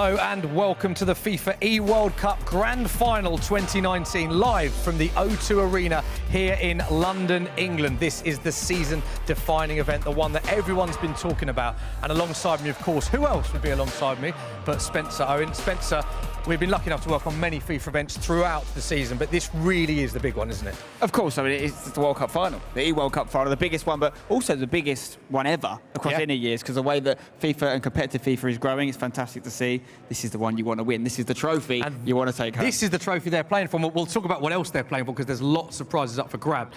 Hello and welcome to the FIFA eWorld Cup Grand Final 2019, live from the O2 Arena here in London, England. This is the season-defining event, the one that everyone's been talking about. And alongside me, of course, who else would be alongside me but Spencer Owen. Spencer, we've been lucky enough to work on many FIFA events throughout the season, but this really is the big one, isn't it? Of course, I mean, it's the World Cup final, the eWorld Cup final, the biggest one, but also the biggest one ever across any years, because the way that FIFA and competitive FIFA is growing, it's fantastic to see. This is the one you want to win. This is the trophy you want to take home. This is the trophy they're playing for. We'll talk about what else they're playing for, because there's lots of prizes up for grab.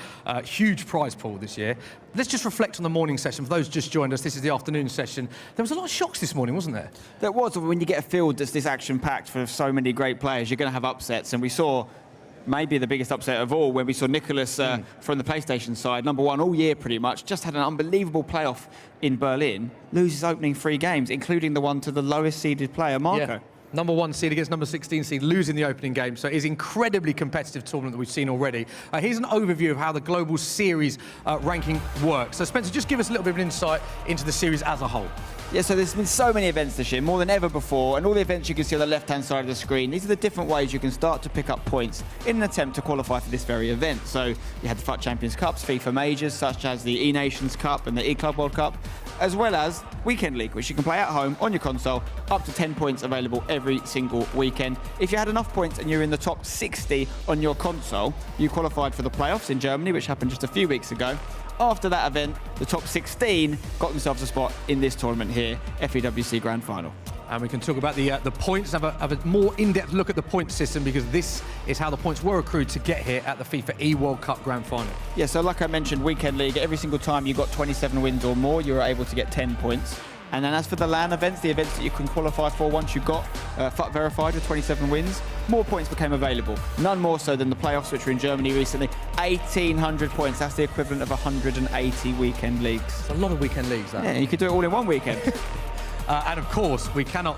Huge prize pool this year. Let's just reflect on the morning session. For those who just joined us, this is the afternoon session. There was a lot of shocks this morning, wasn't there? There was. When you get a field that's this action-packed for so many great players, you're going to have upsets, and we saw maybe the biggest upset of all when we saw Nicholas from the PlayStation side, number one all year pretty much, just had an unbelievable playoff in Berlin, lose his opening 3 games, including the one to the lowest seeded player, Marco. Yeah. Number 1 seed against number 16 seed, losing the opening game. So it is an incredibly competitive tournament that we've seen already. Here's an overview of how the global series ranking works. So Spencer, just give us a little bit of an insight into the series as a whole. Yeah, so there's been so many events this year, more than ever before, and all the events you can see on the left-hand side of the screen, these are the different ways you can start to pick up points in an attempt to qualify for this very event. So you had the FUT Champions Cups, FIFA Majors, such as the E-Nations Cup and the E-Club World Cup, as well as Weekend League, which you can play at home on your console, up to 10 points available every single weekend. If you had enough points and you're in the top 60 on your console, you qualified for the playoffs in Germany, which happened just a few weeks ago. After that event, the top 16 got themselves a spot in this tournament here, FEWC Grand Final. And we can talk about the points, have a more in-depth look at the point system, because this is how the points were accrued to get here at the FIFA eWorld Cup Grand Final. Yeah, so like I mentioned, Weekend League, every single time you got 27 wins or more, you were able to get 10 points. And then as for the LAN events, the events that you can qualify for once you got FUT verified with 27 wins, more points became available. None more so than the playoffs, which were in Germany recently. 1,800 points, that's the equivalent of 180 weekend leagues. It's a lot of weekend leagues, that. Yeah, you could do it all in one weekend. And of course, we can't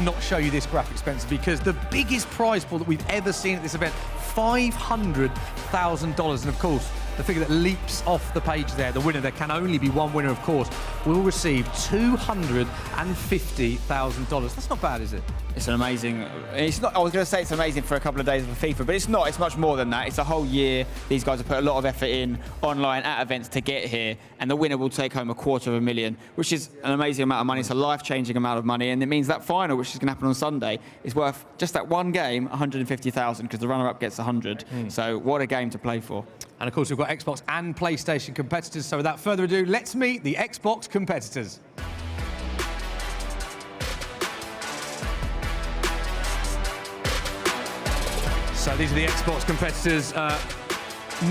not show you this graphic, Spencer, because the biggest prize pool that we've ever seen at this event, $500,000. And of course, the figure that leaps off the page there, the winner, there can only be one winner, of course, will receive $250,000. That's not bad, is it? It's an amazing, it's not, I was going to say it's amazing for a couple of days of FIFA, but it's not, it's much more than that. It's a whole year. These guys have put a lot of effort in online at events to get here, and the winner will take home $250,000, which is an amazing amount of money. It's a life-changing amount of money, and it means that final, which is going to happen on Sunday, is worth just that one game, $150,000, because the runner-up gets 100. So what a game to play for. And of course, we've got Xbox and PlayStation competitors. So without further ado, let's meet the Xbox competitors. So these are the Xbox competitors.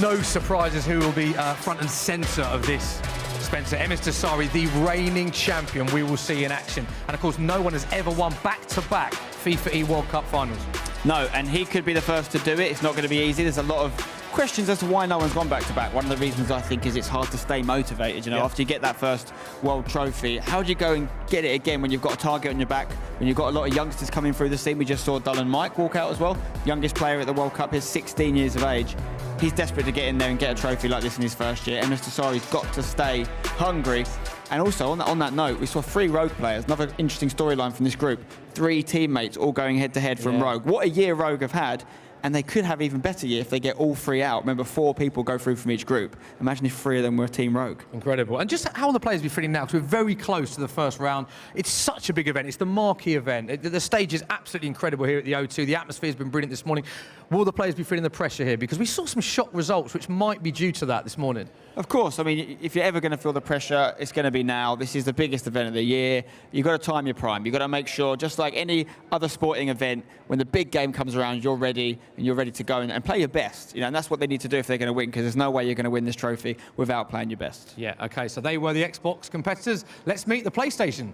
No surprises who will be front and centre of this, Spencer. Emis Dasari, the reigning champion, we will see in action. And of course, no one has ever won back-to-back FIFA eWorld Cup finals. No, and he could be the first to do it. It's not going to be easy. There's a lot of questions as to why no one's gone back-to-back. One of the reasons, I think, is it's hard to stay motivated. You know, after you get that first world trophy, how do you go and get it again when you've got a target on your back, when you've got a lot of youngsters coming through the scene? We just saw Dylan Mike walk out as well. Youngest player at the World Cup, he's 16 years of age. He's desperate to get in there and get a trophy like this in his first year. Emis Dasari's got to stay hungry. And also, on that note, we saw 3 Rogue players. Another interesting storyline from this group. 3 teammates all going head-to-head from Rogue. What a year Rogue have had. And they could have even better year if they get all 3 out. Remember, 4 people go through from each group. Imagine if 3 of them were Team Rogue. Incredible. And just how will the players be feeling now? Because we're very close to the first round. It's such a big event. It's the marquee event. The stage is absolutely incredible here at the O2. The atmosphere has been brilliant this morning. Will the players be feeling the pressure here? Because we saw some shock results, which might be due to that this morning. Of course. I mean, if you're ever going to feel the pressure, it's going to be now. This is the biggest event of the year. You've got to time your prime. You've got to make sure, just like any other sporting event, when the big game comes around, you're ready, and you're ready to go and play your best. You know, and that's what they need to do if they're going to win, because there's no way you're going to win this trophy without playing your best. Yeah, OK, so they were the Xbox competitors. Let's meet the PlayStation.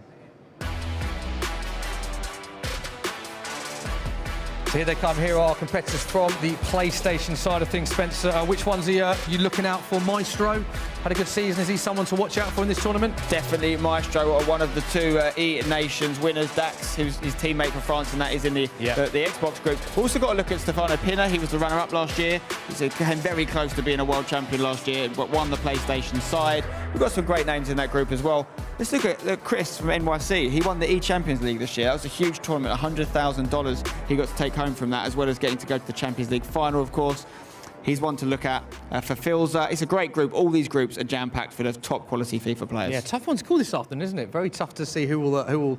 So here they come. Here are competitors from the PlayStation side of things. Spencer, which ones are you looking out for? Maestro, Had a good season. Is he someone to watch out for in this tournament? Definitely Maestro, or one of the two E-Nations winners. Dax, who's his teammate for France, and that is in the Xbox group. We've also got to look at Stefano Pinner. He was the runner-up last year. He came very close to being a world champion last year, but won the PlayStation side. We've got some great names in that group as well. Let's look at Chris from NYC. He won the E-Champions League this year. That was a huge tournament, $100,000 he got to take home from that, as well as getting to go to the Champions League final, of course. He's one to look at for Filza. It's a great group. All these groups are jam-packed for the top quality FIFA players. Yeah, tough one to call this afternoon, isn't it? Very tough to see who will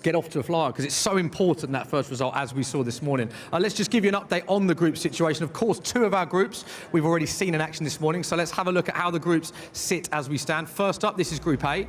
get off to a flyer, because it's so important, that first result, as we saw this morning. Let's just give you an update on the group situation. Of course, two of our groups we've already seen in action this morning, so let's have a look at how the groups sit as we stand. First up, this is Group A.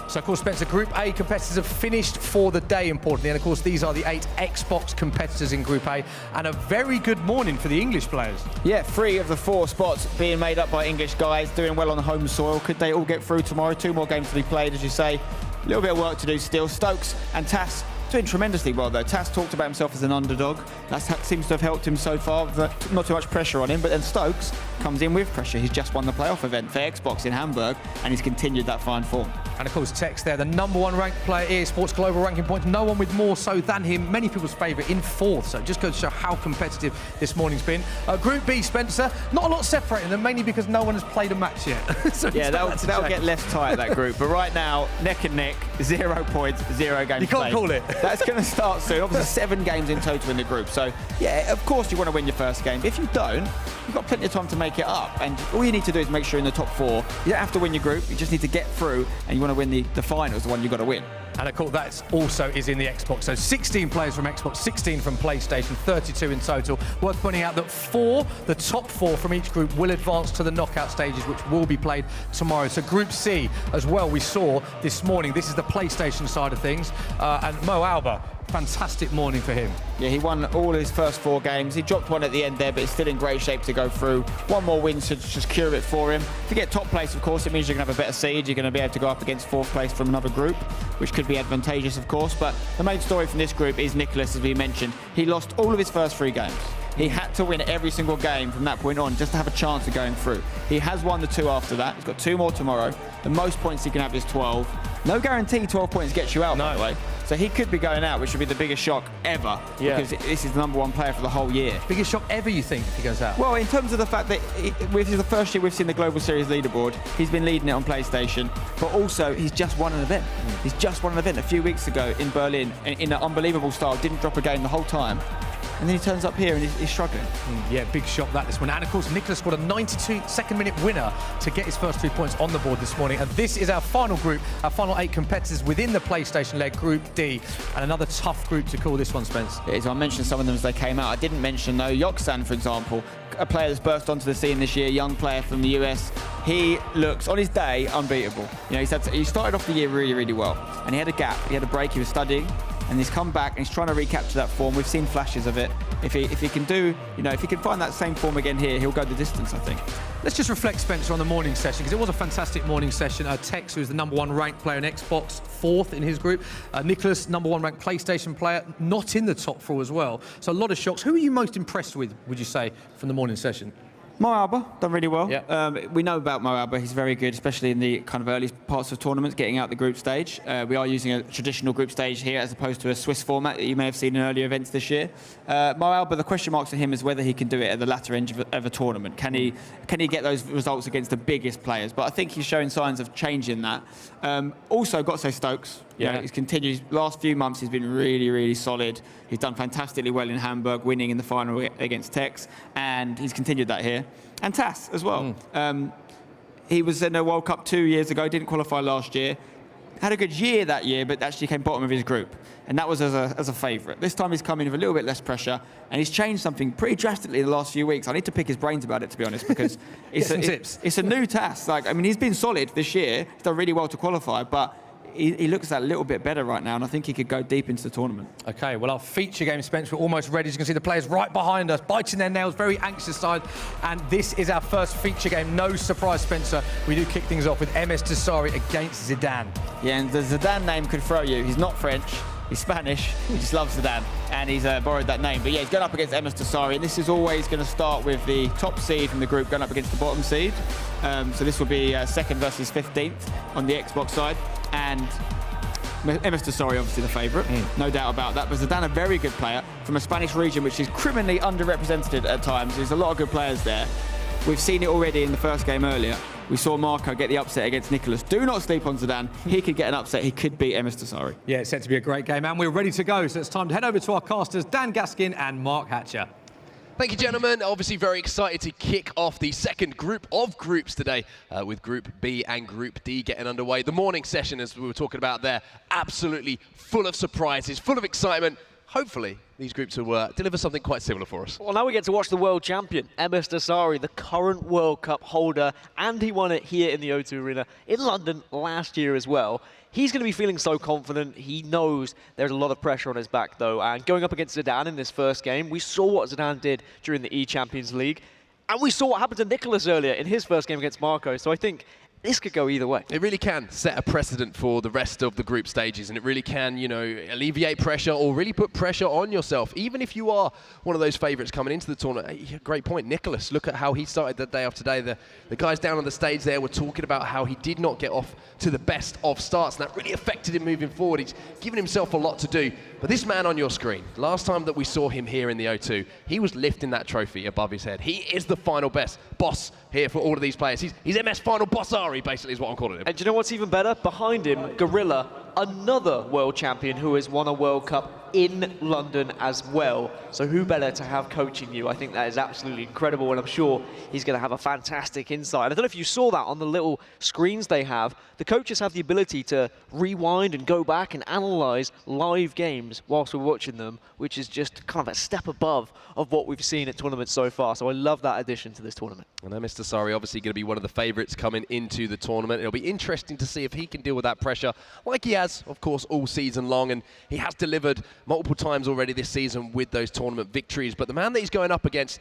So, of course, Spencer, Group A competitors have finished for the day, importantly. And, of course, these are the 8 Xbox competitors in Group A. And a very good morning for the English players. Yeah, 3 of the 4 spots being made up by English guys, doing well on the home soil. Could they all get through tomorrow? 2 more games to be played, as you say. A little bit of work to do still. Stokes and Tass doing tremendously well, though. Tass talked about himself as an underdog. That seems to have helped him so far. Not too much pressure on him, but then Stokes comes in with pressure. He's just won the playoff event for Xbox in Hamburg, and he's continued that fine form. And, of course, Tex there, the #1 ranked player, EA Sports Global ranking points. No one with more so than him. Many people's favourite in 4th. So just goes to show how competitive this morning's been. Group B, Spencer, not a lot separating them, mainly because no one has played a match yet. So yeah, that'll get less tight, that group. But right now, neck and neck, 0 points, 0 games You can't played. call it. That's going to start soon. Obviously, 7 games in total in the group. So, yeah, of course you want to win your first game. If you don't, you've got plenty of time to make it up. And all you need to do is make sure you're in the top 4. You don't have to win your group. You just need to get through, and you want to win the finals, the one you've got to win. And, of course, that also is in the Xbox. So 16 players from Xbox, 16 from PlayStation, 32 in total. Worth pointing out that the top 4 from each group will advance to the knockout stages, which will be played tomorrow. So Group C as well, we saw this morning. This is the PlayStation side of things. And Mo Alba, fantastic morning for him. Yeah, he won all his first 4 games. He dropped one at the end there, but he's still in great shape to go through. One more win should just cure it for him. If you get top place, of course, it means you're going to have a better seed. You're going to be able to go up against 4th place from another group, which could be advantageous, of course. But the main story from this group is Nicholas, as we mentioned. He lost all of his first 3 games. He had to win every single game from that point on just to have a chance of going through. He has won the 2 after that. He's got 2 more tomorrow. The most points he can have is 12. No guarantee 12 points gets you out, by the way. So he could be going out, which would be the biggest shock ever, because this is the #1 player for the whole year. Biggest shock ever, you think, if he goes out? Well, in terms of the fact that this is the first year we've seen the Global Series leaderboard. He's been leading it on PlayStation, but also he's just won an event. He's just won an event a few weeks ago in Berlin in an unbelievable style. Didn't drop a game the whole time. And then he turns up here and he's struggling. Yeah, big shock that this morning. And, of course, Nicholas scored a 92-second-minute winner to get his first 3 points on the board this morning. And this is our final group, our final 8 competitors within the PlayStation-led Group D. And another tough group to call this one, Spence. It is. I mentioned some of them as they came out. I didn't mention, though, Yoksan, for example, a player that's burst onto the scene this year, young player from the US. He looks, on his day, unbeatable. You know, he started off the year really, really well. And he had a gap. He had a break. He was studying. And he's come back and he's trying to recapture that form. We've seen flashes of it. If he can if he can find that same form again here, he'll go the distance, I think. Let's just reflect, Spencer, on the morning session, because it was a fantastic morning session. Tex, who's the #1 ranked player in Xbox, 4th in his group. Nicholas, #1 ranked PlayStation player, not in the top 4 as well. So a lot of shocks. Who are you most impressed with, would you say, from the morning session? Mo Alba, done really well. Yeah. We know about Mo Alba. He's very good, especially in the kind of early parts of tournaments, getting out the group stage. We are using a traditional group stage here as opposed to a Swiss format that you may have seen in earlier events this year. Mo Alba, the question marks for him is whether he can do it at the latter end of a tournament. Can he get those results against the biggest players? But I think he's showing signs of changing that. Also, got to say Stokes. Yeah. You know, he's continued. Last few months, he's been really, really solid. He's done fantastically well in Hamburg, winning in the final against Tex, and he's continued that here. And Tass as well. He was in the World Cup 2 years ago, didn't qualify last year. Had a good year that year, but actually came bottom of his group. And that was as a favourite. This time he's come in with a little bit less pressure, and he's changed something pretty drastically in the last few weeks. I need to pick his brains about it, to be honest, because it's a new Tass. Like, I mean, he's been solid this year. He's done really well to qualify, but he looks a little bit better right now, and I think he could go deep into the tournament. OK, well, our feature game, Spence, we're almost ready. As you can see, the players right behind us, biting their nails, very anxious side. And this is our first feature game. No surprise, Spencer. We do kick things off with MS Tessari against Zidane. Yeah, and the Zidane name could throw you. He's not French. He's Spanish, he just loves Zidane, and he's borrowed that name. But yeah, he's going up against Emas Dasari, and this is always going to start with the top seed from the group going up against the bottom seed. So this will be second versus 15th on the Xbox side, and Emas Dasari obviously the favourite, no doubt about that. But Zidane, a very good player from a Spanish region which is criminally underrepresented at times. There's a lot of good players there. We've seen it already in the first game earlier. We saw Marco get the upset against Nicholas. Do not sleep on Zidane. He could get an upset. He could beat Emas Dasari. Yeah, it's set to be a great game, and we're ready to go. So it's time to head over to our casters, Dan Gaskin and Mark Hatcher. Thank you, gentlemen. Obviously very excited to kick off the second group of groups today with Group B and Group D getting underway. The morning session, as we were talking about there, absolutely full of surprises, full of excitement. Hopefully, these groups will deliver something quite similar for us. Well, now we get to watch the world champion, Emas Dasari, the current World Cup holder, and he won it here in the O2 Arena in London last year as well. He's going to be feeling so confident. He knows there's a lot of pressure on his back, though. And going up against Zidane in this first game, we saw what Zidane did during the E-Champions League. And we saw what happened to Nicholas earlier in his first game against Marco. So I think this could go either way. It really can set a precedent for the rest of the group stages, and it really can, you know, alleviate pressure or really put pressure on yourself, even if you are one of those favourites coming into the tournament. Great point, Nicholas. Look at how he started the day of today. The guys down on the stage there were talking about how he did not get off to the best of starts, and that really affected him moving forward. He's given himself a lot to do. But this man on your screen, last time that we saw him here in the O2, he was lifting that trophy above his head. He is the final best boss here for all of these players. He's MS Final Bossari, basically, is what I'm calling him. And do you know what's even better? Behind him, Gorilla, another world champion who has won a World Cup in London as well. So who better to have coaching you? I think that is absolutely incredible, and I'm sure he's going to have a fantastic insight. I don't know if you saw that on the little screens they have. The coaches have the ability to rewind and go back and analyse live games whilst we're watching them, which is just kind of a step above of what we've seen at tournaments so far. So I love that addition to this tournament. And then Mr. Dasari obviously going to be one of the favourites coming into the tournament. It'll be interesting to see if he can deal with that pressure like he has, of course, all season long. And he has delivered multiple times already this season with those tournament victories. But the man that he's going up against,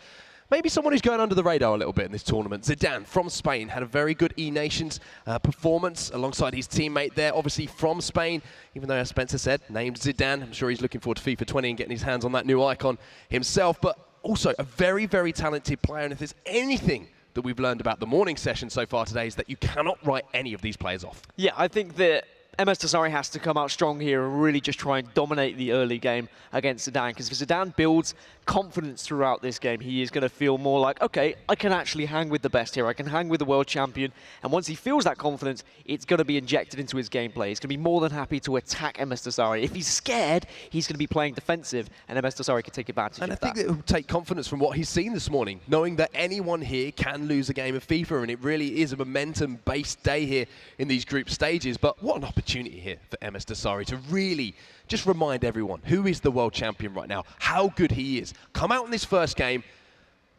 maybe someone who's going under the radar a little bit in this tournament. Zidane from Spain had a very good E-Nations performance alongside his teammate there, obviously from Spain, even though, as Spencer said, named Zidane. I'm sure he's looking forward to FIFA 20 and getting his hands on that new icon himself. But also a very, very talented player. And if there's anything that we've learned about the morning session so far today, is that you cannot write any of these players off. Yeah, I think that Emas Dasari has to come out strong here and really just try and dominate the early game against Zidane, because if Zidane builds confidence throughout this game, he is going to feel more like, okay, I can actually hang with the best here, I can hang with the world champion, and once he feels that confidence, it's going to be injected into his gameplay. He's going to be more than happy to attack Emas Dasari. If he's scared, he's going to be playing defensive, and Emas Dasari can take advantage of that. And I think it will take confidence from what he's seen this morning, knowing that anyone here can lose a game of FIFA, and it really is a momentum-based day here in these group stages. But what an opportunity here for Emas Dasari to really just remind everyone who is the world champion right now, how good he is. Come out in this first game,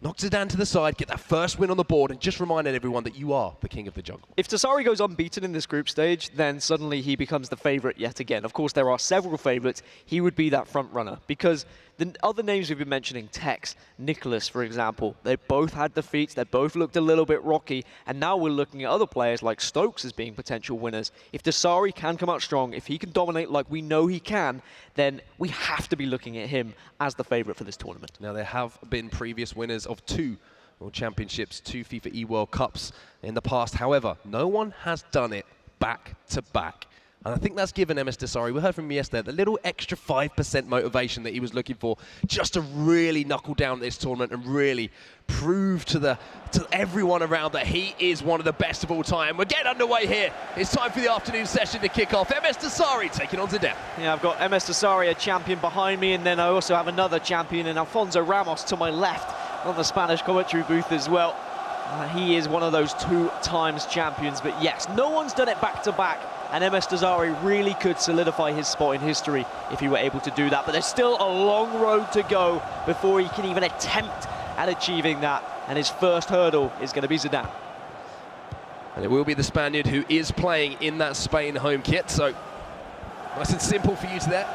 knock Zidane to the side, get that first win on the board, and just remind everyone that you are the king of the jungle. If Dasari goes unbeaten in this group stage, then suddenly he becomes the favourite yet again. Of course, there are several favourites. He would be that front runner, because the other names we've been mentioning, Tex, Nicholas, for example, they both had defeats, they both looked a little bit rocky, and now we're looking at other players like Stokes as being potential winners. If Dasari can come out strong, if he can dominate like we know he can, then we have to be looking at him as the favourite for this tournament. Now, there have been previous winners of 2 World Championships, 2 FIFA eWorld Cups in the past. However, no one has done it back to back. And I think that's given Emas Dasari, we heard from him yesterday, the little extra 5% motivation that he was looking for, just to really knuckle down this tournament and really prove to everyone around that he is one of the best of all time. We're getting underway here. It's time for the afternoon session to kick off. Emas Dasari taking on Zidane. Yeah, I've got Emas Dasari, a champion behind me, and then I also have another champion in Alfonso Ramos to my left on the Spanish commentary booth as well. He is one of those 2 times champions, but yes, no one's done it back to back. And Emas Dasari really could solidify his spot in history if he were able to do that. But there's still a long road to go before he can even attempt at achieving that. And his first hurdle is going to be Zidane. And it will be the Spaniard who is playing in that Spain home kit. So nice and simple for you to there.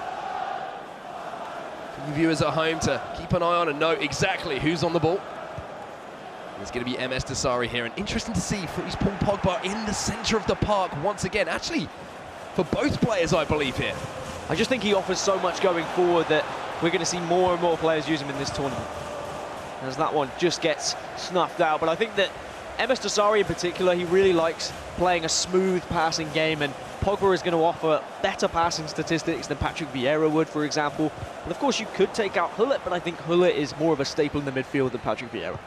For you viewers at home to keep an eye on and know exactly who's on the ball. It's going to be Emas Dasari here, and interesting to see for his Paul Pogba in the centre of the park once again. Actually, for both players, I believe here. I just think he offers so much going forward that we're going to see more and more players use him in this tournament, as that one just gets snuffed out. But I think that MS Dasari in particular, he really likes playing a smooth passing game, and Pogba is going to offer better passing statistics than Patrick Vieira would, for example. And of course, you could take out Hullet, but I think Hullet is more of a staple in the midfield than Patrick Vieira.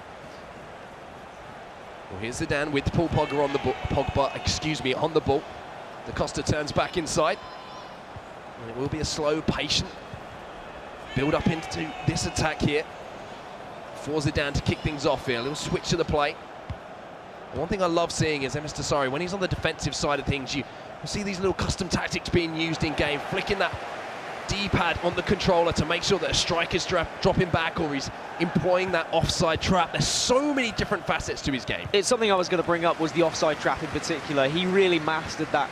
Well, here's Zidane with Paul Pogba on the ball. On the ball. Da Costa turns back inside, and it will be a slow, patient build up into this attack here for Zidane to kick things off here. A little switch to the play. One thing I love seeing is MS Dasari, when he's on the defensive side of things, you see these little custom tactics being used in game, flicking that D-pad on the controller to make sure that a striker's dropping back, or he's employing that offside trap. There's so many different facets to his game. It's something I was going to bring up, was the offside trap in particular. He really mastered that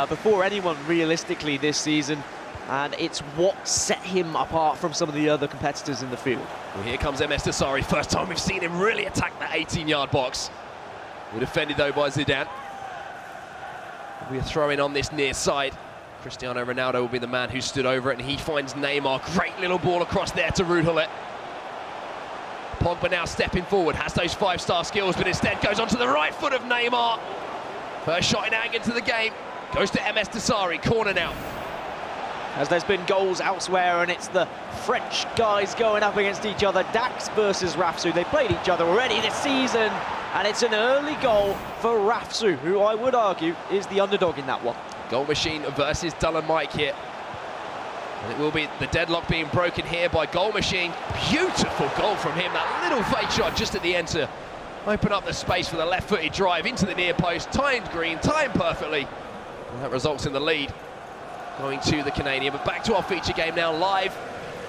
before anyone realistically this season, and it's what set him apart from some of the other competitors in the field. Well, here comes MS Dasari. First time we've seen him really attack that 18-yard box. We're defended though by Zidane. We are throwing on this near side. Cristiano Ronaldo will be the man who stood over it, and he finds Neymar. Great little ball across there to Ruud Gullit. Pogba now stepping forward, has those 5-star skills, but instead goes onto the right foot of Neymar. First shot in anger to the game. Goes to MS Dasari, corner now. As there's been goals elsewhere, and it's the French guys going up against each other. Dax versus Rafsu. They played each other already this season, and it's an early goal for Rafsu, who I would argue is the underdog in that one. Goal machine versus Dylan Mike here. And it will be the deadlock being broken here by Goal Machine. Beautiful goal from him. That little fake shot just at the end to open up the space for the left-footed drive into the near post. Timed green, timed perfectly. And that results in the lead going to the Canadian. But back to our feature game now, live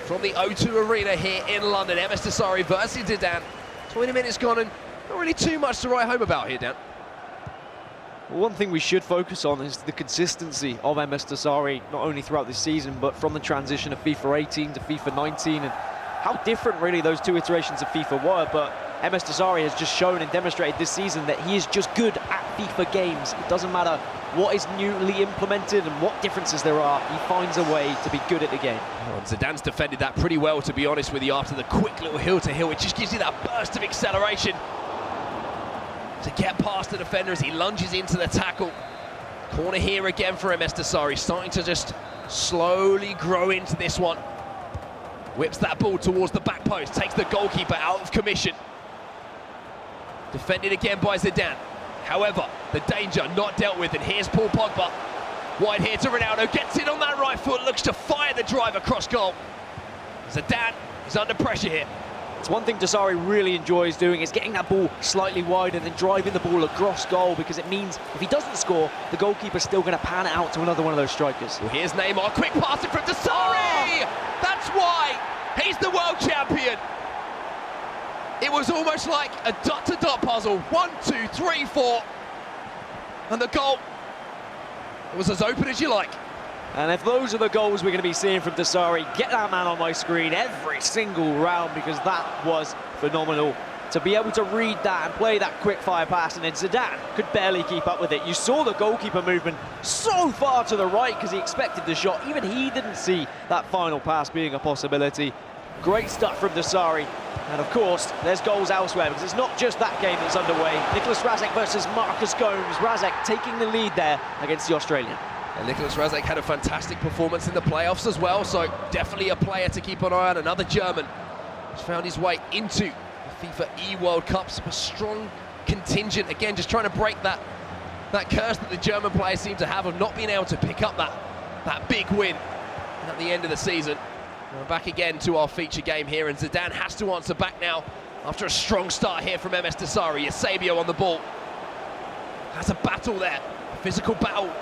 from the O2 Arena here in London. MS Dasari versus Zidane. 20 minutes gone, and not really too much to write home about here, Dan. Well, one thing we should focus on is the consistency of MS Dasari, not only throughout this season, but from the transition of FIFA 18 to FIFA 19, and how different really those two iterations of FIFA were. But MS Dasari has just shown and demonstrated this season that he is just good at FIFA games. It doesn't matter what is newly implemented and what differences there are, he finds a way to be good at the game. Oh, and Zidane's defended that pretty well, to be honest with you, after the quick little hill-to-hill. It just gives you that burst of acceleration to get past the defender as he lunges into the tackle. Corner here again for MS Dasari, starting to just slowly grow into this one. Whips that ball towards the back post, takes the goalkeeper out of commission. Defended again by Zidane. However, the danger not dealt with, and here's Paul Pogba. Wide here to Ronaldo, gets in on that right foot, looks to fire the drive across goal. Zidane is under pressure here. It's one thing Dasari really enjoys doing, is getting that ball slightly wide and then driving the ball across goal, because it means if he doesn't score, the goalkeeper's still going to pan it out to another one of those strikers. Well, here's Neymar, quick passing from Dasari! That's why he's the world champion. It was almost like a dot-to-dot puzzle. 1, 2, 3, 4. And the goal, it was as open as you like. And if those are the goals we're going to be seeing from Dasari, get that man on my screen every single round, because that was phenomenal. To be able to read that and play that quick-fire pass, and then Zidane could barely keep up with it. You saw the goalkeeper movement so far to the right because he expected the shot. Even he didn't see that final pass being a possibility. Great stuff from Dasari. And of course, there's goals elsewhere, because it's not just that game that's underway. Nicolas Razek versus Marcus Gomes. Razek taking the lead there against the Australian. And Nicolas Razek had a fantastic performance in the playoffs as well, so definitely a player to keep an eye on. Another German has found his way into the FIFA eWorld Cups. A strong contingent, again, just trying to break that curse that the German players seem to have of not being able to pick up that big win at the end of the season. We're back again to our feature game here, and Zidane has to answer back now after a strong start here from MS Dasari. Eusebio on the ball. Has a battle there, a physical battle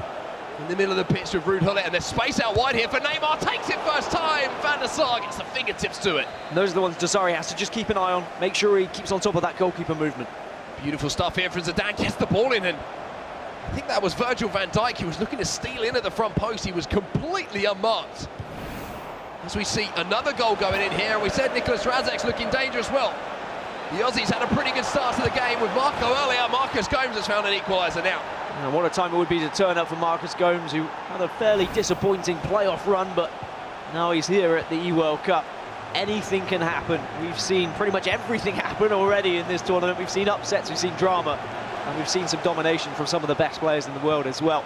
in the middle of the pitch with Ruud Gullit, and there's space out wide here for Neymar. Takes it first time. Van der Sar gets the fingertips to it. And those are the ones Dasari has to just keep an eye on, make sure he keeps on top of that goalkeeper movement. Beautiful stuff here from Zidane. Gets the ball in, and I think that was Virgil van Dijk. He was looking to steal in at the front post. He was completely unmarked. As we see another goal going in here, and we said Nicolas Razek's looking dangerous. Well, The Aussies had a pretty good start to the game with Marco earlier. Marcus Gomes has found an equaliser now. And what a time it would be to turn up for Marcus Gomes, who had a fairly disappointing playoff run, but now he's here at the eWorld Cup. Anything can happen. We've seen pretty much everything happen already in this tournament. We've seen upsets, we've seen drama, and we've seen some domination from some of the best players in the world as well.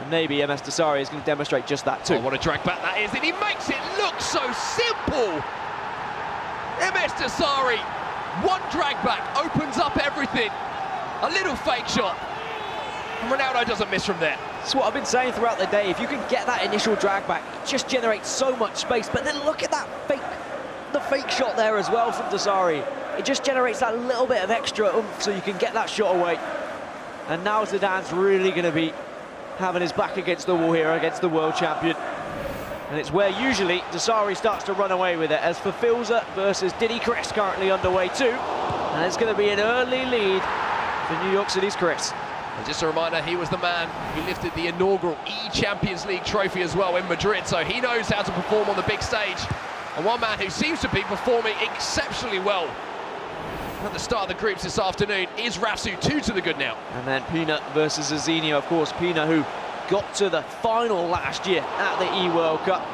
And maybe MS Desari is going to demonstrate just that too. Oh, what a drag back that is, and he makes it look so simple. MS Desari, one drag back, opens up everything. A little fake shot, and Ronaldo doesn't miss from there. That's what I've been saying throughout the day. If you can get that initial drag back, it just generates so much space. But then look at that fake shot there as well from Desari. It just generates that little bit of extra oomph so you can get that shot away. And now Zidane's really going to be having his back against the wall here against the world champion. And it's where usually Desari starts to run away with it, as for Filza versus Diddy Chris currently underway too. And it's going to be an early lead for New York City's Chris. And just a reminder, he was the man who lifted the inaugural E-Champions League trophy as well in Madrid, so he knows how to perform on the big stage. And one man who seems to be performing exceptionally well at the start of the groups this afternoon is Rafsu, 2 to the good now. And then Pina versus Azinho, of course. Pina, who got to the final last year at the eWorld Cup,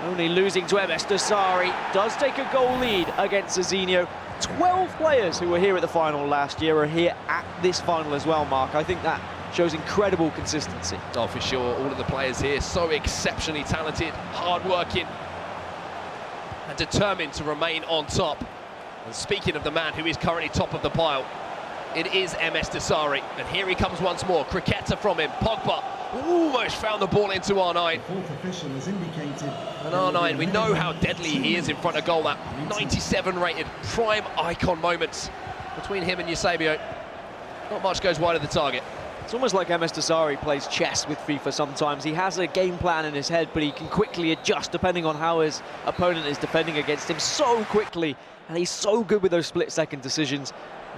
only losing to MS Desari, does take a goal lead against Azinho. 12 players who were here at the final last year are here at this final as well, Mark. I think that shows incredible consistency. Oh, for sure. All of the players here so exceptionally talented, hard-working, and determined to remain on top. And speaking of the man who is currently top of the pile, it is MS Desari. And here he comes once more. Cricketa from him. Pogba almost found the ball into R9. And R9, we know how deadly he is in front of goal. That 97 rated prime icon moments between him and Eusebio. Not much goes wide of the target. It's almost like MS Desari plays chess with FIFA sometimes. He has a game plan in his head, but he can quickly adjust depending on how his opponent is defending against him so quickly. And he's so good with those split-second decisions,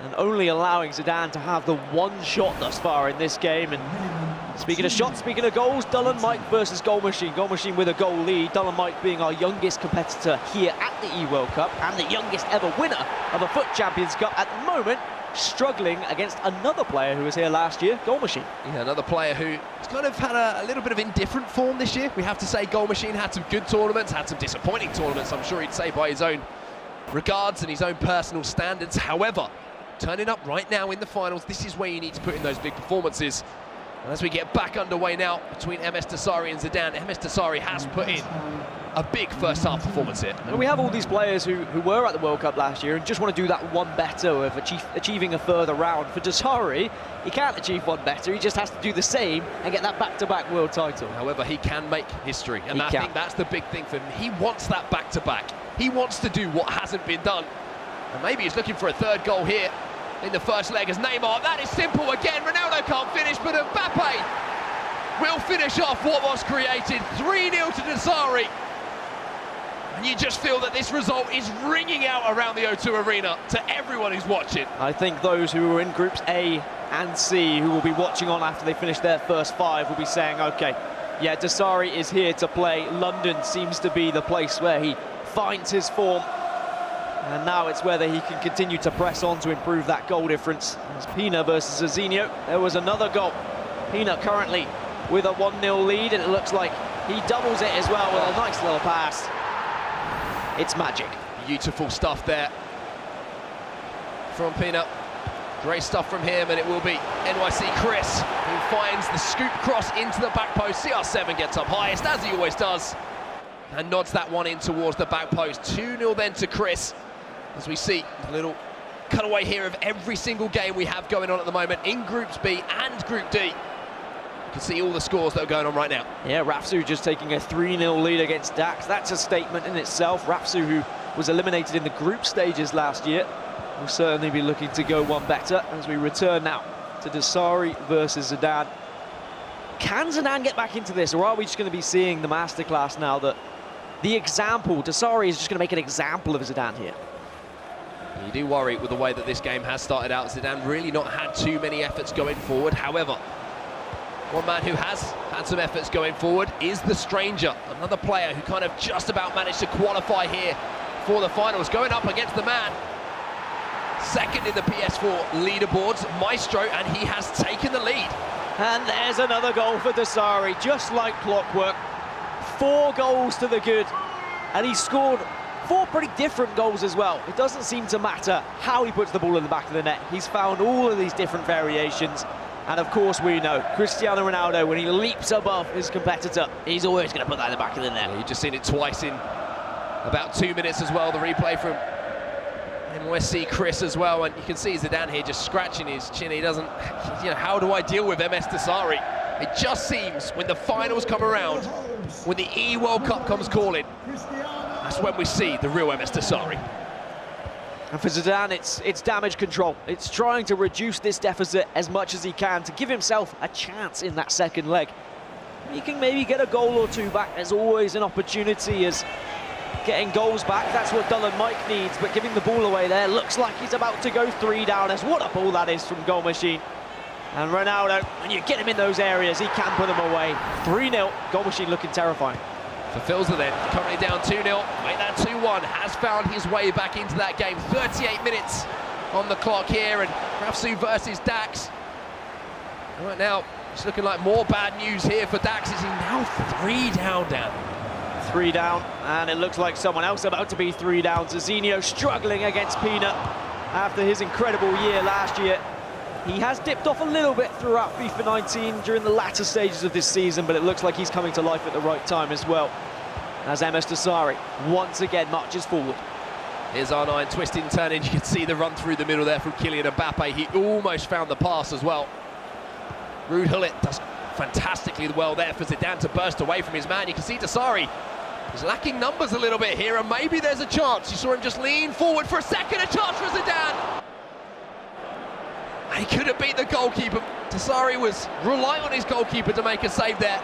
and only allowing Zidane to have the one shot thus far in this game. And speaking of shots, speaking of goals, Dylan Mike versus Goal Machine. Goal Machine with a goal lead. Dylan Mike being our youngest competitor here at the eWorld Cup and the youngest ever winner of a FUT Champions Cup at the moment, struggling against another player who was here last year, Goal Machine. Yeah, another player who's kind of had a little bit of indifferent form this year. We have to say Goal Machine had some good tournaments, had some disappointing tournaments, I'm sure he'd say, by his own regards and his own personal standards. However, turning up right now in the finals, this is where you need to put in those big performances. And as we get back underway now between MS Desari and Zidane, MS Desari has put in a big first half performance here. And we have all these players who were at the World Cup last year and just want to do that one better of achieving a further round. For Desari, he can't achieve one better, he just has to do the same and get that back-to-back world title. However, he can make history, and I think that's the big thing for him. He wants that back-to-back. He wants to do what hasn't been done. And maybe he's looking for a third goal here in the first leg as Neymar. That is simple again. Ronaldo can't finish, but Mbappe will finish off what was created. 3-0 to Desari. And you just feel that this result is ringing out around the O2 Arena to everyone who's watching. I think those who are in Groups A and C, who will be watching on after they finish their first 5, will be saying, okay, yeah, Desari is here to play. London seems to be the place where he finds his form. And now it's whether he can continue to press on to improve that goal difference. As Pina versus Azinho, there was another goal. Pina currently with a 1-0 lead, and it looks like he doubles it as well with a nice little pass. It's magic. Beautiful stuff there from Pina. Great stuff from him, and it will be NYC Chris who finds the scoop cross into the back post. CR7 gets up highest, as he always does, and nods that one in towards the back post. 2-0 then to Chris, as we see a little cutaway here of every single game we have going on at the moment in Groups B and Group D. You can see all the scores that are going on right now. Yeah, Rafsu just taking a 3-0 lead against Dax. That's a statement in itself. Rafsu, who was eliminated in the group stages last year, will certainly be looking to go one better as we return now to Desari versus Zidane. Can Zidane get back into this, or are we just going to be seeing the masterclass now that the example, Desari is just going to make an example of Zidane here? You do worry with the way that this game has started out. Zidane really not had too many efforts going forward. However, one man who has had some efforts going forward is the Stranger, another player who kind of just about managed to qualify here for the finals, going up against the man second in the PS4 leaderboards, Maestro, and he has taken the lead. And there's another goal for Dasari, just like clockwork. 4 goals to the good, and he scored 4 pretty different goals as well. It doesn't seem to matter how he puts the ball in the back of the net. He's found all of these different variations. And of course we know, Cristiano Ronaldo, when he leaps above his competitor, he's always going to put that in the back of the net. Yeah, you've just seen it twice in about 2 minutes as well, the replay from NYC Chris as well, and you can see Zidane here just scratching his chin. He doesn't, how do I deal with MS Dasari? It just seems when the finals come around, when the eWorld Cup comes calling, that's when we see the real MS Dasari. And for Zidane, it's damage control. It's trying to reduce this deficit as much as he can to give himself a chance in that second leg. He can maybe get a goal or 2 back. There's always an opportunity as getting goals back. That's what Dull and Mike needs, but giving the ball away there looks like he's about to go 3 down. As what a ball that is from Goal Machine. And Ronaldo, when you get him in those areas, he can put them away. 3-0, Goal Machine looking terrifying. Fulfills the then, currently down 2-0, make that 2-1, has found his way back into that game. 38 minutes on the clock here, and Rafsu versus Dax. Right now, it's looking like more bad news here for Dax. Is he now 3 down, Dan? 3 down, and it looks like someone else about to be 3 down. Zizinho struggling against Pina after his incredible year last year. He has dipped off a little bit throughout FIFA 19 during the latter stages of this season, but it looks like he's coming to life at the right time as well. As MS Dasari once again marches forward. Here's R9 twisting, turning. You can see the run through the middle there from Kylian Mbappe. He almost found the pass as well. Ruud Gullit does fantastically well there for Zidane to burst away from his man. You can see Dasari is lacking numbers a little bit here, and maybe there's a chance. You saw him just lean forward for a second, a chance for Zidane. He couldn't beat the goalkeeper. Dasari was relying on his goalkeeper to make a save there.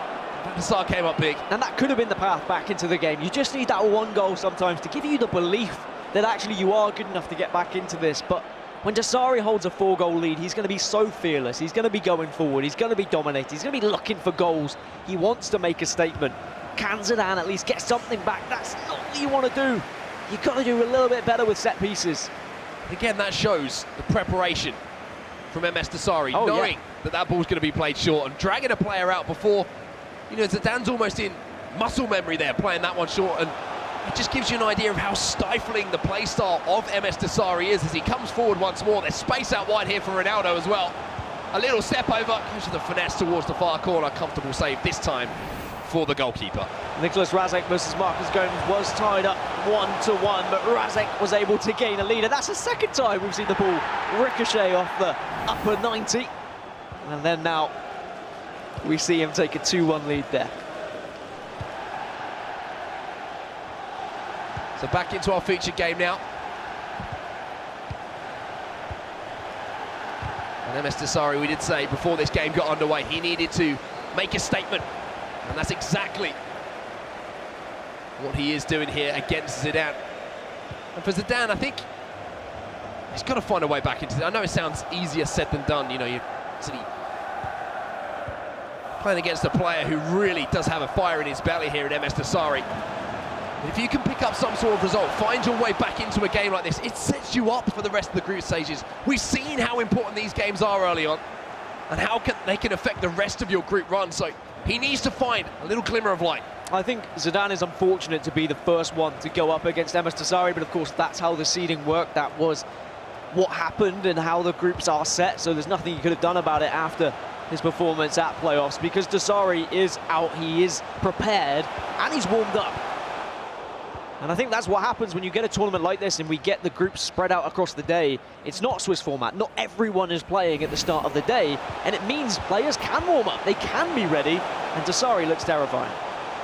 Dasar came up big. And that could have been the path back into the game. You just need that 1 goal sometimes to give you the belief that actually you are good enough to get back into this. But when Dasari holds a 4-goal lead, he's going to be so fearless. He's going to be going forward. He's going to be dominating. He's going to be looking for goals. He wants to make a statement. Can Zidane at least get something back? That's not what you want to do. You've got to do a little bit better with set pieces. Again, that shows the preparation from MS Dasari, Oh, knowing yeah, that ball's going to be played short and dragging a player out before, Zidane's almost in muscle memory there, playing that one short, and it just gives you an idea of how stifling the play style of MS Dasari is as he comes forward once more. There's space out wide here for Ronaldo as well. A little step over, goes with the finesse towards the far corner, comfortable save this time for the goalkeeper. Nicholas Razek versus Marcus Gomes was tied up 1-1, but Razek was able to gain a lead, and that's the second time we've seen the ball ricochet off the upper 90. And then now we see him take a 2-1 lead there. So back into our featured game now. And MS Dasari, we did say before this game got underway, he needed to make a statement. And that's exactly what he is doing here against Zidane. And for Zidane, I think he's got to find a way back into it. I know it sounds easier said than done. You're playing against a player who really does have a fire in his belly here at MS Dasari. But if you can pick up some sort of result, find your way back into a game like this, it sets you up for the rest of the group stages. We've seen how important these games are early on and how they can affect the rest of your group run. So he needs to find a little glimmer of light. I think Zidane is unfortunate to be the first one to go up against MS Dasari, but of course that's how the seeding worked. That was what happened and how the groups are set, so there's nothing he could have done about it after his performance at playoffs, because Dasari is out, he is prepared, and he's warmed up. And I think that's what happens when you get a tournament like this and we get the groups spread out across the day. It's not Swiss format. Not everyone is playing at the start of the day, and it means players can warm up. They can be ready, and Dasari looks terrifying.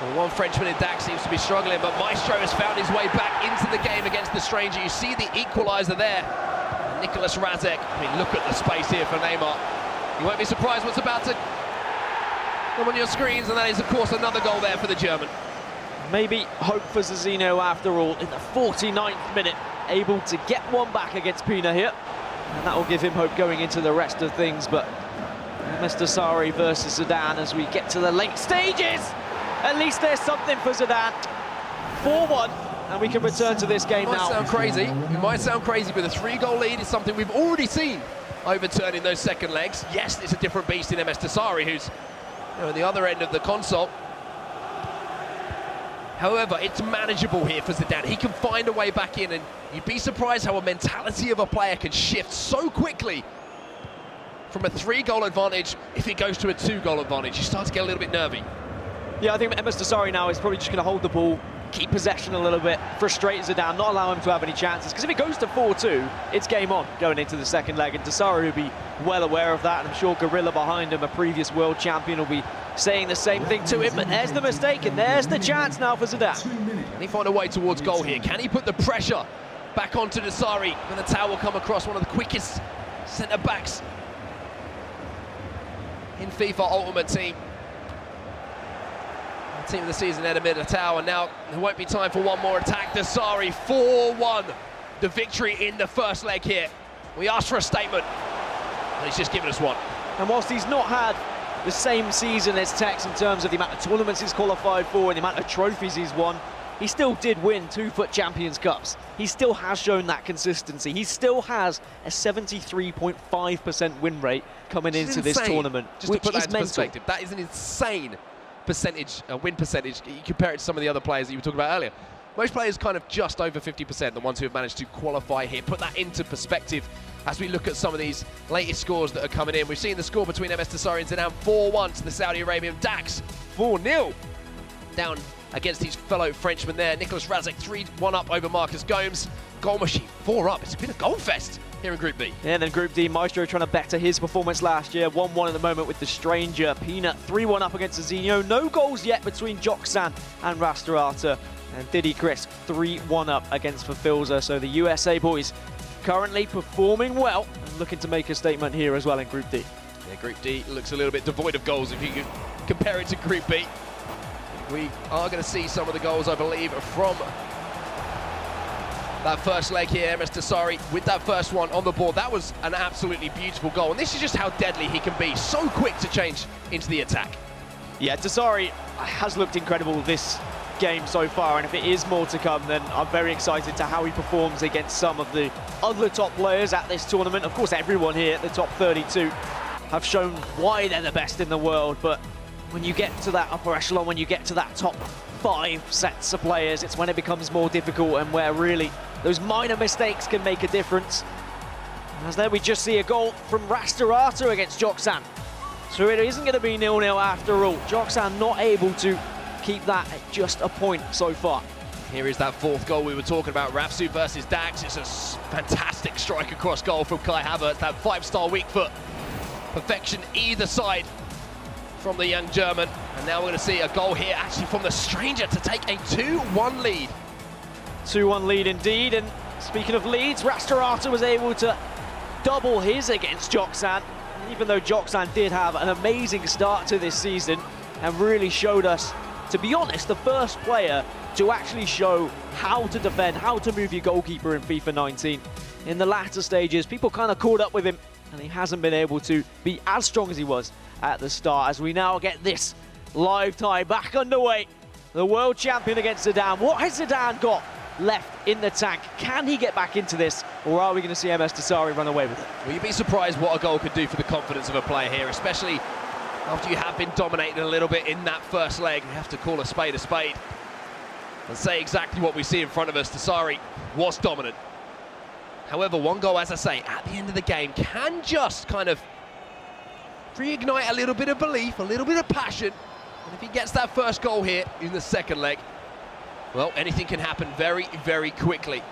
Well, one Frenchman in Dax seems to be struggling, but Maestro has found his way back into the game against the stranger. You see the equaliser there. Nicholas Razek. I mean, look at the space here for Neymar. You won't be surprised what's about to come on your screens, and that is, of course, another goal there for the German. Maybe hope for Zizinho after all in the 49th minute, able to get one back against Pina here, and that will give him hope going into the rest of things. But MS Dasari versus Zidane as we get to the late stages. At least there's something for Zidane. 4-1. And we can return to this game It might now. sound crazy. It might sound crazy, but a 3-goal lead is something we've already seen overturning those second legs. Yes, it's a different beast in MS Dasari, who's at the other end of the console. However, it's manageable here for Zidane. He can find a way back in, and you'd be surprised how a mentality of a player can shift so quickly from a 3-goal advantage. If it goes to a 2-goal advantage, you start to get a little bit nervy. Yeah, I think MS Dasari now is probably just going to hold the ball, keep possession a little bit, frustrate Zidane, not allow him to have any chances. Because if it goes to 4-2, it's game on going into the second leg. And Dasari will be well aware of that. And I'm sure Gorilla behind him, a previous world champion, will be saying the same thing to him. But there's the mistake, and there's the chance now for Zidane. Can he find a way towards goal here? Can he put the pressure back onto Dasari when the towel will come across? One of the quickest centre-backs in FIFA Ultimate Team. Team of the season, Eder Militao, and now there won't be time for one more attack. Dasari 4-1, the victory in the first leg here. We asked for a statement, and he's just given us one. And whilst he's not had the same season as Tex in terms of the amount of tournaments he's qualified for and the amount of trophies he's won, he still did win 2-foot Champions Cups. He still has shown that consistency. He still has a 73.5% win rate coming into this tournament, just which to put that is into mental. perspective. That is an insane percentage, win percentage. You compare it to some of the other players that you were talking about earlier. Most players kind of just over 50%, the ones who have managed to qualify here. Put that into perspective as we look at some of these latest scores that are coming in. We've seen the score between MS Dasari and Zidane 4-1 to the Saudi Arabian Dax, 4-0 down against his fellow Frenchman there. Nicolas Razek 3-1 up over Marcus Gomes. Goal machine 4 up. It's been a goal fest here in Group B. Yeah, and then Group D, Maestro trying to better his performance last year. 1-1 at the moment with the Stranger. Peanut 3-1 up against Azinho. No goals yet between Joksan and Rastarata. And Diddy Chris 3-1 up against Fafilza. So the USA boys currently performing well and looking to make a statement here as well in Group D. Yeah, Group D looks a little bit devoid of goals if you could compare it to Group B. We are going to see some of the goals, I believe, from that first leg here. MS Dasari with that first one on the board. That was an absolutely beautiful goal. And this is just how deadly he can be. So quick to change into the attack. Yeah, Dasari has looked incredible this game so far, and if it is more to come, then I'm very excited to how he performs against some of the other top players at this tournament. Of course, everyone here at the top 32 have shown why they're the best in the world, but when you get to that upper echelon, when you get to that top 5 sets of players, it's when it becomes more difficult and where really those minor mistakes can make a difference. As there we just see a goal from Rastarata against Joksan. So it isn't going to be 0-0 after all. Joksan not able to keep that at just a point so far. Here is that fourth goal we were talking about, Rapsu versus Dax. It's a fantastic strike across goal from Kai Havertz, that 5-star weak foot. Perfection either side from the young German. And now we're going to see a goal here actually from the Stranger to take a 2-1 lead. 2-1 lead indeed, and speaking of leads, Rastarata was able to double his against Joksan, even though Joksan did have an amazing start to this season and really showed us, to be honest, the first player to actually show how to defend, how to move your goalkeeper in FIFA 19. In the latter stages, people kind of caught up with him, and he hasn't been able to be as strong as he was at the start, as we now get this live tie back underway. The world champion against Zidane. What has Zidane got left in the tank? Can he get back into this, or are we going to see MS Dasari run away with it? Well, you'd be surprised what a goal could do for the confidence of a player here, especially after you have been dominated a little bit in that first leg. We have to call a spade and say exactly what we see in front of us. Dasari was dominant. However, one goal, as I say, at the end of the game can just kind of reignite a little bit of belief, a little bit of passion. And if he gets that first goal here in the second leg, well, anything can happen very, very quickly.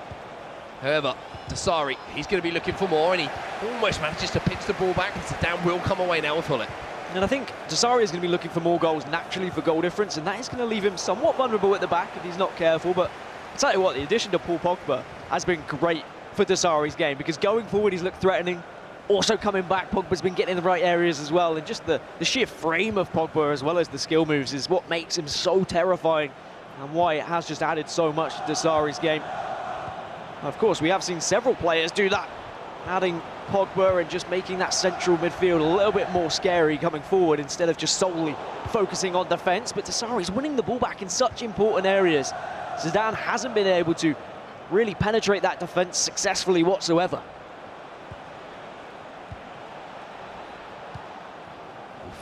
However, Dasari, he's going to be looking for more, and he almost manages to pitch the ball back, and Zidane will come away now and pull it. And I think Dasari is going to be looking for more goals naturally for goal difference, and that is going to leave him somewhat vulnerable at the back if he's not careful. But I'll tell you what, the addition to Paul Pogba has been great for Dasari's game, because going forward he's looked threatening. Also coming back, Pogba's been getting in the right areas as well, and just the sheer frame of Pogba as well as the skill moves is what makes him so terrifying, and why it has just added so much to Dasari's game. Of course, we have seen several players do that, adding Pogba and just making that central midfield a little bit more scary coming forward instead of just solely focusing on defence. But Dasari's winning the ball back in such important areas, Zidane hasn't been able to really penetrate that defence successfully whatsoever.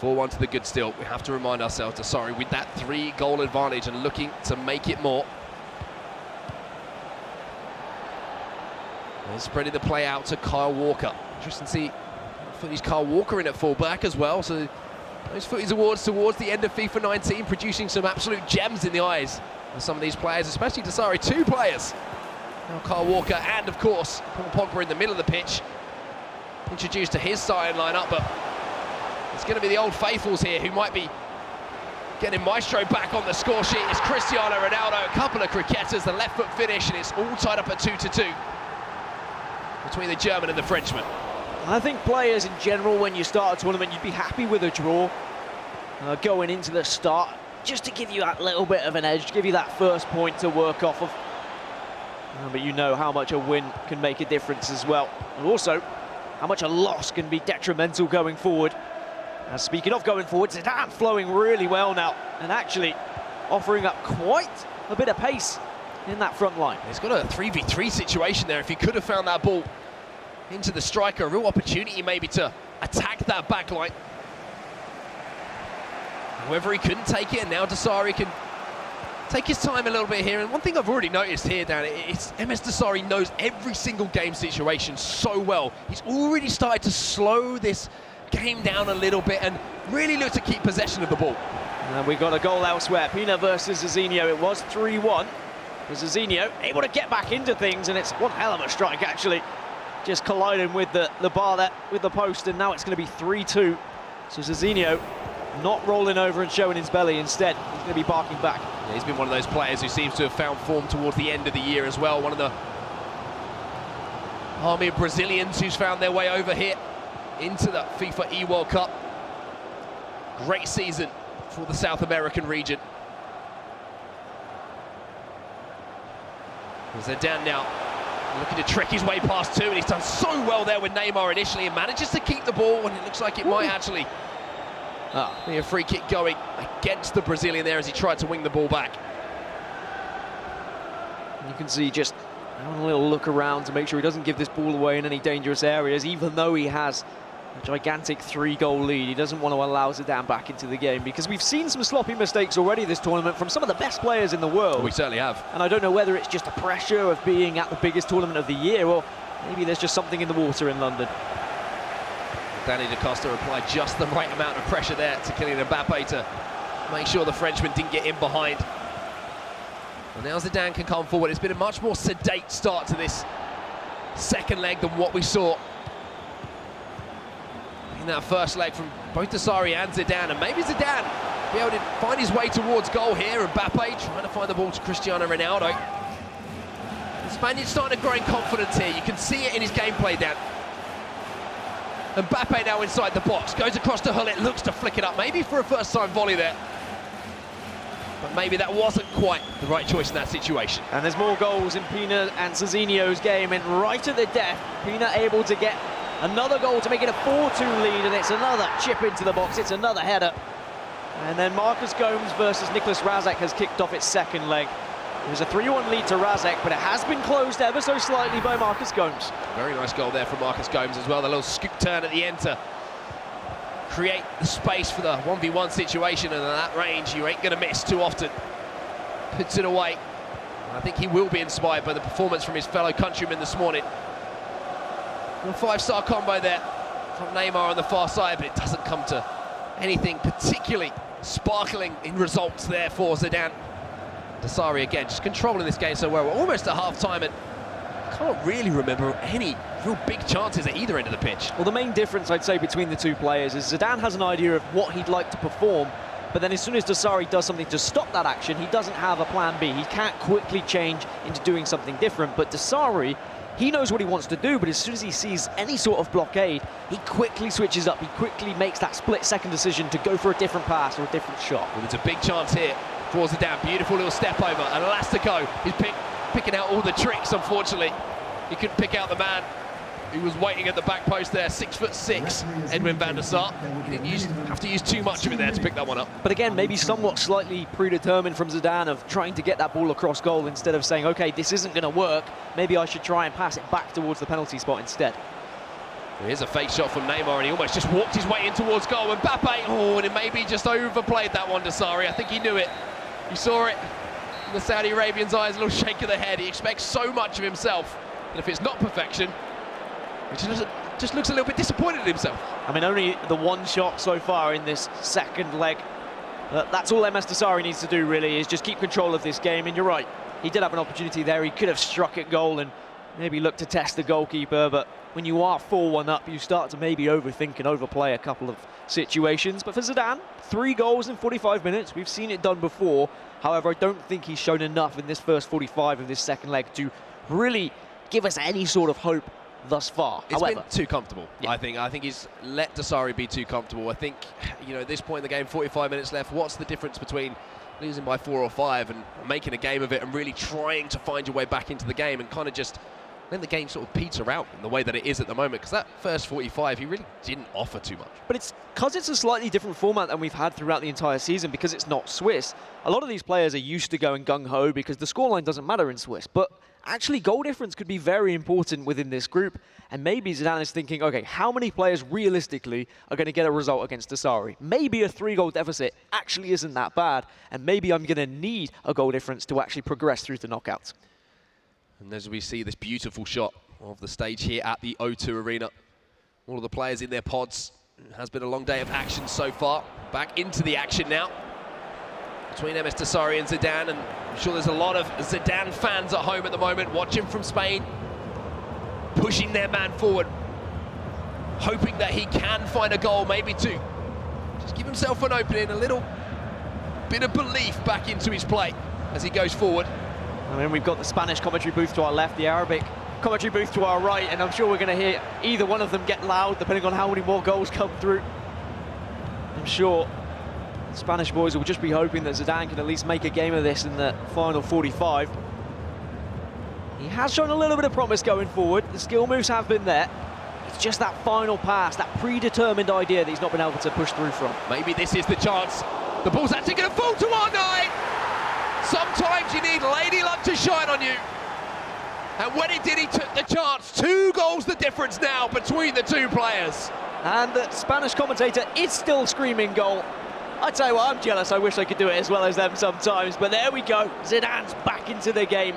4-1 to the good still. We have to remind ourselves, sorry, with that 3-goal advantage and looking to make it more. And spreading the play out to Kyle Walker. Interesting to see footies Kyle Walker in at full-back as well. So those footies awards towards the end of FIFA 19, producing some absolute gems in the eyes of some of these players, especially Dasari, 2 players. Now Kyle Walker and, of course, Paul Pogba in the middle of the pitch. Introduced to his starting lineup, but it's going to be the old faithfuls here who might be getting Maestro back on the score sheet. It's Cristiano Ronaldo, a couple of cricketers, the left foot finish, and it's all tied up at 2-2 between the German and the Frenchman. I think players in general, when you start a tournament, you'd be happy with a draw going into the start, just to give you that little bit of an edge, give you that first point to work off of. But you know how much a win can make a difference as well. And also, how much a loss can be detrimental going forward. Speaking of going forward, Zidane flowing really well now, and actually offering up quite a bit of pace in that front line. He's got a 3v3 situation there. If he could have found that ball into the striker, a real opportunity maybe to attack that back line. However, he couldn't take it, and now Dasari can take his time a little bit here. And one thing I've already noticed here, Dan, is MS Dasari knows every single game situation so well. He's already started to slow this game down a little bit and really look to keep possession of the ball. And we got a goal elsewhere. Pina versus Zizinho. It was 3-1. Zizinho able to get back into things, and it's one hell of a strike actually. Just colliding with the bar there, with the post, and now it's going to be 3-2. So Zizinho not rolling over and showing his belly. Instead, he's going to be barking back. Yeah, he's been one of those players who seems to have found form towards the end of the year as well. One of the army of Brazilians who's found their way over here into the FIFA eWorld Cup. Great season for the South American region. Zidane now looking to trick his way past 2, and he's done so well there with Neymar initially, and manages to keep the ball, and it looks like it might actually be a free kick going against the Brazilian there as he tried to wing the ball back. You can see just having a little look around to make sure he doesn't give this ball away in any dangerous areas, even though he has a gigantic 3-goal lead. He doesn't want to allow Zidane back into the game, because we've seen some sloppy mistakes already this tournament from some of the best players in the world. We certainly have. And I don't know whether it's just the pressure of being at the biggest tournament of the year, or maybe there's just something in the water in London. Danny Da Costa applied just the right amount of pressure there to Kylian Mbappe to make sure the Frenchman didn't get in behind. And now Zidane can come forward. It's been a much more sedate start to this second leg than what we saw in that first leg from both Dasari and Zidane. And maybe Zidane be able to find his way towards goal here. Mbappe trying to find the ball to Cristiano Ronaldo. The Spaniard's starting to grow in confidence here. You can see it in his gameplay, Dan. Mbappe now inside the box, goes across to Hullet, looks to flick it up, maybe for a first-time volley there. But maybe that wasn't quite the right choice in that situation. And there's more goals in Pina and Zizinho's game, and right at the death, Pina able to get another goal to make it a 4-2 lead, and it's another chip into the box, it's another header. And then Marcus Gomes versus Nicolas Razak has kicked off its second leg. It was a 3-1 lead to Razak, but it has been closed ever so slightly by Marcus Gomes. Very nice goal there from Marcus Gomes as well. The little scoop turn at the end to create the space for the 1v1 situation, and at that range, you ain't going to miss too often. Puts it away. I think he will be inspired by the performance from his fellow countrymen this morning. A 5-star combo there from Neymar on the far side, but it doesn't come to anything particularly sparkling in results there for Zidane. Dasari again, just controlling this game so well. We're almost at half-time, and I can't really remember any real big chances at either end of the pitch. Well, the main difference, I'd say, between the two players is Zidane has an idea of what he'd like to perform, but then as soon as Dasari does something to stop that action, he doesn't have a plan B. He can't quickly change into doing something different, but Dasari, he knows what he wants to do, but as soon as he sees any sort of blockade, he quickly switches up, he quickly makes that split-second decision to go for a different pass or a different shot. Well, there's a big chance here for Zidane. Beautiful little step over, and Elastico is picking out all the tricks, unfortunately. He couldn't pick out the man He was waiting at the back post there, 6'6", Edwin van der Sar. He didn't have to use too much of it there to pick that one up. But again, maybe somewhat slightly predetermined from Zidane of trying to get that ball across goal instead of saying, okay, this isn't going to work. Maybe I should try and pass it back towards the penalty spot instead. Here's a fake shot from Neymar, and he almost just walked his way in towards goal. And Mbappe, oh, and it maybe just overplayed that one, Desari. I think he knew it. You saw it in the Saudi Arabian's eyes, a little shake of the head. He expects so much of himself. And if it's not perfection, he just looks a little bit disappointed in himself. I mean, only the one shot so far in this second leg. That's all MS Desari needs to do, really, is just keep control of this game. And you're right, he did have an opportunity there. He could have struck at goal and maybe looked to test the goalkeeper. But when you are 4-1 up, you start to maybe overthink and overplay a couple of situations. But for Zidane, 3 goals in 45 minutes. We've seen it done before. However, I don't think he's shown enough in this first 45 of this second leg to really give us any sort of hope thus far. It's However, been too comfortable, yeah. I think he's let Desari be too comfortable. I think, you know, at this point in the game, 45 minutes left, what's the difference between losing by 4 or 5 and making a game of it and really trying to find your way back into the game and kind of just let the game sort of peter out in the way that it is at the moment? Because that first 45, he really didn't offer too much. but it's because it's a slightly different format than we've had throughout the entire season, because it's not Swiss. A lot of these players are used to going gung-ho because the scoreline doesn't matter in Swiss, but actually goal difference could be very important within this group. And maybe Zidane is thinking, okay, how many players realistically are going to get a result against Desari? Maybe a 3-goal deficit actually isn't that bad, and maybe I'm going to need a goal difference to actually progress through to knockouts. And as we see this beautiful shot of the stage here at the O2 Arena, all of the players in their pods. It has been a long day of action so far. Back into the action now between MS Desari and Zidane, and I'm sure there's a lot of Zidane fans at home at the moment watching from Spain, pushing their man forward, hoping that he can find a goal, maybe two. Just give himself an opening, a little bit of belief back into his play as he goes forward. I mean, we've got the Spanish commentary booth to our left, the Arabic commentary booth to our right, and I'm sure we're going to hear either one of them get loud depending on how many more goals come through. I'm sure the Spanish boys will just be hoping that Zidane can at least make a game of this in the final 45. He has shown a little bit of promise going forward. The skill moves have been there. It's just that final pass, that predetermined idea that he's not been able to push through from. Maybe this is the chance. The ball's actually going to fall to R9. Sometimes you need Lady Luck to shine on you. And when it did, he took the chance. 2 goals the difference now between the two players. And the Spanish commentator is still screaming goal. I tell you what, I'm jealous. I wish I could do it as well as them sometimes. But there we go. Zidane's back into the game.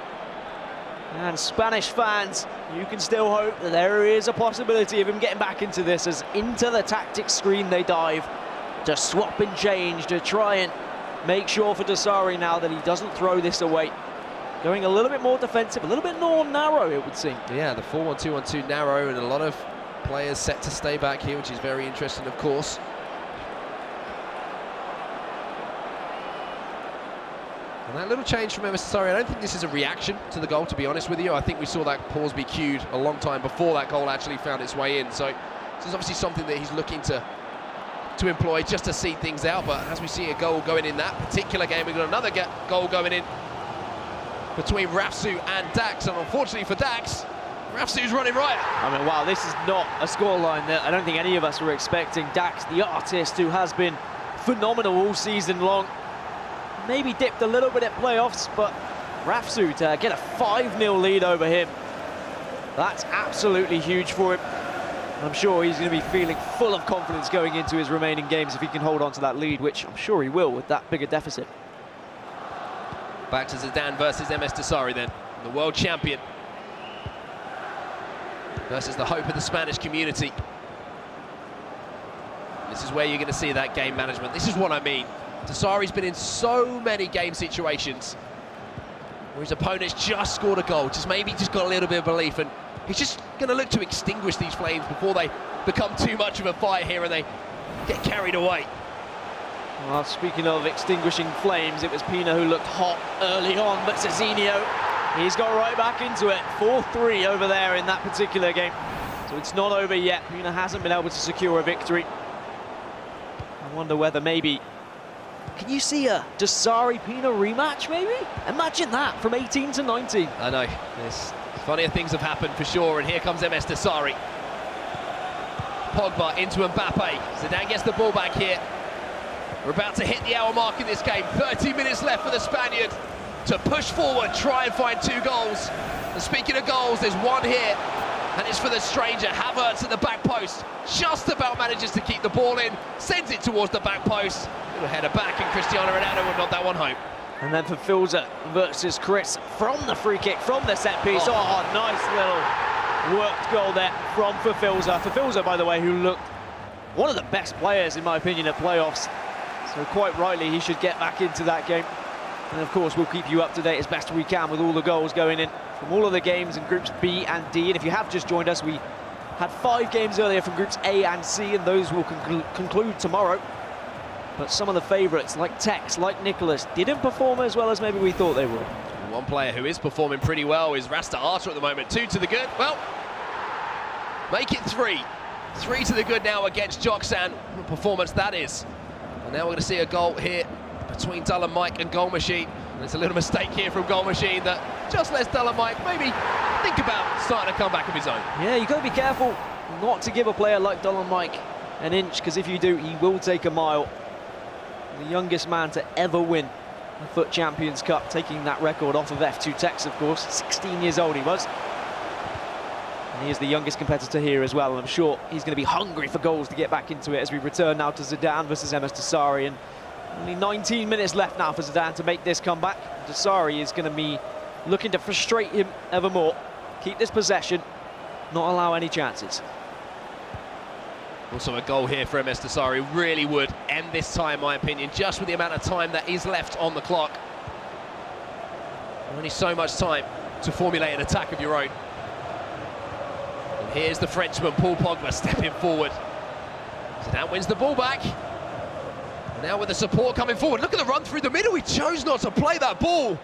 And Spanish fans, you can still hope that there is a possibility of him getting back into this, as into the tactics screen they dive to swap and change, to try and make sure for Desari now that he doesn't throw this away. Going a little bit more defensive, a little bit more narrow, it would seem. Yeah, the 4-1-2-1-2 narrow, and a lot of players set to stay back here, which is very interesting, of course. And that little change from MS Desari, I don't think this is a reaction to the goal, to be honest with you. I think we saw that pause be cued a long time before that goal actually found its way in. So this is obviously something that he's looking to employ just to see things out. But as we see a goal going in that particular game, we've got another goal going in between Rafsu and Dax. And unfortunately for Dax, Rafsu's running riot. I mean, wow, this is not a scoreline that I don't think any of us were expecting. Dax, the artist who has been phenomenal all season long, maybe dipped a little bit at playoffs, but Rafsu to get a 5-0 lead over him, that's absolutely huge for him. I'm sure he's going to be feeling full of confidence going into his remaining games if he can hold on to that lead, which I'm sure he will with that bigger deficit. Back to Zidane versus MS Desari then, the world champion versus the hope of the Spanish community. This is where you're going to see that game management. This is what I mean. Desari's been in so many game situations where his opponent's just scored a goal, just got a little bit of belief, and he's just going to look to extinguish these flames before they become too much of a fire here and they get carried away. Well, speaking of extinguishing flames, it was Pina who looked hot early on, but Cezinio, he's got right back into it. 4-3 over there in that particular game. So it's not over yet. Pina hasn't been able to secure a victory. I wonder whether maybe... Can you see a Desari-Pina rematch, maybe? Imagine that, from 18 to 19. I know. Funnier things have happened for sure, and here comes MS Dasari. Pogba into Mbappe. Zidane gets the ball back here. We're about to hit the hour mark in this game. 30 minutes left for the Spaniard to push forward, try and find 2 goals. And speaking of goals, there's one here, and it's for the stranger. Havertz at the back post. Just about manages to keep the ball in, sends it towards the back post. Little header back, and Cristiano Ronaldo will nod that one home. And then for Filza versus Chris from the free kick, from the set piece. Oh, nice little worked goal there from Filza. Filza, by the way, who looked one of the best players, in my opinion, at playoffs. So quite rightly, he should get back into that game. And of course, we'll keep you up to date as best we can with all the goals going in from all of the games in groups B and D. And if you have just joined us, we had 5 games earlier from groups A and C, and those will conclude tomorrow. But some of the favourites, like Tex, like Nicholas, didn't perform as well as maybe we thought they would. One player who is performing pretty well is Rasta Arta at the moment. 2 to the good. Well, make it 3. 3 to the good now against Joksan. What a performance that is. And now we're going to see a goal here between Dull and Mike and Goal Machine. There's a little mistake here from Goal Machine that just lets Dull and Mike maybe think about starting a comeback of his own. Yeah, you've got to be careful not to give a player like Dull and Mike an inch, because if you do, he will take a mile. The youngest man to ever win the FUT Champions Cup, taking that record off of F2 Tex, of course. 16 years old he was. And he is the youngest competitor here as well, and I'm sure he's going to be hungry for goals to get back into it as we return now to Zidane versus MS Dasari. And only 19 minutes left now for Zidane to make this comeback. Dasari is going to be looking to frustrate him ever more. Keep this possession, not allow any chances. Also a goal here for MS Dasari really would end this tie, in my opinion, just with the amount of time that is left on the clock. Only so much time to formulate an attack of your own. And here's the Frenchman, Paul Pogba, stepping forward. Zidane wins the ball back. Now with the support coming forward, look at the run through the middle. He chose not to play that ball.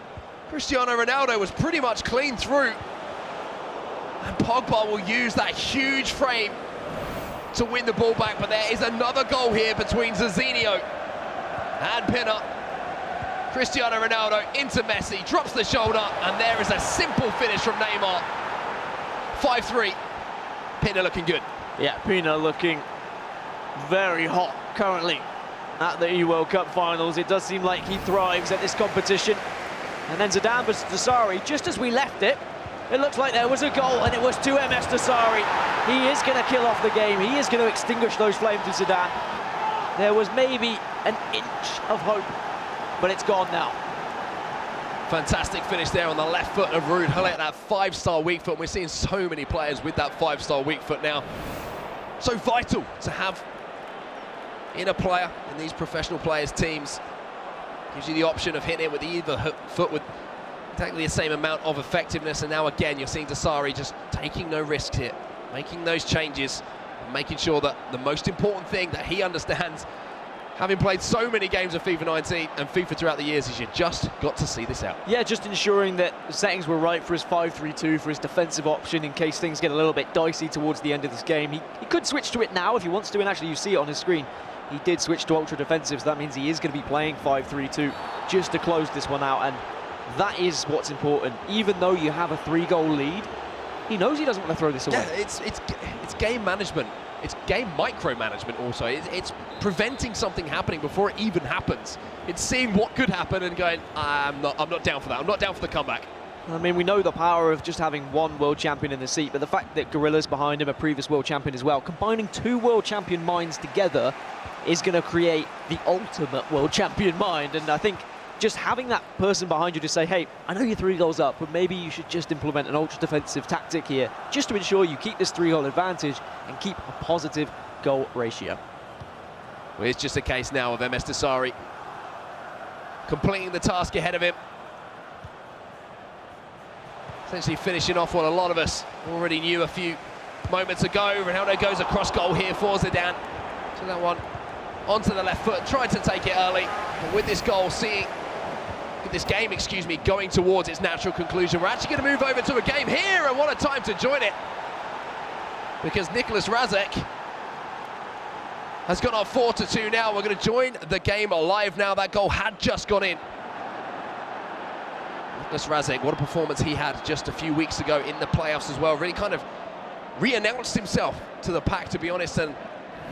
Cristiano Ronaldo was pretty much clean through. And Pogba will use that huge frame to win the ball back, but there is another goal here between Zizinho and Pinner. Cristiano Ronaldo into Messi, drops the shoulder, and there is a simple finish from Neymar. 5-3. Pinner looking good. Yeah, Pinner looking very hot currently at the eWorld Cup finals. It does seem like he thrives at this competition. And then Zidane versus Dasari, just as we left it, it looks like there was a goal, and it was to MS Dasari. He is going to kill off the game. He is going to extinguish those flames with Zidane. There was maybe an inch of hope, but it's gone now. Fantastic finish there on the left foot of Ruud Gullit, that 5-star weak foot. We're seeing so many players with that 5-star weak foot now. So vital to have in a player in these professional players' teams. Gives you the option of hitting it with either foot with exactly the same amount of effectiveness. And now again, you're seeing Dasari just taking no risks here, making those changes, and making sure that the most important thing that he understands, having played so many games of FIFA 19 and FIFA throughout the years, is you just got to see this out. Yeah, just ensuring that the settings were right for his 5-3-2, for his defensive option, in case things get a little bit dicey towards the end of this game. He could switch to it now if he wants to, and actually you see it on his screen. He did switch to ultra defensive, so that means he is going to be playing 5-3-2 just to close this one out, and that is what's important. Even though you have a 3-goal lead, he knows he doesn't want to throw this away. Yeah, it's game management. It's game micromanagement also. It's preventing something happening before it even happens. It's seeing what could happen and going, I'm not down for that. I'm not down for the comeback. I mean, we know the power of just having one world champion in the seat, but the fact that Gorilla's behind him, a previous world champion as well, combining 2 world champion minds together is going to create the ultimate world champion mind. And I think just having that person behind you to say, hey, I know you're 3 goals up, but maybe you should just implement an ultra defensive tactic here, just to ensure you keep this 3-goal advantage and keep a positive goal ratio. Well, it's just a case now of MS Dasari completing the task ahead of him. Essentially finishing off what a lot of us already knew a few moments ago. Ronaldo goes across goal here for Zidane. So that one onto the left foot, tried to take it early. But with this goal, this game, going towards its natural conclusion, we're actually going to move over to a game here, and what a time to join it. Because Nicholas Razek has gone up 4-2 now. We're going to join the game live now. That goal had just gone in. Nicklas Razek, what a performance he had just a few weeks ago in the playoffs as well. Really kind of re-announced himself to the pack, to be honest, and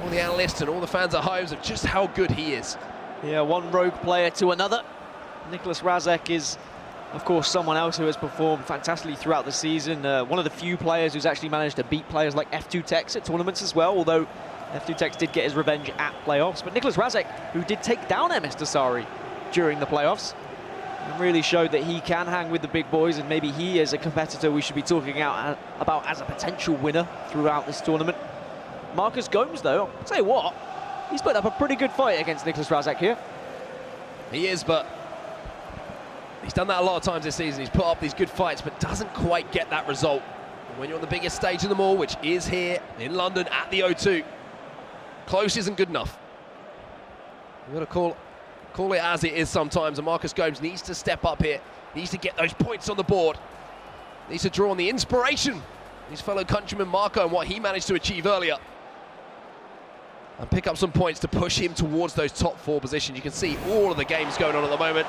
all the analysts and all the fans at home of just how good he is. Yeah, one rogue player to another. Nicklas Razek is, of course, someone else who has performed fantastically throughout the season. One of the few players who's actually managed to beat players like F2 Tex at tournaments as well, although F2 Tex did get his revenge at playoffs. But Nicklas Razek, who did take down MS Dasari during the playoffs, and really showed that he can hang with the big boys, and maybe he is a competitor we should be talking about as a potential winner throughout this tournament. Marcus Gomes, though, I'll tell you what, he's put up a pretty good fight against Nicklas Razek here. He is, but he's done that a lot of times this season. He's put up these good fights, but doesn't quite get that result. And when you're on the biggest stage of them all, which is here in London at the O2, close isn't good enough. You've got to call it as it is sometimes, and Marcus Gomes needs to step up here, needs to get those points on the board, needs to draw on the inspiration of his fellow countryman Marco and what he managed to achieve earlier, and pick up some points to push him towards those top 4 positions. You can see all of the games going on at the moment,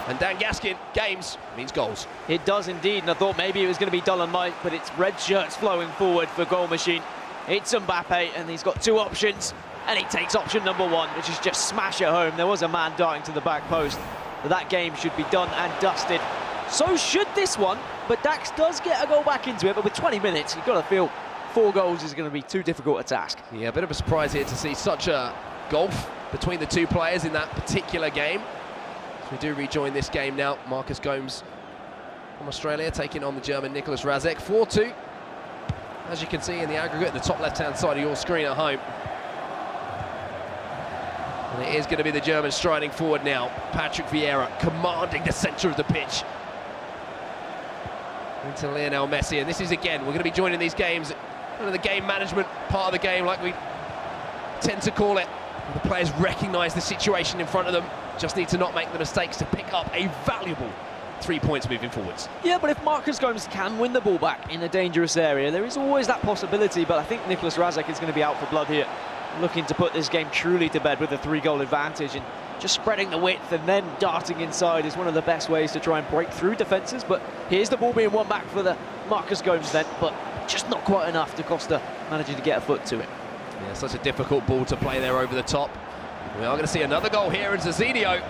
and Dan Gaskin, games means goals. It does indeed, and I thought maybe it was going to be dull and light, but it's red shirts flowing forward for Goal Machine. It's Mbappe, and he's got 2 options, and he takes option number 1, which is just smash it home. There was a man darting to the back post, but that game should be done and dusted. So should this one, but Dax does get a goal back into it, but with 20 minutes, you've got to feel 4 goals is going to be too difficult a task. Yeah, a bit of a surprise here to see such a gulf between the 2 players in that particular game. So we do rejoin this game now. Marcus Gomes from Australia taking on the German Nicklas Razek. 4-2, as you can see in the aggregate in the top left-hand side of your screen at home. And it is going to be the Germans striding forward now. Patrick Vieira commanding the centre of the pitch into Lionel Messi. And this is, again, we're going to be joining these games, kind of the game management part of the game, like we tend to call it. The players recognise the situation in front of them, just need to not make the mistakes to pick up a valuable 3 points moving forwards. Yeah, but if Marcus Gomes can win the ball back in a dangerous area, there is always that possibility, but I think Nicklas Razek is going to be out for blood here, looking to put this game truly to bed with a 3-goal advantage, and just spreading the width and then darting inside is one of the best ways to try and break through defences. But here's the ball being won back for the Marcus Gomes then, but just not quite enough. Da Costa managing to get a foot to it. Yeah, such a difficult ball to play there over the top. We are going to see another goal here in Zizinho.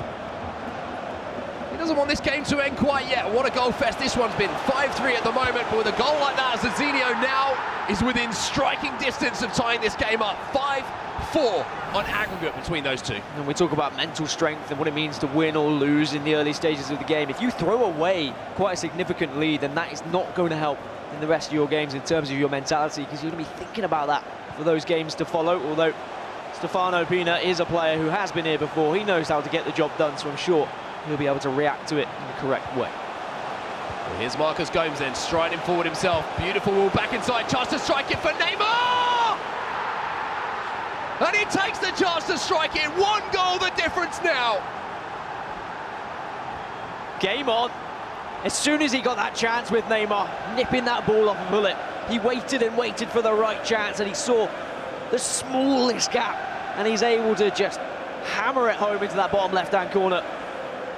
He doesn't want this game to end quite yet. What a goal fest this one's been. 5-3 at the moment, but with a goal like that, Zizinho now is within striking distance of tying this game up. 5-4 on aggregate between those 2. And we talk about mental strength and what it means to win or lose in the early stages of the game. If you throw away quite a significant lead, then that is not going to help in the rest of your games in terms of your mentality, because you're going to be thinking about that for those games to follow. Although Stefano Pina is a player who has been here before, he knows how to get the job done, so I'm sure he'll be able to react to it in the correct way. Well, here's Marcus Gomes then, striding forward himself. Beautiful ball back inside, chance to strike it for Neymar! And he takes the chance to strike it. 1 goal the difference now. Game on. As soon as he got that chance with Neymar, nipping that ball off a bullet, he waited and waited for the right chance, and he saw the smallest gap, and he's able to just hammer it home into that bottom left-hand corner.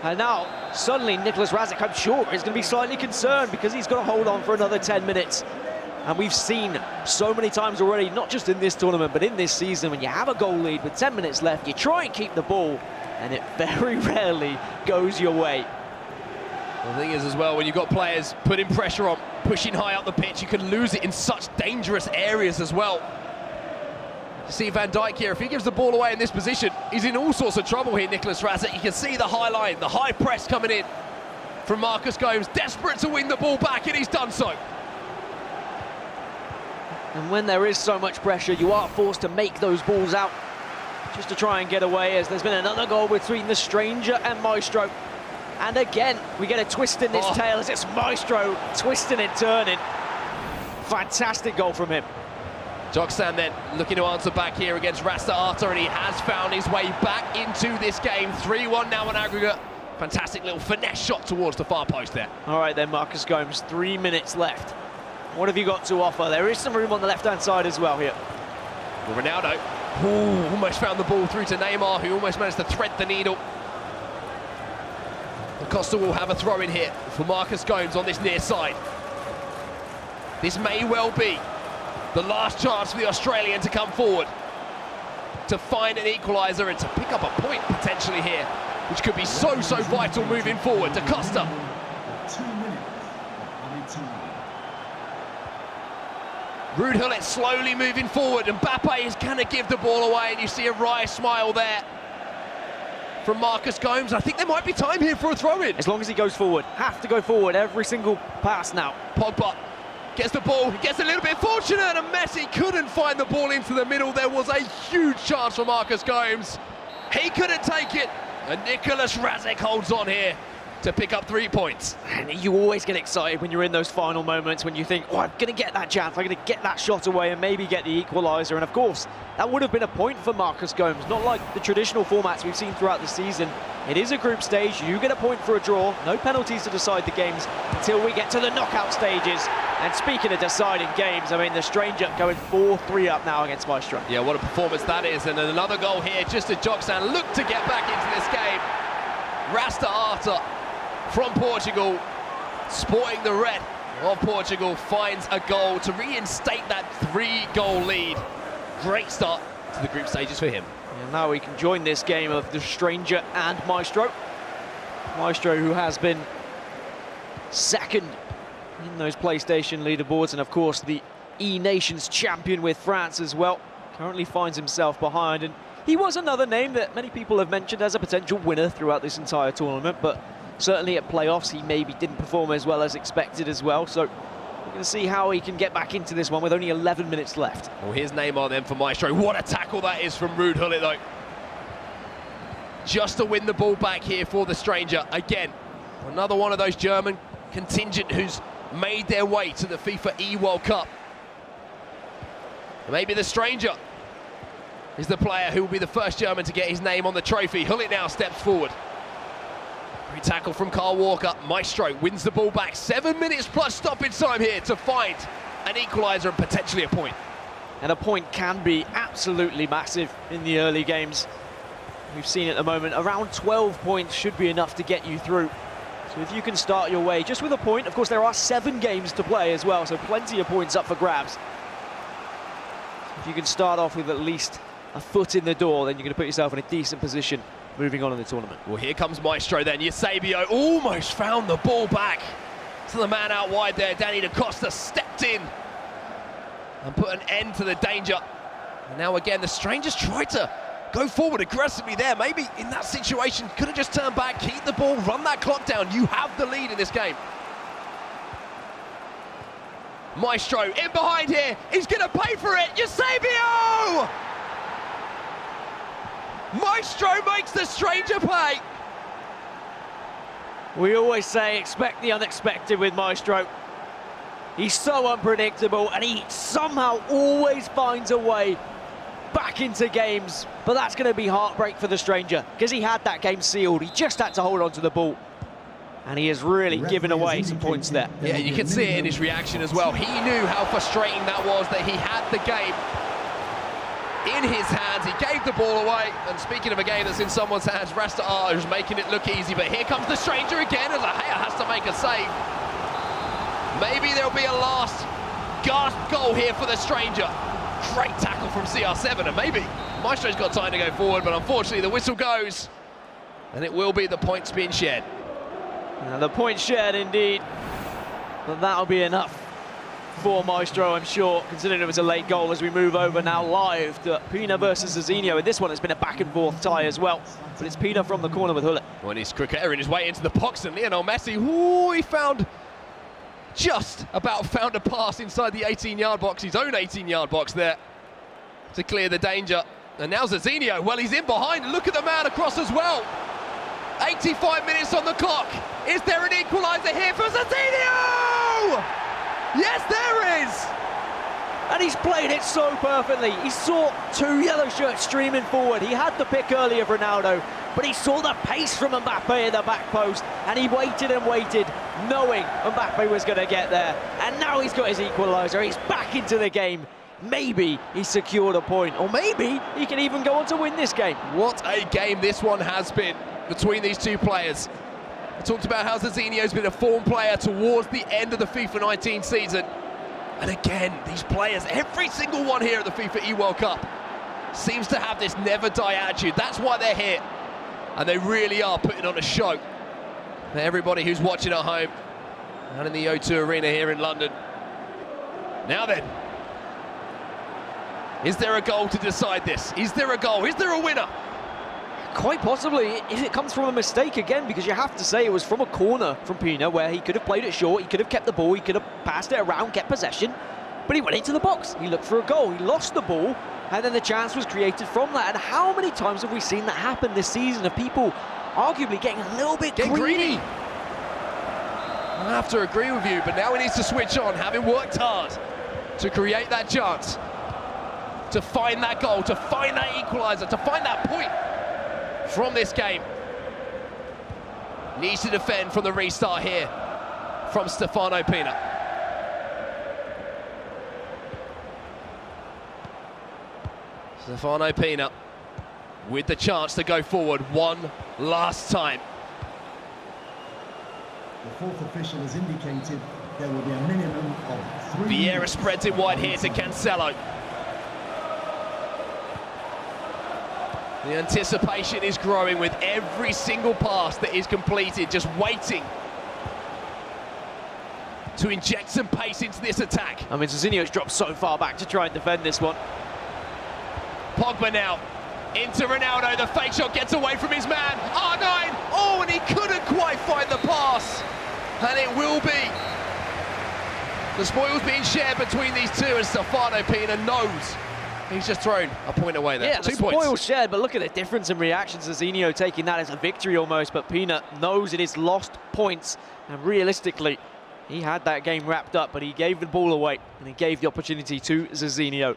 And now, suddenly, Nicklas Razek, I'm sure, is going to be slightly concerned because he's got to hold on for another 10 minutes. And we've seen so many times already, not just in this tournament, but in this season, when you have a goal lead with 10 minutes left, you try and keep the ball, and it very rarely goes your way. The thing is as well, when you've got players putting pressure on, pushing high up the pitch, you can lose it in such dangerous areas as well. You see Van Dijk here, if he gives the ball away in this position, he's in all sorts of trouble here, Nicklas Razek. You can see the high line, the high press coming in from Marcus Gomes, desperate to win the ball back, and he's done so. And when there is so much pressure, you are forced to make those balls out just to try and get away, as there's been another goal between the stranger and Maestro. And again, we get a twist in this tale as it's Maestro twisting and turning. Fantastic goal from him. Joksan then looking to answer back here against Rasta Arta, and he has found his way back into this game. 3-1 now on aggregate. Fantastic little finesse shot towards the far post there. All right then, Marcus Gomes, 3 minutes left. What have you got to offer? There is some room on the left-hand side as well here. Well, Ronaldo almost found the ball through to Neymar, who almost managed to thread the needle. Costa will have a throw in here for Marcus Gomes on this near side. This may well be the last chance for the Australian to come forward, to find an equaliser and to pick up a point potentially here, which could be so vital moving forward. To Costa. Ruud Gullit slowly moving forward, and Mbappe is going to give the ball away, and you see a wry smile there from Marcus Gomes. I think there might be time here for a throw-in. As long as he goes forward, have to go forward every single pass now. Pogba gets the ball, he gets a little bit fortunate, and Messi couldn't find the ball into the middle. There was a huge chance for Marcus Gomes. He couldn't take it, and Nicolas Razek holds on here to pick up 3 points. And you always get excited when you're in those final moments, when you think, oh, I'm going to get that chance, I'm going to get that shot away and maybe get the equaliser. And of course, that would have been a point for Marcus Gomes, not like the traditional formats we've seen throughout the season. It is a group stage, you get a point for a draw, no penalties to decide the games until we get to the knockout stages. And speaking of deciding games, I mean, the stranger going 4-3 up now against Maestro. Yeah, what a performance that is, and another goal here just as Joksan look to get back into this game. Rasta Arta from Portugal, sporting the red of Portugal, finds a goal to reinstate that 3-goal lead. Great start to the group stages for him. And now we can join this game of the stranger and Maestro. Maestro, who has been second in those PlayStation leaderboards, and of course the E-Nations champion with France as well, currently finds himself behind. And he was another name that many people have mentioned as a potential winner throughout this entire tournament, but certainly at playoffs he maybe didn't perform as well as expected as well. So we're going to see how he can get back into this one with only 11 minutes left. Well, here's Neymar then for Maestro. What a tackle that is from Ruud Gullit though. Just to win the ball back here for the stranger. Again, another one of those German contingent who's made their way to the FIFA eWorld Cup. Maybe the stranger is the player who will be the first German to get his name on the trophy. Gullit now steps forward. Great tackle from Carl Walker. Maestro wins the ball back. 7 minutes plus stoppage time here to find an equaliser and potentially a point. And a point can be absolutely massive in the early games. We've seen at the moment around 12 points should be enough to get you through. So if you can start your way just with a point, of course there are 7 games to play as well, so plenty of points up for grabs. If you can start off with at least a foot in the door, then you're going to put yourself in a decent position moving on in the tournament. Well, here comes Maestro then. Eusebio almost found the ball back to the man out wide there. Danny da Costa stepped in and put an end to the danger. And now again, the strangers tried to go forward aggressively there. Maybe in that situation, could have just turned back, keep the ball, run that clock down. You have the lead in this game. Maestro in behind here. He's going to pay for it. Eusebio! Maestro makes the stranger pay. We always say expect the unexpected with Maestro. He's so unpredictable and he somehow always finds a way back into games. But that's going to be heartbreak for the stranger because he had that game sealed. He just had to hold on to the ball. And he has really given away some points there. Yeah, you can see it in his reaction as well. He knew how frustrating that was, that he had the game in his hands. He gave the ball away. And speaking of a game that's in someone's hands, Rasta Arta is making it look easy. But here comes the stranger again as Ahea has to make a save. Maybe there'll be a last gasp goal here for the stranger. Great tackle from CR7, and maybe Maestro's got time to go forward, but unfortunately the whistle goes, and it will be the points being shared. And the point shared indeed, but that'll be enough for Maestro, I'm sure, considering it was a late goal. As we move over now live to Pina versus Azinho, and this one has been a back and forth tie as well, but it's Pina from the corner with Gullit. When he's cricketing his way into the box, and Lionel Messi, ooh, he just about found a pass inside the 18-yard box, his own 18-yard box there, to clear the danger. And now Azinho, well, he's in behind. Look at the man across as well. 85 minutes on the clock. Is there an equaliser here for Azinho? Yes, there is! And he's played it so perfectly. He saw 2 yellow shirts streaming forward. He had the pick early of Ronaldo, but he saw the pace from Mbappe in the back post, and he waited and waited, knowing Mbappe was going to get there. And now he's got his equaliser. He's back into the game. Maybe he secured a point, or maybe he can even go on to win this game. What a game this one has been between these two players. Talked about how Zizinho's been a form player towards the end of the FIFA 19 season. And again, these players, every single one here at the FIFA eWorld Cup, seems to have this never die attitude. That's why they're here. And they really are putting on a show for everybody who's watching at home and in the O2 Arena here in London. Now then, is there a goal to decide this? Is there a goal? Is there a winner? Quite possibly, if it comes from a mistake again, because you have to say it was from a corner from Pina where he could have played it short, he could have kept the ball, he could have passed it around, kept possession, but he went into the box. He looked for a goal, he lost the ball, and then the chance was created from that. And how many times have we seen that happen this season of people arguably getting a little bit greedy? I have to agree with you, but now he needs to switch on, having worked hard to create that chance, to find that goal, to find that equaliser, to find that point from this game. Needs to defend from the restart here from Stefano Pina. Stefano Pina with the chance to go forward one last time. The fourth official has indicated there will be a minimum of 3 Vieira minutes. spreads it wide here to Cancelo. The anticipation is growing with every single pass that is completed, just waiting to inject some pace into this attack. I mean, Zizinho's dropped so far back to try and defend this one. Pogba now into Ronaldo, the fake shot gets away from his man. R9, oh, and he couldn't quite find the pass. And it will be the spoils being shared between these two, and Stefano Pina knows he's just thrown a point away there. Yeah, 2 the points. spoils shared, but look at the difference in reactions. Zizinho taking that as a victory almost, but Pina knows it is lost points, and realistically, he had that game wrapped up, but he gave the ball away, and he gave the opportunity to Zizinho.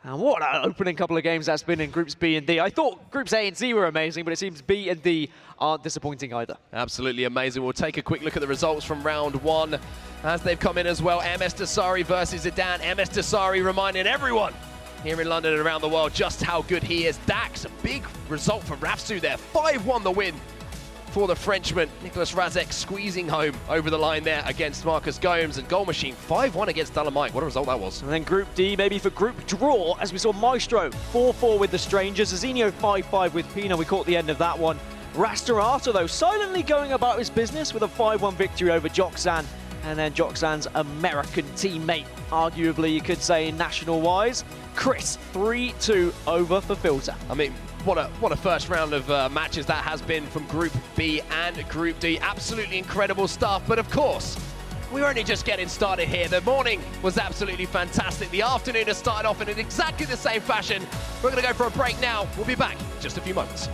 And what an opening couple of games that's been in Groups B and D. I thought Groups A and C were amazing, but it seems B and D aren't disappointing either. Absolutely amazing. We'll take a quick look at the results from round one as they've come in as well. MS Dasari versus Zidane. MS Dasari reminding everyone here in London and around the world just how good he is. Dax, a big result for Rafsu there. 5-1 the win for the Frenchman. Nicolas Razek squeezing home over the line there against Marcus Gomes, and Goal Machine 5-1 against Dolomic. What a result that was. And then Group D, maybe for group draw, as we saw Maestro 4-4 with the Strangers. Zizinho 5-5 with Pina. We caught the end of that one. Rastorata, though, silently going about his business with a 5-1 victory over Joxan. And then Joxan's American teammate, arguably you could say national-wise, Chris 3-2 over for Filter. I mean, what a first round of matches that has been from Group B and Group D. Absolutely incredible stuff, but of course, we're only just getting started here. The morning was absolutely fantastic. The afternoon has started off in exactly the same fashion. We're going to go for a break now. We'll be back in just a few moments.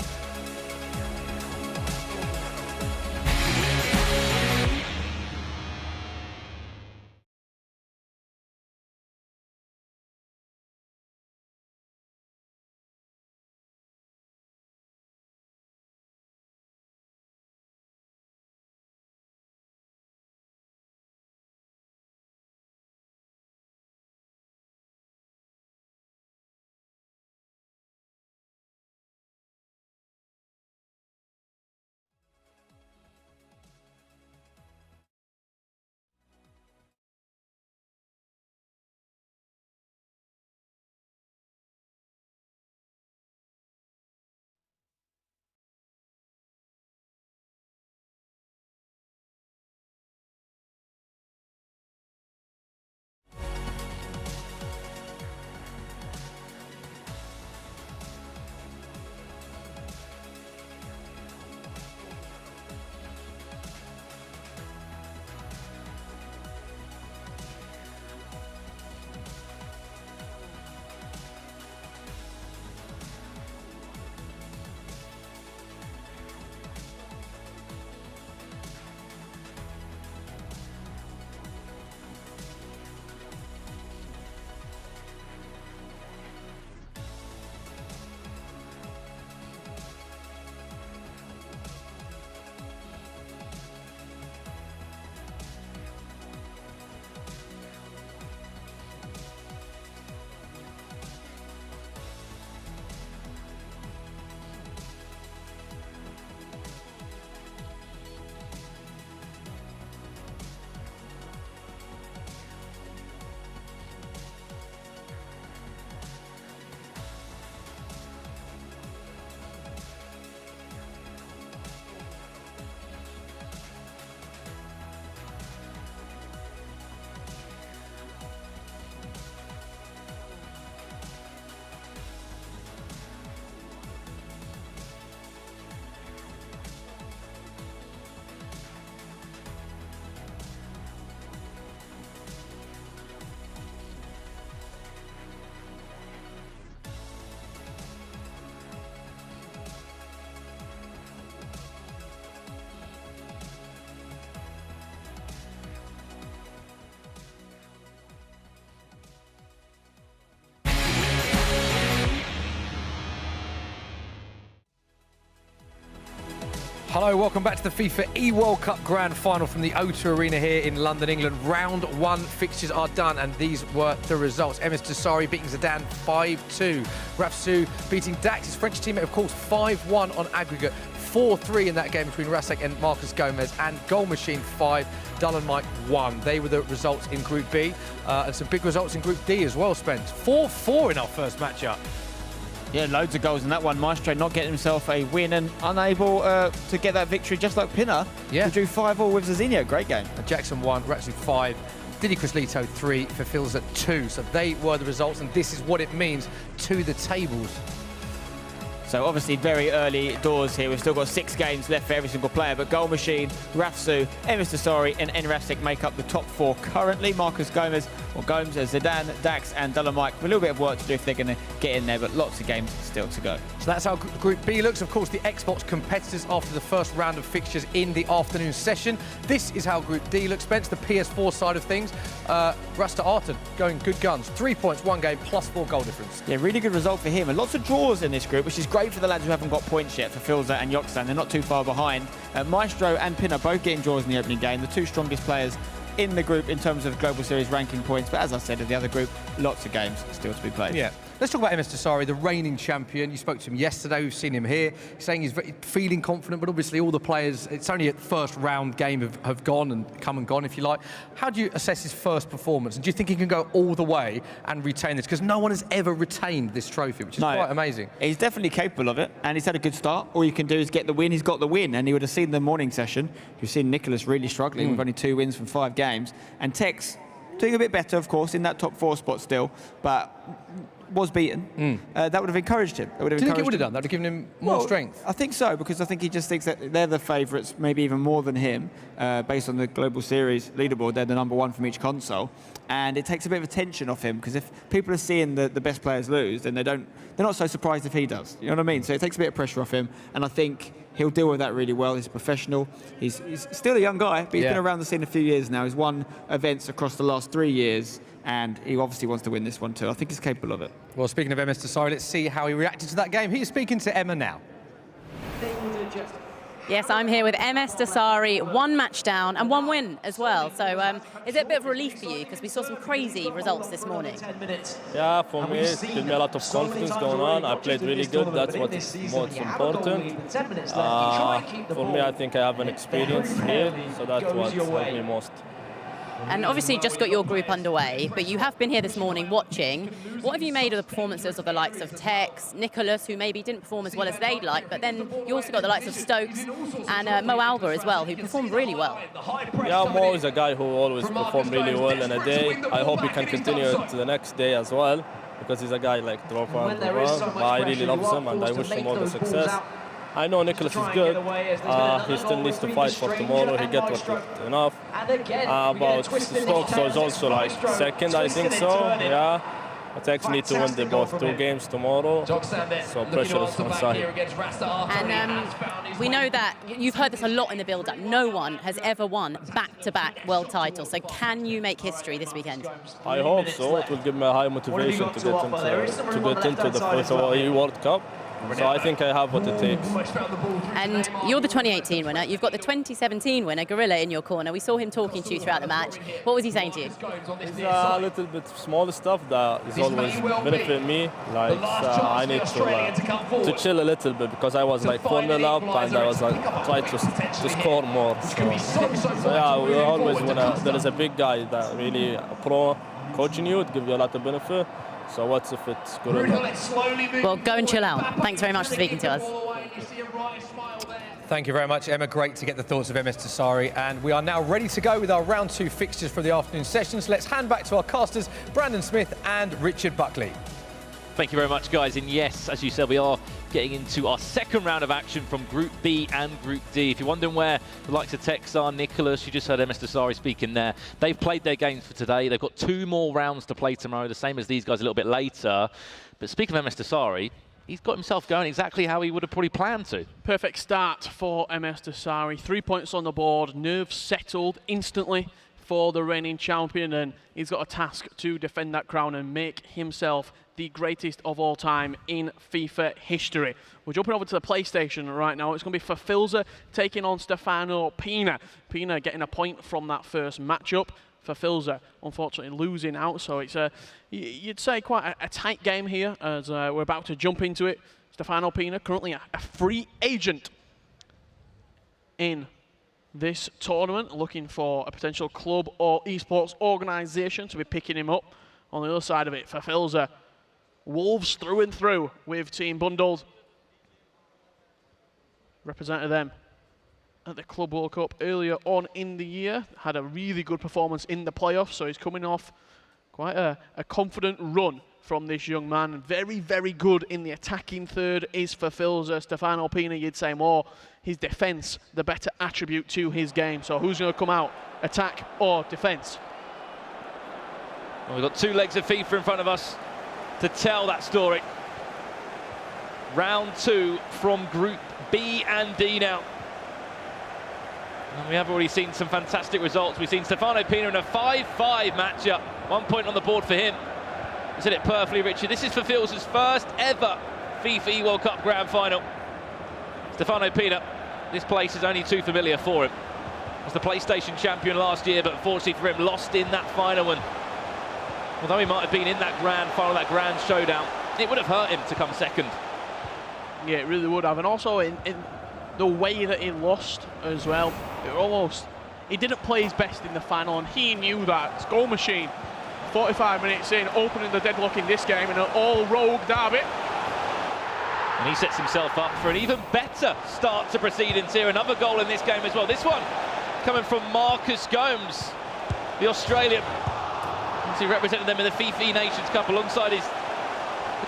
Hello, welcome back to the FIFA eWorld Cup Grand Final from the O2 Arena here in London, England. Round 1 fixtures are done, and these were the results. MS Dessari beating Zidane 5-2. Rafsu beating Dax, his French teammate, of course, 5-1 on aggregate. 4-3 in that game between Rasek and Marcus Gomez, and Goal Machine 5, Dull and Mike 1. They were the results in Group B, and some big results in Group D as well, Spence. 4-4 in our first matchup. Yeah, loads of goals in that one. Maestro not getting himself a win and unable to get that victory, just like Pinner, who drew 5-5 with Zizinho. Great game. Jackson 1, Ratsu 5, Didi Crislito 3, Fafils at 2. So they were the results, and this is what it means to the tables. So obviously very early doors here. We've still got 6 games left for every single player, but Goal Machine, Rafsu, MS Dessari and Enrasik make up the top 4 currently. Marcus Gomez, Zidane, Dax and Dull and Mike. A little bit of work to do if they're going to get in there, but lots of games still to go. So that's how Group B looks. Of course, the Xbox competitors after the first round of fixtures in the afternoon session. This is how Group D looks, Spence, the PS4 side of things. Rasta Arton going good guns. 3 points, 1 game, plus 4 goal difference. Yeah, really good result for him. And lots of draws in this group, which is great for the lads who haven't got points yet, for Filza and Yokstan. They're not too far behind. Maestro and Pinner both getting draws in the opening game. The 2 strongest players in the group in terms of Global Series ranking points. But as I said, in the other group, lots of games still to be played. Yeah. Let's talk about MS Dessari, the reigning champion. You spoke to him yesterday. We've seen him here, saying he's feeling confident, but obviously all the players, it's only a first round game have gone and come and gone, if you like. How do you assess his first performance? And do you think he can go all the way and retain this? Because no one has ever retained this trophy, which is quite amazing. He's definitely capable of it, and he's had a good start. All you can do is get the win. He's got the win, and he would have seen the morning session. You've seen Nicholas really struggling with only 2 wins from 5 games. And Tex doing a bit better, of course, in that top 4 spot still, but was beaten. That would have encouraged him. Do you think it would have done? That would have given him more strength? I think so, because I think he just thinks that they're the favourites, maybe even more than him, based on the Global Series leaderboard. They're the number 1 from each console. And it takes a bit of attention off him, because if people are seeing the best players lose, then they're not so surprised if he does. You know what I mean? So it takes a bit of pressure off him, and I think he'll deal with that really well. He's a professional. He's still a young guy, but he's been around the scene a few years now. He's won events across the last 3 years, and he obviously wants to win this one too. I think he's capable of it. Well, speaking of MS Dessari, let's see how he reacted to that game. He's speaking to Emma now. Yes, I'm here with MS Dessari, 1 match down and 1 win as well. So is it a bit of a relief for you? Because we saw some crazy results this morning. Yeah, for me, it gave me a lot of confidence going on. I played really good. That's what's most important. For me, I think I have an experience here, so that's what helped me most. And obviously just got your group underway, but you have been here this morning watching. What have you made of the performances of the likes of Tex, Nicholas, who maybe didn't perform as well as they'd like, but then you also got the likes of Stokes and Mo Alba as well, who performed really well. Yeah, Mo is a guy who always performed really well in a day. I hope he can continue it to the next day as well, because he's a guy like Dropa, but I really love him and I wish him all the success. I know Nicholas is good. He still needs to fight for tomorrow. He gets enough. About Stokes is also like second, I think so. Yeah. Tex need to win both 2 games tomorrow, so pressure is on side. And we know that you've heard this a lot in the build-up. No one has ever won back-to-back world titles. So can you make history this weekend? I hope so. It will give me a high motivation to get into the FIFA World Cup. So I think I have what it takes. And you're the 2018 winner. You've got the 2017 winner, Gorilla, in your corner. We saw him talking to you throughout the match. What was he saying to you? It's a little bit small stuff that is always benefit me. Like I need to chill a little bit, because I was like 4-0 up and I was like trying to score more. So yeah, we always there is a big guy that really a pro coaching you, it gives you a lot of benefit. So what's if it's Gorilla? Well, go and chill out. Thanks very much for speaking to us. Thank you very much, Emma. Great to get the thoughts of MS Dessari. And we are now ready to go with our round 2 fixtures for the afternoon sessions. Let's hand back to our casters, Brandon Smith and Richard Buckley. Thank you very much, guys. And yes, as you said, we are getting into our second round of action from Group B and Group D. If you're wondering where the likes of Tex are, Nicholas, you just heard MS Dessari speaking there. They've played their games for today. They've got 2 more rounds to play tomorrow, the same as these guys a little bit later. But speaking of MS Dessari, he's got himself going exactly how he would have probably planned to. Perfect start for MS Dessari. 3 points on the board, nerves settled instantly. for the reigning champion, and he's got a task to defend that crown and make himself the greatest of all time in FIFA history. We're jumping over to the PlayStation right now. It's going to be Fafilza taking on Stefano Pina. Pina getting a point from that first matchup. Fafilza unfortunately losing out, so it's you'd say quite a tight game here as we're about to jump into it. Stefano Pina currently a free agent in this tournament, looking for a potential club or esports organisation to be picking him up. On the other side of it, Fafilza, Wolves through and through with Team Bundled. Represented them at the Club World Cup earlier on in the year. Had a really good performance in the playoffs, so he's coming off quite a confident run from this young man. Very, very good in the attacking third is Fafilza. Stefano Pina, you'd say more his defence, the better attribute to his game. So who's going to come out, attack or defence? Well, we've got 2 legs of FIFA in front of us to tell that story. Round 2 from Group B and D now. And we have already seen some fantastic results. We've seen Stefano Pina in a 5-5 matchup. 1 point on the board for him. You said it perfectly, Richard. This is Fafilza's first ever FIFA eWorld Cup Grand Final. Stefano Pina, this place is only too familiar for him. Was the PlayStation champion last year, but unfortunately for him, lost in that final one. Although he might have been in that grand final, that grand showdown, it would have hurt him to come second. Yeah, it really would have. And also in the way that he lost as well, he didn't play his best in the final, and he knew that. It's goal machine. 45 minutes in, opening the deadlock in this game in an all-rogue derby. And he sets himself up for an even better start to proceedings here. Another goal in this game as well. This one coming from Marcus Gomes, the Australian. He represented them in the FIFA Nations Cup alongside his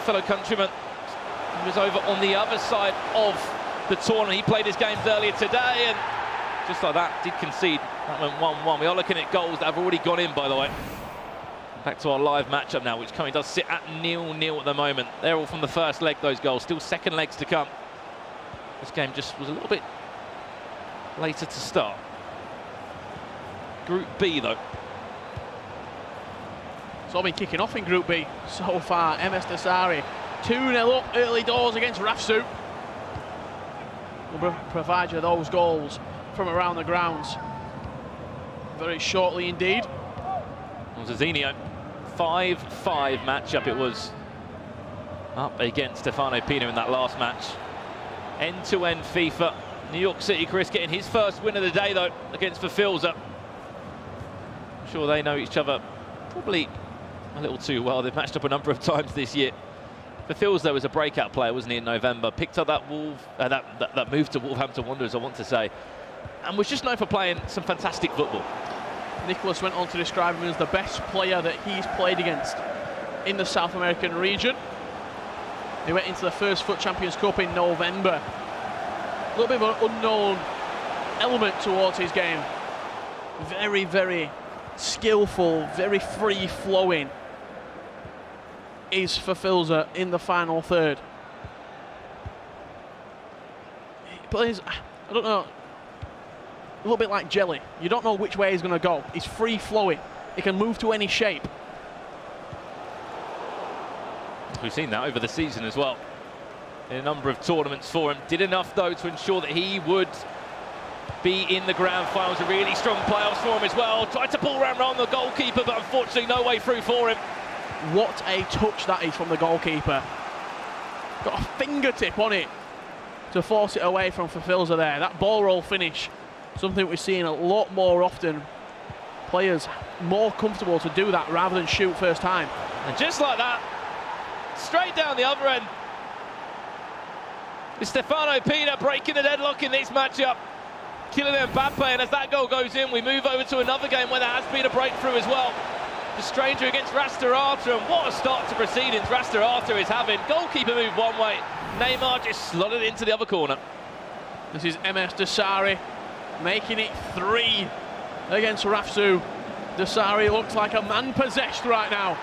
fellow countryman. He was over on the other side of the tournament. He played his games earlier today, and just like that, did concede. That went 1-1. We are looking at goals that have already gone in, by the way. Back to our live matchup now, which currently does sit at 0-0 at the moment. They're all from the first leg, those goals. Still second legs to come. This game just was a little bit later to start. Group B, though. It's all been kicking off in Group B so far. MS Desari 2-0 up early doors against Rafsu. We'll provide you those goals from around the grounds very shortly indeed. Zazinho, 5-5 matchup it was up against Stefano Pina in that last match. End-to-end FIFA. New York City Chris getting his first win of the day though against Fafilza. I'm sure they know each other probably a little too well. They've matched up a number of times this year. Fafilza was a breakout player, wasn't he, in November? Picked up that that move to Wolverhampton Wanderers, I want to say, and was just known for playing some fantastic football. Nicholas went on to describe him as the best player that he's played against in the South American region. He went into the First Foot Champions Cup in November. A little bit of an unknown element towards his game. Very, very skillful, very free-flowing is Fafilza in the final third. He plays, I don't know, a little bit like jelly. You don't know which way he's going to go. He's free-flowing. He can move to any shape. We've seen that over the season as well in a number of tournaments for him. Did enough, though, to ensure that he would be in the grand finals. A really strong playoffs for him as well. Tried to pull around the goalkeeper, but unfortunately no way through for him. What a touch that is from the goalkeeper. Got a fingertip on it to force it away from Fafilza there. That ball roll finish, something we're seeing a lot more often. Players more comfortable to do that rather than shoot first time. And just like that, straight down the other end. It's Stefano Pina breaking the deadlock in this matchup. Kylian Mbappe, and as that goal goes in, we move over to another game where there has been a breakthrough as well. The stranger against Rastarata, and what a start to proceedings Rastarata is having. Goalkeeper moved one way, Neymar just slotted it into the other corner. This is MS Desari making it 3 against Rafsu. Desari looks like a man possessed right now.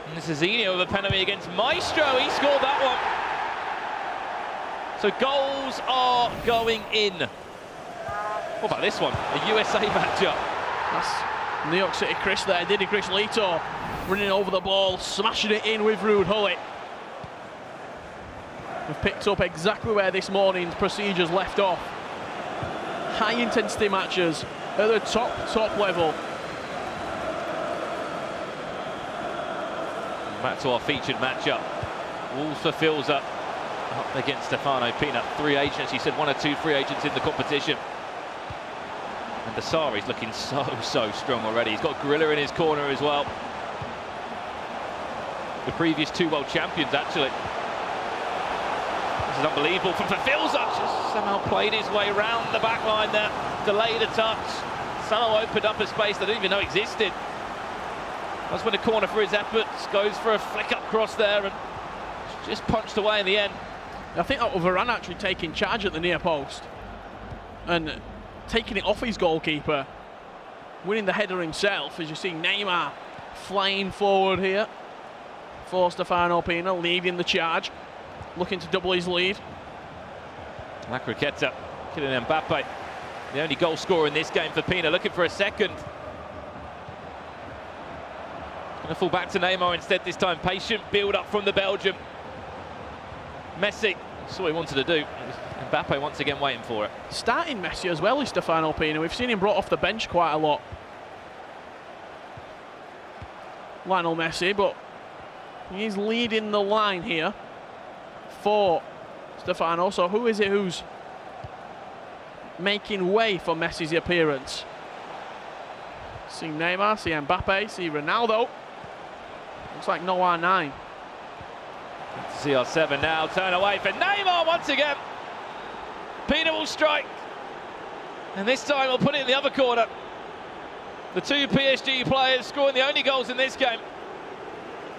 And this is Zazinho with a penalty against Maestro. He scored that one. So goals are going in. What about this one? A USA matchup. That's New York City Chris there, Diddy Chris Lito, running over the ball, smashing it in with Ruud Gullit. We've picked up exactly where this morning's procedures left off. High intensity matches at the top level. Back to our featured matchup. Wolves for Filza up against Stefano Pina. 3 agents, he said 1 or 2 free agents in the competition. And Dasari's looking so strong already. He's got Gorilla in his corner as well. The previous 2 world champions, actually. This is unbelievable from Filza. Just somehow played his way round the back line there. Delayed a touch. Somehow opened up a space that I didn't even know existed. That's when a corner for his efforts, goes for a flick up cross there and just punched away in the end. I think that was Varane actually taking charge at the near post and taking it off his goalkeeper, winning the header himself, as you see Neymar flying forward here for Stefano Pina, leading the charge, looking to double his lead. La Croqueta, Kylian Mbappe, the only goal scorer in this game for Pina, looking for a second. Going to fall back to Neymar instead this time. Patient build up from the Belgium. Messi saw what he wanted to do. Mbappe once again waiting for it. Starting Messi as well is Stefano Pina. We've seen him brought off the bench quite a lot. Lionel Messi, but he's leading the line here for Stefano. So who is it who's making way for Messi's appearance? See Neymar, see Mbappe, see Ronaldo. Looks like no R9. CR7 now, turn away for Neymar once again. Pina will strike. And this time he'll put it in the other corner. The 2 PSG players scoring the only goals in this game.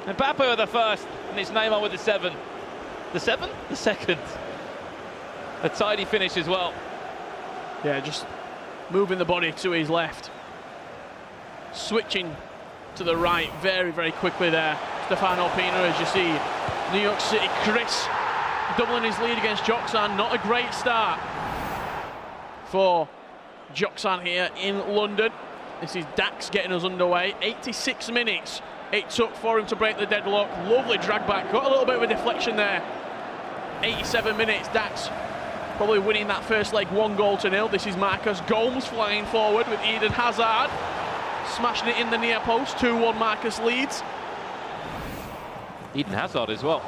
Mbappe with the first, and it's Neymar with the 7. The 7? The second. A tidy finish as well. Yeah, just moving the body to his left. Switching to the right very quickly there. Stefano Pina, as you see, New York City Chris doubling his lead against Joksan. Not a great start for Joksan here in London. This is Dax getting us underway. 86 minutes it took for him to break the deadlock. Lovely drag back, got a little bit of a deflection there. 87 minutes, Dax probably winning that first leg 1-0. This is Marcus Gomes flying forward with Eden Hazard. Smashing it in the near post, 2-1 Marcus leads. Eden Hazard as well.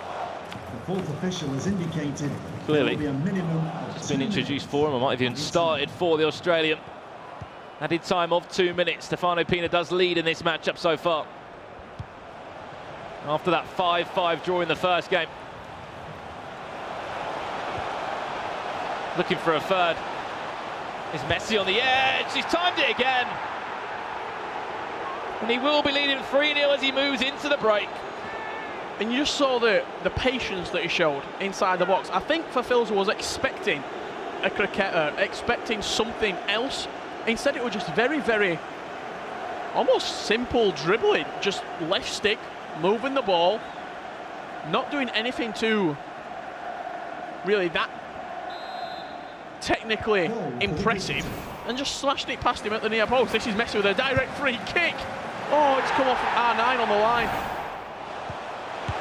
The fourth official has indicated clearly there will be a minimum of it's been introduced for him. I might have even started for the Australian. Added time of 2 minutes. Stefano Pina does lead in this matchup so far. After that 5-5 draw in the first game. Looking for a third. Is Messi on the edge? He's timed it again. And he will be leading 3-0 as he moves into the break. And you just saw the patience that he showed inside the box. I think Filza was expecting a cricketer, expecting something else. Instead it was just very almost simple dribbling. Just left stick, moving the ball, not doing anything too really that technically impressive, and just slashed it past him at the near post. This is Messi with a direct free kick. Oh, it's come off R9 on the line.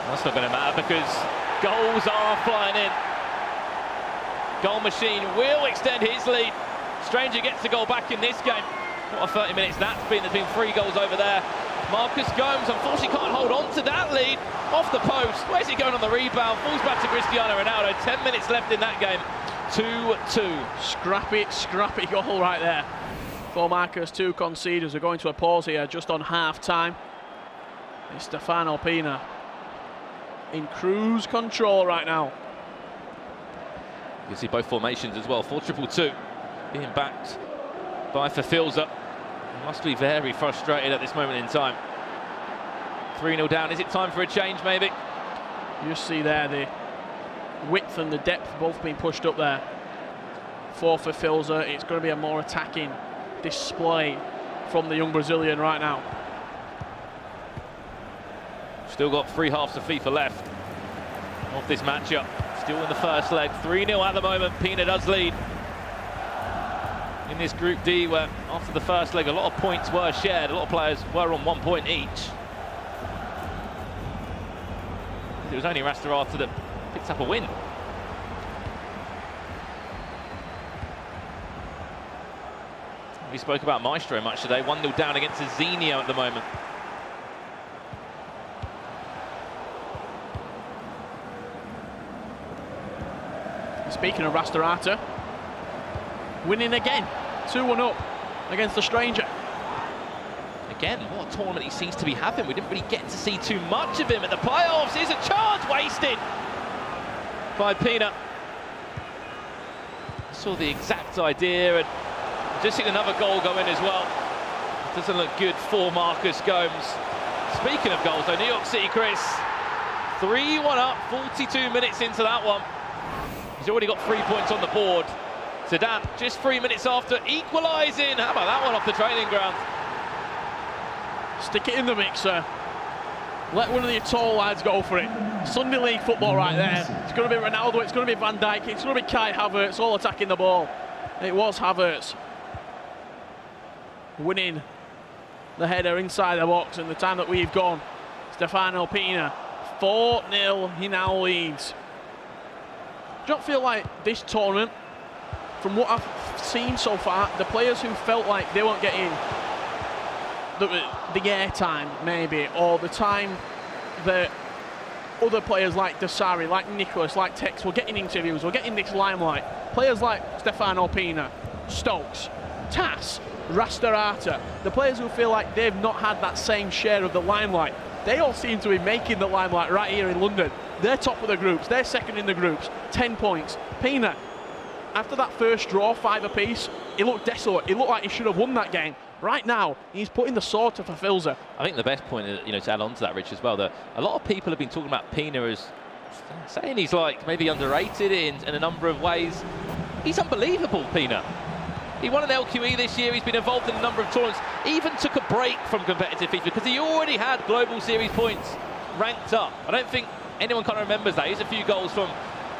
That's not going to matter because goals are flying in. Goal machine will extend his lead. Stranger gets the goal back in this game. What a 30 minutes that's been. There's been 3 goals over there. Marcus Gomes unfortunately can't hold on to that lead. Off the post. Where's he going on the rebound? Falls back to Cristiano Ronaldo. 10 minutes left in that game. 2-2. Scrappy goal right there for Marcus. 2 conceders. We're going to a pause here just on half time. It's Stefano Pina in cruise control right now. You can see both formations as well. 4-2-2 being backed by Filza. Must be very frustrated at this moment in time. 3-0 down. Is it time for a change maybe? You see there the width and the depth both being pushed up there for Filza. It's going to be a more attacking display from the young Brazilian right now. Still got 3 halves of FIFA left of this matchup. Still in the first leg. 3-0 at the moment. Pina does lead. in this Group D, where after the first leg, a lot of points were shared. A lot of players were on 1 point each. It was only Rastarata that picked up a win. We spoke about Maestro much today. 1-0 down against Zinio at the moment. Speaking of Rastarata, winning again, 2-1 up against the stranger. Again, what a tournament he seems to be having. We didn't really get to see too much of him at the playoffs. Here's a chance wasted by Pina. Saw the exact idea and just seen another goal go in as well. Doesn't look good for Marcus Gomes. Speaking of goals though, New York City, Chris, 3-1 up, 42 minutes into that one. He's already got 3 points on the board. Zidane just 3 minutes after equalising. How about that one off the training ground? Stick it in the mixer. Let one of your tall lads go for it. Sunday League football right there. It's going to be Ronaldo, it's going to be Van Dijk, it's going to be Kai Havertz, all attacking the ball. It was Havertz winning the header inside the box, and the time that we've gone, Stefano Pina, 4-0, he now leads. Do you not feel like this tournament, from what I've seen so far, the players who felt like they weren't getting the air time, maybe, or the time that other players like Desari, like Nicholas, like Tex were getting interviews, were getting this limelight. Players like Stefano Pina, Stokes, Tass, Rastarata, the players who feel like they've not had that same share of the limelight, they all seem to be making the limelight right here in London. They're top of the groups, they're second in the groups, 10 points. Pina, after that first draw, 5 apiece, he looked desolate. He looked like he should have won that game. Right now, he's putting the sword to Fafilza. I think the best point, to add on to that, Rich, as well, that a lot of people have been talking about Pina as saying he's like maybe underrated in a number of ways. He's unbelievable, Pina. He won an LQE this year. He's been involved in a number of tournaments. Even took a break from competitive FIFA because he already had Global Series points ranked up. I don't think anyone kind of remembers that. He's a few goals from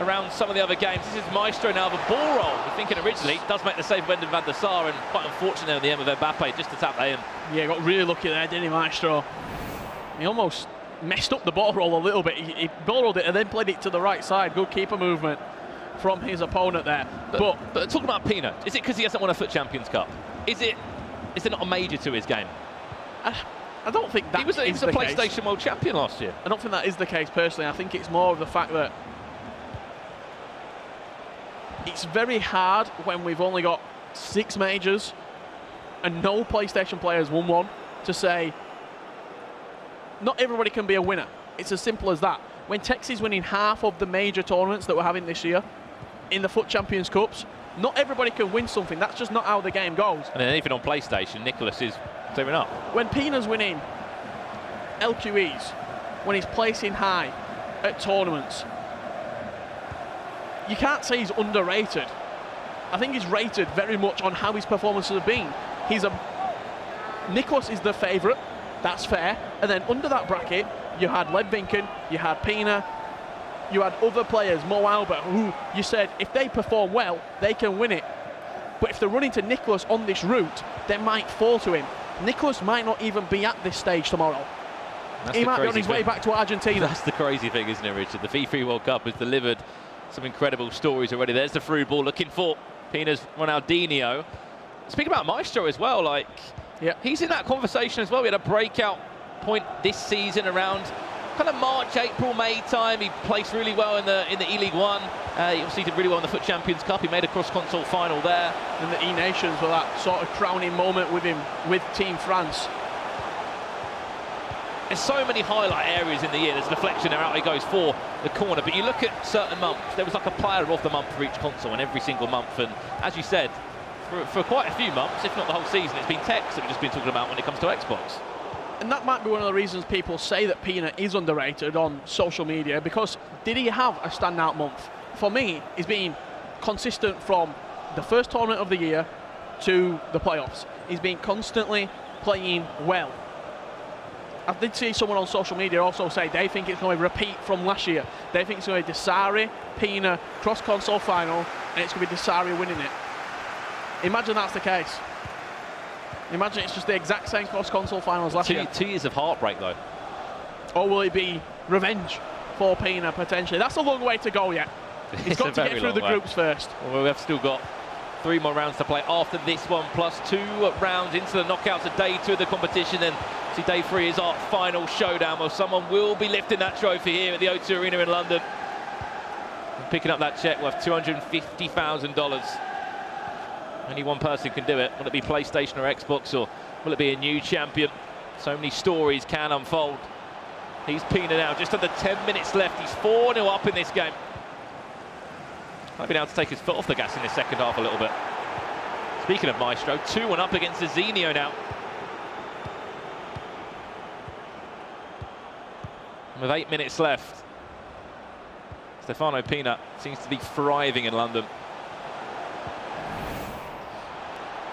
around some of the other games. This is Maestro now, the ball roll. We're thinking originally does make the save of Van der Sar, and quite unfortunate at the end with Mbappe just to tap that in. Yeah, got really lucky there, didn't he, Maestro? He almost messed up the ball roll a little bit. He ball rolled it and then played it to the right side. Good keeper movement from his opponent there. But talking about Pina, is it because he hasn't won a FUT Champions Cup? Is there not a major to his game? I don't think that he was a PlayStation World Champion last year. I don't think that is the case personally. I think it's more of the fact that it's very hard when we've only got 6 majors and no PlayStation players won one to say not everybody can be a winner. It's as simple as that. When Tex is winning half of the major tournaments that we're having this year in the FUT Champions Cups, not everybody can win something. That's just not how the game goes. And then even on PlayStation, Nicholas is clearing up. When Pina's winning LQEs, when he's placing high at tournaments, you can't say he's underrated. I think he's rated very much on how his performances have been. Nicholas is the favourite, that's fair. And then under that bracket, you had Ledvinken, you had Pina, you had other players, Mo Albert, who you said if they perform well, they can win it. But if they're running to Nicholas on this route, they might fall to him. Nicholas might not even be at this stage tomorrow. He might be on his way back to Argentina. That's the crazy thing, isn't it, Richard? The FIFA World Cup has delivered some incredible stories already. There's the through ball looking for Pina's Ronaldinho. Speaking about Maestro as well, he's in that conversation as well. We had a breakout point this season around kind of March, April, May time. He placed really well in the E-League One. He obviously did really well in the FUT Champions Cup. He made a cross-console final there. And the E-Nations were that sort of crowning moment with him, with Team France. There's so many highlight areas in the year. There's a deflection there, out he goes for the corner. But you look at certain months, there was like a player of the month for each console in every single month. And as you said, for quite a few months, if not the whole season, it's been Tex that we've just been talking about when it comes to Xbox. And that might be one of the reasons people say that Pina is underrated on social media, because did he have a standout month? For me, he's been consistent from the first tournament of the year to the playoffs. He's been constantly playing well. I did see someone on social media also say they think it's going to repeat from last year. They think it's going to be Desari, Pina, cross-console final, and it's going to be Desari winning it. Imagine that's the case. Imagine it's just the exact same cross-console finals last year. 2 years of heartbreak, though. Or will it be revenge for Pina, potentially? That's a long way to go yet. He's got to get through the groups first. Well, we've still got 3 more rounds to play after this one, plus 2 rounds into the knockouts of day 2 of the competition. And see, day 3 is our final showdown, where someone will be lifting that trophy here at the O2 Arena in London. And picking up that check worth $250,000. Only one person can do it. Will it be PlayStation or Xbox, or will it be a new champion? So many stories can unfold. He's Pina now, just under 10 minutes left. He's 4-0 up in this game. Might be able to take his foot off the gas in the second half a little bit. Speaking of Maestro, 2-1 up against Zinio now. With 8 minutes left, Stefano Pina seems to be thriving in London.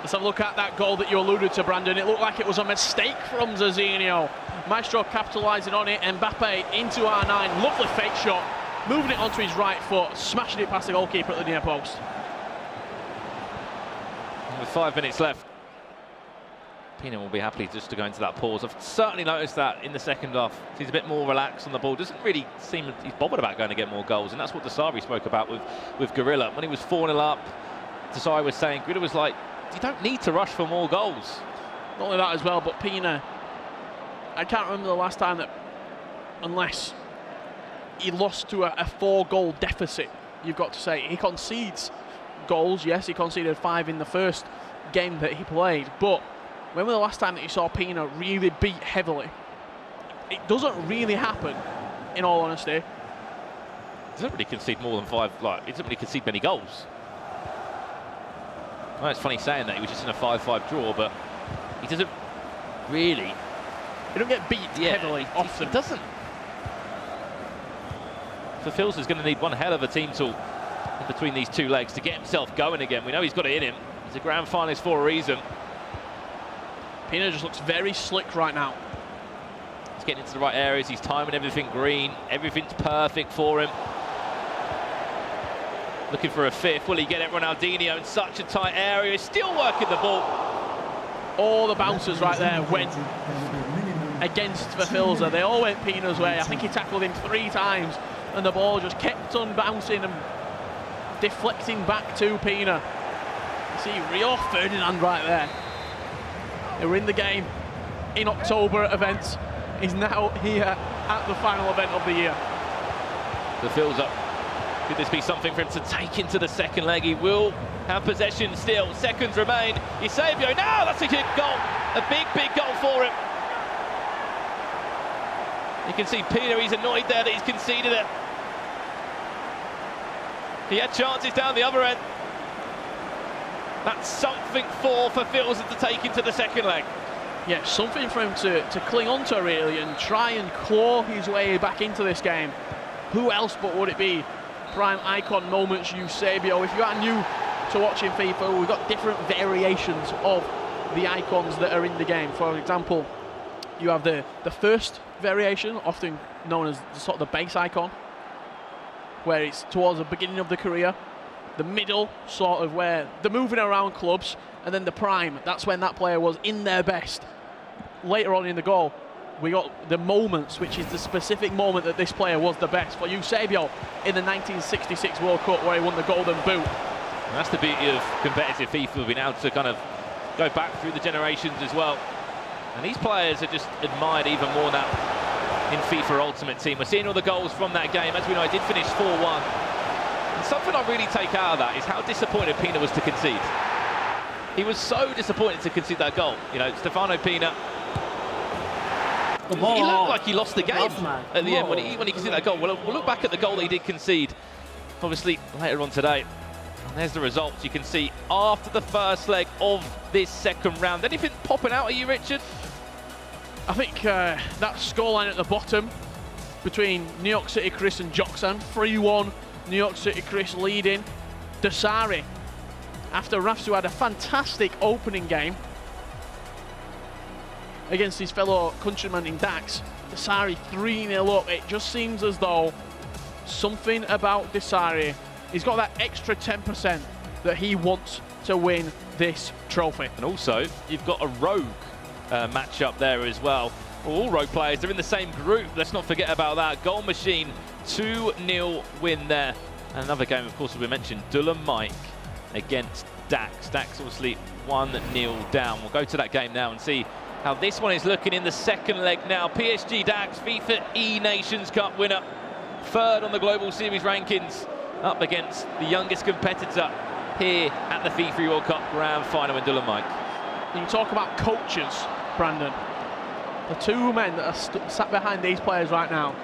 Let's have a look at that goal that you alluded to, Brandon. It looked like it was a mistake from Zinio. Maestro capitalising on it. Mbappe into R9. Lovely fake shot. Moving it onto his right foot. Smashing it past the goalkeeper at the near post. With 5 minutes left, Pina will be happy just to go into that pause. I've certainly noticed that in the second half. He's a bit more relaxed on the ball. Doesn't really seem he's bothered about going to get more goals. And that's what Desari spoke about with Gorilla. When he was 4-0 up, Desari was saying, Gorilla was like, you don't need to rush for more goals. Not only that as well, but Pina, I can't remember the last time that, unless he lost to a 4-goal deficit, you've got to say. He concedes goals, yes, he conceded 5 in the first game that he played, but when was the last time that you saw Pina really beat heavily? It doesn't really happen, in all honesty. He doesn't really concede more than 5, he doesn't really concede many goals. Well, it's funny saying that, he was just in a 5-5 draw, but he doesn't really... He don't get beat heavily often. He doesn't. So Phil's is going to need one hell of a team tool in between these 2 legs to get himself going again. We know he's got it in him. He's a grand finalist for a reason. Pina just looks very slick right now. He's getting into the right areas. He's timing everything green. Everything's perfect for him. Looking for a 5th. Will he get it? Ronaldinho in such a tight area. He's still working the ball. All the bouncers right there went against Verfilza. They all went Pina's way. I think he tackled him 3 times, and the ball just kept on bouncing and deflecting back to Pina. You see Rio Ferdinand right there. They were in the game in October at events. He's now here at the final event of the year. Verfilza. Could this be something for him to take into the second leg? He will have possession still. Seconds remain. Eusebio, now that's a good goal. A big, big goal for him. You can see Pina, he's annoyed there that he's conceded it. He had chances down the other end. That's something for Philza to take into the second leg. Yeah, something for him to cling on to, really, and try and claw his way back into this game. Who else but would it be? Prime icon moments, Eusebio. If you are new to watching FIFA, we've got different variations of the icons that are in the game. For example, you have the first variation, often known as sort of the base icon, where it's towards the beginning of the career. The middle, sort of where they're moving around clubs, and then the prime, that's when that player was in their best. Later on in the goal, we got the moments, which is the specific moment that this player was the best. For Eusebio in the 1966 World Cup, where he won the Golden Boot. And that's the beauty of competitive FIFA, being able to kind of go back through the generations as well. And these players are just admired even more now in FIFA Ultimate Team. We're seeing all the goals from that game. As we know, it did finish 4-1. And something I really take out of that is how disappointed Pina was to concede. He was so disappointed to concede that goal. You know, Stefano Pina, he looked like he lost the game at the end when he conceded that goal. We'll look back at the goal that he did concede, obviously, later on today. And there's the results you can see after the first leg of this second round. Anything popping out at you, Richard? I think that scoreline at the bottom between New York City Chris and Joxan, 3-1, New York City Chris leading. Desari, after Rafsu had a fantastic opening game against his fellow countryman in Dax, Desari 3-0 up. It just seems as though something about Desari, he's got that extra 10% that he wants to win this trophy. And also, you've got a rogue matchup there as well. All rogue players, they're in the same group. Let's not forget about that. Goal Machine, 2-0 win there. And another game, of course, as we mentioned, Dulham Mike against Dax. Dax obviously 1-0 down. We'll go to that game now and see how this one is looking in the second leg now. PSG Dax, FIFA E-Nations Cup winner, third on the Global Series rankings, up against the youngest competitor here at the FIFA World Cup Grand Final in Dulham Mike. You talk about coaches, Brandon. The two men that are sat behind these players right now,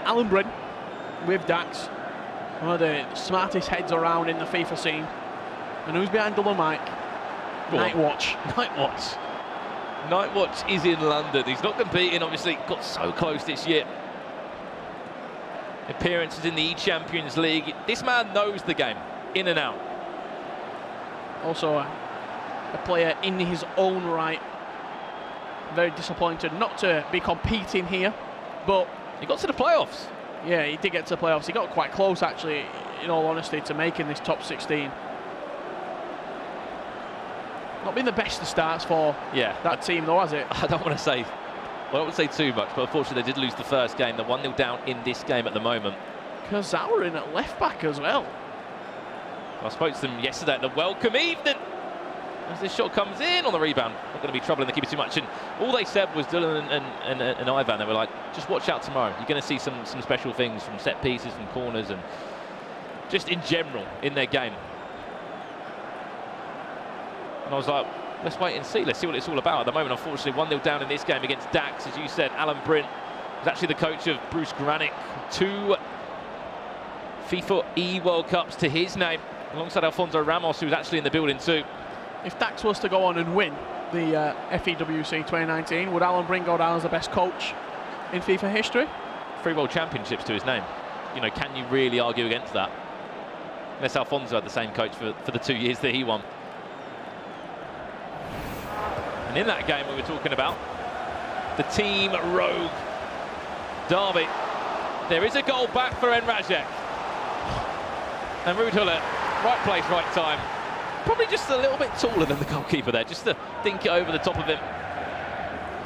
Alan Bryn with Dax, one of the smartest heads around in the FIFA scene. And who's behind Dulham Mike? Nightwatch. Nightwatch. Nightwatch is in London. He's not competing, obviously, got so close this year. Appearances in the E-Champions League. This man knows the game, in and out. Also a player in his own right. Very disappointed not to be competing here, but he got to the playoffs. Yeah, he did get to the playoffs. He got quite close, actually, in all honesty, to making this top 16. Not been the best of starts for that team, though, has it? I don't want to say, well, I don't want to say too much, but unfortunately they did lose the first game. They're 1-0 down in this game at the moment. Kurzawa in at left back as well. I spoke to them yesterday at the welcome evening. As this shot comes in on the rebound, not going to be troubling the keeper too much. And all they said was Dylan and Ivan, they were like, just watch out tomorrow. You're going to see some special things from set pieces, from corners, and just in general in their game. And I was like, let's wait and see. Let's see what it's all about. At the moment, unfortunately, 1-0 down in this game against Dax. As you said, Alan Bryn was actually the coach of Bruce Granick. 2 FIFA E-World Cups to his name, alongside Alfonso Ramos, who's actually in the building too. If Dax was to go on and win the FEWC 2019, would Alan Bryn go down as the best coach in FIFA history? 3 World Championships to his name. You know, can you really argue against that? Unless Alfonso had the same coach for the 2 years that he won. And in that game we were talking about, the Team Rogue derby, there is a goal back for Enrajek. And Ruud Gullit, right place, right time. Probably just a little bit taller than the goalkeeper there, just to think it over the top of him.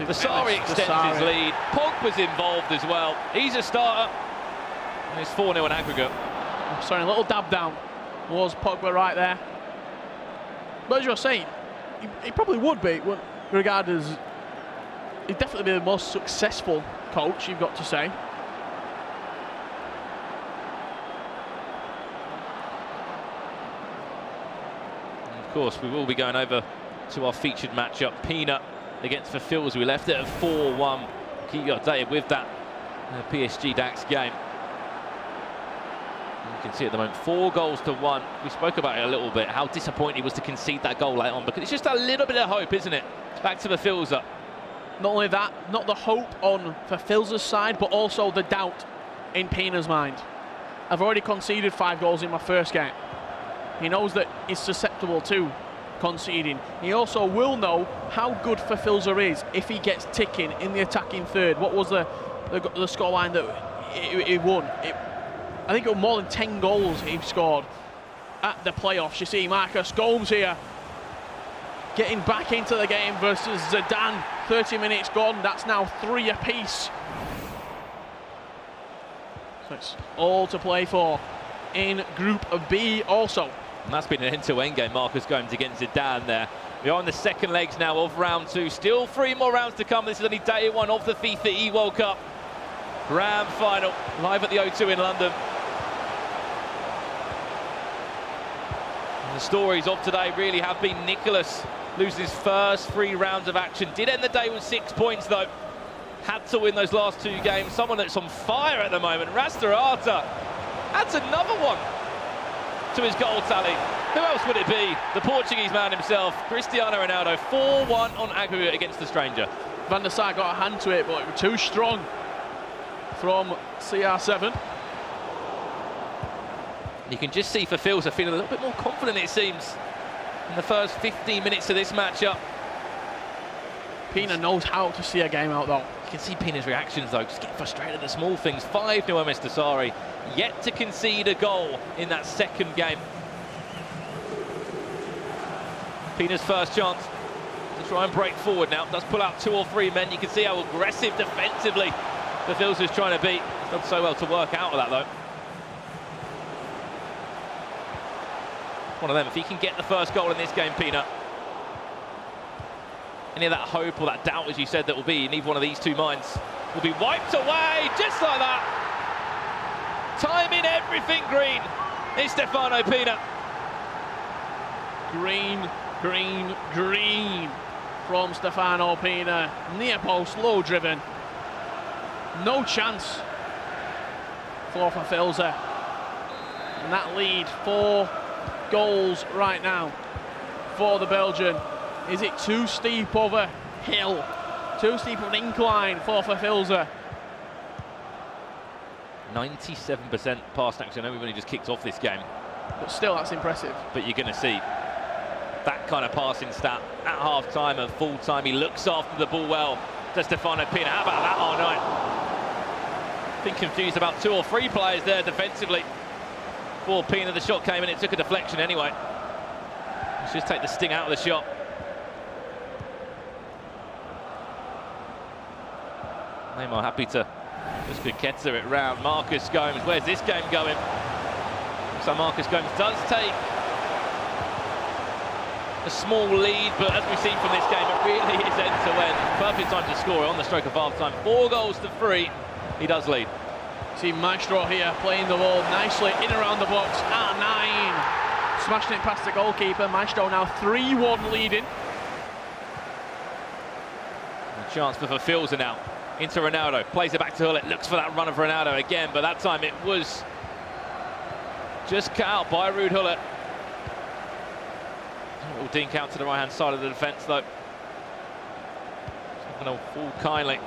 Vasari extends his lead. Pogba's involved as well. He's a starter. And it's 4-0 in aggregate. Sorry, a little dab down was Pogba right there. But as you're saying, he probably would be, regarded as he'd definitely be the most successful coach, you've got to say. Of course, we will be going over to our featured matchup, Pina against Verfils. We left it at 4-1. Keep you updated with that PSG Dax game. You can see at the moment 4-1. We spoke about it a little bit, how disappointing he was to concede that goal late on, because it's just a little bit of hope, isn't it? Back to Verfils. Not only that, not the hope on Verfils' side, but also the doubt in Pina's mind. I've already conceded 5 goals in my first game. He knows that he's susceptible to conceding. He also will know how good Verfils is if he gets ticking in the attacking third. What was the scoreline that he won? I think it was more than 10 goals he scored at the playoffs. You see Marcus Gomes here getting back into the game versus Zidane. 30 minutes gone, that's now 3 apiece. So it's all to play for in Group B also. And that's been an end-to-end game. Marcus Gomes against Zidane there. We are on the second legs now of round 2. Still 3 more rounds to come. This is only day 1 of the FIFA E-World Cup Grand Final, live at the O2 in London. And the stories of today really have been Nicholas losing his first 3 rounds of action. Did end the day with 6 points though. Had to win those last 2 games. Someone that's on fire at the moment, Rastarata, adds another one to his goal tally. Who else would it be? The Portuguese man himself, Cristiano Ronaldo. 4-1 on aggregate against the stranger. Van der Sar got a hand to it, but it was too strong from CR7. You can just see Verfils are feeling a little bit more confident, it seems, in the first 15 minutes of this matchup. Pina knows how to see a game out, though. You can see Pina's reactions, though, just getting frustrated at the small things. 5-0 Mr. Sari, yet to concede a goal in that second game. Pina's first chance to try and break forward now. Does pull out 2 or 3 men. You can see how aggressive defensively the Fils is trying to be. He's done so well to work out of that, though. One of them. If he can get the first goal in this game, Pina, any of that hope or that doubt, as you said, that will be in either one of these two minds will be wiped away, just like that. Timing everything green. It's Stefano Pina. Green, green, green from Stefano Pina. Near post, low driven. No chance for Filza. And that lead, 4 goals right now for the Belgian. Is it too steep of a hill? Too steep of an incline for Filza? 97% pass action. I know we've only just kicked off this game. But still, that's impressive. But you're going to see that kind of passing stat at half-time and full-time. He looks after the ball well. Does Stefano Pina. How about that all night? I think confused about 2 or 3 players there defensively. For Pina, the shot came and it took a deflection anyway. Let's just take the sting out of the shot. Neymar happy to just Ketzer it round. Marcus Gomes, where's this game going? So Marcus Gomes does take a small lead, but as we've seen from this game, it really is end-to-end. Perfect time to score on the stroke of half-time. 4 goals to 3, he does lead. See Maestro here playing the ball nicely in around the box at 9. Smashing it past the goalkeeper. Maestro now 3-1 leading. A chance for Filza now. Into Ronaldo, plays it back to Hullet, looks for that run of Ronaldo again, but that time it was just cut out by Ruud Hullet. A little dink out to the right-hand side of the defence, though. It's not going to fall kindly.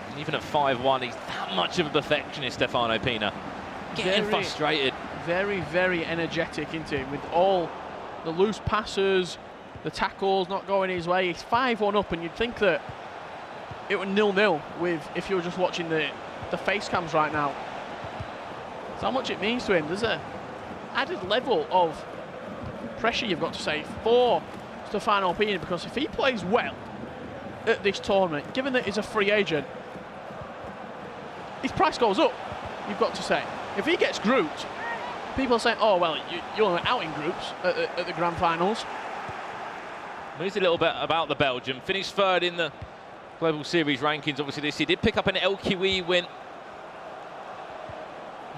And even at 5-1, he's that much of a perfectionist, Stefano Pina. Getting frustrated. Very, very energetic, isn't he? With all the loose passes, the tackles not going his way. He's 5-1 up, and you'd think that it was 0-0 with, if you were just watching the face cams right now. That's how much it means to him. There's a added level of pressure, you've got to say, for Stefano Pina, because if he plays well at this tournament, given that he's a free agent, his price goes up, you've got to say. If he gets grouped, people are saying, oh, well, you're only out in groups at the grand finals. Knows a little bit about the Belgium. Finished 3rd in the Global Series rankings, obviously, this year. Did pick up an LQE win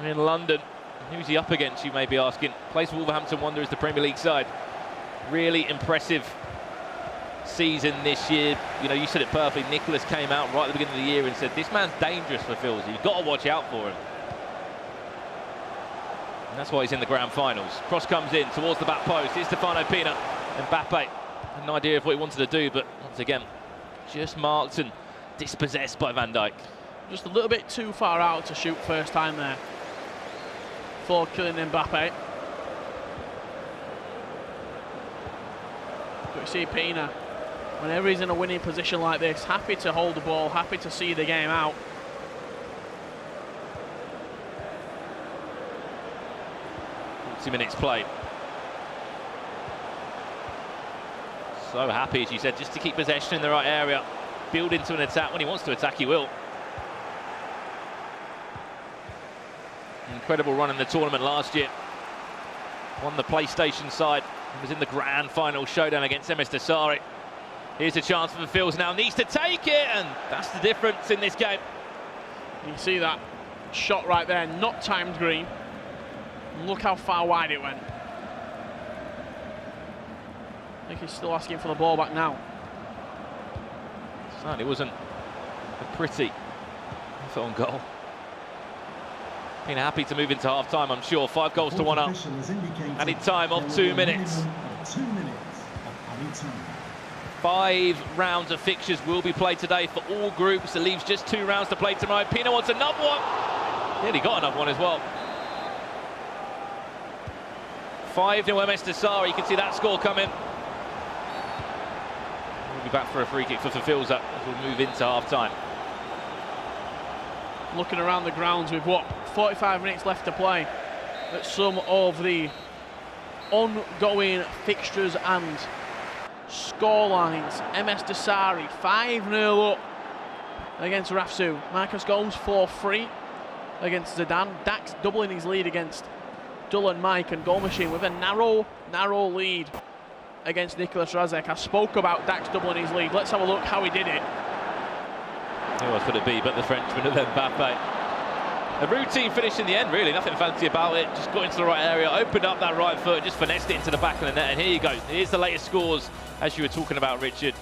in London. Who's he up against, you may be asking? Plays for Wolverhampton Wanderers, the Premier League side. Really impressive season this year. You know, you said it perfectly. Nicholas came out right at the beginning of the year and said, this man's dangerous for Filza. You've got to watch out for him. And that's why he's in the grand finals. Cross comes in towards the back post. Here's Stefano Pina. Mbappe had an idea of what he wanted to do, but once again, just marked and dispossessed by Van Dijk. Just a little bit too far out to shoot first time there for Kylian Mbappe. But you see Pina, whenever he's in a winning position like this, happy to hold the ball, happy to see the game out. Minutes played. So happy, as you said, just to keep possession in the right area, build into an attack. When he wants to attack, he will. Incredible run in the tournament last year. Won the PlayStation side. He was in the grand final showdown against Emester Sarri. Here's a chance for the Fils now. Needs to take it, and that's the difference in this game. You see that shot right there, not timed green. Look how far wide it went. I think he's still asking for the ball back now. Certainly wasn't a pretty effort on goal. Been happy to move into half-time, I'm sure. 5 goals to 1 up. Added time of 2 minutes. 5 rounds of fixtures will be played today for all groups. It leaves just 2 rounds to play tomorrow. Pina wants another one. Nearly got another one as well. 5-0 Emester Sarri. You can see that score coming. We'll be back for a free kick for Filza as we'll move into half-time. Looking around the grounds with what, 45 minutes left to play at some of the ongoing fixtures and scorelines. MS Desari 5-0 up against Rafsu. Marcus Gomes 4-3 against Zidane. Dax doubling his lead against Dullen Mike, and Goal Machine with a narrow lead against Nicolas Razek. I spoke about Dax doubling his lead. Let's have a look how he did it. Who else would it be but the Frenchman and then Mbappe? A routine finish in the end, really, nothing fancy about it. Just got into the right area, opened up that right foot, just finessed it into the back of the net, and here you go. Here's the latest scores, as you were talking about, Richard.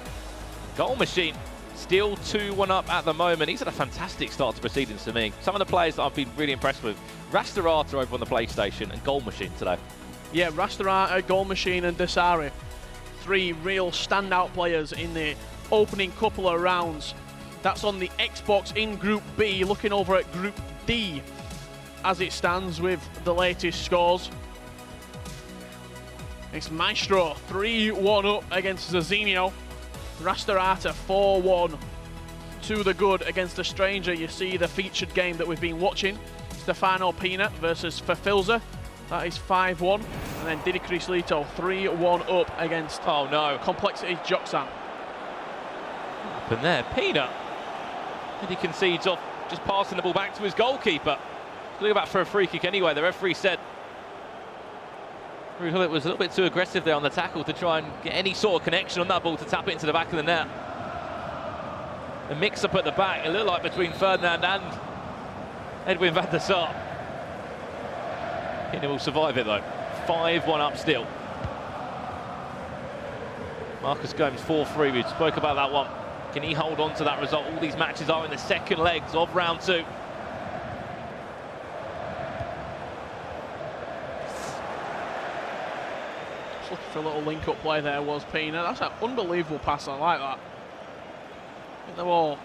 Goal Machine still 2-1 up at the moment. He's had a fantastic start to proceedings for me. Some of the players that I've been really impressed with. Rastarata over on the PlayStation and Goal Machine today. Yeah, Rastarata, Goal Machine and Desari. 3 real standout players in the opening couple of rounds. That's on the Xbox in Group B, looking over at Group D as it stands with the latest scores. It's Maestro 3-1 up against Zazinho. Rastarata 4-1 to the good against the stranger. You see the featured game that we've been watching. Stefano Pina versus Fafilza. That is 5-1. And then Didi Crislito 3-1 up against Complexity Joxan. And there, Pina. And he concedes off, just passing the ball back to his goalkeeper. Look about for a free kick anyway. The referee said Ruud Gullit was a little bit too aggressive there on the tackle to try and get any sort of connection on that ball to tap it into the back of the net. The mix-up at the back, it looked like between Ferdinand and Edwin van der Sar. He will survive it though. 5-1 up still. Marcus Gomes 4-3, we spoke about that one. Can he hold on to that result? All these matches are in the second legs of round 2. Just looking for a little link-up play there was Pina. That's an unbelievable pass, I like that. Get the ball,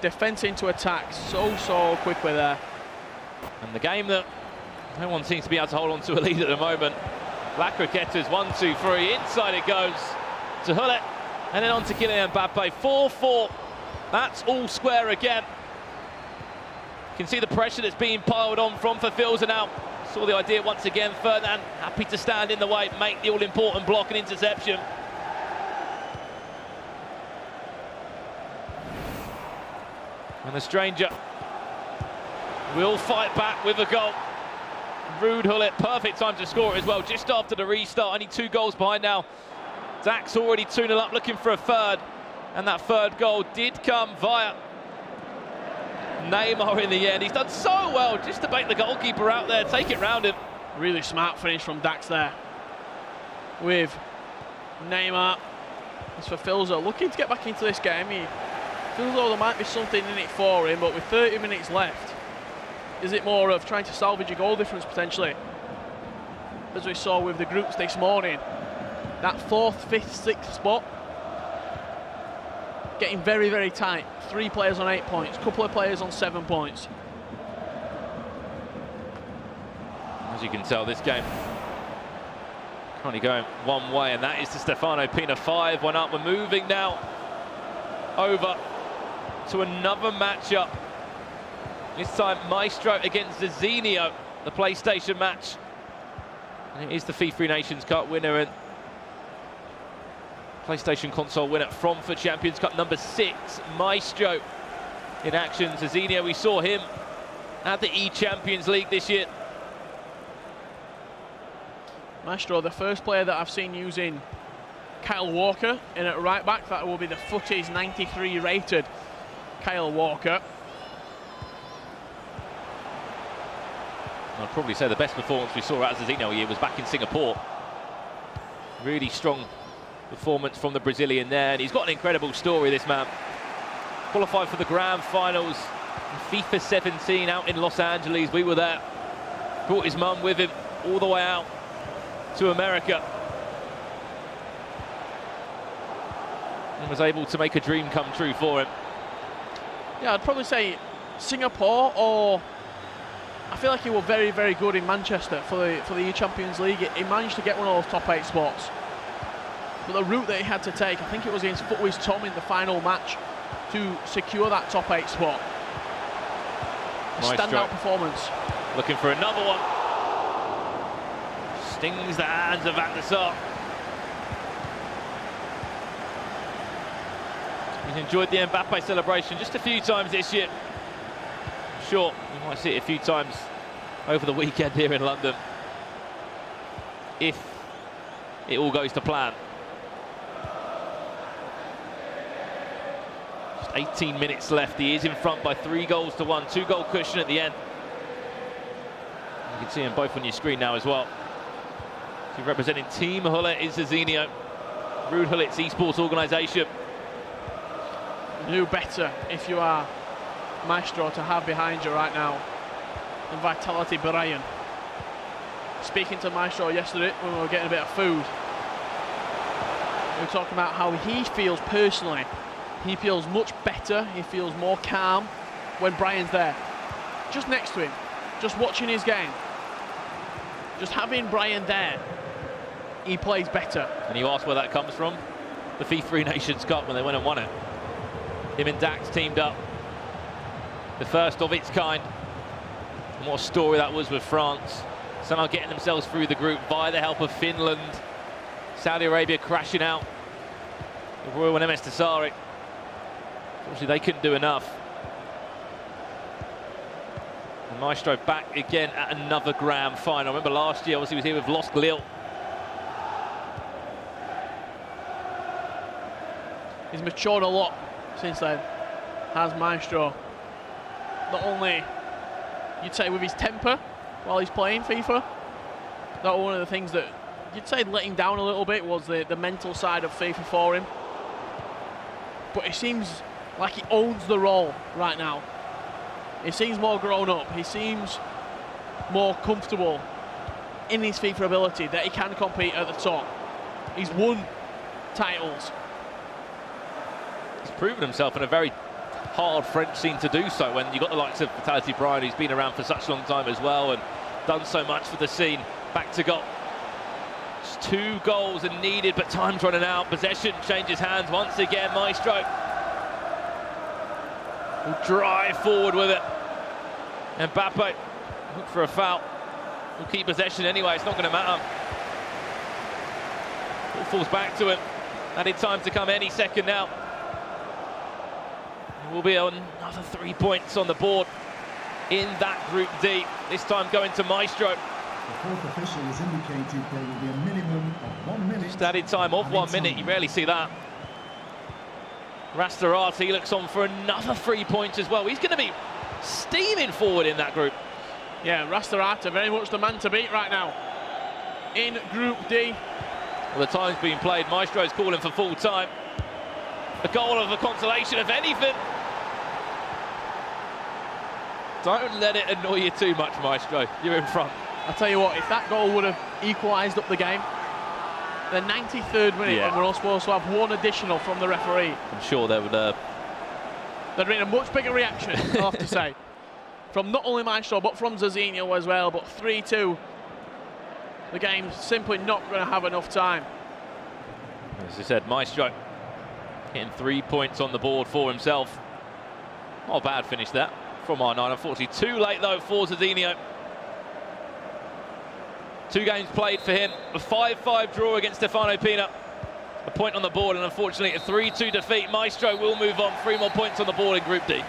defence into attack so quickly there. And the game that no one seems to be able to hold on to a lead at the moment. Black Raquetas 1-2-3, inside it goes to Gullit. And then on to Kylian Mbappe, 4-4. That's all square again. You can see the pressure that's being piled on from Fafilza now. Saw the idea once again. Ferdinand happy to stand in the way, make the all-important block and interception. And the stranger will fight back with a goal. Ruud Gullit, perfect time to score it as well, just after the restart. Only 2 goals behind now. Dax already 2-0 up, looking for a third. And that third goal did come via Neymar in the end. He's done so well just to make the goalkeeper out there, take it round him. Really smart finish from Dax there. With Neymar. As for Filzo, looking to get back into this game. He feels though there might be something in it for him, but with 30 minutes left, is it more of trying to salvage a goal difference potentially? As we saw with the groups this morning. That 4th, 5th, 6th spot getting very tight. 3 players on 8 points, couple of players on 7 points. As you can tell, this game currently going one way, and that is to Stefano Pina. 5-1 up. We're moving now over to another matchup. This time Maestro against Zazinho, the PlayStation match. And it is the FIFA Nations Cup winner and PlayStation console winner from for Champions Cup number 6, Maestro in action. Zazinho, we saw him at the E-Champions League this year. Maestro, the first player that I've seen using Kyle Walker in at right back. That will be the Footies 93 rated Kyle Walker. I'd probably say the best performance we saw out of Zazinho here was back in Singapore. Really strong performance from the Brazilian there, and he's got an incredible story, this man. Qualified for the grand finals in FIFA 17 out in Los Angeles. We were there. Brought his mum with him all the way out to America. And was able to make a dream come true for him. Yeah, I'd probably say Singapore, or I feel like he was very good in Manchester for the E-Champions League. He managed to get one of those top 8 spots. But the route that he had to take, I think it was against Footwiz Tom in the final match to secure that top 8 spot. A standout performance. Looking for another one. Stings the hands of Van der Sar. He's enjoyed the Mbappe celebration just a few times this year. I'm sure we might see it a few times over the weekend here in London, if it all goes to plan. Just 18 minutes left. He is in front by 3 goals to 1. 2-goal cushion at the end. You can see them both on your screen now as well. So representing Team Hullet is Zazinho, Ruud Hullit's esports organisation. You better, if you are Maestro, to have behind you right now than Vitality Brian. Speaking to Maestro yesterday when we were getting a bit of food, we were talking about how he feels personally. He feels much better, he feels more calm when Brian's there. Just next to him, just watching his game. Just having Brian there, he plays better. And you ask where that comes from? The FIFA 3 Nations Cup when they went and won it. Him and Dax teamed up. The first of its kind. And what a story that was with France. Somehow getting themselves through the group by the help of Finland. Saudi Arabia crashing out. The Royal and MS Tassari. Obviously they couldn't do enough. And Maestro back again at another grand final. Remember last year, obviously he was here with Lost Lille. He's matured a lot since then, has Maestro. Not only, you'd say, with his temper while he's playing FIFA, that one of the things that you'd say letting down a little bit was the mental side of FIFA for him. But it seems like he owns the role right now. He seems more grown up. He seems more comfortable in his FIFA ability that he can compete at the top. He's won titles. He's proven himself in a very hard French scene to do so, when you've got the likes of Vitality Brian, who's been around for such a long time as well and done so much for the scene. Back to goal. Just 2 goals are needed, but time's running out. Possession changes hands once again. Maestro will drive forward with it. And Mbappe, look for a foul. Will keep possession anyway, it's not going to matter. Ball falls back to him. Added time to come any second now. We'll be on another 3 points on the board in that Group D. This time going to Maestro. The fourth official has indicated there will be a minimum of 1 minute. Just added time of 1 minute, you rarely see that. Rastorati looks on for another 3 points as well. He's going to be steaming forward in that group. Yeah, Rastorati very much the man to beat right now in Group D. Well, the time's being played. Maestro's calling for full time. A goal of a consolation, if anything. Don't let it annoy you too much, Maestro. You're in front. I'll tell you what, if that goal would have equalised up the game, the 93rd minute, and we're all supposed to have 1 additional from the referee, I'm sure they would. there'd been a much bigger reaction, I have to say, from not only Maestro but from Zazinho as well. But 3-2, the game's simply not going to have enough time. As I said, Maestro getting 3 points on the board for himself. Not a bad finish that from R9. Unfortunately, too late though for Zazinho. 2 games played for him. A 5-5 draw against Stefano Pina. A point on the board, and unfortunately a 3-2 defeat. Maestro will move on. 3 more points on the board in Group D.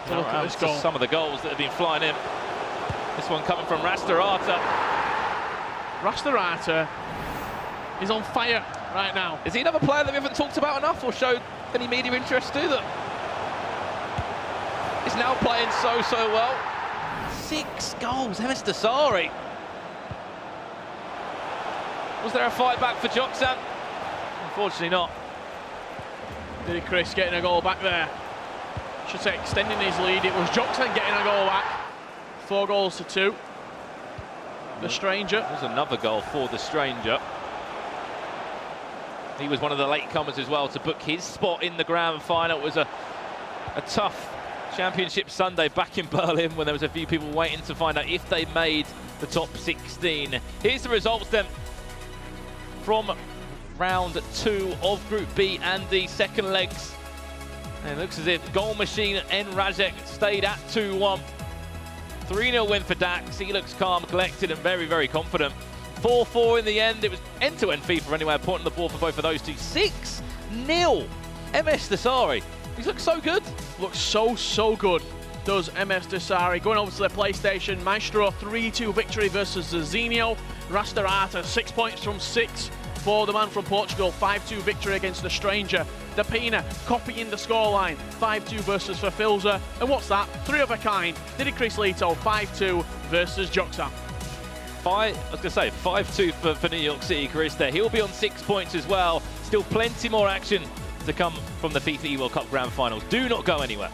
Look at this goal. Some of the goals that have been flying in. This one coming from Rastorati. Rastorati is on fire right now. Is he another player that we haven't talked about enough or showed any media interest to that? He's now playing so well. 6 goals, MS Tassari. Was there a fight back for Joksan? Unfortunately not. Diddy Chris getting a goal back there. Should say extending his lead. It was Joksan getting a goal back. 4 goals to 2. The Stranger. There's another goal for the Stranger. He was one of the latecomers as well to book his spot in the grand final. It was a tough Championship Sunday back in Berlin when there was a few people waiting to find out if they made the top 16. Here's the results then from round 2 of Group B and D, second legs. And it looks as if goal machine N Rajek stayed at 2-1. 3-0 win for Dax. He looks calm, collected, and very, very confident. 4-4 in the end. It was end-to-end FIFA anyway, a point on the board for both of those two. 6-0. MS Dasari. He's looked so good. Looks so good. Does MS Dasari. Going over to the PlayStation. Maestro 3-2 victory versus Zinio. Rastarata 6 points from 6 for the man from Portugal. 5-2 victory against the stranger. Dapina copying the scoreline. 5-2 versus Fafilza. And what's that? 3 of a kind. Diddy Chris Lito 5-2 versus Joxam. I was going to say 5-2 for New York City, Chris there. He'll be on 6 points as well. Still plenty more action to come from the FIFA eWorld Cup Grand Finals. Do not go anywhere.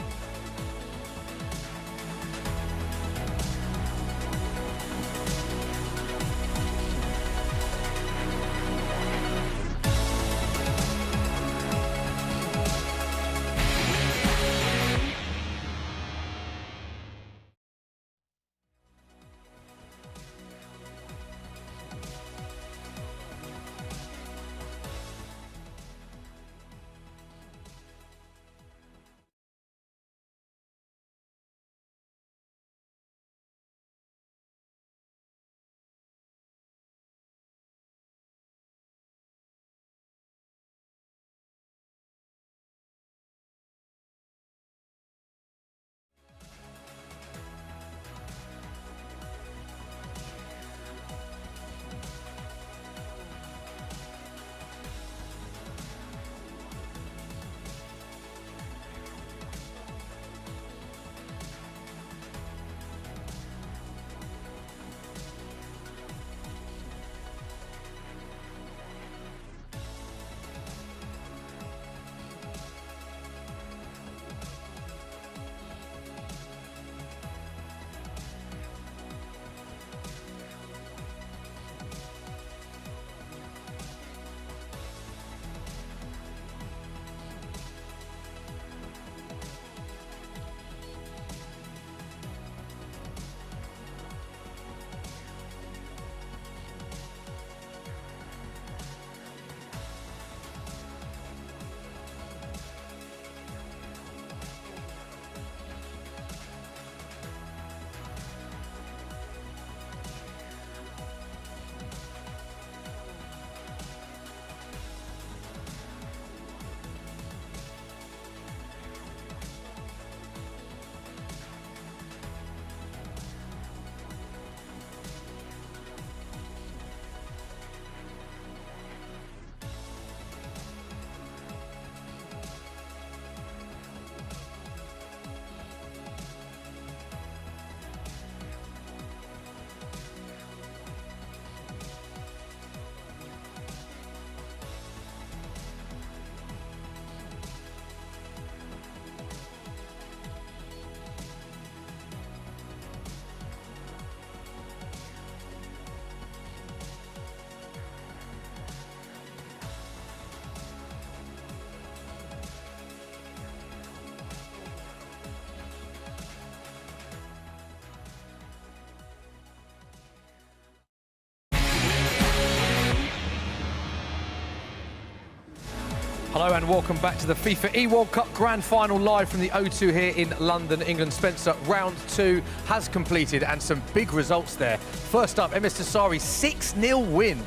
Hello and welcome back to the FIFA eWorld Cup Grand Final live from the O2 here in London, England. Spencer, round 2 has completed and some big results there. First up, MS Dasari, 6-0 win.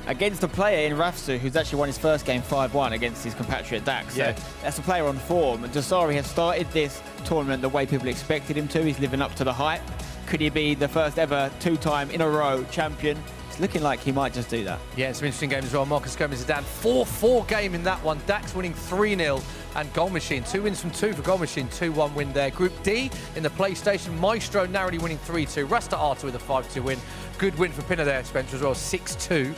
Against a player in Rafsu who's actually won his first game 5-1 against his compatriot Dax. Yeah. So that's a player on form. Dasari has started this tournament the way people expected him to. He's living up to the hype. Could he be the first ever 2-time in a row champion? It's looking like he might just do that. Yeah, it's an interesting game as well. Marcus Gomez is down 4-4 game in that one. Dax winning 3-0 and Goal Machine. 2 wins from 2 for Goal Machine, 2-1 win there. Group D in the PlayStation, Maestro narrowly winning 3-2. Rasta Arta with a 5-2 win. Good win for Pinner there, Spencer, as well, 6-2.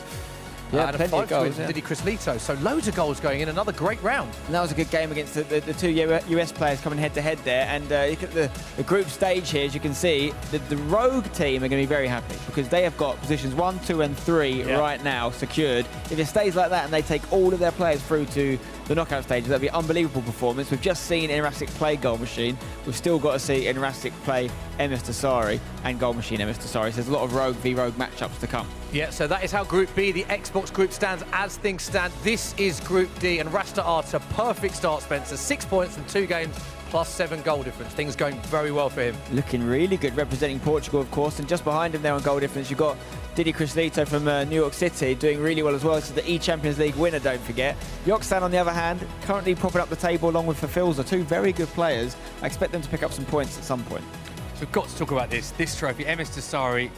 Yeah, and a plenty of 5-2 goals, win for Diddy Chris Lito. So loads of goals going in. Another great round. And that was a good game against the 2 US players coming head-to-head there. And look at the group stage here, as you can see. The Rogue team are going to be very happy because they have got positions 1, 2 and 3 right now secured. If it stays like that and they take all of their players through to the knockout stages, that'll be an unbelievable performance. We've just seen Enrastic play Goal Machine. We've still got to see Enrastic play MS Dasari and Goal Machine MS Dasari. So there's a lot of Rogue v Rogue matchups to come. Yeah, so that is how Group B, the Xbox group, stands as things stand. This is Group D, and Rasta Arta, perfect start, Spencer. 6 points from 2 games, plus 7 goal difference. Things going very well for him. Looking really good, representing Portugal, of course. And just behind him there on goal difference, you've got Didi Crislito from New York City doing really well as well. This is the E-Champions League winner, don't forget. Joksan, on the other hand, currently propping up the table along with Fafilza, 2 very good players. I expect them to pick up some points at some point. So we've got to talk about this trophy. MS Dasari,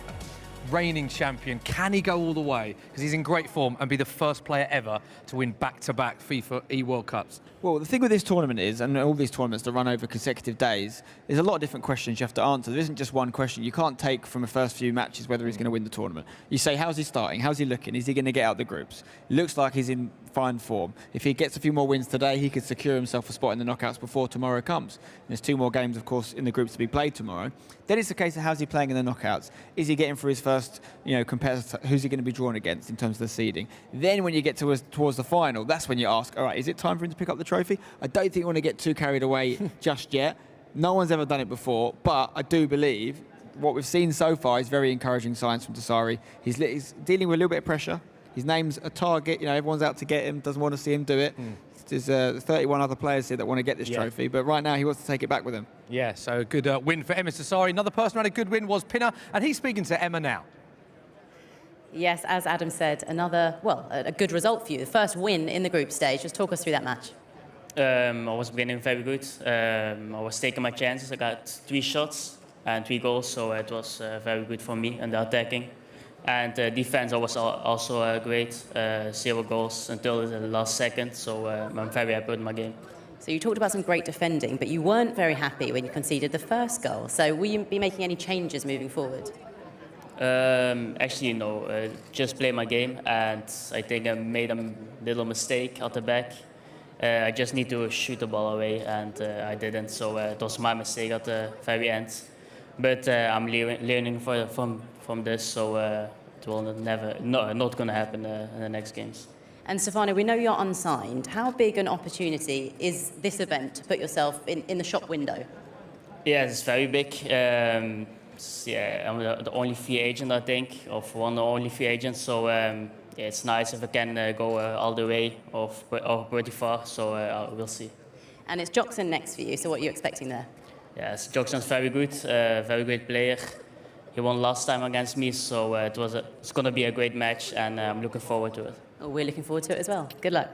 reigning champion. Can he go all the way? Because he's in great form and be the first player ever to win back-to-back FIFA eWorld Cups. Well, the thing with this tournament is, and all these tournaments that run over consecutive days, there's a lot of different questions you have to answer. There isn't just one question. You can't take from the first few matches whether he's going to win the tournament. You say, how's he starting? How's he looking? Is he going to get out the groups? It looks like he's in fine form. If he gets a few more wins today, he could secure himself a spot in the knockouts before tomorrow comes. And there's 2 more games, of course, in the groups to be played tomorrow. Then it's a case of how's he playing in the knockouts? Is he getting for his first, competitor? Who's he going to be drawn against in terms of the seeding? Then when you get towards the final, that's when you ask, all right, is it time for him to pick up the trophy? I don't think you want to get too carried away just yet. No one's ever done it before, but I do believe what we've seen so far is very encouraging signs from Dasari. He's dealing with a little bit of pressure. His name's a target. Everyone's out to get him, doesn't want to see him do it. There's 31 other players here that want to get this trophy, but right now he wants to take it back with him. Yeah, so a good win for MS Dasari. Another person who had a good win was Pinner, and he's speaking to Emma now. Yes, as Adam said, a good result for you. The first win in the group stage. Just talk us through that match. I was beginning very good. I was taking my chances. I got 3 shots and 3 goals, so it was very good for me in the attacking. And defense, I was also great. 0 goals until the last second, so I'm very happy with my game. So you talked about some great defending, but you weren't very happy when you conceded the first goal. So will you be making any changes moving forward? Actually, no. Just play my game, and I think I made a little mistake at the back. I just need to shoot the ball away, and I didn't, so it was my mistake at the very end. But I'm learning from this, so it will not going to happen in the next games. And Stefano, we know you're unsigned. How big an opportunity is this event to put yourself in the shop window? Yeah, it's very big. I'm the only free agent, I think, of one of the only free agents, so it's nice if I can go all the way or pretty far, so we'll see. And it's Joksan next for you, so what are you expecting there? Yes, Joksan's very good, very great player. He won last time against me, so it's going to be a great match, and I'm looking forward to it. Well, we're looking forward to it as well. Good luck.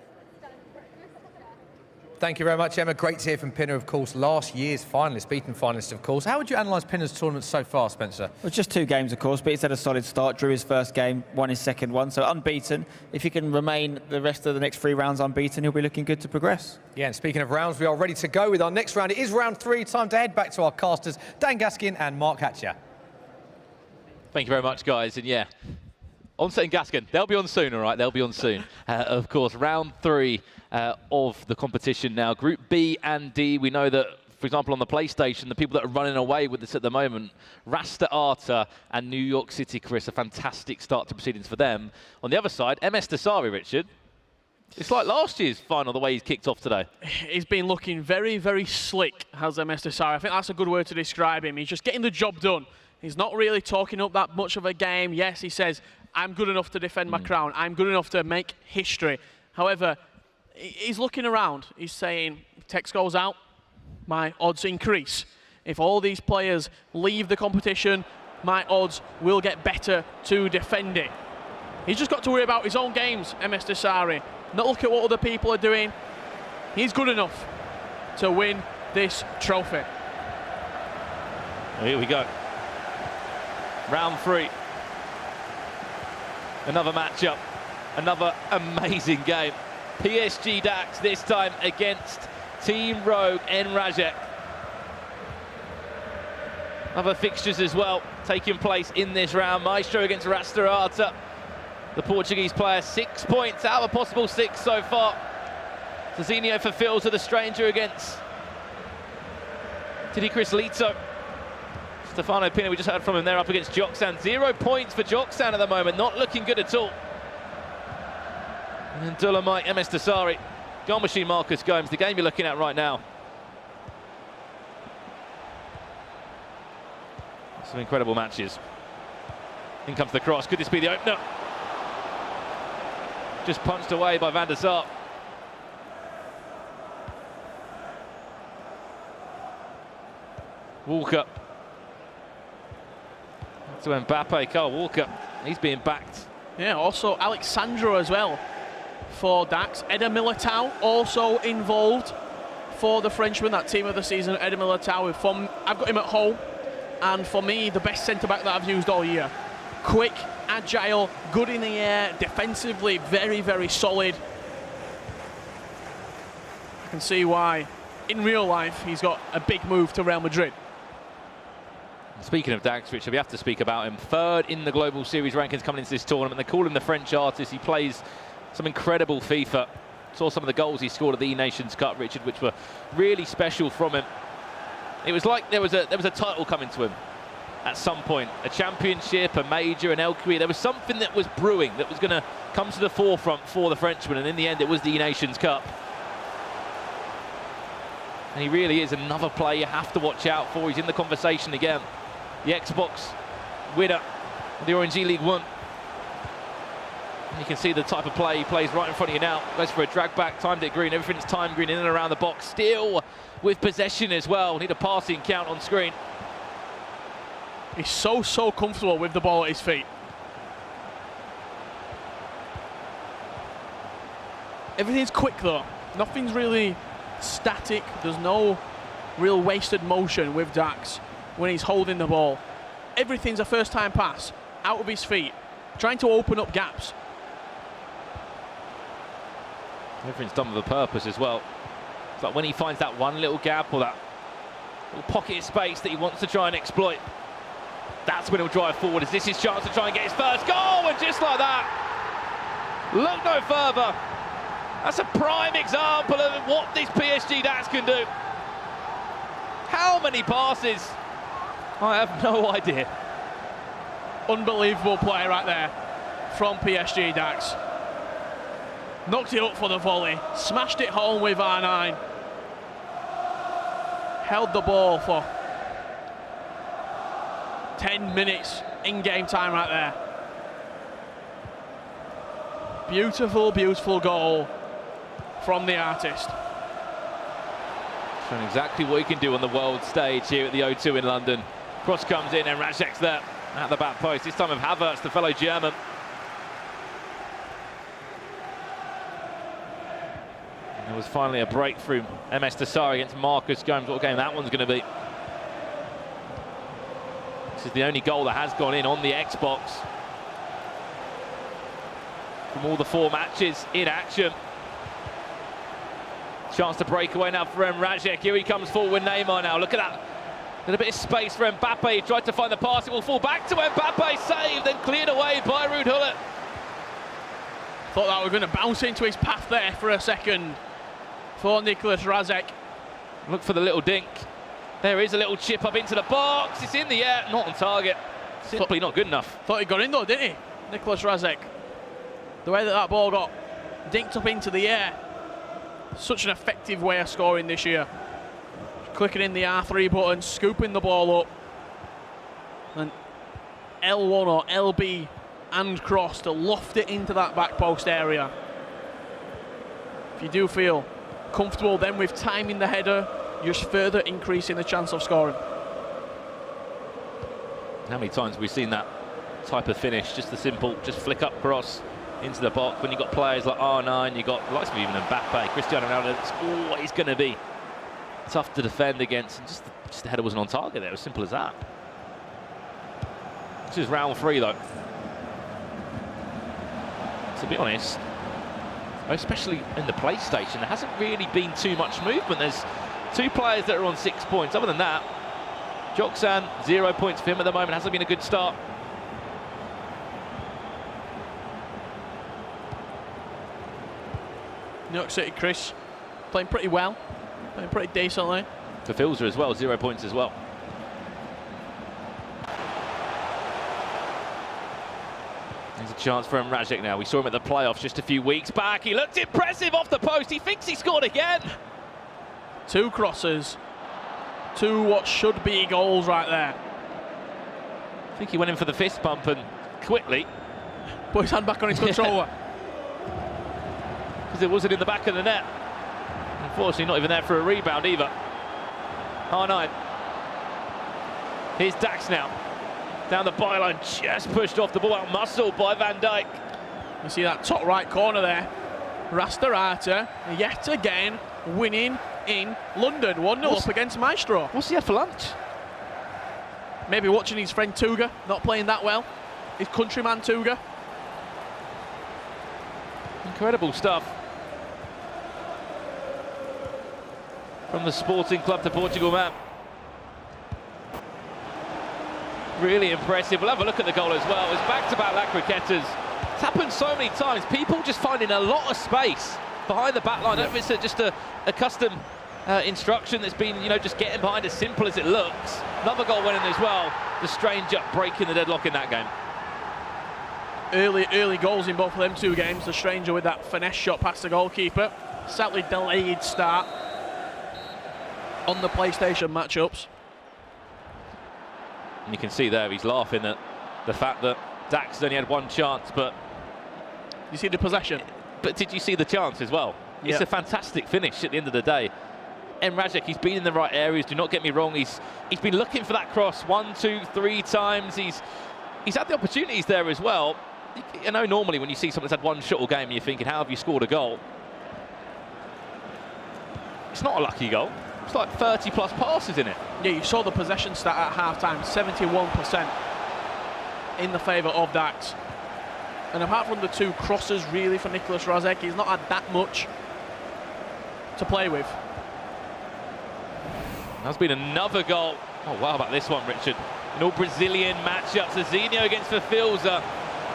Thank you very much, Emma. Great to hear from Pinner, of course. Last year's finalist, beaten finalist, of course. How would you analyse Pinner's tournament so far, Spencer? Well, just 2 games, of course, but he's had a solid start. Drew his first game, won his second one, so unbeaten. If he can remain the rest of the next 3 rounds unbeaten, he'll be looking good to progress. Yeah, and speaking of rounds, we are ready to go with our next round. It is round 3. Time to head back to our casters, Dan Gaskin and Mark Hatcher. Thank you very much, guys. And yeah, Onset and Gaskin, they'll be on soon, all right? They'll be on soon. Of course, round 3 of the competition now. Group B and D, we know that, for example, on the PlayStation, the people that are running away with this at the moment, Rasta Arta and New York City Chris, a fantastic start to proceedings for them. On the other side, MS Dasari, Richard. It's like last year's final, the way he's kicked off today. He's been looking very, very slick, has MS Dasari. I think that's a good word to describe him. He's just getting the job done. He's not really talking up that much of a game. Yes, he says, I'm good enough to defend my crown. I'm good enough to make history. However, he's looking around. He's saying, if Tex goes out, my odds increase. If all these players leave the competition, my odds will get better to defend it. He's just got to worry about his own games, MS Dasari. Not look at what other people are doing. He's good enough to win this trophy. Here we go. Round 3. Another matchup. Another amazing game. PSG Dax this time against Team Rogue Enrajek. Other fixtures as well taking place in this round. Maestro against Rasta Arta. The Portuguese player 6 points out of a possible 6 so far. Cezinio fulfills to the stranger against Didi Crislito. Stefano Pinner, we just heard from him there, up against Joksan. 0 points for Joksan at the moment, not looking good at all. And Dolomite, MS Dasari, goal machine Marcus Gomes, the game you're looking at right now. Some incredible matches. In comes the cross, could this be the opener? Just punched away by Van der Sar. Walker. To Mbappe, Kyle Walker. He's being backed. Yeah, also Alexandro as well for Dax. Eder Militao also involved for the Frenchman, that team of the season. Eder Militao, I've got him at home, and for me, the best centre-back that I've used all year. Quick, agile, good in the air, defensively very, very solid. I can see why, in real life, he's got a big move to Real Madrid. Speaking of Dax, Richard, we have to speak about him. Third in the Global Series rankings coming into this tournament. They call him the French artist. He plays some incredible FIFA. Saw some of the goals he scored at the E-Nations Cup, Richard, which were really special from him. It was like there was a title coming to him at some point. A championship, a major, an LQE. There was something that was brewing that was going to come to the forefront for the Frenchman, and in the end it was the E-Nations Cup. And he really is another player you have to watch out for. He's in the conversation again. The Xbox winner of the Orange League 1. And you can see the type of play he plays right in front of you now. Goes for a drag back, timed it green. Everything's timed green in and around the box. Still with possession as well. Need a passing count on screen. He's so comfortable with the ball at his feet. Everything's quick though. Nothing's really static. There's no real wasted motion with Dax when he's holding the ball. Everything's a first-time pass, out of his feet, trying to open up gaps. Everything's done with a purpose as well. It's like when he finds that one little gap or that little pocket of space that he wants to try and exploit, that's when he'll drive forward. Is this his chance to try and get his first goal? And just like that, look no further. That's a prime example of what this PSG Dax can do. How many passes? I have no idea. Unbelievable play right there from PSG Dax. Knocked it up for the volley, smashed it home with R9. Held the ball for 10 minutes in game time right there. Beautiful, beautiful goal from the artist. Showing exactly what he can do on the world stage here at the O2 in London. Cross comes in and Rajek's there at the back post. This time of Havertz, the fellow German. And there was finally a breakthrough. MS Tassari against Marcus Gomes. What game that one's going to be. This is the only goal that has gone in on the Xbox from all the 4 matches in action. Chance to break away now for Rajek. Here he comes forward with Neymar now. Look at that. Little bit of space for Mbappe. He tried to find the pass. It will fall back to Mbappe. Saved and cleared away by Ruud Gullit. Thought that was going to bounce into his path there for a second for Nicolas Rajek. Look for the little dink. There is a little chip up into the box. It's in the air, not on target. Simply not good enough. Thought he got in though, didn't he? Nicolas Rajek. The way that ball got dinked up into the air. Such an effective way of scoring this year. Clicking in the R3 button, scooping the ball up. And L1 or LB and cross to loft it into that back post area. If you do feel comfortable then with timing the header, you're just further increasing the chance of scoring. How many times have we seen that type of finish? Just the simple, just flick up cross into the box. When you've got players like R9, you've got likes of even Mbappe, Cristiano Ronaldo, it's always going to be tough to defend against. And just the header wasn't on target there, as simple as that. This is round 3 though. To be honest, especially in the PlayStation, there hasn't really been too much movement. There's 2 players that are on 6 points. Other than that, Joksan, 0 points for him at the moment. Hasn't been a good start. New York City Chris playing pretty well, playing pretty decently. For Filzer as well, 0 points as well. There's a chance for Rajek now. We saw him at the playoffs just a few weeks back. He looked impressive off the post. He thinks he scored again. 2 crosses, 2 what should be goals right there. I think he went in for the fist bump and quickly put his hand back on his controller. Because it wasn't in the back of the net. Unfortunately, not even there for a rebound either. R9. Here's Dax now. Down the byline, just pushed off the ball, out muscled by Van Dijk. You see that top right corner there. Rastarata, yet again, winning in London. 1-0 up against Maestro. What's he had for lunch? Maybe watching his friend Tuga, not playing that well. His countryman Tuga. Incredible stuff. From the Sporting Club to Portugal man. Really impressive. We'll have a look at the goal as well. It's back-to-back La Croquetas. It's happened so many times. People just finding a lot of space behind the back line. I don't know if it's just a custom instruction that's been, you know, just getting behind as simple as it looks. Another goal went in as well. The Stranger breaking the deadlock in that game. Early goals in both of them two games. The Stranger with that finesse shot past the goalkeeper. Sadly delayed start on the PlayStation matchups. And you can see there he's laughing at the fact that Dax only had one chance, but you see the possession. But did you see the chance as well? It's a fantastic finish at the end of the day. Emrajek, he's been in the right areas. Do not get me wrong. He's been looking for that cross 1, 2, 3 times. He's had the opportunities there as well. You know, normally when you see someone that's had one shot all game, you're thinking, how have you scored a goal? It's not a lucky goal. It's like 30 plus passes in it. Yeah, you saw the possession stat at half-time, 71% in the favour of Dax. And apart from the two crosses, really, for Nicolas Razek, he's not had that much to play with. There's been another goal. Oh, wow, about this one, Richard. An all-Brazilian matchup. Zizinho against Fafilza.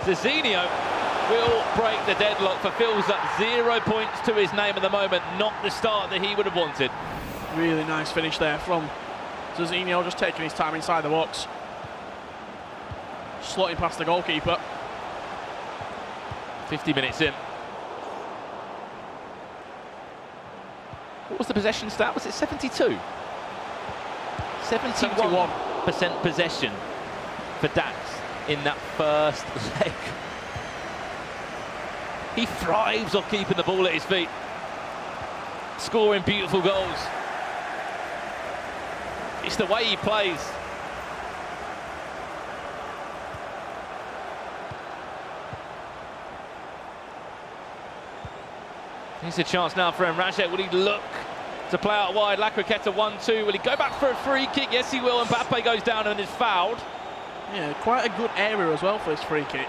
Zizinho will break the deadlock. Fafilza, 0 points to his name at the moment. Not the start that he would have wanted. Really nice finish there from Zizinho, just taking his time inside the box. Slotting past the goalkeeper. 50 minutes in. What was the possession stat? Was it 72? 71% possession for Dax in that first leg. He thrives off keeping the ball at his feet. Scoring beautiful goals. It's the way he plays. Here's a chance now for Emrajek. Will he look to play out wide? La Croqueta 1-2. Will he go back for a free kick? Yes, he will. And Mbappe goes down and is fouled. Yeah, quite a good area as well for this free kick.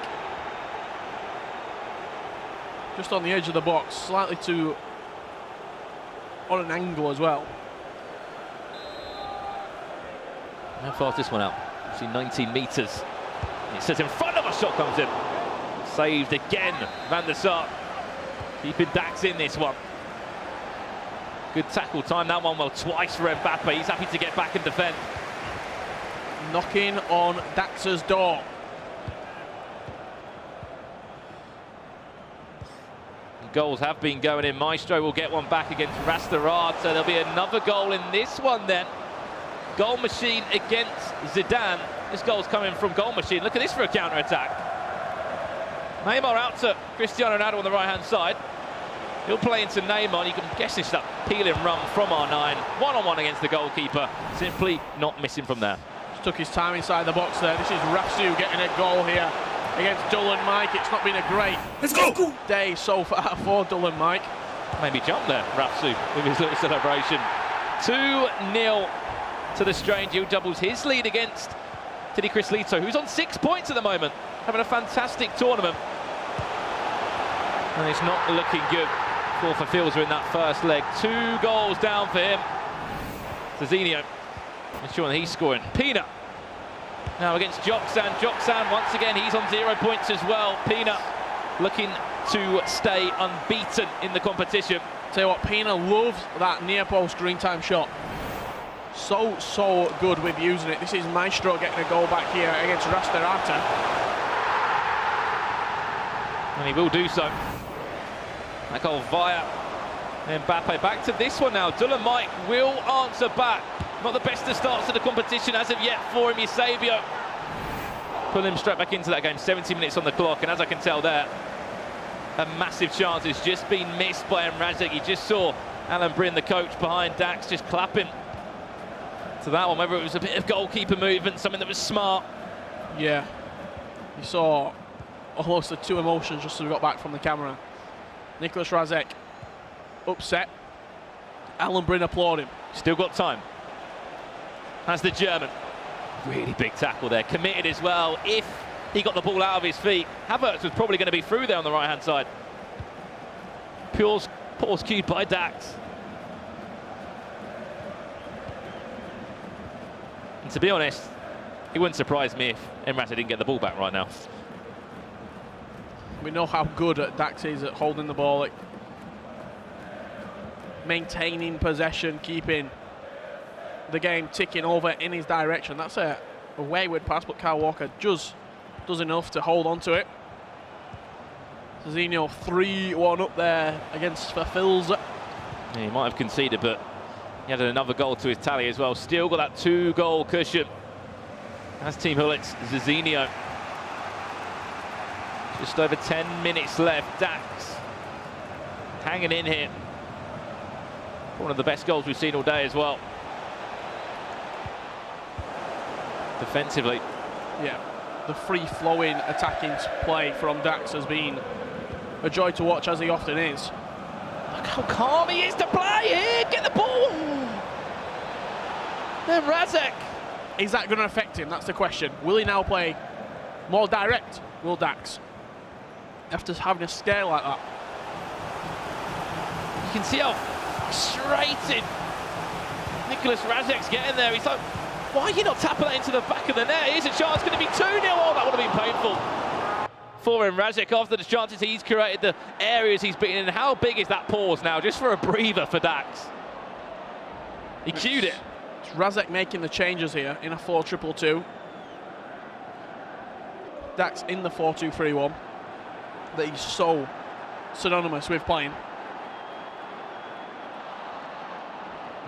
Just on the edge of the box, slightly too on an angle as well. How far is this one out? See, 19 metres. It says in front of a shot comes in. Saved again, Van der Sar. Keeping Dax in this one. Good tackle time, that one well twice for Mbappe. He's happy to get back and defend. Knocking on Dax's door. Goals have been going in. Maestro will get one back against Rastarata. There'll be another goal in this one then. Goal machine against Zidane. This goal's coming from goal machine. Look at this for a counter-attack. Neymar out to Cristiano Ronaldo on the right-hand side. He'll play into Neymar. You can guess it's that peeling run from R9. One-on-one against the goalkeeper. Simply not missing from there. Just took his time inside the box there. This is Rasu getting a goal here against Dulan Mike. It's not been a great day so far for Dulan Mike. Maybe jump there, Rasu, with his little celebration. 2-0 to the Stranger, who doubles his lead against Tidi Crislito, who's on 6 points at the moment, having a fantastic tournament. And it's not looking good for Fafilza in that first leg. 2 goals down for him. Zizinho ensuring that he's scoring. Pina now against Joksan. Joksan, once again, he's on 0 points as well. Pina looking to stay unbeaten in the competition. Tell you what, Pina loves that near post green time shot. So good with using it. This is Maestro getting a goal back here against Rastarata. And he will do so. That goal via Mbappe. Back to this one now. Dulan Mike will answer back. Not the best of starts to the competition as of yet for him. Eusebio pull him straight back into that game. 70 minutes on the clock, and as I can tell there, a massive chance has just been missed by Emrajek. You just saw Alan Bryn, the coach behind Dax, just clapping. to that one, whether it was a bit of goalkeeper movement, something that was smart. Yeah. You saw almost the two emotions just as we got back from the camera. Nicholas Razek upset. Alan Bryn applauding. Still got time. Has the German. Really big tackle there. Committed as well. If he got the ball out of his feet, Havertz was probably going to be through there on the right-hand side. Pause cued by Dax. And to be honest, it wouldn't surprise me if Emrata didn't get the ball back right now. We know how good Dax is at holding the ball, like maintaining possession, keeping the game ticking over in his direction. That's a wayward pass, but Kyle Walker just does enough to hold on to it. Cezinho 3-1 up there against Verfilze. Yeah, he might have conceded, but he added another goal to his tally as well. Still got that 2-goal cushion. That's Team Hullit's Cezinho. Just over 10 minutes left. Dax hanging in here. One of the best goals we've seen all day as well. Defensively. Yeah, the free-flowing attacking play from Dax has been a joy to watch, as he often is. Look how calm he is to play here. Get the ball. Then Razek. Is that going to affect him? That's the question. Will he now play more direct? Will Dax? After having a scare like that. You can see how frustrated Nicholas Razek's getting there. He's like, why are you not tapping that into the back of the net? Here's a chance, going to be 2-0. Oh, that would have been painful for him. Razek, after the chances he's created, the areas he's beaten in. How big is that pause now? Just for a breather for Dax. He cued it. It's Razek making the changes here in a 4-2-2. Dax in the 4-2-3-1 that he's so synonymous with playing.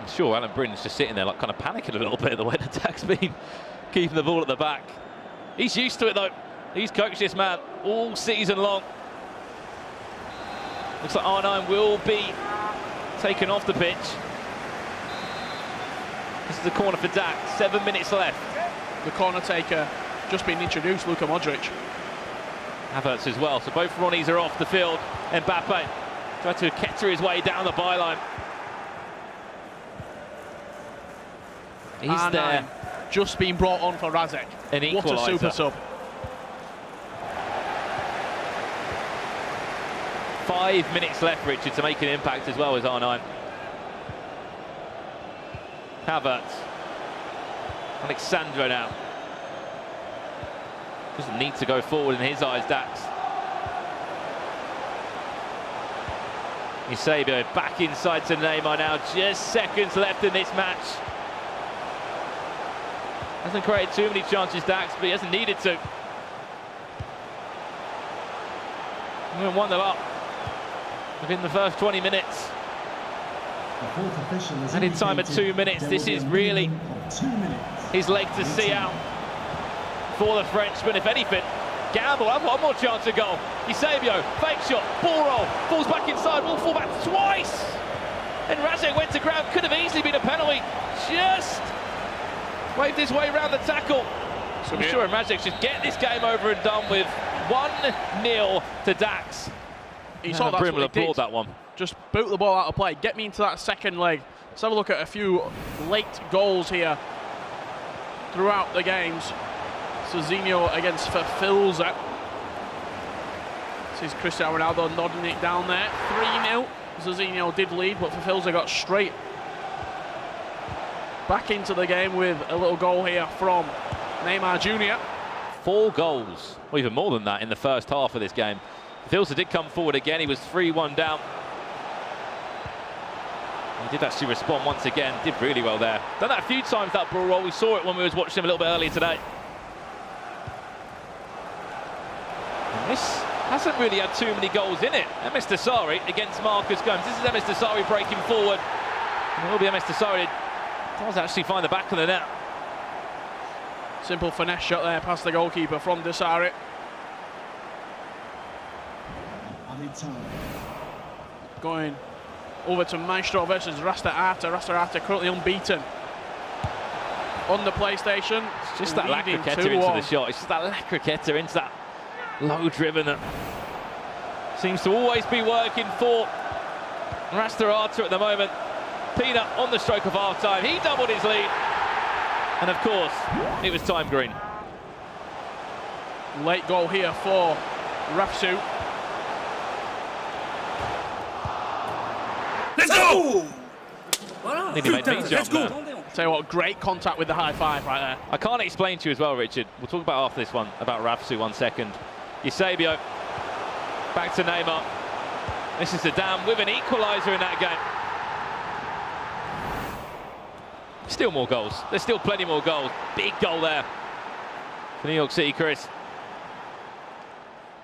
I'm sure Alan Bryn's just sitting there like kind of panicking a little bit the way the Dax been keeping the ball at the back. He's used to it though. He's coached this man all season long. Looks like R9 will be taken off the pitch. This is the corner for Dax, 7 minutes left. The corner taker just been introduced, Luka Modric. Havertz as well, so both Ronnies are off the field. Mbappe tried to ketter his way down the byline. He's there. Just been brought on for Razek. An equaliser. What a super sub. 5 minutes left, Richard, to make an impact as well as R9. Havertz. Alexandro now. Doesn't need to go forward in his eyes, Dax. Eusebio back inside to Neymar now. Just seconds left in this match. Hasn't created too many chances, Dax, but he hasn't needed to. We're 1-0 up within the first 20 minutes. Added time of 2 minutes. This is really his leg to see out for the Frenchman. If anything, gamble, have one more chance to goal. Eusebio, fake shot, ball roll, falls back inside, will fall back twice. And Razek went to ground, could have easily been a penalty. Just waved his way around the tackle. So I'm sure Razek should get this game over and done with. 1-0 to Dax. He saw that's what he did. That one. Just boot the ball out of play, get me into that second leg. Let's have a look at a few late goals here throughout the games. Cezinho against Verfilze. This is Cristiano Ronaldo nodding it down there. 3-0. Cezinho did lead, but Verfilze got straight back into the game with a little goal here from Neymar Jr. 4 goals, or even more than that, in the first half of this game. Verfilze did come forward again. He was 3-1 down. He did actually respond once again. Did really well there. Done that a few times, that ball roll. We saw it when we was watching him a little bit earlier today. And this hasn't really had too many goals in it. Emis Desari against Marcus Gomes. This is Emis Desari breaking forward. And it will be Emis Desari. Does actually find the back of the net. Simple finesse shot there past the goalkeeper from Desari. Going over to Maestro versus Rasta Arta. Rasta Arta currently unbeaten on the PlayStation. It's just that La Croqueta into the shot. It's just that La Croqueta into that low driven that seems to always be working for Rastarata at the moment. Peanut on the stroke of half-time. He doubled his lead. And of course, it was time green. Late goal here for Rafsu. Let's go! Nearly made me jump there. Tell you what, great contact with the high five right there. I can't explain to you as well, Richard. We'll talk about after this one, about Rafsu 1 second. Eusebio, back to Neymar. This is Zidane with an equaliser in that game. Still more goals. There's still plenty more goals. Big goal there for New York City, Chris.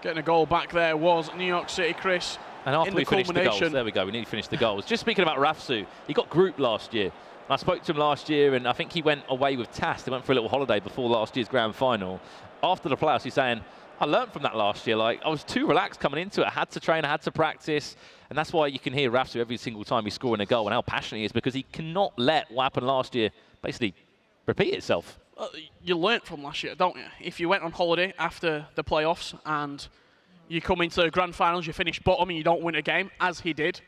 Getting a goal back there was New York City, Chris. And after we finished the goals, there we go, we need to finish the goals. Just speaking about Rafsu, he got grouped last year. I spoke to him last year, and I think he went away with TAS. They went for a little holiday before last year's grand final. After the playoffs, he's saying, I learned from that last year. Like, I was too relaxed coming into it. I had to train, I had to practice. And that's why you can hear Rafsu every single time he's scoring a goal and how passionate he is, because he cannot let what happened last year basically repeat itself. You learnt from last year, don't you? If you went on holiday after the playoffs and you come into the grand finals, you finish bottom and you don't win a game, as he did,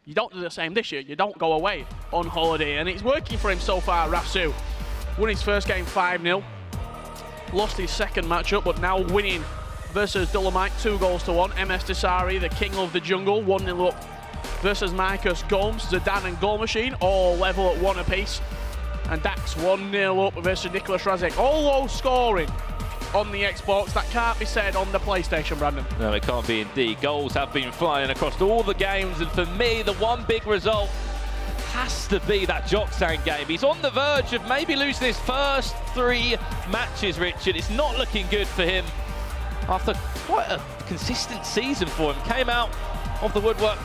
you don't do the same this year. You don't go away on holiday. And it's working for him so far, Rafsu. Won his first game 5-0. Lost his second matchup, but now winning versus Dolomite 2-1. MS Desari, the king of the jungle, 1-0 up versus Marcus Gomes. Zidane and Goal Machine all level at 1 apiece. And Dax 1-0 up versus Nicholas Razek. All low scoring on the Xbox. That can't be said on the PlayStation, Brandon. No, it can't be indeed. Goals have been flying across all the games, and for me, the one big result has to be that Joksan game. He's on the verge of maybe losing his first 3 matches, Richard. It's not looking good for him after quite a consistent season for him. Came out of the woodwork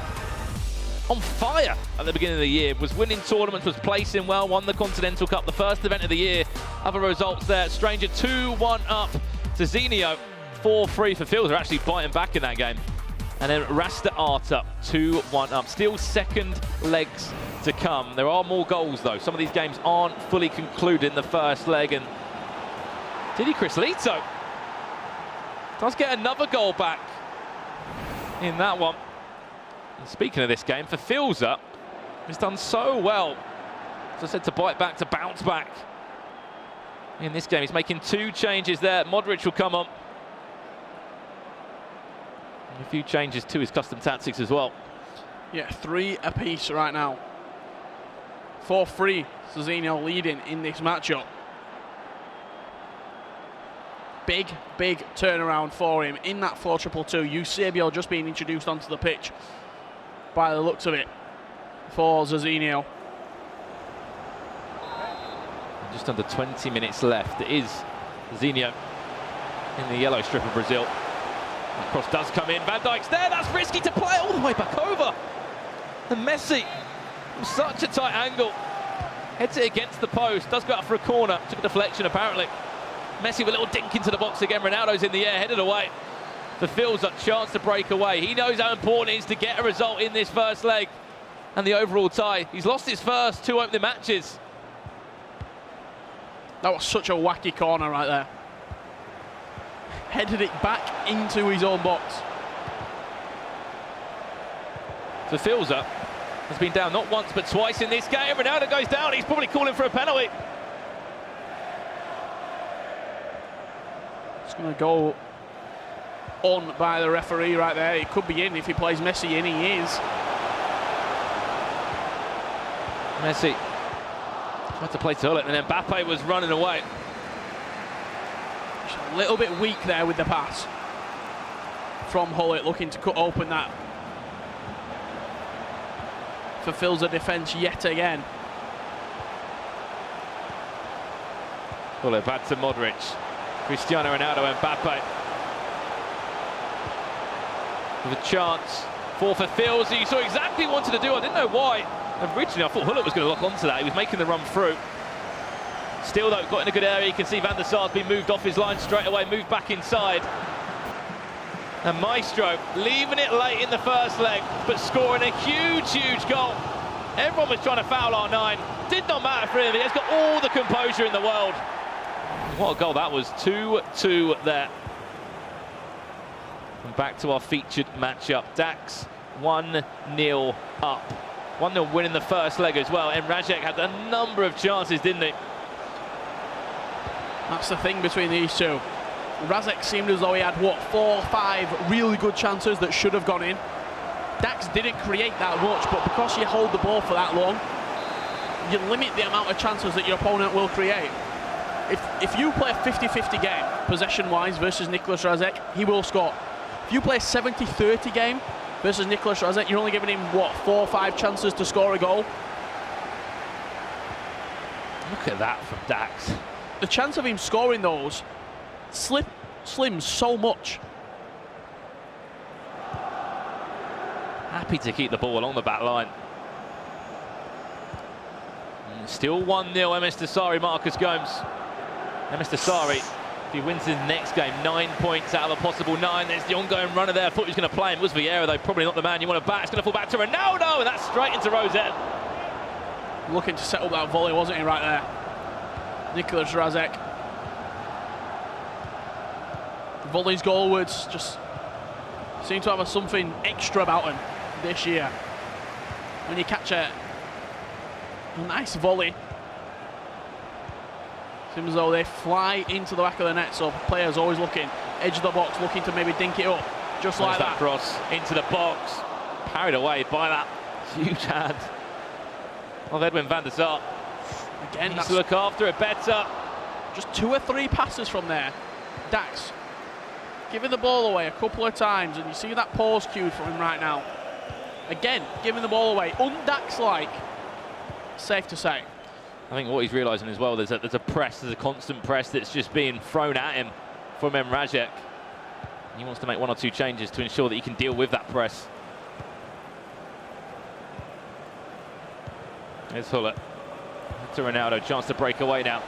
on fire at the beginning of the year, was winning tournaments, was placing well, won the Continental Cup, the first event of the year. Other results there, Stranger 2-1 up to Zenio, 4-3 for Phil. They're actually biting back in that game. And then Rasta Art up, 2-1 up. Still second legs to come. There are more goals though. Some of these games aren't fully concluded in the first leg, and Didi Crislito does get another goal back in that one. And speaking of this game, for Filza, he's done so well, as I said, to bite back, to bounce back. In this game, he's making 2 changes there. Modric will come on. And a few changes to his custom tactics as well. Yeah, 3 apiece right now. 4-3, Cezinio leading in this matchup. Big, big turnaround for him in that 4-2-2. Eusebio just being introduced onto the pitch by the looks of it for Cezinio. Just under 20 minutes left. It is Zenio in the yellow strip of Brazil. That cross does come in. Van Dijk's there. That's risky to play all the way back over. And Messi, from such a tight angle, heads it against the post. Does go out for a corner. Took a deflection apparently. Messi with a little dink into the box again. Ronaldo's in the air, headed away. The Phil's a chance to break away. He knows how important it is to get a result in this first leg and the overall tie. He's lost his first 2 opening matches. That was such a wacky corner right there. Headed it back into his own box. So Filza has been down not once but twice in this game. Ronaldo goes down. He's probably calling for a penalty. It's going to go on by the referee right there. It could be in if he plays Messi in. He is. Messi tried to play to Hullet, and then Mbappe was running away. Just a little bit weak there with the pass from Hullet, looking to cut open that. Fulfills a defence yet again. Hullet back to Modric. Cristiano Ronaldo and Mbappe. With a chance for Filza. You saw exactly what he wanted to do. I didn't know why. Originally, I thought Hullet was going to lock onto that. He was making the run through. Still, though, got in a good area. You can see Van der Sar's been moved off his line straight away, moved back inside. And Maestro leaving it late in the first leg, but scoring a huge, huge goal Everyone was trying to foul R9. Did not matter for him. He's got all the composure in the world. What a goal that was. 2-2 there. And back to our featured matchup. Dax 1-0 up. 1-0 win in the first leg as well. And Rajek had a number of chances, didn't he? That's the thing between these two. Rajek seemed as though he had, what, 4 or 5 really good chances that should have gone in. Dax didn't create that much, but because you hold the ball for that long, you limit the amount of chances that your opponent will create. If you play a 50-50 game, possession-wise, versus Nicolas Rajek, he will score. If you play a 70-30 game versus Nicolas Rajek, you're only giving him, what, 4 or 5 chances to score a goal? Look at that from Dax. The chance of him scoring those slims so much. Happy to keep the ball along the back line. Still 1-0, MS Dasari, Marcus Gomes. MS Dasari, if he wins his next game, 9 points out of a possible 9. There's the ongoing runner there. I thought he was going to play him. Was Vieira, though, probably not the man you want to back. It's going to fall back to Ronaldo, and that's straight into Rosette. Looking to set up that volley, wasn't he, right there? Nicolas Rajek. Volleys goalwards just seem to have something extra about him this year. When you catch a nice volley, seems as though they fly into the back of the net, so players always looking, edge of the box, looking to maybe dink it up, just like that. Cross into the box, carried away by that huge hand of Edwin van der Sar. Again, needs to look after it better. Just 2 or 3 passes from there. Dax giving the ball away a couple of times, and you see that pause cue from him right now. Again, giving the ball away, un-Dax-like, safe to say. I think what he's realising as well, there's a press, there's a constant press that's just being thrown at him from Rajek. He wants to make 1 or 2 changes to ensure that he can deal with that press. Here's Hullett to Ronaldo, chance to break away now.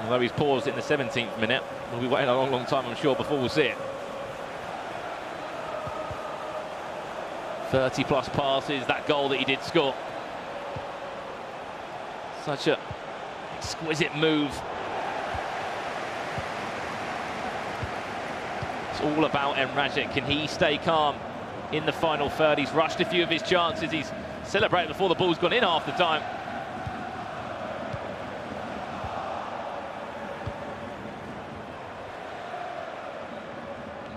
Although he's paused in the 17th minute, we'll be waiting a long, long time, I'm sure, before we'll see it. 30+ passes, that goal that he did score. Such an exquisite move. It's all about Rajek. Can he stay calm in the final third? He's rushed a few of his chances. He's celebrated before the ball's gone in half the time.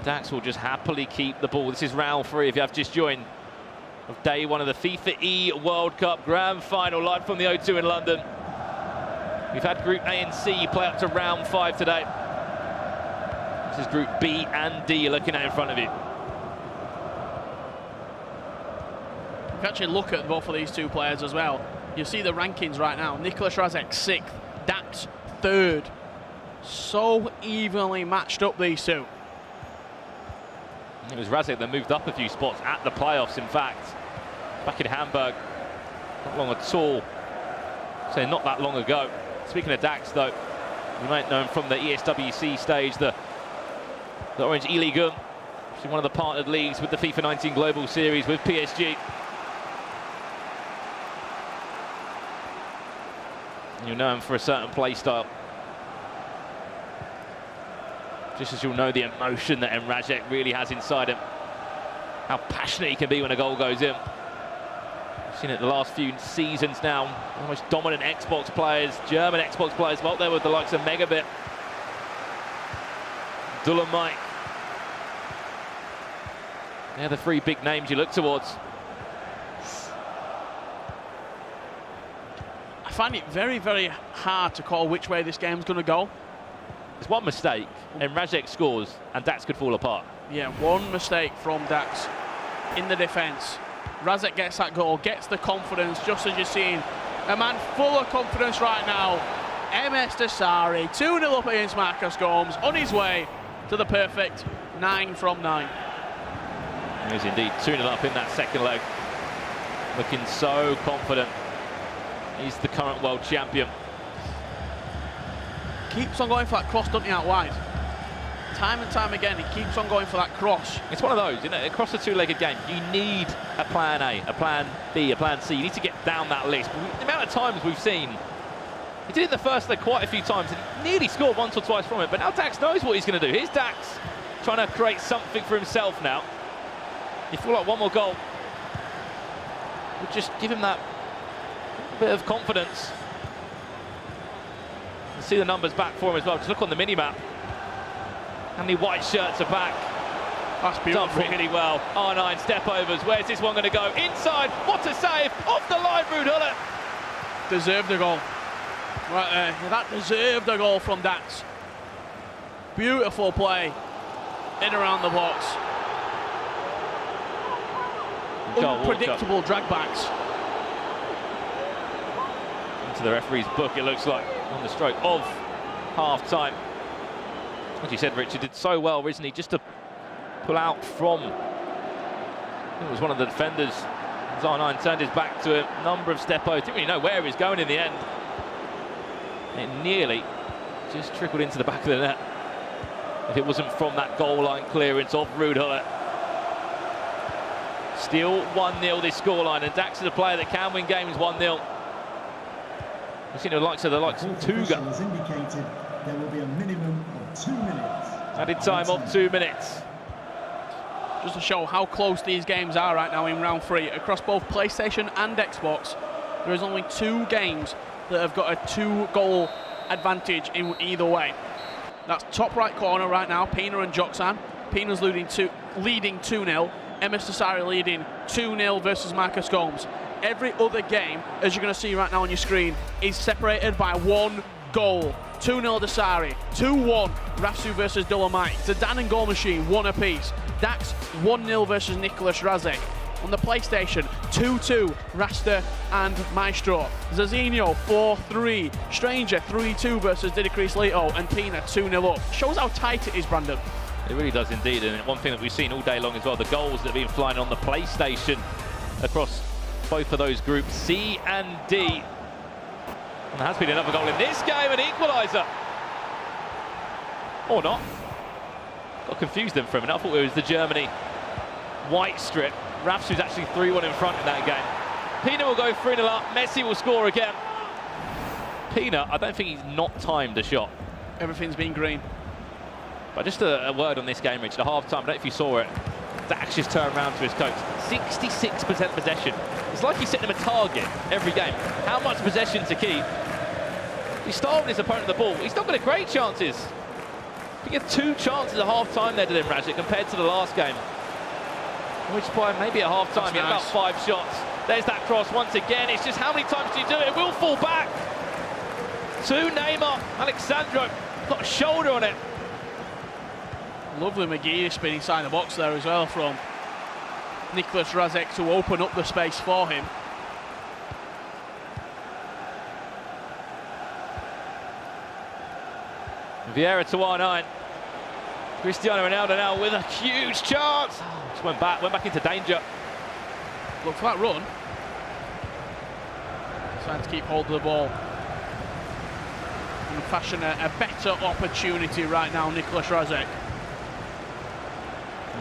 Dax will just happily keep the ball. This is round 3, if you have just joined, of day 1 of the FIFA eWorld Cup Grand Final, live from the O2 in London. We've had Group A and C play up to round 5 today. This is Group B and D you're looking at in front of you. If you actually look at both of these 2 players as well, you see the rankings right now. Nicolas Rajek 6th, Dax 3rd. So evenly matched up, these 2. It was Rajek that moved up a few spots at the playoffs, in fact. Back in Hamburg, not long at all. So not that long ago. Speaking of Dax, though, you might know him from the ESWC stage, the Orange E-Ligue, which is one of the partnered leagues with the FIFA 19 Global Series with PSG. You'll know him for a certain play style. Just as you'll know the emotion that Rajek really has inside him. How passionate he can be when a goal goes in. We've seen it the last few seasons now. The most dominant Xbox players, German Xbox players, up there with the likes of Megabit, Dolomite. They're the 3 big names you look towards. I find it very, very hard to call which way this game's going to go. It's one mistake, and Rajek scores, and Dax could fall apart. Yeah, 1 mistake from Dax in the defence. Rajek gets that goal, gets the confidence, just as you're seeing. A man full of confidence right now. MS Dasari, 2-0 up against Marcus Gomes, on his way to the perfect 9 from 9. He is indeed 2-0 up in that second leg. Looking so confident. He's the current world champion. Keeps on going for that cross, doesn't he, out wide? time and time again, he keeps on going for that cross. It's one of those, isn't it? Across a two-legged game, you need a plan A, a plan B, a plan C. You need to get down that list. But the amount of times we've seen, he did it in the first leg quite a few times, and he nearly scored once or twice from it. But now Dax knows what he's going to do. Here's Dax trying to create something for himself now. You feel like one more goal would just give him that bit of confidence. You see the numbers back for him as well. Just look on the mini-map. How many white shirts are back? That's beautiful. Done really well. R9 step overs. Where's this one going to go? Inside. What a save. Off the line, Ruud Gullit. Deserved a goal. Right there. Yeah, that deserved a goal from Dax. Beautiful play in around the box. Unpredictable dragbacks. Into the referee's book, it looks like, on the stroke of half-time. As you said, Richard did so well recently just to pull out from, I think it was one of the defenders. R9 turned his back to a number of step-overs. Didn't really know where he was going in the end. It nearly just trickled into the back of the net. If it wasn't from that goal line clearance of Ruud Gullit. Still 1-0 this scoreline, and Dax is a player that can win games 1-0. We've seen the likes of Tuga. Has indicated there will be a minimum of 2 minutes. Added time of 2 minutes. Just to show how close these games are right now in round 3. Across both PlayStation and Xbox, there is only 2 games that have got a 2-goal advantage in either way. That's top right corner right now, Pina and Joxan. Pina's leading 2-0. Emis Dasari leading 2-0 versus Marcus Gomes. Every other game, as you're going to see right now on your screen, is separated by 1 goal. 2-0 Dasari, 2-1 Rafsu versus Dolomite. Zidane and Goal Machine, 1 apiece. Dax, 1-0 versus Nicholas Razek. On the PlayStation, 2-2 Rasta and Maestro. Zazinho, 4-3. Stranger, 3-2 versus Didicris Leto. And Pina, 2-0 up. Shows how tight it is, Brandon. It really does indeed, and one thing that we've seen all day long as well, the goals that have been flying on the PlayStation across both of those groups, C and D. And there has been another goal in this game, an equaliser. Or not. Got confused them for a minute. I thought it was the Germany white strip. Rafsu's actually 3-1 in front in that game. Pina will go 3-0 up, Messi will score again. Pina, I don't think he's not timed a shot. Everything's been green. But just a word on this game, Richard. At half-time, I don't know if you saw it, Dax just turned around to his coach. 66% possession. It's like he's setting him a target every game. How much possession to keep? He's starving his opponent the ball. He's not got great chances. He had 2 chances at half-time there, did him, Rajic, compared to the last game. Which point, maybe at half-time, he had about 5 shots. There's that cross once again. It's just how many times do you do it? It will fall back to Neymar. Alexandro got a shoulder on it. Lovely McGee spin inside the box there as well from Nicholas Razek to open up the space for him. Vieira to R9. Cristiano Ronaldo now with a huge chance. Just went back into danger. Look for that run. Trying to keep hold of the ball and fashion a better opportunity right now, Nicholas Razek.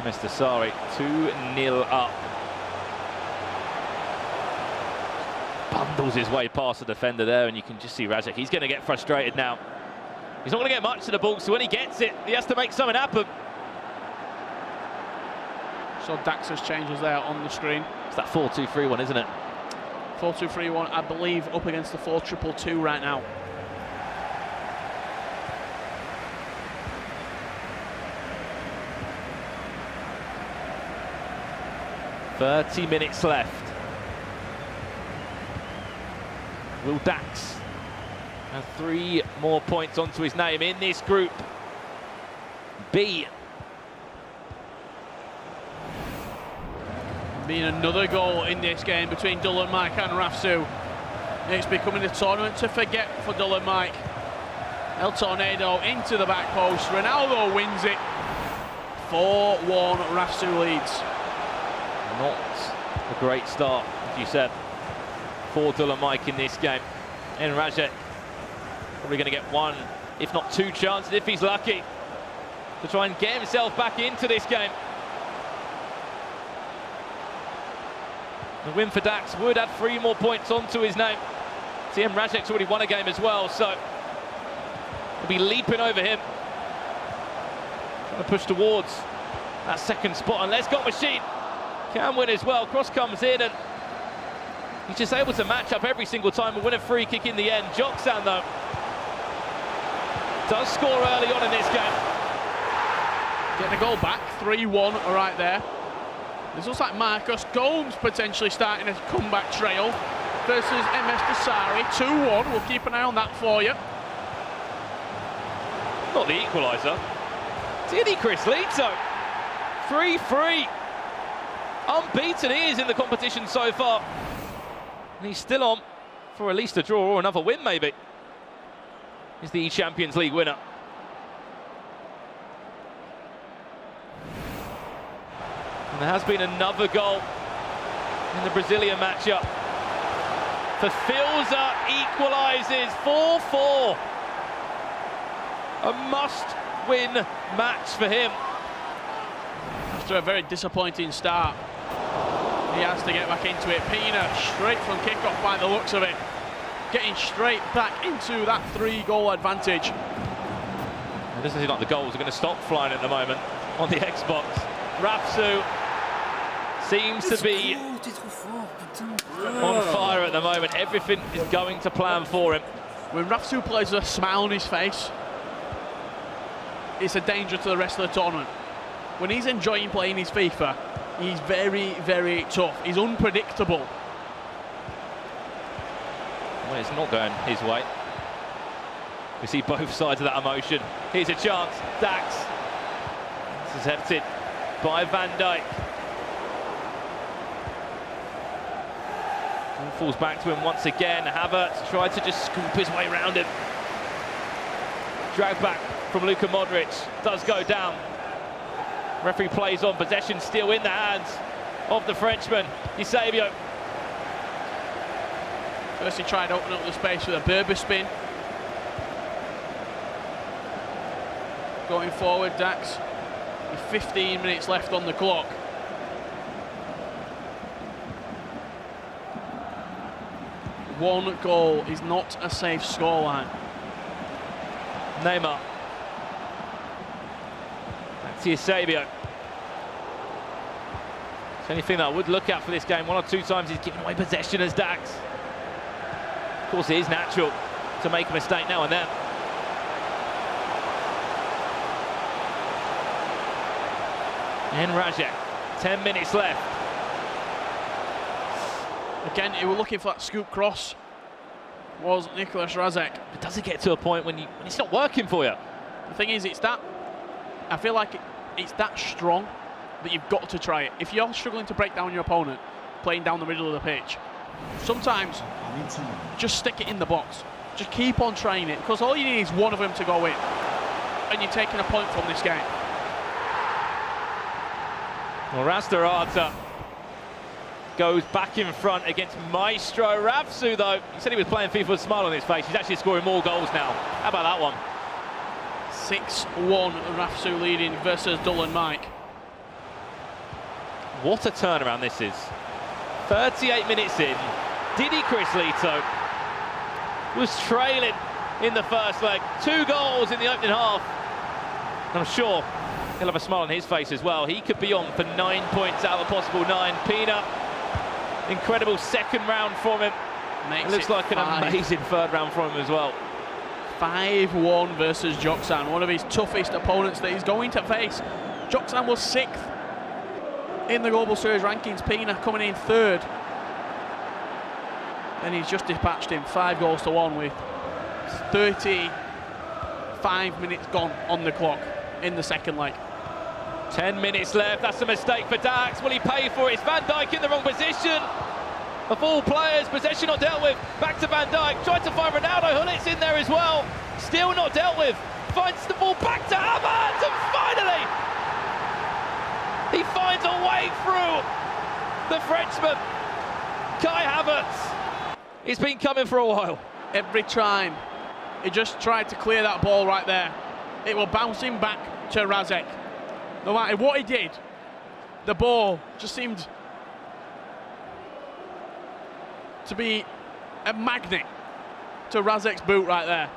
Mr. Sari, 2-0 up. Bundles his way past the defender there, and you can just see Razek. He's going to get frustrated now. He's not going to get much to the ball, so when he gets it, he has to make something happen. So Dax's changes there on the screen. It's that 4-2-3-1, isn't it? 4-2-3-1, I believe, up against the 4-2-2 right now. "30 minutes left. Will Dax have 3 more points onto his name in this group B? Being another goal in this game between Dylan Mike and Rafsu. It's becoming a tournament to forget for Dylan Mike. El Tornado into the back post. Ronaldo wins it. 4-1, Rafsu leads. Not a great start, as you said, for Dylan Mike in this game. And Razek probably going to get 1, if not 2 chances if he's lucky. to try and get himself back into this game. The win for Dax would add 3 more points onto his name. TM Rajek's already won a game as well, so he'll be leaping over him. Trying to push towards that second spot, and Let's Got Machine can win as well. Cross comes in, and he's just able to match up every single time and win a free kick in the end. Joksan, though, does score early on in this game. Getting a goal back, 3-1 right there. This looks like Marcus Gomes potentially starting a comeback trail versus MS Dasari. 2-1, we'll keep an eye on that for you. Not the equaliser. Didi Chris Lito, 3-3. Unbeaten he is in the competition so far. And he's still on for at least a draw or another win, maybe. He's the Champions League winner. And there has been another goal in the Brazilian matchup. Fafilza equalises 4-4. A must-win match for him. After a very disappointing start, he has to get back into it. Pina, straight from kick-off by the looks of it. Getting straight back into that 3-goal advantage. It doesn't seem like the goals are going to stop flying at the moment on the Xbox. Rafsu seems to be on fire at the moment. Everything is going to plan for him. When Rafsu plays with a smile on his face, it's a danger to the rest of the tournament. When he's enjoying playing his FIFA, he's very, very tough. He's unpredictable. Well, it's not going his way. We see both sides of that emotion. Here's a chance. Dax. This is headed by Van Dijk. Ball falls back to him once again. Havertz tried to just scoop his way around him. Drag back from Luka Modric. Does go down. Referee plays on. Possession still in the hands of the Frenchman, Eusebio. First he tried to open up the space with a Berber spin. Going forward, Dax. With 15 minutes left on the clock. One goal is not a safe scoreline. Neymar. Back to Eusebio. It's anything that I would look at for this game. 1 or 2 times he's given away possession as Dax. Of course, it is natural to make a mistake now and then. And Rajek, 10 minutes left. Again, he was looking for that scoop cross. Was Nicholas Rajek. But does it get to a point when it's not working for you? The thing is, I feel like it's that strong that you've got to try it. If you're struggling to break down your opponent, playing down the middle of the pitch, sometimes just stick it in the box. Just keep on trying it, because all you need is one of them to go in, and you're taking a point from this game. Well, Rastarata goes back in front against Maestro Rafsu, though. He said he was playing FIFA with a smile on his face. He's actually scoring more goals now. How about that one? 6-1, Rafsu leading versus Dulan Mike. What a turnaround this is. 38 minutes in, Didi Chris Lito was trailing in the first leg. 2 goals in the opening half. And I'm sure he'll have a smile on his face as well. He could be on for 9 points out of a possible 9. Pina, incredible second round from him. It looks like an amazing third round from him as well. 5-1 versus Joksan, one of his toughest opponents that he's going to face. Joksan was 6th in the Global Series rankings. Pina coming in 3rd. And he's just dispatched him 5-1 with 35 minutes gone on the clock in the second leg. 10 minutes left. That's a mistake for Dax. Will he pay for it? It's Van Dijk in the wrong position. Of all players, possession not dealt with. Back to Van Dijk. Tried to find Ronaldo. Hullit's in there as well. Still not dealt with. Finds the ball back to Havertz. And finally, he finds a way through the Frenchman, Kai Havertz. He's been coming for a while. Every time he just tried to clear that ball right there. it will bounce him back to Razek. No matter what he did, the ball just seemed to be a magnet to Razek's boot right there.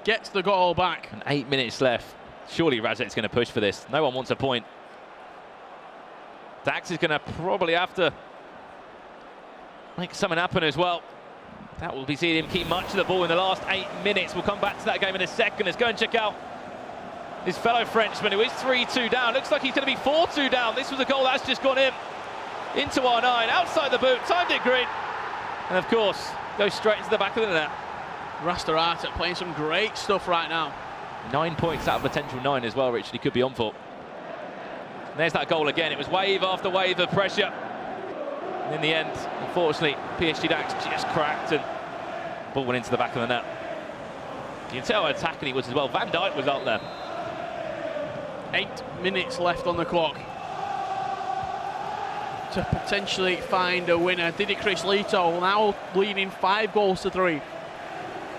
Gets the goal back. And 8 minutes left. Surely Razek's going to push for this. No one wants a point. Dax is going to probably have to make something happen as well. That will be seeing him keep much of the ball in the last 8 minutes. We'll come back to that game in a second. Let's go and check out his fellow Frenchman, who is 3-2 down. Looks like he's going to be 4-2 down. This was a goal that's just gone in into R9, outside the boot, timed it green. And of course, goes straight into the back of the net. Rastarata playing some great stuff right now. 9 points out of potential 9 as well, Richard. He could be on for. And there's that goal again. It was wave after wave of pressure. And in the end, unfortunately, PSG Dax just cracked and ball went into the back of the net. You can tell how attacking he was as well. Van Dijk was up there. 8 minutes left on the clock to potentially find a winner. Didi Chris Lito now leading 5-3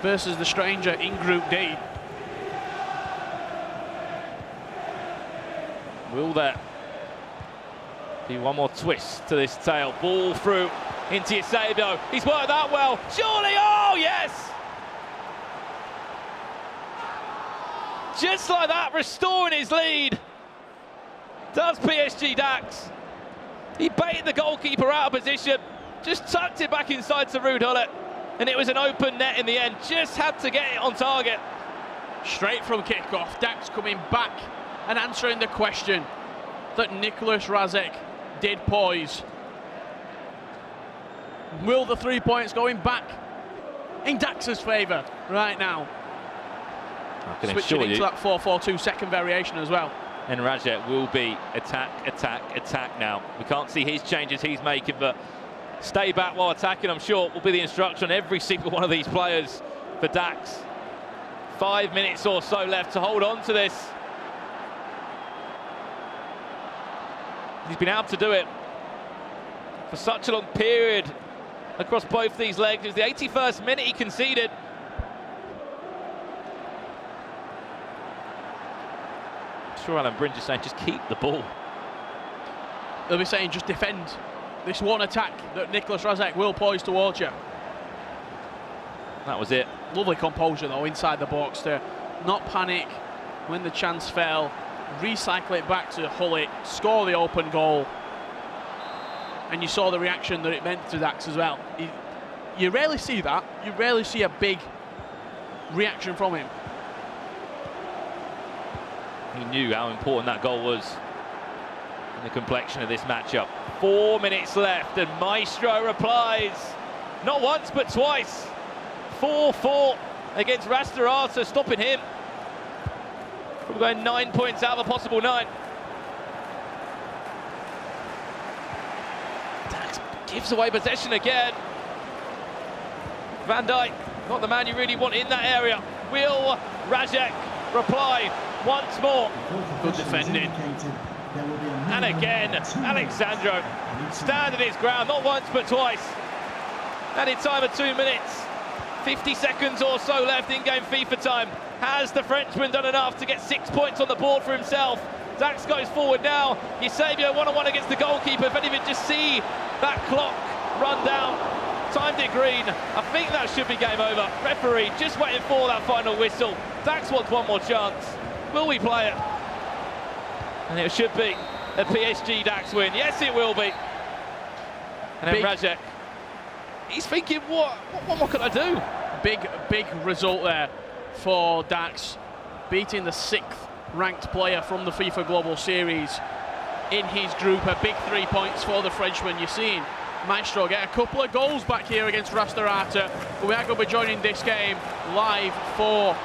versus the stranger in Group D. Will there be one more twist to this tale? Ball through into Eusebio. He's worked that well. Surely, oh yes! Just like that, restoring his lead. Does PSG Dax. He baited the goalkeeper out of position, just tucked it back inside to Ruud Gullit, and it was an open net in the end. Just had to get it on target. Straight from kickoff, Dax coming back and answering the question that Nicolas Razek did pose. Will the 3 points going back in Dax's favour right now? Switching into that 4-4-2 second variation as well. And Razek will be attack, attack, attack now. We can't see his changes he's making, but stay back while attacking, I'm sure, will be the instruction on every single one of these players for Dax. 5 minutes or so left to hold on to this. He's been able to do it for such a long period across both these legs. It was the 81st minute he conceded. I'm sure Alan Bringe is saying just keep the ball. They'll be saying just defend this one attack that Nicolas Razek will poise towards you. That was it. Lovely composure though inside the box to not panic when the chance fell. Recycle it back to Gullit, score the open goal. And you saw the reaction that it meant to Dax as well. You rarely see that. You rarely see a big reaction from him. He knew how important that goal was in the complexion of this matchup. 4 minutes left and Maestro replies. Not once, but twice. 4-4 against Rastarata, stopping him. We're going 9 points out of a possible 9. Dax gives away possession again. Van Dijk, not the man you really want in that area. Will Razek reply once more? Good defending. And again, Alexandro standing his ground, not once but twice. And in time of 2 minutes, 50 seconds or so left in game FIFA time. Has the Frenchman done enough to get 6 points on the board for himself? Dax goes forward now. Eusebio one-on-one against the goalkeeper. If anything, just see that clock run down. Timed it green. I think that should be game over. Referee just waiting for that final whistle. Dax wants one more chance. Will we play it? And it should be a PSG Dax win. Yes, it will be. And then Razek, he's thinking, what more can I do? Big result there for Dax, beating the 6th ranked player from the FIFA Global Series in his group. A big 3 points for the Frenchman. You're seeing Maestro get a couple of goals back here against Rastarata, but we are going to be joining this game live for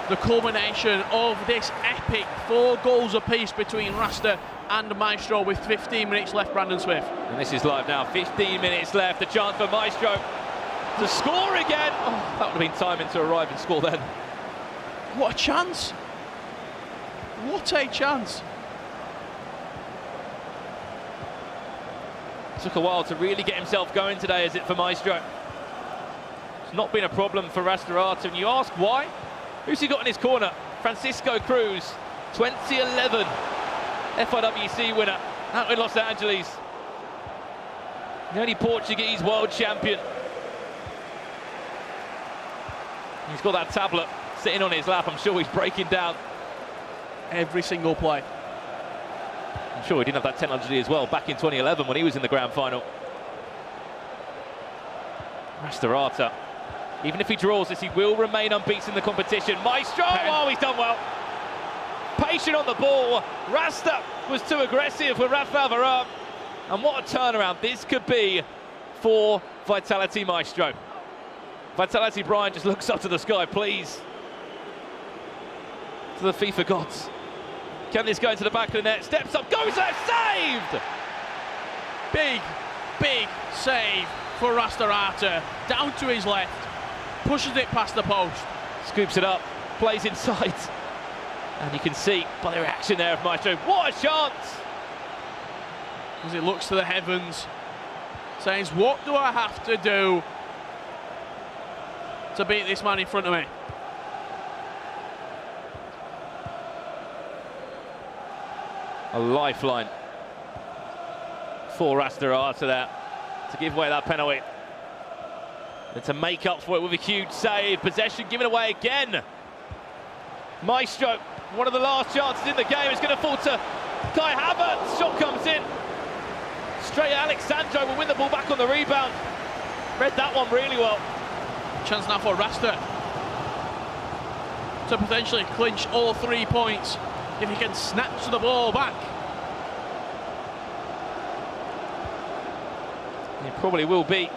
the culmination of this epic 4 goals apiece between Rasta and Maestro with 15 minutes left. Brandon Swift. And this is live now, 15 minutes left, a chance for Maestro to score again. Oh, that would have been timing to arrive and score then. What a chance! What a chance! Took a while to really get himself going today, is it, for Maestro? not been a problem for Rastarata. And you ask why? Who's he got in his corner? Francisco Cruz, 2011 FIWC winner out in Los Angeles. The only Portuguese world champion. He's got that tablet sitting on his lap. I'm sure he's breaking down every single play. I'm sure he didn't have that technology as well back in 2011 when he was in the grand final. Rastarata, even if he draws this, he will remain unbeaten in the competition. Maestro, oh, he's done well. Patient on the ball. Rasta was too aggressive with Rafael Varane. And what a turnaround this could be for Vitality Maestro. Vitality Brian just looks up to the sky, please. To the FIFA gods. Can this go into the back of the net? Steps up, goes there, saved! Big, big save for Rastarata. Down to his left, pushes it past the post. Scoops it up, plays inside. And you can see by the reaction there of Maestro, what a chance! As he looks to the heavens, says, what do I have to do to beat this man in front of me? A lifeline for Rastarata there to give away that penalty. And to make up for it with a huge save. Possession given away again. Maestro, one of the last chances in the game, is going to fall to Kai Havertz. Shot comes in. Straight Alexandro will win the ball back on the rebound. Read that one really well. Chance now for Rasta to potentially clinch all 3 points if he can snatch the ball back. It probably will be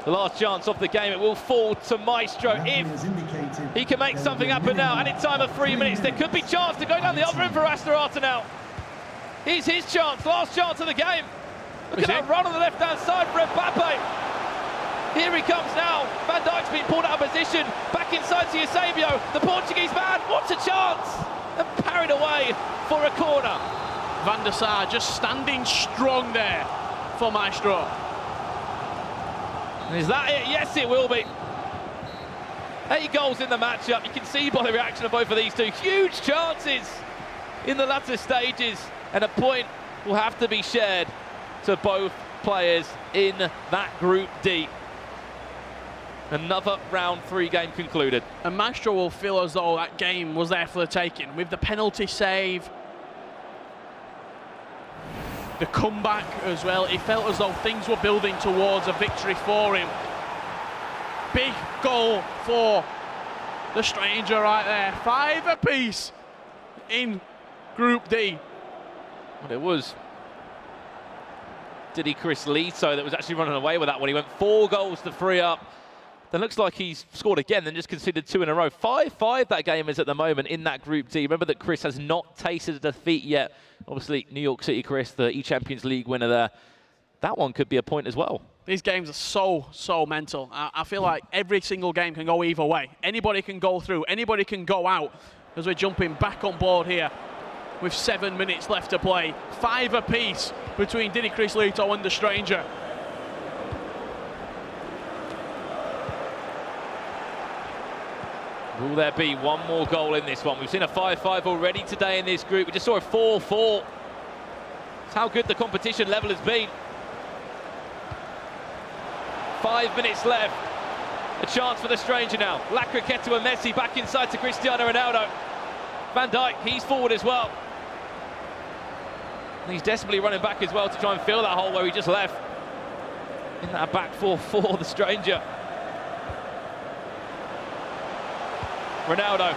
the last chance of the game. It will fall to Maestro if he can make something happen now. And in time of 3 minutes, there could be chance to go down the other end for Rastarata now. Here's his chance, last chance of the game. Look at that run on the left-hand side for Mbappe. Here he comes now. Van Dijk's been pulled out of position. Back inside to Eusebio. The Portuguese man, what a chance! And parried away for a corner. Van der Sar just standing strong there for Maestro. Is that it? Yes, it will be. 8 goals in the matchup. You can see by the reaction of both of these two. Huge chances in the latter stages. And a point will have to be shared to both players in that Group D. Another round 3 game concluded. And Maestro will feel as though that game was there for the taking. With the penalty save, the comeback as well, it felt as though things were building towards a victory for him. Big goal for the stranger right there. 5 apiece in Group D. But it was Didi Chris Lito that was actually running away with that one. He went 4 goals to free up. Then looks like he's scored again, then just conceded 2 in a row. 5-5 that game is at the moment in that Group D. Remember that Chris has not tasted a defeat yet. Obviously, New York City Chris, the E-Champions League winner there. That one could be a point as well. These games are so mental. I feel like every single game can go either way. Anybody can go through, anybody can go out, as we're jumping back on board here with 7 minutes left to play. 5 apiece between Didi Chris Lito and the stranger. Will there be one more goal in this one? We've seen a 5-5 already today in this group. We just saw a 4-4. That's how good the competition level has been. 5 minutes left. A chance for the stranger now. La Croqueta and Messi back inside to Cristiano Ronaldo. Van Dijk, he's forward as well. And he's desperately running back as well to try and fill that hole where he just left. In that back 4 for the stranger. Ronaldo,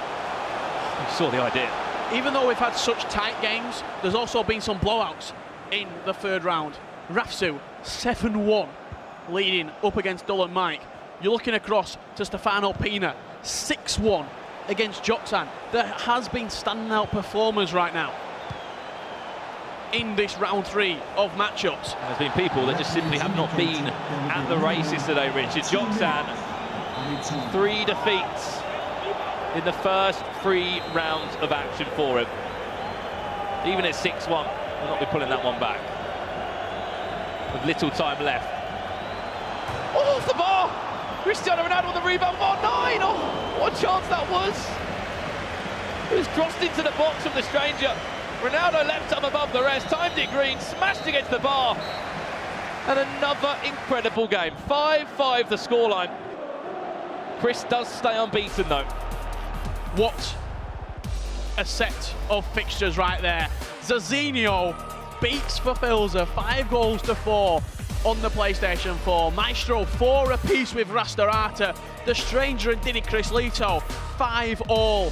he saw the idea. Even though we've had such tight games, there's also been some blowouts in the 3rd round. Rafsu, 7-1, leading up against Dull and Mike. You're looking across to Stefano Pina, 6-1 against Joksan. There has been standing out performers right now in this round 3 of matchups. There's been people that just simply have not been at the races today, Richard. Joksan, 3 defeats in the first 3 rounds of action for him. Even at 6-1, we'll not be pulling that one back. With little time left. Off the bar! Cristiano Ronaldo on the rebound. 4-9. Oh, what a chance that was. It was crossed into the box from the stranger. Ronaldo left arm above the rest, timed it green, smashed against the bar. And another incredible game. 5-5 the scoreline. Chris does stay unbeaten though. What a set of fixtures right there. Zazinho beats Verfilzer 5-4 on the PlayStation 4. Maestro 4 apiece with Rastarata. The Stranger and Diddy Chris Lito 5-all.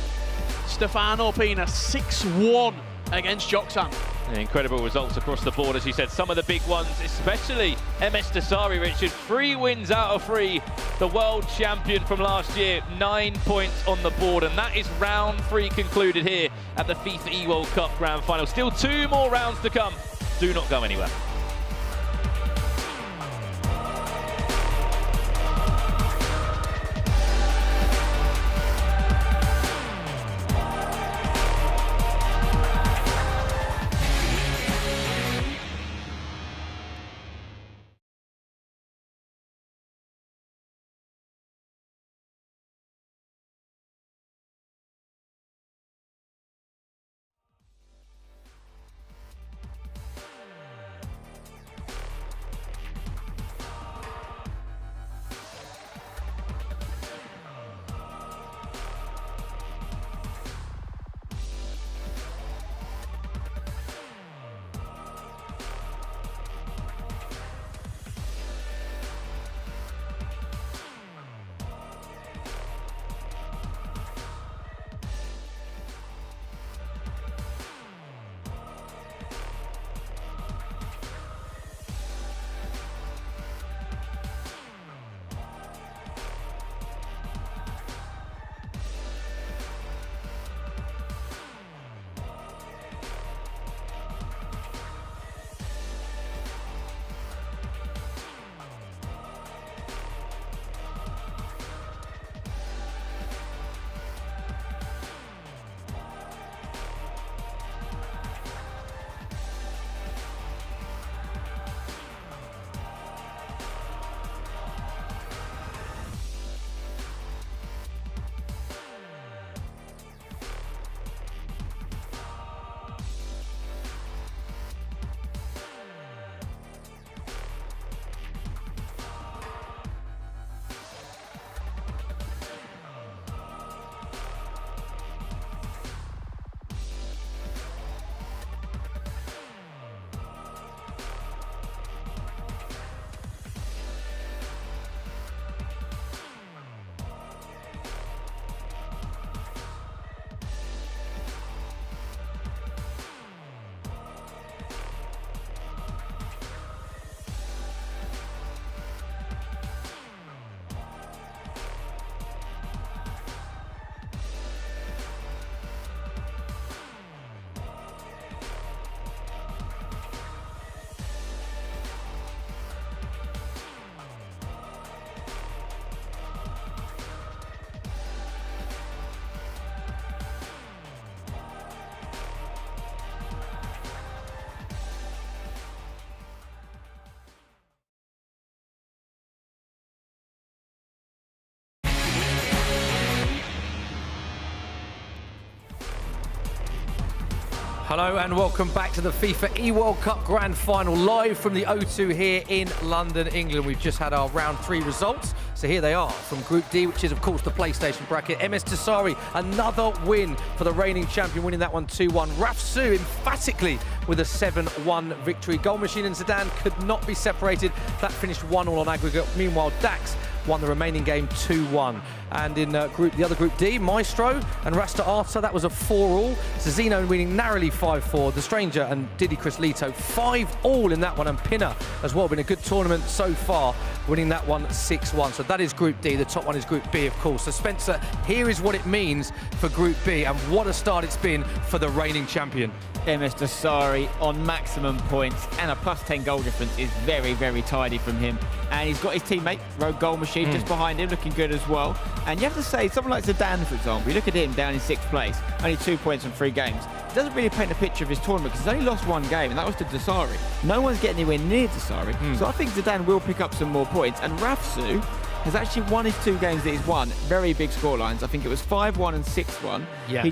Stefano Pina 6-1 against Joxan. Incredible results across the board, as you said. Some of the big ones, especially MS Dasari, Richard. 3 wins out of 3. The world champion from last year, 9 points on the board. And that is round 3 concluded here at the FIFA eWorld Cup Grand Final. Still 2 more rounds to come. Do not go anywhere. Hello and welcome back to the FIFA eWorld Cup Grand Final, live from the O2 here in London, England. We've just had our round 3 results. So here they are from Group D, which is of course the PlayStation bracket. MS Dasari, another win for the reigning champion, winning that one 2-1. Rafsu emphatically with a 7-1 victory. Goal Machine and Zidane could not be separated. That finished 1-1 on aggregate. Meanwhile, Dax won the remaining game 2-1. And in the other Group D, Maestro and Rasta Arta, that was a 4-all. Zazino winning narrowly 5-4. The Stranger and Diddy Chris Lito 5-all in that one. And Pinner as well, been a good tournament so far, winning that one 6-1. So that is Group D. The top one is Group B, of course. So Spencer, here is what it means for Group B, and what a start it's been for the reigning champion. MS Dasari on maximum points, and a +10 goal difference is very, very tidy from him. And he's got his teammate, Rogue Goal Machine, just behind him, looking good as well. And you have to say, someone like Zidane, for example, you look at him down in 6th place, only 2 points from 3 games. It doesn't really paint a picture of his tournament because he's only lost 1 game, and that was to Dasari. No one's getting anywhere near Dasari. So I think Zidane will pick up some more points. And Rafsu, has actually won his 2 games that he's won. Very big scorelines. I think it was 5-1 and 6-1. Yeah.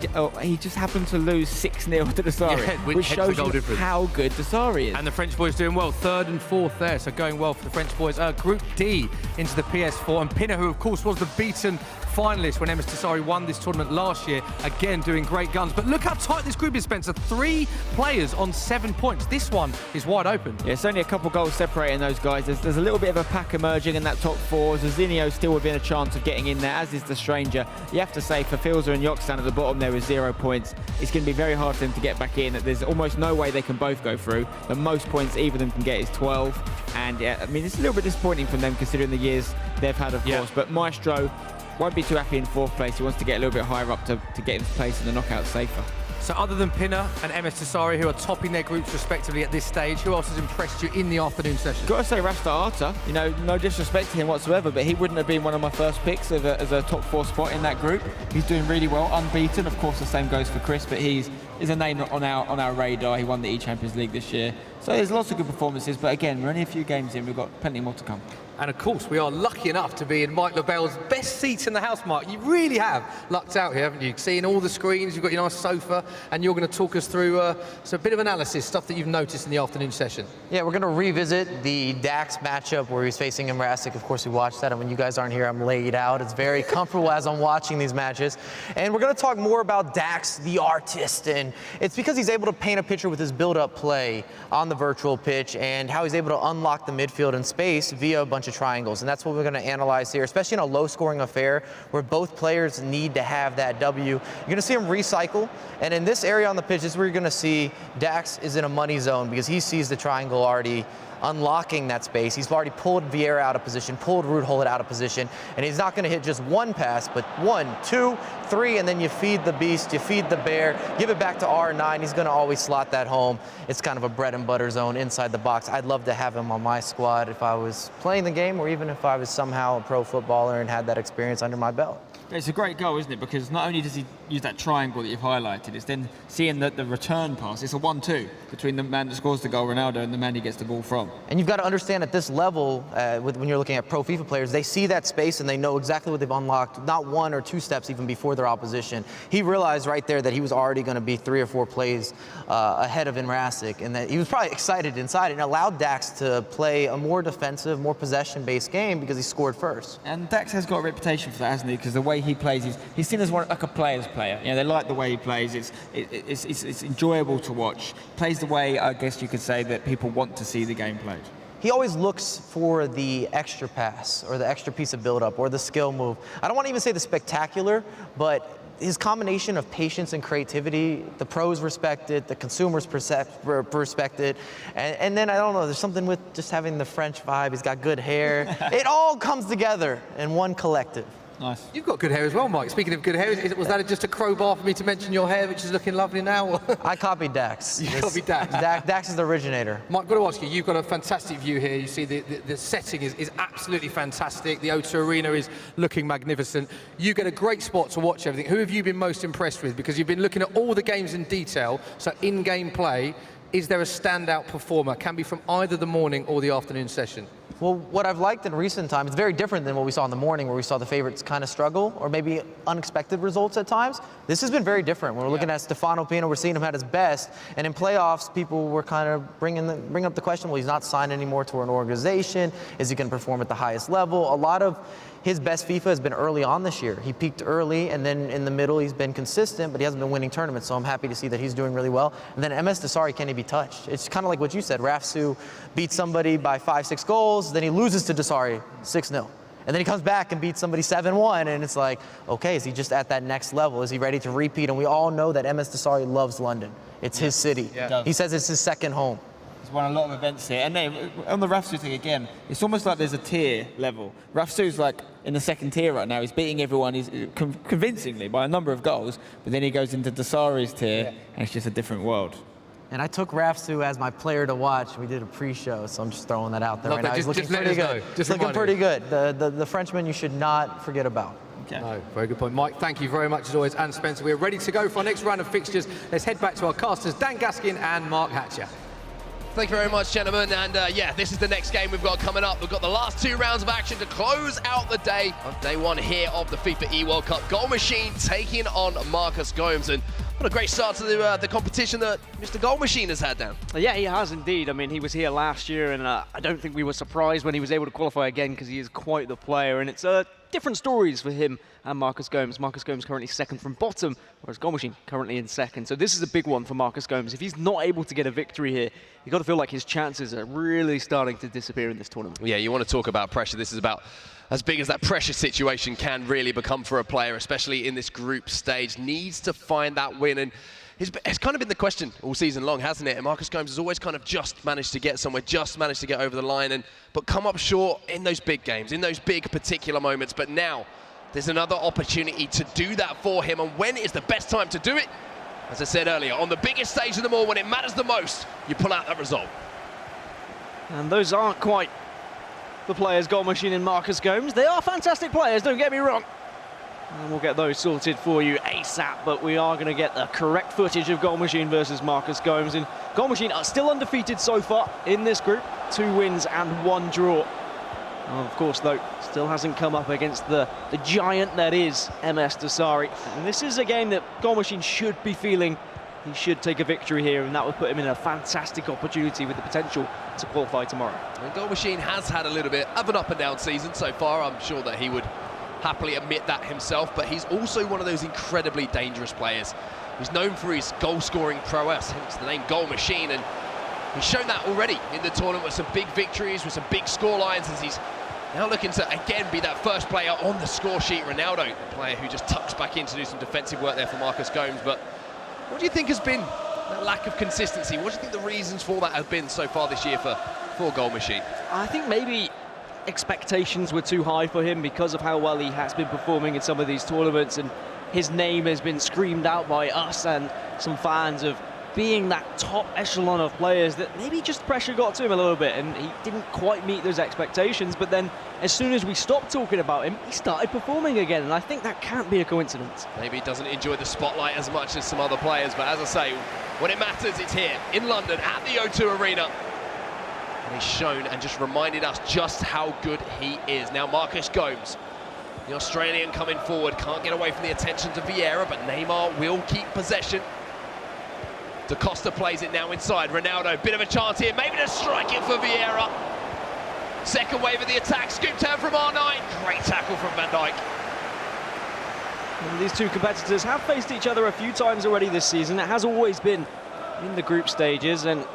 He just happened to lose 6-0 to Desari, Yeah, which shows you difference. how good Desari is. And the French boys doing well, 3rd and 4th there, so going well for the French boys. Group D into the PS4, and Pinner, who of course was the beaten finalist when MS Desari won this tournament last year, again doing great guns. But look how tight this group is, Spencer. 3 players on 7 points. This one is wide open. Yeah, it's only a couple goals separating those guys. There's a little bit of a pack emerging in that top 4. Zazinho still within a chance of getting in there, as is the Stranger. You have to say, for Filza and Yokstan at the bottom there with 0 points, it's going to be very hard for them to get back in. There's almost no way they can both go through. The most points either of them can get is 12. And yeah, I mean, it's a little bit disappointing from them considering the years they've had, of course. But Maestro won't be too happy in 4th place. He wants to get a little bit higher up to get his place in the knockout safer. So other than Pinner and MS Desari, who are topping their groups respectively at this stage, who else has impressed you in the afternoon session? Got to say Rasta Arta, you know, no disrespect to him whatsoever, but he wouldn't have been one of my first picks as a top 4 spot in that group. He's doing really well, unbeaten. Of course, the same goes for Chris, but he's a name on our radar. He won the E-Champions League this year. So there's lots of good performances, but again, we're only a few games in. We've got plenty more to come. And of course, we are lucky enough to be in Mike LaBelle's best seat in the house, Mark. You really have lucked out here, haven't you? Seeing all the screens, you've got your nice sofa, and you're going to talk us through a bit of analysis, stuff that you've noticed in the afternoon session. Yeah, we're going to revisit the Dax matchup where he's facing Imrasik. Of course, we watched that, and when you guys aren't here, I'm laid out. It's very comfortable as I'm watching these matches. And we're going to talk more about Dax, the artist, and it's because he's able to paint a picture with his build-up play on the virtual pitch and how he's able to unlock the midfield and space via a bunch of triangles. And that's what we're going to analyze here, especially in a low-scoring affair where both players need to have that W. You're going to see him recycle, and in this area on the pitch is where you're going to see Dax is in a money zone because he sees the triangle already unlocking that space. He's already pulled Vieira out of position, pulled Rudholt out of position, and he's not going to hit just one pass, but 1, 2, 3, and then you feed the beast, you feed the bear, give it back to R9. He's going to always slot that home. It's kind of a bread and butter zone inside the box. I'd love to have him on my squad if I was playing the game or even if I was somehow a pro footballer and had that experience under my belt. It's a great goal, isn't it? Because not only does he use that triangle that you've highlighted, it's then seeing the return pass. It's a 1-2 between the man that scores the goal, Ronaldo, and the man he gets the ball from. And you've got to understand at this level, when you're looking at pro FIFA players, they see that space and they know exactly what they've unlocked, not 1 or 2 steps even before their opposition. He realized right there that he was already going to be 3 or 4 plays ahead of Imrasik, and that he was probably excited inside and allowed Dax to play a more defensive, more possession-based game because he scored first. And Dax has got a reputation for that, hasn't he? Because the way he plays, he's seen as like a player's player. You know, they like the way he plays. It's enjoyable to watch. Plays the way, I guess you could say, that people want to see the game played. He always looks for the extra pass or the extra piece of build-up or the skill move. I don't want to even say the spectacular, but his combination of patience and creativity, the pros respect it, the consumers respect it, and then I don't know, there's something with just having the French vibe. He's got good hair. It all comes together in one collective. Nice. You've got good hair as well, Mike. Speaking of good hair, was that just a crowbar for me to mention your hair, which is looking lovely now? I copied Dax. You copied Dax? Dax is the originator. Mike, I've got to ask you, you've got a fantastic view here. You see the setting is absolutely fantastic. The O2 Arena is looking magnificent. You get a great spot to watch everything. Who have you been most impressed with? Because you've been looking at all the games in detail, so in-game play. Is there a standout performer? Can be from either the morning or the afternoon session. Well, what I've liked in recent times, it's very different than what we saw in the morning where we saw the favorites kind of struggle or maybe unexpected results at times. This has been very different. When we're looking at Stefano Pino, we're seeing him at his best. And in playoffs, people were kind of bring up the question, well, he's not signed anymore to an organization. Is he going to perform at the highest level? A lot of his best FIFA has been early on this year. He peaked early, and then in the middle, he's been consistent, but he hasn't been winning tournaments, so I'm happy to see that he's doing really well. And then MS Desari can't be touched. It's kind of like what you said. Rafsu beats somebody by 5-6 goals, then he loses to Desari 6-0. And then he comes back and beats somebody 7-1, and it's like, okay, is he just at that next level? Is he ready to repeat? And we all know that MS Desari loves London. It's his city. Yeah. He says it's his second home. He's won a lot of events here. And then on the Rafsu thing again, it's almost like there's a tier level. Rafsu's like in the second tier right now. He's beating everyone convincingly by a number of goals, but then he goes into Desari's tier, and it's just a different world. And I took Rafsu as my player to watch. We did a pre-show, so I'm just throwing that out there right now. He's looking pretty good. Just looking pretty good. The Frenchman you should not forget about. Okay. No, very good point. Mike, thank you very much as always. And Spencer, we're ready to go for our next round of fixtures. Let's head back to our casters, Dan Gaskin and Mark Hatcher. Thank you very much, gentlemen. And yeah, this is the next game we've got coming up. We've got the last 2 rounds of action to close out the day of day 1 here of the FIFA eWorld Cup. Goal Machine taking on Marcus Gomes. And what a great start to the competition that Mr. Goal Machine has had, Dan. Yeah, he has indeed. I mean, he was here last year, and I don't think we were surprised when he was able to qualify again, because he is quite the player. And it's different stories for him and Marcus Gomes. Marcus Gomes currently second from bottom, whereas Goal Machine currently in second. So this is a big one for Marcus Gomes. If he's not able to get a victory here, you've got to feel like his chances are really starting to disappear in this tournament. Yeah, you want to talk about pressure. This is about as big as that pressure situation can really become for a player, especially in this group stage. Needs to find that win, and it's kind of been the question all season long, hasn't it? And Marcus Gomes has always kind of just managed to get somewhere, just managed to get over the line, but come up short in those big games, in those big particular moments. But now there's another opportunity to do that for him, and when is the best time to do it? As I said earlier, on the biggest stage of them all, when it matters the most, you pull out that result. And those aren't quite the players, Goal Machine and Marcus Gomes. They are fantastic players, don't get me wrong. And we'll get those sorted for you ASAP, but we are going to get the correct footage of Goal Machine versus Marcus Gomes. And Goal Machine are still undefeated so far in this group, 2 wins and 1 draw. Of course, though, still hasn't come up against the giant that is MS Dasari. And this is a game that Goal Machine should be feeling he should take a victory here, and that would put him in a fantastic opportunity with the potential to qualify tomorrow. And Goal Machine has had a little bit of an up and down season so far. I'm sure that he would happily admit that himself, but he's also one of those incredibly dangerous players. He's known for his goal-scoring prowess, hence the name Goal Machine, and he's shown that already in the tournament with some big victories, with some big scorelines, as he's now looking to again be that first player on the score sheet. Ronaldo, a player who just tucks back in to do some defensive work there for Marcus Gomes. But what do you think has been that lack of consistency? What do you think the reasons for that have been so far this year for Goal Machine? I think maybe expectations were too high for him because of how well he has been performing in some of these tournaments, and his name has been screamed out by us and some fans of being that top echelon of players, that maybe just pressure got to him a little bit and he didn't quite meet those expectations. But then as soon as we stopped talking about him, he started performing again, and I think that can't be a coincidence. Maybe he doesn't enjoy the spotlight as much as some other players, but as I say, when it matters, it's here in London at the O2 Arena. And he's shown and just reminded us just how good he is. Now Marcus Gomes, the Australian, coming forward, can't get away from the attentions of Vieira, but Neymar will keep possession. Da Costa plays it now inside. Ronaldo, bit of a chance here, maybe to strike it for Vieira. Second wave of the attack, scoop turn from R9. Great tackle from Van Dijk. And these two competitors have faced each other a few times already this season. It has always been in the group stages, and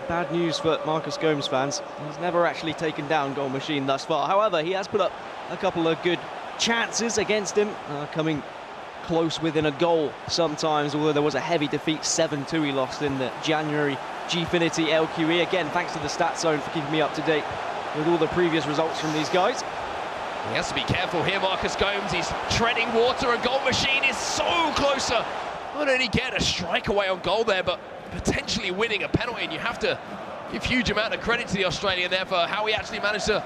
bad news for Marcus Gomes fans. He's never actually taken down Goal Machine thus far. However, he has put up a couple of good chances against him, coming close within a goal sometimes, although there was a heavy defeat, 7-2 he lost in the January Gfinity LQE. Again, thanks to the Stat Zone for keeping me up to date with all the previous results from these guys. He has to be careful here, Marcus Gomes. He's treading water, and Goal Machine is so closer. Not only get a strike away on goal there, but potentially winning a penalty, and you have to give huge amount of credit to the Australian there for how he actually managed to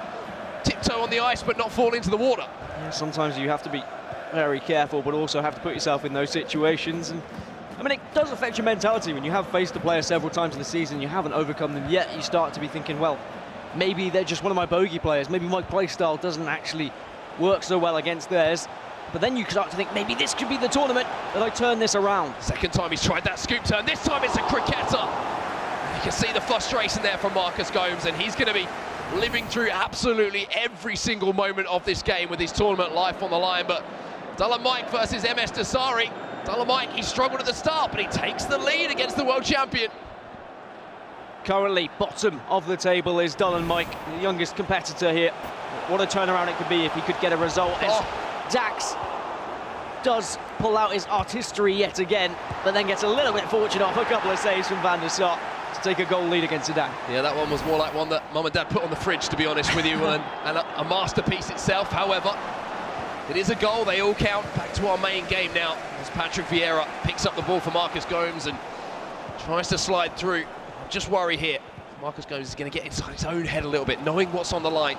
tiptoe on the ice but not fall into the water. Yeah, sometimes you have to be very careful, but also have to put yourself in those situations. And I mean, it does affect your mentality when you have faced a player several times in the season, you haven't overcome them yet. You start to be thinking, well, maybe they're just one of my bogey players, maybe my play style doesn't actually work so well against theirs. But then you start to think, maybe this could be the tournament that I turn this around. Second time he's tried that scoop turn, this time it's a cricketer. You can see the frustration there from Marcus Gomes, and he's going to be living through absolutely every single moment of this game with his tournament life on the line. But Dullah Mike versus MS Dasari. Dullah Mike, he struggled at the start, but he takes the lead against the world champion. Currently bottom of the table is Dullah Mike, the youngest competitor here. What a turnaround it could be if he could get a result. Dax does pull out his artistry yet again, but then gets a little bit fortunate off a couple of saves from Van der Sar to take a goal lead against Sudan. Yeah, that one was more like one that Mum and Dad put on the fridge, to be honest with you, and a masterpiece itself. However, it is a goal, they all count. Back to our main game now, as Patrick Vieira picks up the ball for Marcus Gomes and tries to slide through. Just worry here, Marcus Gomes is going to get inside his own head a little bit, knowing what's on the line.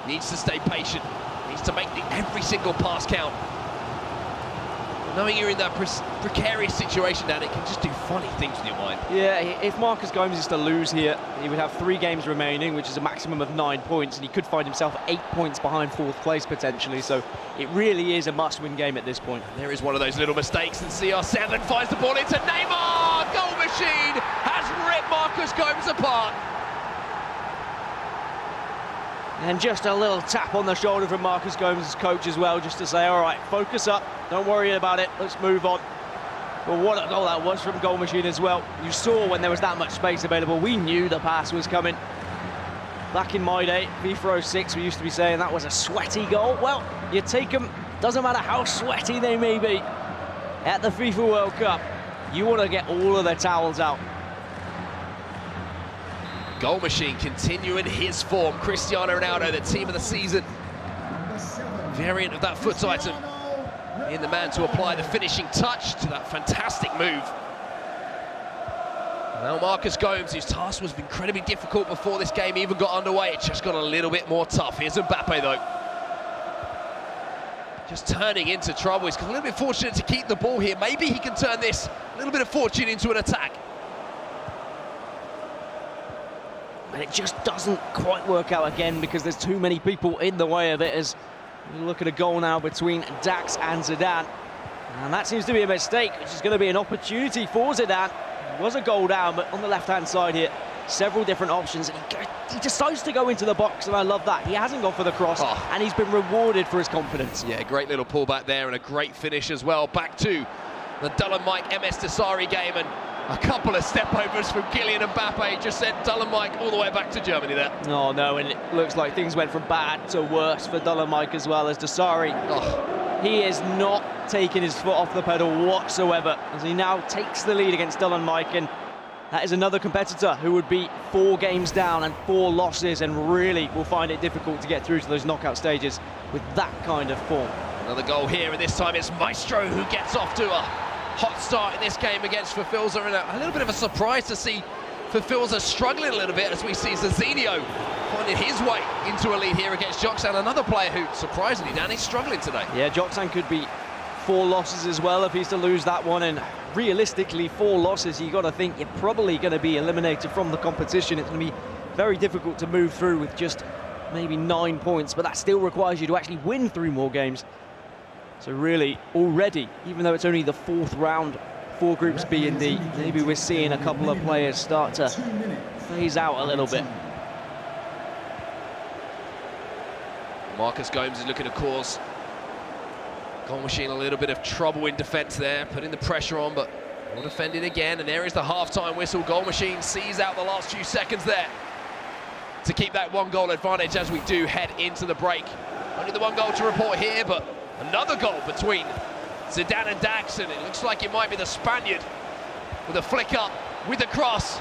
Needs to stay patient, needs to make every single pass count. Knowing you're in that precarious situation, Dan, it can just do funny things with your mind. Yeah, if Marcus Gomes is to lose here, he would have 3 games remaining, which is a maximum of 9 points, and he could find himself 8 points behind 4th place potentially. So it really is a must-win game at this point. There is one of those little mistakes, and CR7 finds the ball into Neymar. Goal machine has ripped Marcus Gomes apart. And just a little tap on the shoulder from Marcus Gomes' coach as well, just to say, all right, focus up, don't worry about it, let's move on. Well, what a goal that was from Goal Machine as well. You saw when there was that much space available, we knew the pass was coming. Back in my day, FIFA 06, we used to be saying that was a sweaty goal. Well, you take them, doesn't matter how sweaty they may be. At the FIFA World Cup, you want to get all of the towels out. Goal Machine continuing his form. Cristiano Ronaldo, the team of the season. Variant of that foot item. In the man to apply the finishing touch to that fantastic move. Now Marcus Gomes, whose task was incredibly difficult before this game even got underway. It just got a little bit more tough. Here's Mbappe though. Just turning into trouble. He's a little bit fortunate to keep the ball here. Maybe he can turn this a little bit of fortune into an attack. And it just doesn't quite work out again because there's too many people in the way of it. As we look at a goal now between Dax and Zidane. And that seems to be a mistake, which is going to be an opportunity for Zidane. It was a goal down, but on the left-hand side here, several different options. And he decides to go into the box, and I love that. He hasn't gone for the cross, and he's been rewarded for his confidence. Yeah, great little pullback there and a great finish as well. Back to the Dullum Mike MS Desari game, and a couple of step-overs from Kylian Mbappe just sent Dullum Mike all the way back to Germany there. Oh, no, and it looks like things went from bad to worse for Dullum Mike as well as Desari. He is not taking his foot off the pedal whatsoever as he now takes the lead against Dullum Mike, and that is another competitor who would be 4 games down and 4 losses and really will find it difficult to get through to those knockout stages with that kind of form. Another goal here, and this time it's Maestro who gets off to a hot start in this game against Fafilza, and a little bit of a surprise to see Fafilza struggling a little bit as we see Zazinho finding his way into a lead here against Joxan, another player who, surprisingly, Danny's struggling today. Yeah, Joxan could be 4 losses as well if he's to lose that one, and realistically 4 losses, you got to think you're probably going to be eliminated from the competition. It's going to be very difficult to move through with just maybe 9 points, but that still requires you to actually win 3 more games. So really, already, even though it's only the 4th round for Groups B and D, maybe we're seeing a couple of players start to phase out a little bit. Marcus Gomes is looking to cause Goal Machine a little bit of trouble in defence there, putting the pressure on, but will defend it again, and there is the half-time whistle. Goal Machine sees out the last few seconds there to keep that 1-goal advantage as we do head into the break. Only the 1 goal to report here, but another goal between Zidane and Dax, and it looks like it might be the Spaniard with a flick up, with a cross,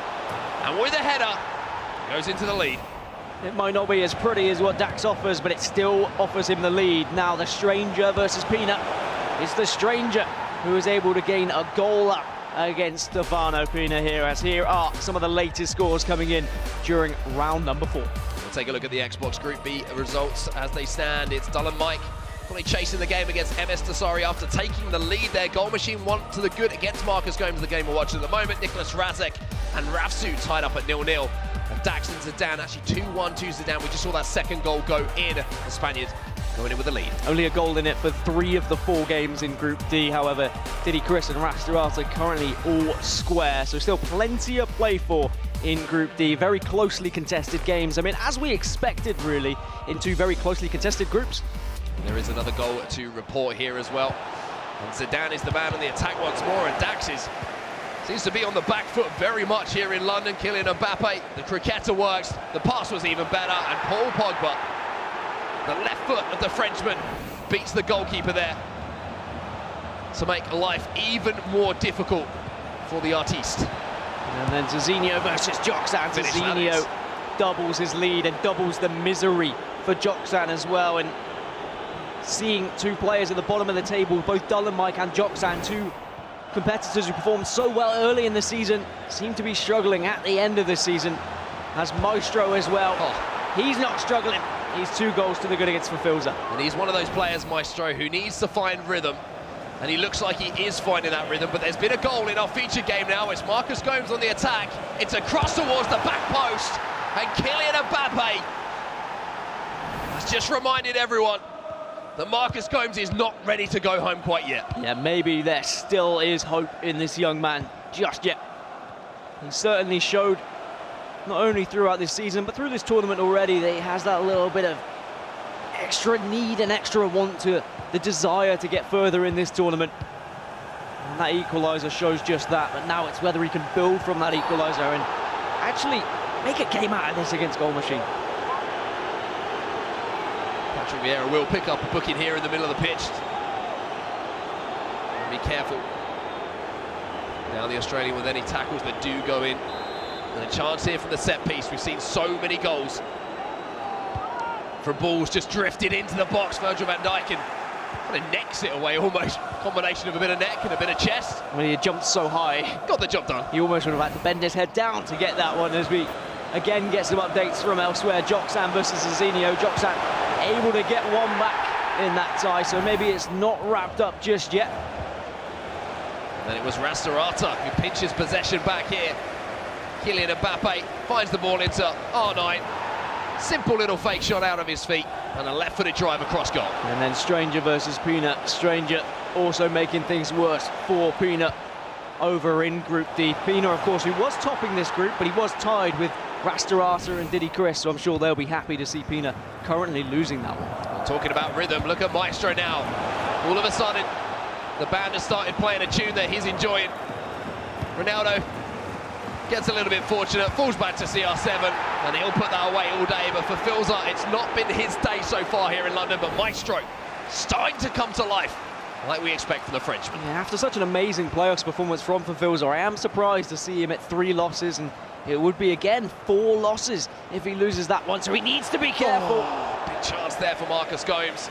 and with a header, goes into the lead. It might not be as pretty as what Dax offers, but it still offers him the lead. Now the Stranger versus Peanut. It's the Stranger who is able to gain a goal up against Stefano Pina here, as here are some of the latest scores coming in during round number 4. We'll take a look at the Xbox Group B results as they stand. It's Dullum Mike fully chasing the game against MS Desari after taking the lead there. Goal Machine 1 to the good against Marcus Gomes, the game we're watching at the moment. Nicholas Razek and Ravsu tied up at 0-0. And Dax and Zidane actually 2-1 to Zidane. We just saw that 2nd goal go in. The Spaniard going in with the lead. Only a goal in it for 3 of the 4 games in Group D. However, Diddy Chris and Rastarata currently all square, so still plenty of play for in Group D. Very closely contested games. I mean, as we expected, really, in 2 very closely contested groups. There is another goal to report here as well. And Zidane is the man on the attack once more, and Dax seems to be on the back foot very much here in London. Kylian Mbappe, the cricketer works, the pass was even better, and Paul Pogba, the left foot of the Frenchman, beats the goalkeeper there to make life even more difficult for the artiste. And then Zazinho versus Joxan. Zazinho doubles his lead and doubles the misery for Joxan as well. And seeing 2 players at the bottom of the table, both Dullum Mike and Joxan, 2 competitors who performed so well early in the season, seem to be struggling at the end of the season, as Maestro as well. He's not struggling. He's 2 goals to the good against Fafilza. And he's one of those players, Maestro, who needs to find rhythm. And he looks like he is finding that rhythm, but there's been a goal in our feature game now. It's Marcus Gomes on the attack. It's a cross towards the back post, and Kylian Mbappe has just reminded everyone that Marcus Gomes is not ready to go home quite yet. Yeah, maybe there still is hope in this young man just yet. He certainly showed, not only throughout this season, but through this tournament already, that he has that little bit of extra need and extra want to, the desire to get further in this tournament. And that equaliser shows just that, but now it's whether he can build from that equaliser and actually make a game out of this against Goal Machine. Patrick Vieira will pick up a booking here in the middle of the pitch. Be careful. Now the Australian with any tackles that do go in. And a chance here from the set piece. We've seen so many goals from balls just drifted into the box. Virgil van Dijk and kind of necks it away almost. Combination of a bit of neck and a bit of chest. When he jumped so high, got the job done. He almost would have had to bend his head down to get that one, as we again get some updates from elsewhere. Joksan versus Zizinho. Joksan able to get one back in that tie, so maybe it's not wrapped up just yet. And then it was Rastarata who pinches possession back here. Kylian Mbappe finds the ball into R9. Simple little fake shot out of his feet and a left-footed drive across goal. And then Stranger versus Pina. Stranger also making things worse for Pina over in Group D. Pina, of course, who was topping this group, but he was tied with Rastarata and Didi Chris, so I'm sure they'll be happy to see Pina currently losing that one. Talking about rhythm, look at Maestro now. All of a sudden, the band has started playing a tune that he's enjoying. Ronaldo gets a little bit fortunate, falls back to CR7, and he'll put that away all day. But for Filza, it's not been his day so far here in London, but Maestro starting to come to life, like we expect from the Frenchman. Yeah, after such an amazing playoffs performance from Filza, I am surprised to see him at 3 losses, and it would be, again, 4 losses if he loses that one, so he needs to be careful. Oh, big chance there for Marcus Gomes.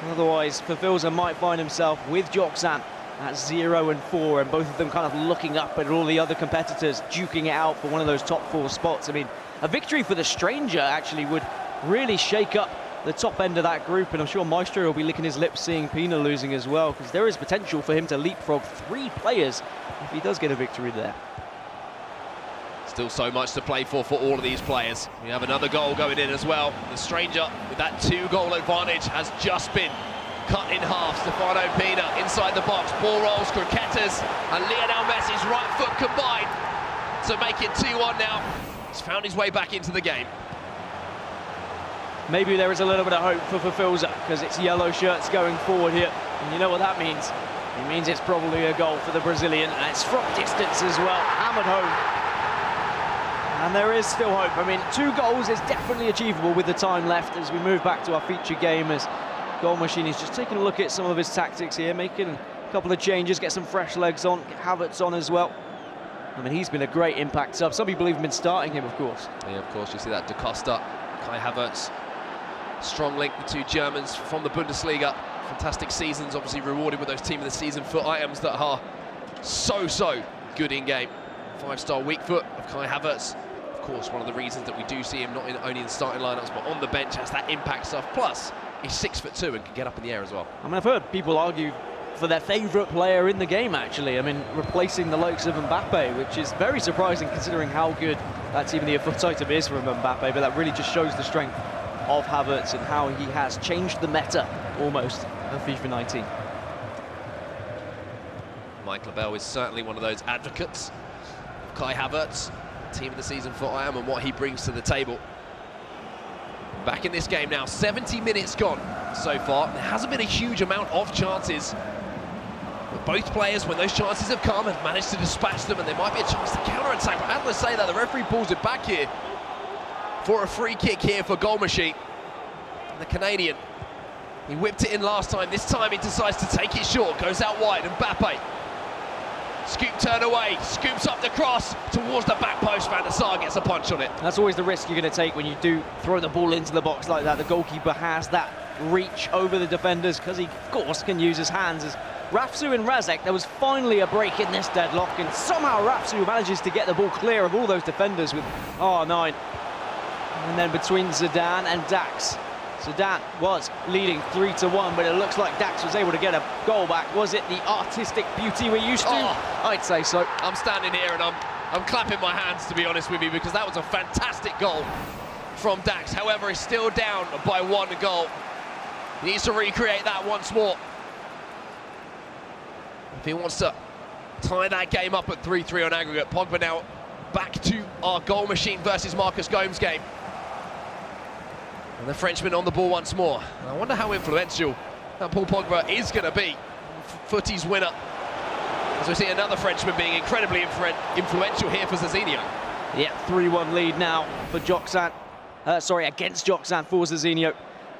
Otherwise, Filza might find himself with Joksan at 0 and 4, and both of them kind of looking up at all the other competitors, duking it out for one of those top 4 spots. I mean, a victory for the Stranger actually would really shake up the top end of that group, and I'm sure Maestro will be licking his lips seeing Pina losing as well, because there is potential for him to leapfrog 3 players if he does get a victory there. Still so much to play for all of these players. We have another goal going in as well. The Stranger, with that 2-goal advantage, has just been cut in half. Stefano Pina inside the box. Ball rolls, croquetas, and Lionel Messi's right foot combined to make it 2-1 now. He's found his way back into the game. Maybe there is a little bit of hope for Filza, because it's yellow shirts going forward here. And you know what that means? It means it's probably a goal for the Brazilian, and it's from distance as well, hammered home. And there is still hope. I mean, 2 goals is definitely achievable with the time left as we move back to our feature game, as Goal Machine is just taking a look at some of his tactics here, making a couple of changes, get some fresh legs on, get Havertz on as well. I mean, he's been a great impact sub. Some people even been starting him, of course. Yeah, of course, you see that Da Costa, Kai Havertz. Strong link, the 2 Germans from the Bundesliga. Fantastic seasons, obviously rewarded with those Team of the Season foot items that are so good in-game. 5-star weak foot of Kai Havertz. Of course, one of the reasons that we do see him not only in the starting lineups, but on the bench has that impact stuff. Plus, he's 6'2" and can get up in the air as well. I mean, I've heard people argue for their favourite player in the game, actually. I mean, replacing the likes of Mbappe, which is very surprising considering how good that team of the year foot item is from Mbappe, but that really just shows the strength of Havertz and how he has changed the meta, almost, of FIFA 19. Mike Labelle is certainly one of those advocates of Kai Havertz, Team of the Season for I Am, and what he brings to the table. Back in this game now, 70 minutes gone so far. There hasn't been a huge amount of chances, but both players, when those chances have come, have managed to dispatch them, and there might be a chance to counter-attack. But how do I say that? The referee pulls it back here for a free kick here for Goal Machine. And the Canadian, he whipped it in last time. This time he decides to take it short, goes out wide, and Mbappe. Scoop turn away, scoops up the cross towards the back post. Van der Sar gets a punch on it. That's always the risk you're going to take when you do throw the ball into the box like that. The goalkeeper has that reach over the defenders because he, of course, can use his hands. As Rafsu and Razek, there was finally a break in this deadlock, and somehow Rafsu manages to get the ball clear of all those defenders with R9. And then between Zidane and Dax, Sudan was leading 3-1, but it looks like Dax was able to get a goal back. Was it the artistic beauty we're used to? Oh, I'd say so. I'm standing here and I'm clapping my hands, to be honest with you, because that was a fantastic goal from Dax. However, he's still down by 1 goal. He needs to recreate that once more if he wants to tie that game up at 3-3 on aggregate. Pogba now back to our goal machine versus Marcus Gomes game. And the Frenchman on the ball once more. I wonder how influential that Paul Pogba is going to be. Footy's winner. As we see another Frenchman being incredibly influential here for Zizinho. Yeah, 3-1 lead now for Joxan. Against Joxan for Zizinho.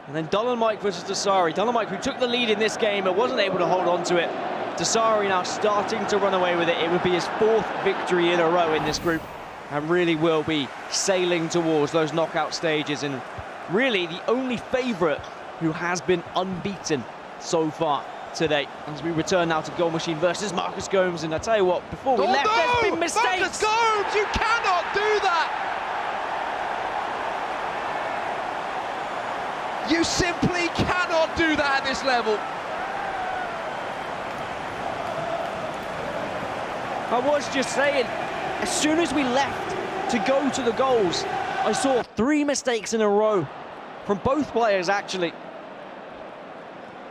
And then Dolomic versus Desari. Dolomic, who took the lead in this game but wasn't able to hold on to it. Desari now starting to run away with it. It would be his 4th victory in a row in this group and really will be sailing towards those knockout stages, and really the only favourite who has been unbeaten so far today. As we return now to goal machine versus Marcus Gomes, and I tell you what, before we left, there's been mistakes. Marcus Gomes, you cannot do that! You simply cannot do that at this level. I was just saying, as soon as we left to go to the goals, I saw 3 mistakes in a row from both players, actually.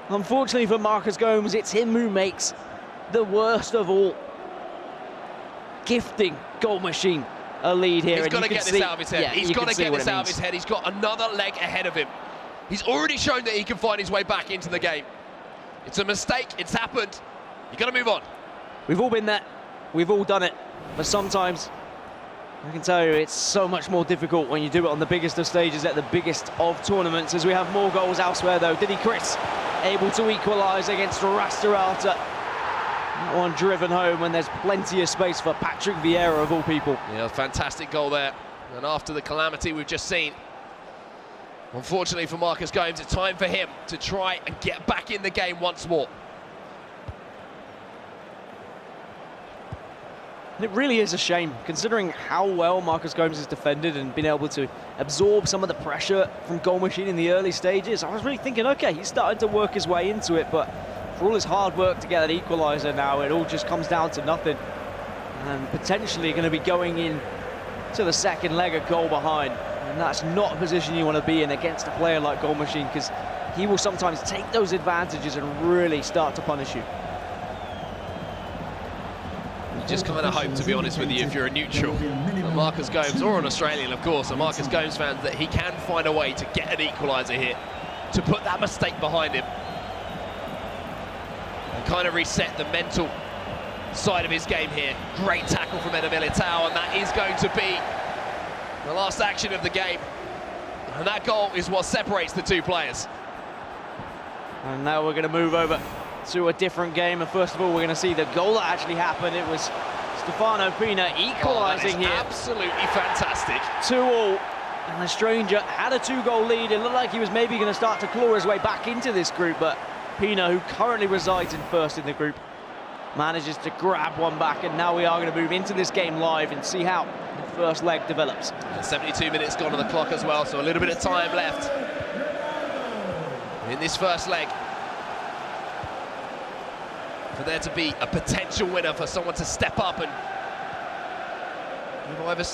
Unfortunately for Marcus Gomes, it's him who makes the worst of all. Gifting goal machine a lead here. He's got to get this out of his head. Yeah, he's got to get this out of his head. He's got another leg ahead of him. He's already shown that he can find his way back into the game. It's a mistake. It's happened. You've got to move on. We've all been there. We've all done it. But sometimes, I can tell you, it's so much more difficult when you do it on the biggest of stages at the biggest of tournaments. As we have more goals elsewhere, though. Diddy Chris able to equalise against Rastarata. That one driven home when there's plenty of space for Patrick Vieira, of all people. Yeah, fantastic goal there. And after the calamity we've just seen, unfortunately for Marcus Gomes, it's time for him to try and get back in the game once more. And it really is a shame, considering how well Marcus Gomes has defended and been able to absorb some of the pressure from goal machine in the early stages. I was really thinking, okay, he's starting to work his way into it, but for all his hard work to get that equaliser now, it all just comes down to nothing. And potentially going to be going in to the second leg a goal behind. And that's not a position you want to be in against a player like Goal Machine, because he will sometimes take those advantages and really start to punish you. You just kind of hope, to be honest with you, if you're a neutral, that Marcus Gomes, or an Australian, of course, a Marcus Gomes fan, that he can find a way to get an equaliser here, to put that mistake behind him, and kind of reset the mental side of his game here. Great tackle from Eder Militao, and that is going to be the last action of the game. And that goal is what separates the two players. And now we're going to move over to a different game. And first of all, we're going to see the goal that actually happened. It was Stefano Pina equalising here. Absolutely fantastic. 2-2. And the stranger had a 2-goal lead. It looked like he was maybe going to start to claw his way back into this group, but Pina, who currently resides in first in the group, manages to grab one back. And now we are going to move into this game live and see how the first leg develops. And 72 minutes gone on the clock as well, so a little bit of time left in this first leg for there to be a potential winner, for someone to step up and give either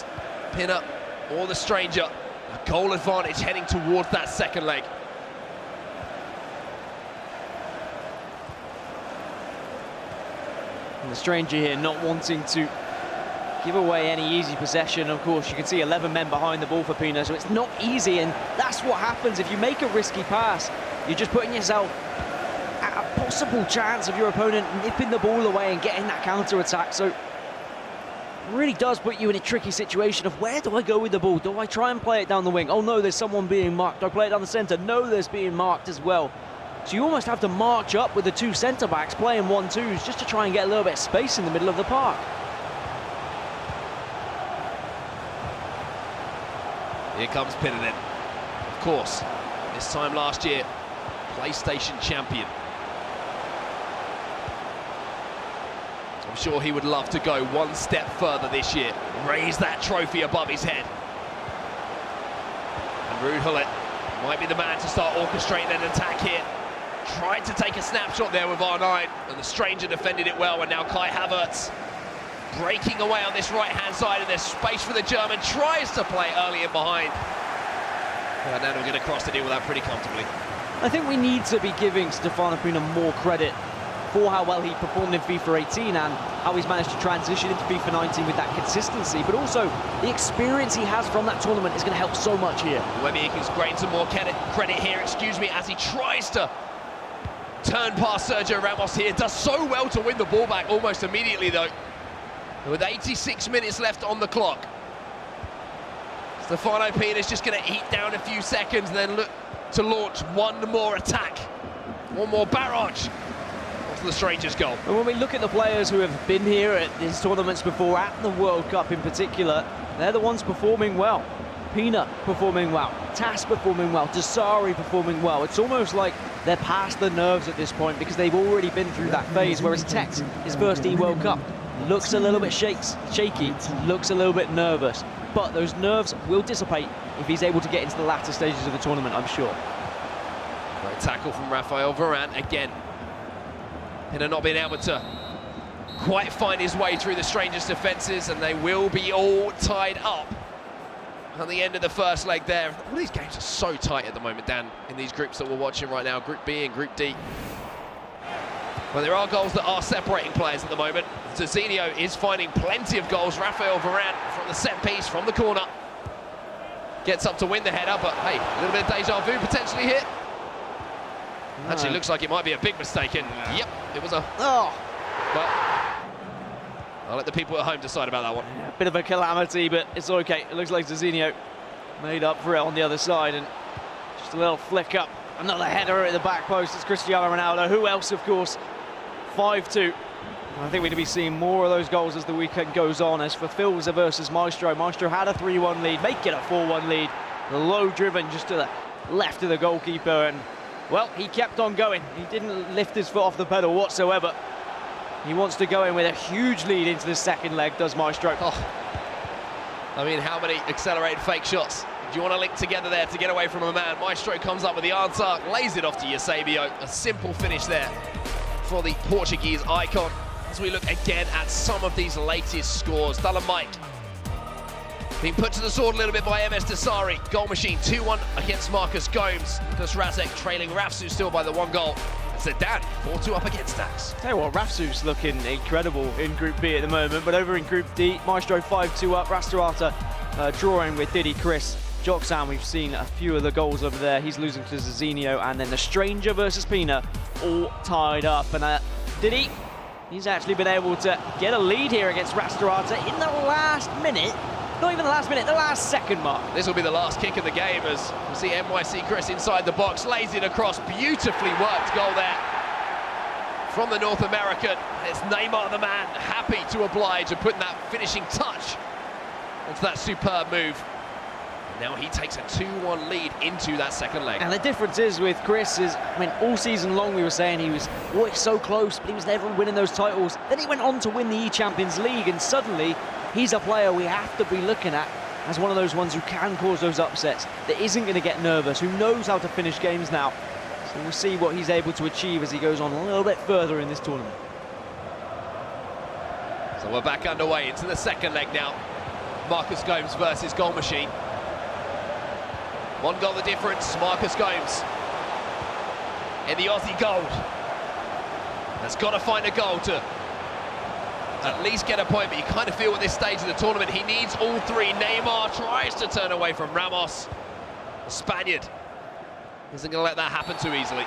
Pina or the stranger a goal advantage heading towards that second leg. And the stranger here not wanting to give away any easy possession. Of course, you can see 11 men behind the ball for Pina, so it's not easy, and that's what happens if you make a risky pass. You're just putting yourself at a possible chance of your opponent nipping the ball away and getting that counter-attack. So it really does put you in a tricky situation of, where do I go with the ball? Do I try and play it down the wing? Oh no, there's someone being marked. Do I play it down the centre? No, there's being marked as well. So you almost have to march up with the two centre-backs playing 1-2s just to try and get a little bit of space in the middle of the park. Here comes Pinanen. Of course, this time last year, PlayStation champion. I'm sure he would love to go one step further this year, raise that trophy above his head. And Ruud Gullit Might be the man to start orchestrating an attack here. Tried to take a snapshot there with R9, and the stranger defended it well, and now Kai Havertz breaking away on this right-hand side, and there's space for the German, tries to play early and behind. And now we're going to cross to deal with that pretty comfortably. I think we need to be giving Stefano Pina more credit for how well he performed in FIFA 18 and how he's managed to transition into FIFA 19 with that consistency, but also the experience he has from that tournament is going to help so much here. Webby Eakins gain some more credit here, as he tries to turn past Sergio Ramos here. Does so well to win the ball back almost immediately though. With 86 minutes left on the clock. Stefano Pina is just going to eat down a few seconds and then look to launch one more attack. One more barrage. The stranger's goal. And when we look at the players who have been here at these tournaments before, at the World Cup in particular, they're the ones performing well. Pina performing well, Tas performing well, Desari performing well. It's almost like they're past the nerves at this point because they've already been through that phase, whereas Tex, his first eWorld Cup, looks a little bit shaky, looks a little bit nervous. But those nerves will dissipate if he's able to get into the latter stages of the tournament, I'm sure. Great tackle from Raphael Varane again. Pina not being able to quite find his way through the Strangers' defences, and they will be all tied up at the end of the first leg there. All these games are so tight at the moment, Dan, in these groups that we're watching right now, Group B and Group D. Well, there are goals that are separating players at the moment. Zizinho is finding plenty of goals. Raphael Varane from the set piece, from the corner. Gets up to win the header, but hey, a little bit of deja vu potentially here. Actually, looks like it might be a big mistake, and yep, it was a... Oh! But I'll let the people at home decide about that one. Yeah, bit of a calamity, but it's okay. It looks like Zizinho made up for it on the other side, and just a little flick up. Another header at the back post. It's Cristiano Ronaldo. Who else, of course? 5-2. I think we're going to be seeing more of those goals as the weekend goes on. As for Filza versus Maestro, Maestro had a 3-1 lead, make it a 4-1 lead. Low driven just to the left of the goalkeeper, and well, he kept on going. He didn't lift his foot off the pedal whatsoever. He wants to go in with a huge lead into the second leg, does Maestro. Oh. I mean, how many accelerated fake shots do you want to link together there to get away from a man? Maestro comes up with the answer, lays it off to Eusebio. A simple finish there for the Portuguese icon. As we look again at some of these latest scores, Dolomite being put to the sword a little bit by MS Desari. Goal machine 2-1 against Marcus Gomes. Nicholas Razek trailing Rafsu still by the 1 goal. And Zidane 4-2 up against Dax. Tell you what, Rafsu's looking incredible in Group B at the moment, but over in Group D, Maestro 5-2 up, Rastarata drawing with Didi Chris. Joxan, we've seen a few of the goals over there. He's losing to Zizinho, and then the Stranger versus Pina all tied up. And Didi, he's actually been able to get a lead here against Rastarata in the last minute. Not even the last minute, the last second mark. This will be the last kick of the game as we see NYC Chris inside the box, lays it across, beautifully worked goal there from the North American. It's Neymar the man, happy to oblige and putting that finishing touch onto that superb move. Now he takes a 2-1 lead into that second leg. And the difference is with Chris is, I mean, all season long we were saying he was always so close, but he was never winning those titles. Then he went on to win the E-Champions League, and suddenly he's a player we have to be looking at as one of those ones who can cause those upsets, that isn't going to get nervous, who knows how to finish games now. So we'll see what he's able to achieve as he goes on a little bit further in this tournament. So we're back underway into the second leg now. Marcus Gomes versus Goal Machine. 1 goal the difference, Marcus Gomes in the Aussie gold. Has got to find a goal to at least get a point, but you kind of feel at this stage of the tournament he needs all 3. Neymar tries to turn away from Ramos. The Spaniard isn't going to let that happen too easily.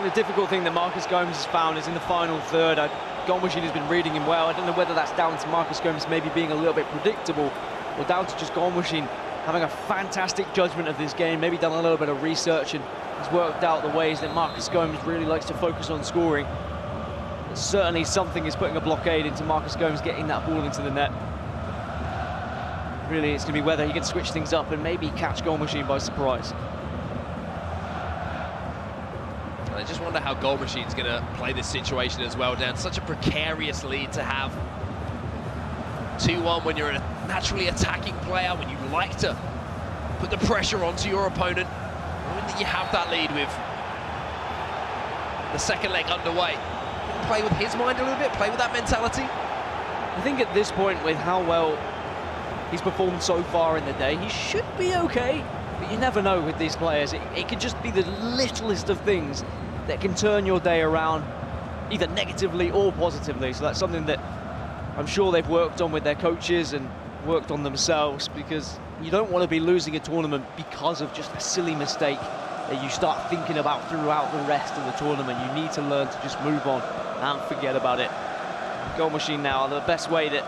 The difficult thing that Marcus Gomes has found is in the final third. Goal Machine has been reading him well. I don't know whether that's down to Marcus Gomes maybe being a little bit predictable, or down to just Goal Machine having a fantastic judgment of this game, maybe done a little bit of research and has worked out the ways that Marcus Gomes really likes to focus on scoring. But certainly something is putting a blockade into Marcus Gomes getting that ball into the net. Really, it's going to be whether he can switch things up and maybe catch Goal Machine by surprise. And I just wonder how Goal Machine's going to play this situation as well, Dan. Such a precarious lead to have. 2-1 when you're a naturally attacking player, when you like to put the pressure onto your opponent, knowing that you have that lead with the second leg underway. Play with his mind a little bit, play with that mentality. I think at this point, with how well he's performed so far in the day, he should be okay. But you never know with these players. It could just be the littlest of things that can turn your day around, either negatively or positively. So that's something that I'm sure they've worked on with their coaches and worked on themselves, because you don't want to be losing a tournament because of just a silly mistake that you start thinking about throughout the rest of the tournament. You need to learn to just move on and forget about it. Goal machine now, the best way that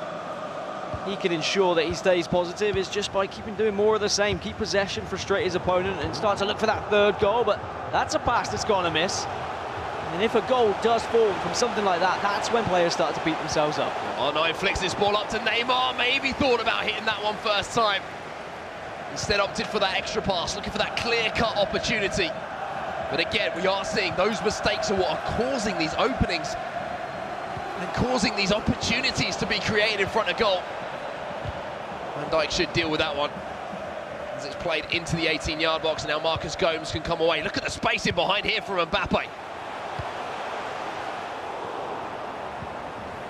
he can ensure that he stays positive is just by keeping doing more of the same. Keep possession, frustrate his opponent, and start to look for that third goal, but that's a pass that's gonna miss. And if a goal does fall from something like that, that's when players start to beat themselves up. Oh no, he flicks this ball up to Neymar. Maybe thought about hitting that one first time. Instead opted for that extra pass, looking for that clear-cut opportunity. But again, we are seeing those mistakes are what are causing these openings and causing these opportunities to be created in front of goal. Van Dijk should deal with that one, as it's played into the 18-yard box, and now Marcus Gomes can come away. Look at the spacing behind here from Mbappe.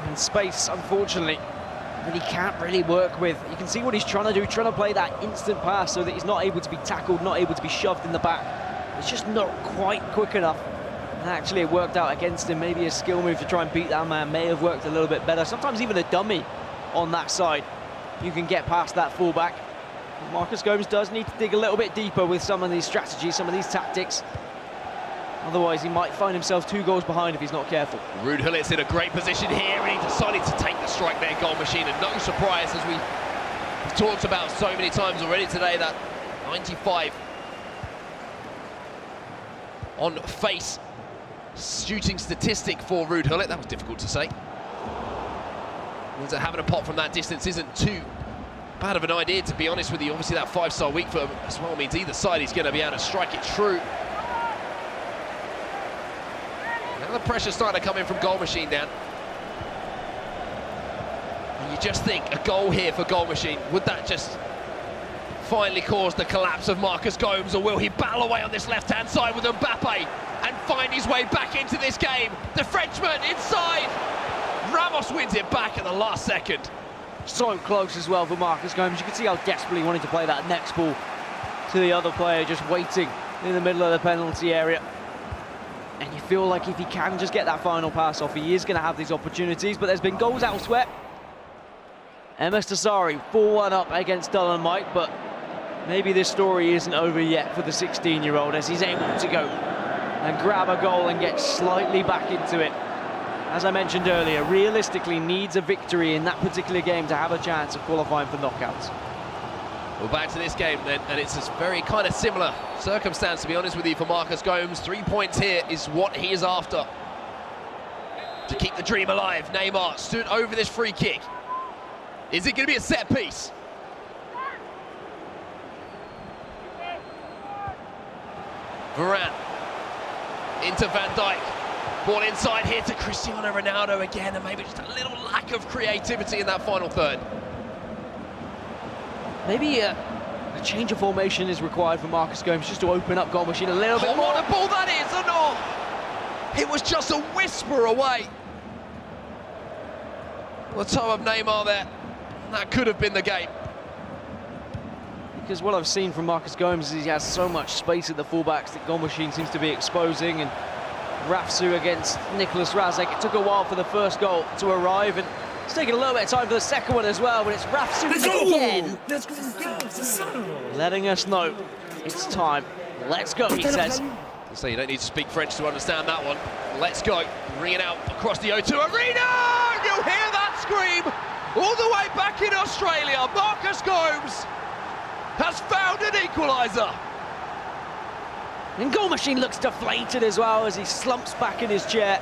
And space, unfortunately, that he can't really work with. You can see what he's trying to do, trying to play that instant pass so that he's not able to be tackled, not able to be shoved in the back. It's just not quite quick enough. And actually it worked out against him. Maybe a skill move to try and beat that man may have worked a little bit better. Sometimes even a dummy on that side, you can get past that fullback. Marcus Gomes does need to dig a little bit deeper with some of these strategies, some of these tactics. Otherwise, he might find himself 2 goals behind if he's not careful. Ruud Gullit's in a great position here, and he decided to take the strike there, goal machine, and no surprise, as we've talked about so many times already today, that 95 on face shooting statistic for Ruud Gullit. That was difficult to say. Means that having a pop from that distance isn't too bad of an idea, to be honest with you. Obviously, that 5-star week for him as well means either side he's going to be able to strike it true. Now the pressure's starting to come in from goal machine, Dan. And you just think, a goal here for goal machine, would that just finally cause the collapse of Marcus Gomes, or will he battle away on this left-hand side with Mbappe and find his way back into this game? The Frenchman inside! Ramos wins it back at the last second. So close as well for Marcus Gomes. You can see how desperately he wanted to play that next ball to the other player, just waiting in the middle of the penalty area. And you feel like if he can just get that final pass off, he is going to have these opportunities, but there's been goals elsewhere. MS Tassari 4-1 up against Dull and Mike, but maybe this story isn't over yet for the 16-year-old, as he's able to go and grab a goal and get slightly back into it. As I mentioned earlier, realistically needs a victory in that particular game to have a chance of qualifying for knockouts. Well, back to this game then, and it's a very kind of similar circumstance, to be honest with you, for Marcus Gomes. 3 points here is what he is after to keep the dream alive. Neymar stood over this free kick. Is it going to be a set piece? Varane into Van Dijk. Ball inside here to Cristiano Ronaldo again, and maybe just a little lack of creativity in that final third. Maybe a change of formation is required for Marcus Gomes, just to open up goal machine a little bit more. What a ball that is, or not? It was just a whisper away. The toe of Neymar there. That could have been the game. Because what I've seen from Marcus Gomes is he has so much space at the fullbacks that goal machine seems to be exposing, and Rafsu against Nicolas Razek. It took a while for the first goal to arrive, and it's taken a little bit of time for the second one as well, but it's Rafsu again. Letting us know it's time. Let's go, he says. So you don't need to speak French to understand that one. Let's go. Ringing out across the O2 Arena. You hear that scream all the way back in Australia. Marcus Gomes has found an equaliser. And goal machine looks deflated as well as he slumps back in his chair,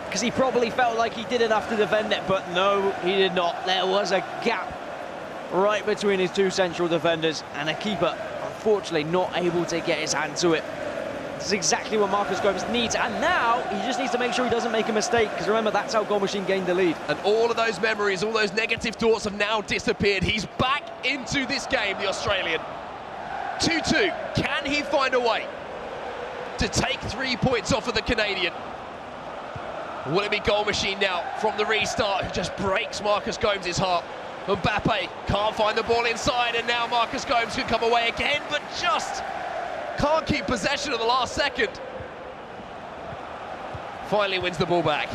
because he probably felt like he did enough to defend it, but no, he did not. There was a gap right between his 2 central defenders, and a keeper, unfortunately, not able to get his hand to it. That's exactly what Marcus Gomes needs, and now he just needs to make sure he doesn't make a mistake, because remember, that's how Goal Machine gained the lead. And all of those memories, all those negative thoughts have now disappeared. He's back into this game, the Australian. 2-2, can he find a way to take 3 points off of the Canadian? Will it be Goal Machine now from the restart, who just breaks Marcus Gomes' heart? Mbappe can't find the ball inside, and now Marcus Gomes can come away again, but just can't keep possession at the last second. Finally wins the ball back.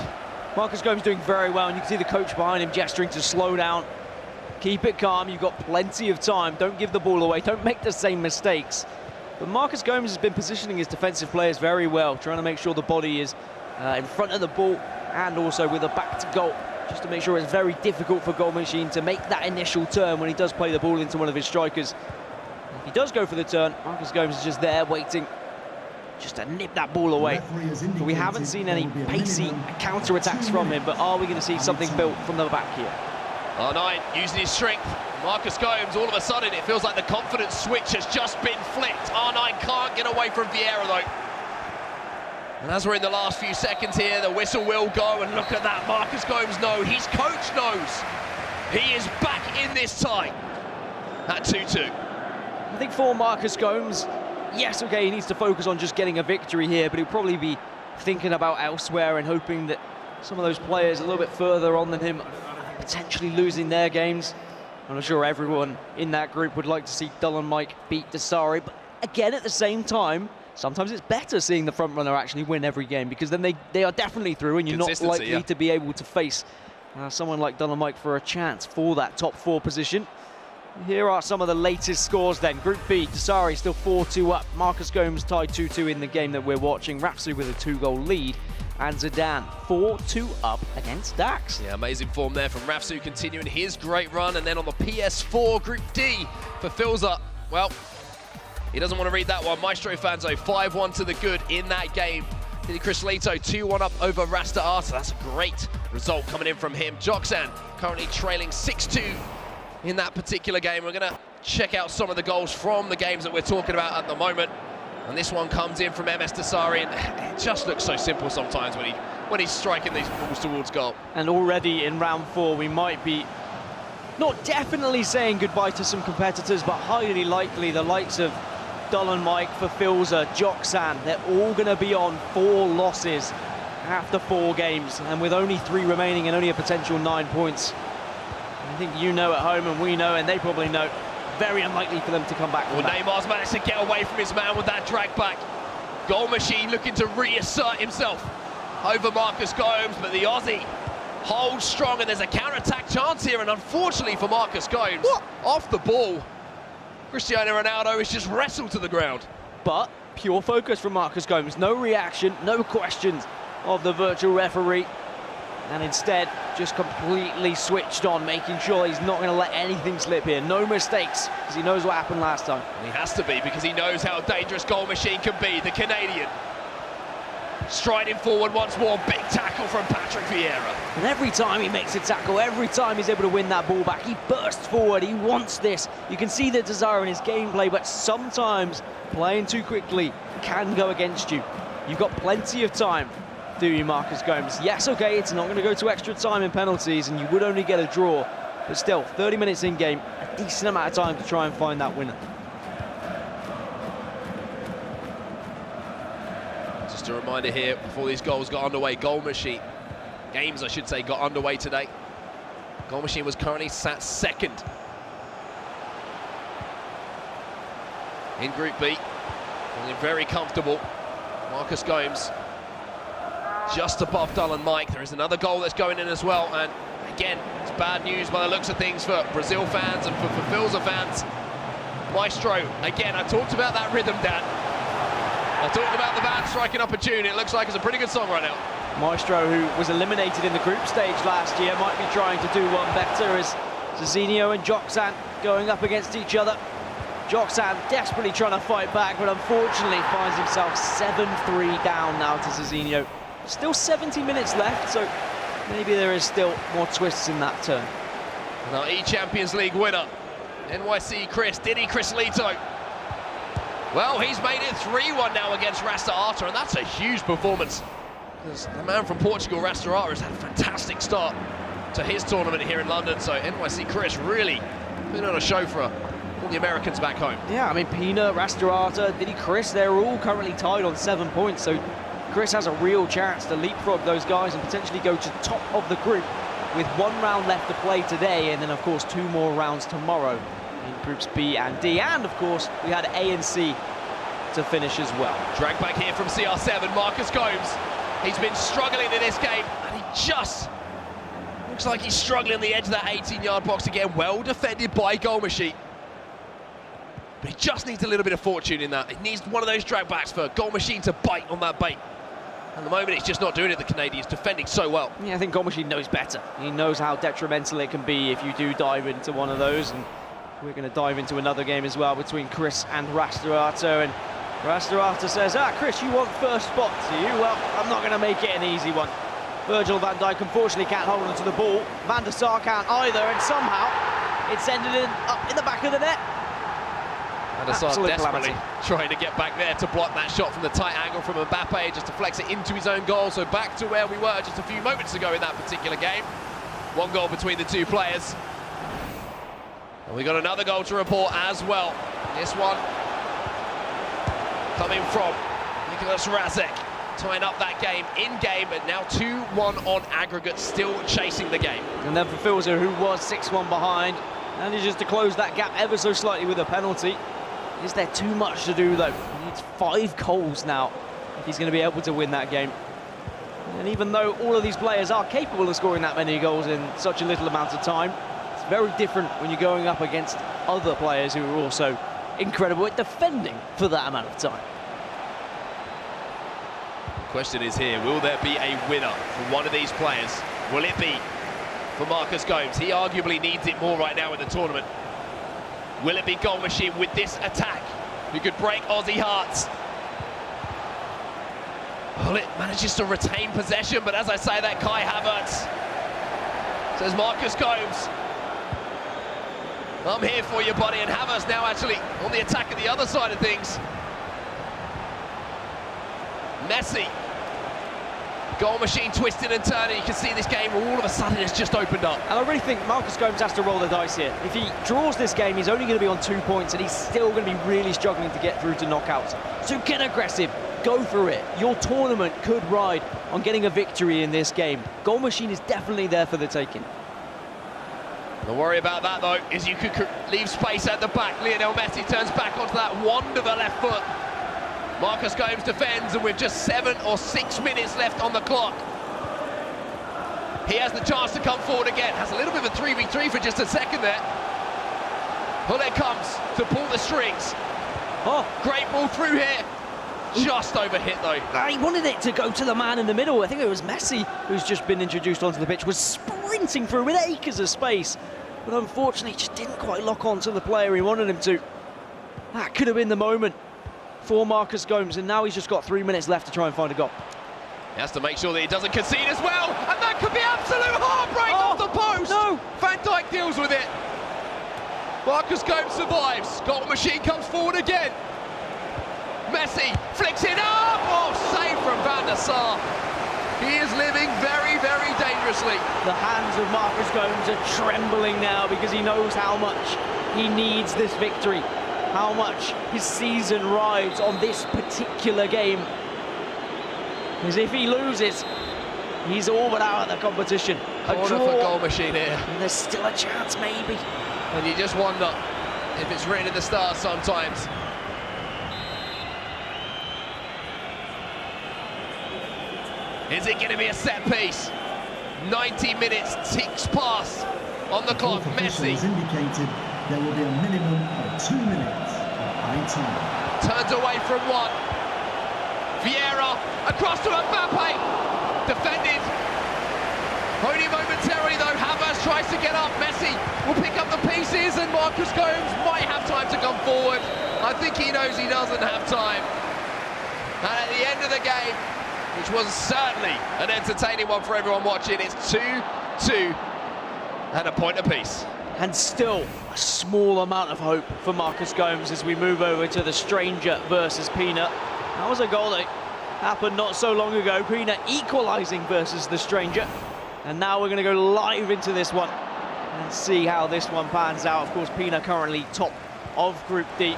Marcus Gomes doing very well, and you can see the coach behind him gesturing to slow down. Keep it calm, you've got plenty of time. Don't give the ball away, don't make the same mistakes. But Marcus Gomes has been positioning his defensive players very well, trying to make sure the body is in front of the ball and also with a back to goal, just to make sure it's very difficult for Goal Machine to make that initial turn when he does play the ball into one of his strikers. If he does go for the turn, Marcus Gomes is just there waiting just to nip that ball away. But we haven't seen any pacey counter-attacks from him, but are we going to see something built from the back here? R9 using his strength. Marcus Gomes, all of a sudden, it feels like the confidence switch has just been flipped. R9 can't get away from Vieira, though. And as we're in the last few seconds here, the whistle will go, and look at that, Marcus Gomes knows, his coach knows. He is back in this tie at 2-2. I think for Marcus Gomes, yes, okay, he needs to focus on just getting a victory here, but he'll probably be thinking about elsewhere and hoping that some of those players a little bit further on than him potentially losing their games. I'm sure everyone in that group would like to see Dull and Mike beat Desari, but again, at the same time, sometimes it's better seeing the front runner actually win every game, because then they are definitely through, and you're not likely to be able to face someone like Dull and Mike for a chance for that top 4 position. Here are some of the latest scores then. Group B, Desari still 4-2 up. Marcus Gomes tied 2-2 in the game that we're watching. Rafsu with a 2-goal lead. And Zidane 4-2 up against Dax. Yeah, amazing form there from Rafsu, continuing his great run. And then on the PS4, Group D for Filza. Well, he doesn't want to read that one. Maestro Fanzo 5-1 to the good in that game. Chris Leto 2-1 up over Rasta Arta. That's a great result coming in from him. Joxan currently trailing 6-2 in that particular game. We're going to check out some of the goals from the games that we're talking about at the moment. And this one comes in from MS Desari, and it just looks so simple sometimes when he's striking these balls towards goal. And already in round 4, we might be not definitely saying goodbye to some competitors, but highly likely the likes of Dull and Mike for Filza, Joxan, they're all going to be on 4 losses after 4 games, and with only 3 remaining and only a potential 9 points. I think you know at home, and we know, and they probably know, very unlikely for them to come back. Well, Neymar's managed to get away from his man with that drag back. Goal Machine looking to reassert himself over Marcus Gomes, but the Aussie holds strong, and there's a counter-attack chance here, and unfortunately for Marcus Gomes, off the ball, Cristiano Ronaldo is just wrestled to the ground. But pure focus from Marcus Gomes, no reaction, no questions of the virtual referee, and instead just completely switched on, making sure he's not going to let anything slip here. No mistakes, because he knows what happened last time. He has to be, because he knows how dangerous Goal Machine can be. The Canadian striding forward once more, big tackle from Patrick Vieira. And every time he makes a tackle, every time he's able to win that ball back, he bursts forward, he wants this. You can see the desire in his gameplay, but sometimes playing too quickly can go against you. You've got plenty of time, do you, Marcus Gomes? Yes, okay, it's not going to go to extra time in penalties, and you would only get a draw, but still, 30 minutes in game, a decent amount of time to try and find that winner. Just a reminder here, before these goals got underway, Goal Machine, games I should say, got underway today. Goal Machine was currently sat second in Group B, feeling very comfortable. Marcus Gomes just above Dull and Mike. There is another goal that's going in as well, and again, it's bad news by the looks of things for Brazil fans and for Filza fans. Maestro, again, I talked about that rhythm, Dan. I talked about the band striking up a tune. It looks like it's a pretty good song right now. Maestro, who was eliminated in the group stage last year, might be trying to do one better, as Zizinho and Joxan going up against each other. Joxan desperately trying to fight back, but unfortunately finds himself 7-3 down now to Zizinho. Still 70 minutes left, so maybe there is still more twists in that turn. And our E-Champions League winner, NYC Chris Leto. Well, he's made it 3-1 now against Rastarata, and that's a huge performance. Because the man from Portugal, Rastarata, has had a fantastic start to his tournament here in London, so NYC Chris really putting on a show for all the Americans back home. Yeah, I mean, Pina, Rastarata, Diddy Chris, they're all currently tied on 7 points, so Chris has a real chance to leapfrog those guys and potentially go to top of the group with 1 round left to play today, and then, of course, 2 more rounds tomorrow in groups B and D. And, of course, we had A and C to finish as well. Drag back here from CR7, Marcus Gomes. He's been struggling in this game, and he just looks like he's struggling on the edge of that 18-yard box again. Well defended by Goal Machine. But he just needs a little bit of fortune in that. He needs one of those drag backs for Goal Machine to bite on that bait. At the moment, he's just not doing it, the Canadians, defending so well. Yeah, I think Goal Machine knows better. He knows how detrimental it can be if you do dive into one of those, and we're going to dive into another game as well between Chris and Rastarata, and Rastarata says, Chris, you want first spot, do you? Well, I'm not going to make it an easy one. Virgil van Dijk unfortunately can't hold on to the ball. Van der Sar can't either, and somehow it's ended up in the back of the net. Van der Sar desperately trying to get back there to block that shot from the tight angle from Mbappe, just to flex it into his own goal. So back to where we were just a few moments ago in that particular game. 1 goal between the 2 players. And we got another goal to report as well. This one coming from Nicholas Razek, tying up that game in-game, but now 2-1 on aggregate, still chasing the game. And then for Filzer, who was 6-1 behind, manages to close that gap ever so slightly with a penalty. Is there too much to do, though? He needs 5 goals now if he's going to be able to win that game. And even though all of these players are capable of scoring that many goals in such a little amount of time, it's very different when you're going up against other players who are also incredible at defending for that amount of time. The question is here, will there be a winner for one of these players? Will it be for Marcus Gomes? He arguably needs it more right now in the tournament. Will it be Goal Machine with this attack, who could break Aussie hearts? Well, it manages to retain possession, but as I say that, Kai Havertz says, Marcus Gomes, I'm here for you, buddy. And Havertz now actually on the attack at the other side of things. Messi. Goal Machine twisting and turning. You can see this game all of a sudden it's just opened up. And I really think Marcus Gomes has to roll the dice here. If he draws this game, he's only going to be on 2 points, and he's still going to be really struggling to get through to knockouts. So get aggressive, go through it. Your tournament could ride on getting a victory in this game. Goal Machine is definitely there for the taking. The worry about that, though, is you could leave space at the back. Lionel Messi turns back onto that wand of a left foot. Marcus Gomes defends, and with just 7 or 6 minutes left on the clock, he has the chance to come forward again. Has a little bit of a 3v3 for just a second there. Well, it comes to pull the strings. Oh, great ball through here. Just overhit, though. He wanted it to go to the man in the middle. I think it was Messi, who's just been introduced onto the pitch, was sprinting through with acres of space, but unfortunately just didn't quite lock on to the player he wanted him to. That could have been the moment for Marcus Gomes, and now he's just got 3 minutes left to try and find a goal. He has to make sure that he doesn't concede as well, and that could be absolute heartbreak off the post. No! Van Dijk deals with it. Marcus Gomes survives. Goal Machine comes forward again. Messi flicks it up. Oh, save from Van der Sar. He is living very, very dangerously. The hands of Marcus Gomes are trembling now because he knows how much he needs this victory, how much his season rides on this particular game. Because if he loses, he's all but out of the competition. A Corner draw, for Goal Machine here. and there's still a chance, maybe. And you just wonder if it's written in the stars sometimes. Is it going to be a set piece? 90 minutes ticks past on the clock. Messi indicated there will be a minimum of 2 minutes of high time. turns away from one. Vieira across to Mbappe. Defended. Only momentarily though. Havertz tries to get up. Messi will pick up the pieces, and Marcus Gomes might have time to come forward. I think he knows he doesn't have time. And at the end of the game, which was certainly an entertaining one for everyone watching, it's 2-2 and a point apiece. And still a small amount of hope for Marcus Gomes as we move over to the stranger versus Pina. That was a goal that happened not so long ago. Pina equalising versus the stranger. And now we're going to go live into this one and see how this one pans out. Of course, Pina currently top of Group D,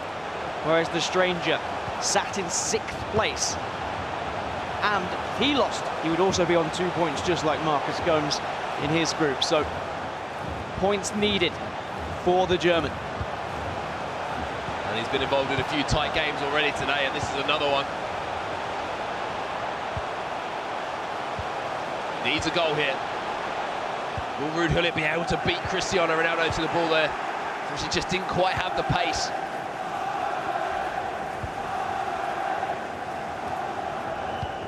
whereas the stranger sat in 6th place. And if he lost, he would also be on 2 points, just like Marcus Gomes in his group. So points needed for the German. And he's been involved in a few tight games already today, and this is another one. Needs a goal here. Will Ruud Gullit be able to beat Cristiano Ronaldo to the ball there? She just didn't quite have the pace.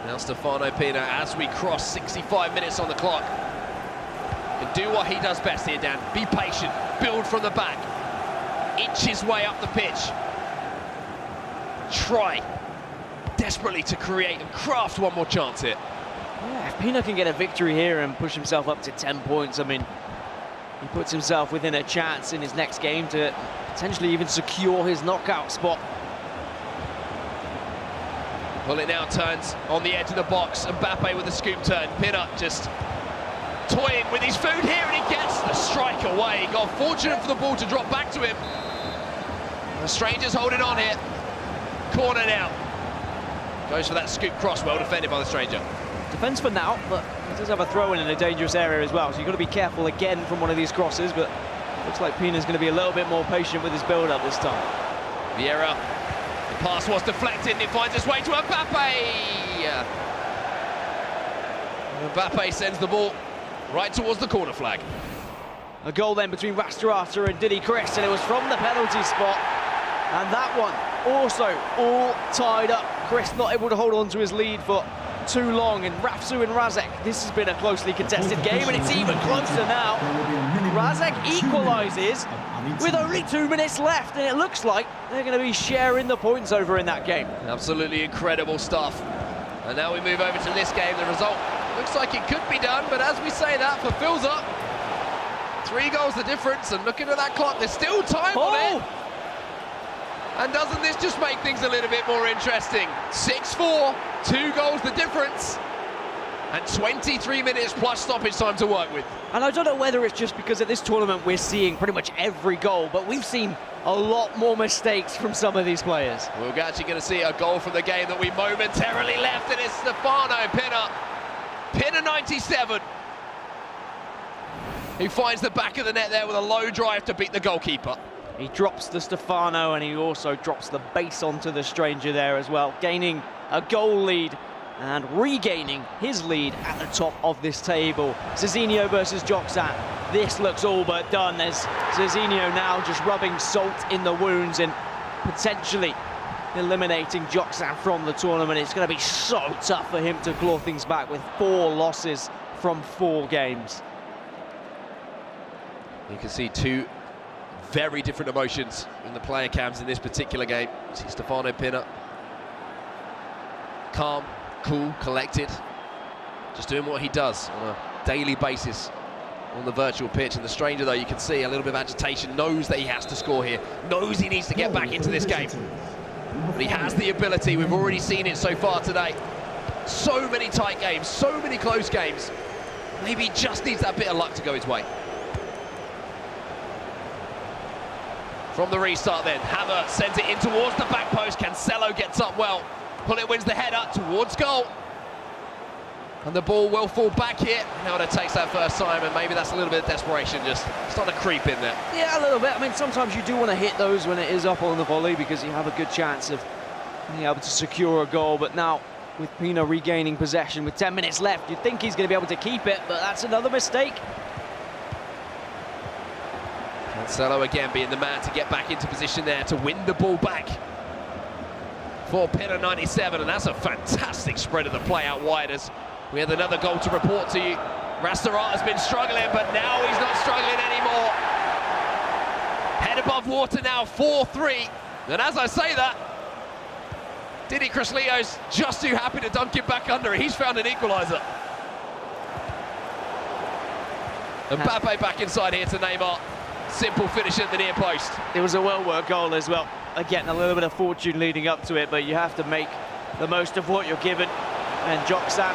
Now Stefano Pina, as we cross 65 minutes on the clock, can do what he does best here, Dan. Be patient, build from the back, inch his way up the pitch. Try desperately to create and craft one more chance here. Yeah, if Pina can get a victory here and push himself up to 10 points, I mean, he puts himself within a chance in his next game to potentially even secure his knockout spot. Gullit now turns on the edge of the box. Mbappe with a scoop turn. Pina just toying with his food here, and he gets the strike away. Got fortunate for the ball to drop back to him. The stranger's holding on here. Corner now. Goes for that scoop cross. Well defended by the stranger. Defence for now, but he does have a throw-in in a dangerous area as well, so you've got to be careful again from one of these crosses, but looks like Pina's going to be a little bit more patient with his build-up this time. Vieira. The pass was deflected, and it finds its way to Mbappe. Mbappe sends the ball right towards the corner flag. A goal then between Rastarata and Didi Chris, and it was from the penalty spot. And that one also all tied up. Chris not able to hold on to his lead for too long, and Rafsu and Razek, this has been a closely contested game, and it's even closer now. Razek equalises with only 2 minutes left, and it looks like they're going to be sharing the points over in that game. Absolutely incredible stuff. And now we move over to this game. The result looks like it could be done, but as we say that, for Filza, 3 goals the difference, and looking at that clock, there's still time on it. And doesn't this just make things a little bit more interesting? 6-4, 2 goals the difference, and 23 minutes plus stoppage time to work with. And I don't know whether it's just because at this tournament we're seeing pretty much every goal, but we've seen a lot more mistakes from some of these players. We're actually going to see a goal from the game that we momentarily left, and it's Stefano Pina. Pina 97, who finds the back of the net there with a low drive to beat the goalkeeper. He drops the Stefano, and he also drops the base onto the stranger there as well, gaining a goal lead and regaining his lead at the top of this table. Cezinho versus Joxan. This looks all but done. There's Cezinho now just rubbing salt in the wounds and potentially eliminating Joxan from the tournament. It's going to be so tough for him to claw things back with 4 losses from 4 games. You can see 2 very different emotions in the player cams in this particular game. See Stefano Pina, calm, cool, collected, just doing what he does on a daily basis on the virtual pitch. And the stranger, though, you can see a little bit of agitation, knows that he has to score here, knows he needs to get back into this game. But he has the ability, we've already seen it so far today. So many tight games, so many close games. Maybe he just needs that bit of luck to go his way. From the restart then, Hammer sends it in towards the back post. Cancelo gets up well. Gullit wins the header towards goal. And the ball will fall back here. Ronaldo takes that first time, and maybe that's a little bit of desperation just starting to creep in there. Yeah, a little bit. I mean, sometimes you do want to hit those when it is up on the volley because you have a good chance of being able to secure a goal. But now, with Pina regaining possession with 10 minutes left, you'd think he's going to be able to keep it, but that's another mistake. Cancelo again being the man to get back into position there to win the ball back for Pina 97, and that's a fantastic spread of the play out wide as we have another goal to report to you. Rastarata has been struggling, but now he's not struggling anymore. Head above water now, 4-3, and as I say that, Didi Crislio's just too happy to dunk it back under. He's found an equaliser. Mbappe back inside here to Neymar. Simple finish at the near post. It was a well-worked goal as well. Again, a little bit of fortune leading up to it, but you have to make the most of what you're given. And Joksan,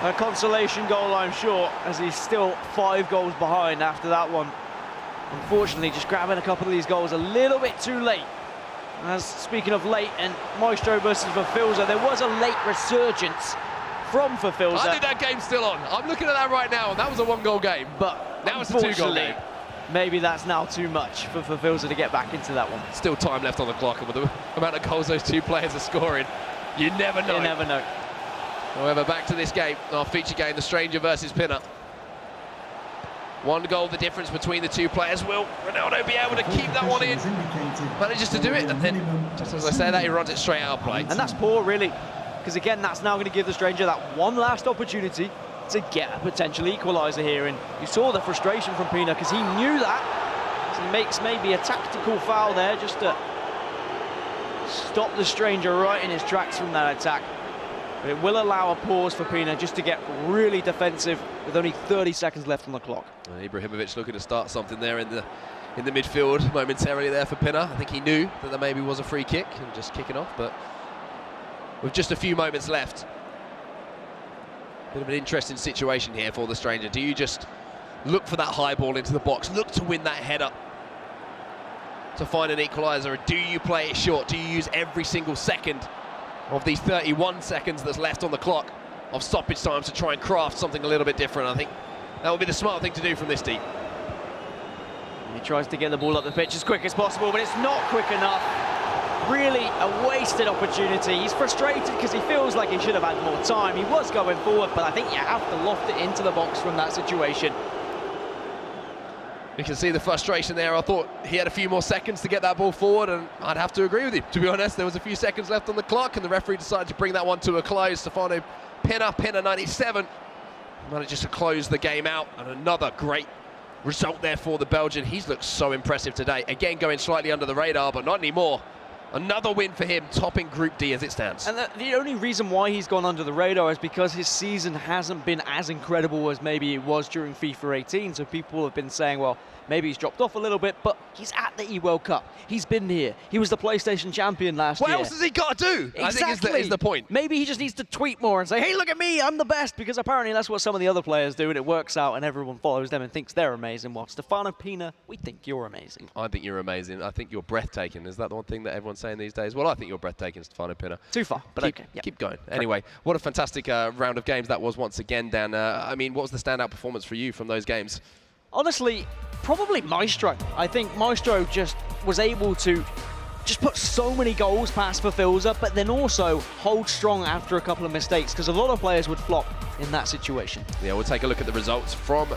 a consolation goal, I'm sure, as he's still 5 goals behind after that one. Unfortunately, just grabbing a couple of these goals a little bit too late. As speaking of late, and Maestro versus Verfilza, there was a late resurgence from Verfilza. I think that game's still on. I'm looking at that right now, and that was a 1-goal game. But now it's a 2-goal game. Maybe that's now too much for Verfilza to get back into that one. Still time left on the clock, and with the amount of goals those two players are scoring, you never know. You never know. However, back to this game, our feature game, the Stranger versus Pinner. 1 goal, the difference between the two players. Will Ronaldo be able to keep that one in? Manages to do it, and then, just as I say that, he runs it straight out of play. And that's poor, really, because again, that's now going to give the Stranger that one last opportunity to get a potential equaliser here. And you saw the frustration from Pina, because he knew that. So he makes maybe a tactical foul there, just to stop the Stranger right in his tracks from that attack. But it will allow a pause for Pina just to get really defensive with only 30 seconds left on the clock. Ibrahimovic looking to start something there in the midfield momentarily there for Pinner. I think he knew that there maybe was a free kick and just kicking off, but with just a few moments left. Bit of an interesting situation here for the Stranger. Do you just look for that high ball into the box, look to win that header to find an equaliser, or do you play it short? Do you use every single second of these 31 seconds that's left on the clock of stoppage time to try and craft something a little bit different? I think that would be the smart thing to do from this deep. He tries to get the ball up the pitch as quick as possible, but it's not quick enough. Really a wasted opportunity. He's frustrated because he feels like he should have had more time. He was going forward, but I think you have to loft it into the box from that situation. You can see the frustration there. I thought he had a few more seconds to get that ball forward, and I'd have to agree with you. To be honest, there was a few seconds left on the clock, and the referee decided to bring that one to a close. Stefano Pinner 97, manages to close the game out, and another great result there for the Belgian. He's looked so impressive today. Again, going slightly under the radar, but not anymore. Another win for him, topping Group D as it stands. And the only reason why he's gone under the radar is because his season hasn't been as incredible as maybe it was during FIFA 18. So people have been saying, well, maybe he's dropped off a little bit, but he's at the eWorld Cup. He's been here. He was the PlayStation champion last year. What else has he got to do? Exactly. I think is the point. Maybe he just needs to tweet more and say, hey, look at me, I'm the best, because apparently that's what some of the other players do, and it works out, and everyone follows them and thinks they're amazing. Well, Stefano Pina, we think you're amazing. I think you're amazing. I think you're breathtaking. Is that the one thing that everyone's saying these days? Well, I think you're breathtaking, Stefano Pina. Too far, but okay. Yep. Keep going. Anyway, what a fantastic round of games that was once again, Dan. I mean, what was the standout performance for you from those games? Honestly, probably Maestro. I think Maestro just was able to just put so many goals past Verfilza, but then also hold strong after a couple of mistakes, because a lot of players would flop in that situation. Yeah, we'll take a look at the results from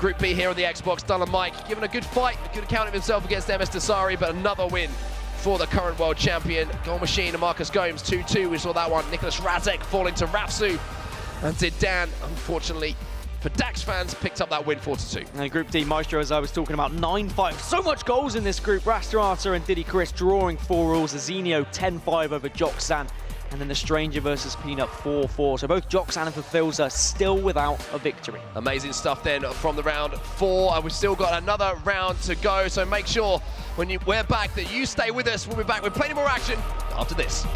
Group B here on the Xbox. Dylan Mike giving a good fight, a good account of himself against MS Dasari, but another win for the current world champion. Goal machine and Marcus Gomes, 2-2. We saw that one. Nicholas Razek falling to Rafsu. And did Dan, unfortunately, for Dax fans, picked up that win 4-2. And Group D, Maestro, as I was talking about, 9-5. So much goals in this group. Rastrata and Diddy Chris drawing 4 rules. Azinio 10-5 over Joksan. And then the Stranger versus Peanut 4-4. So both Joksan and Verfilza still without a victory. Amazing stuff then from the round 4. And we've still got another round to go. So make sure when we're back that you stay with us. We'll be back with plenty more action after this.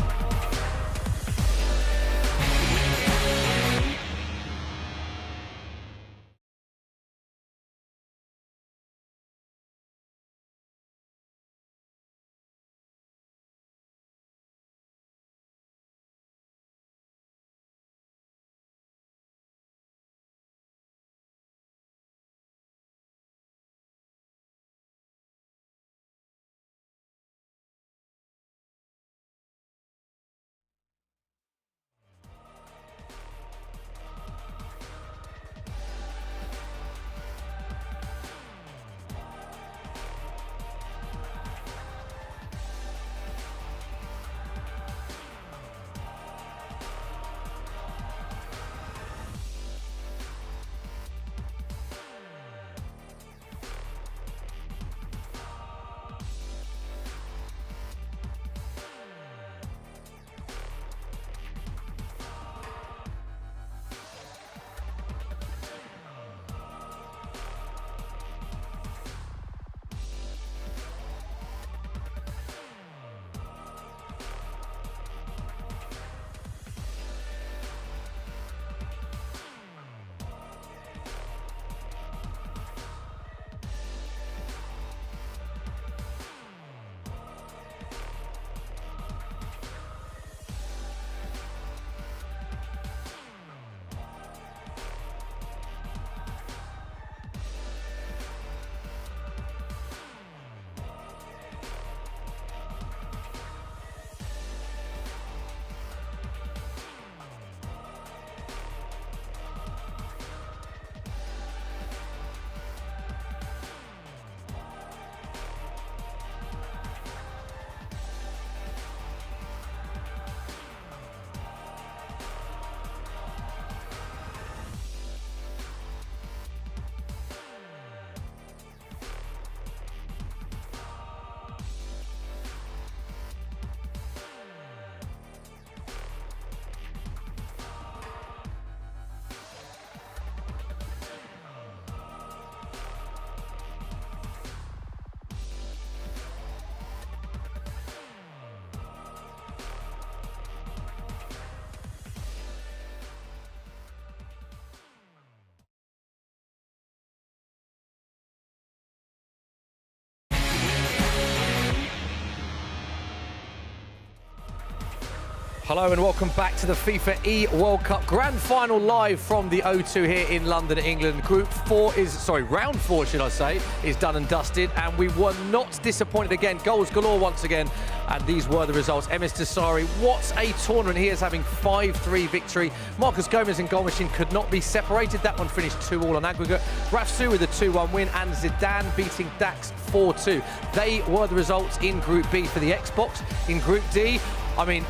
Hello and welcome back to the FIFA eWorld Cup Grand Final live from the O2 here in London, England. Round 4 should I say, is done and dusted, and we were not disappointed again. Goals galore once again, and these were the results. Emis Desari, what a tournament he is having, 5-3 victory. Marcus Gomez and goal machine could not be separated. That one finished 2-2 on aggregate. Rafsu with a 2-1 win, and Zidane beating Dax 4-2. They were the results in Group B for the Xbox. In Group D, I mean,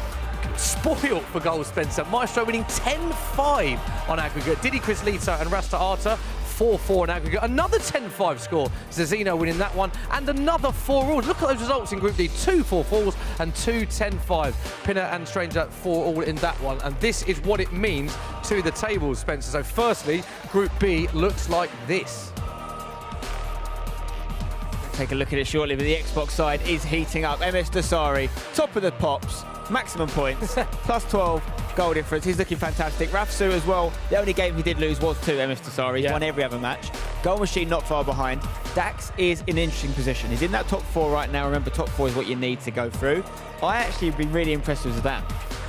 spoiled for goals, Spencer. Maestro winning 10-5 on aggregate. Didi Crislito and Rasta Arta 4-4 on aggregate. Another 10-5 score. Zazino winning that one. And another 4-all. Look at those results in Group D. 2 4-4s and 2 10-5. Pinner and Stranger 4-all in that one. And this is what it means to the tables, Spencer. So firstly, Group B looks like this. Take a look at it shortly, but the Xbox side is heating up. Emis Desari, top of the pops, maximum points, plus 12 goal difference. He's looking fantastic. Rafsu as well. The only game he did lose was to Emis Desari. He's won every other match. Goal machine not far behind. Dax is in an interesting position. He's in that top 4 right now. Remember, top 4 is what you need to go through. I actually have been really impressed with Zidane,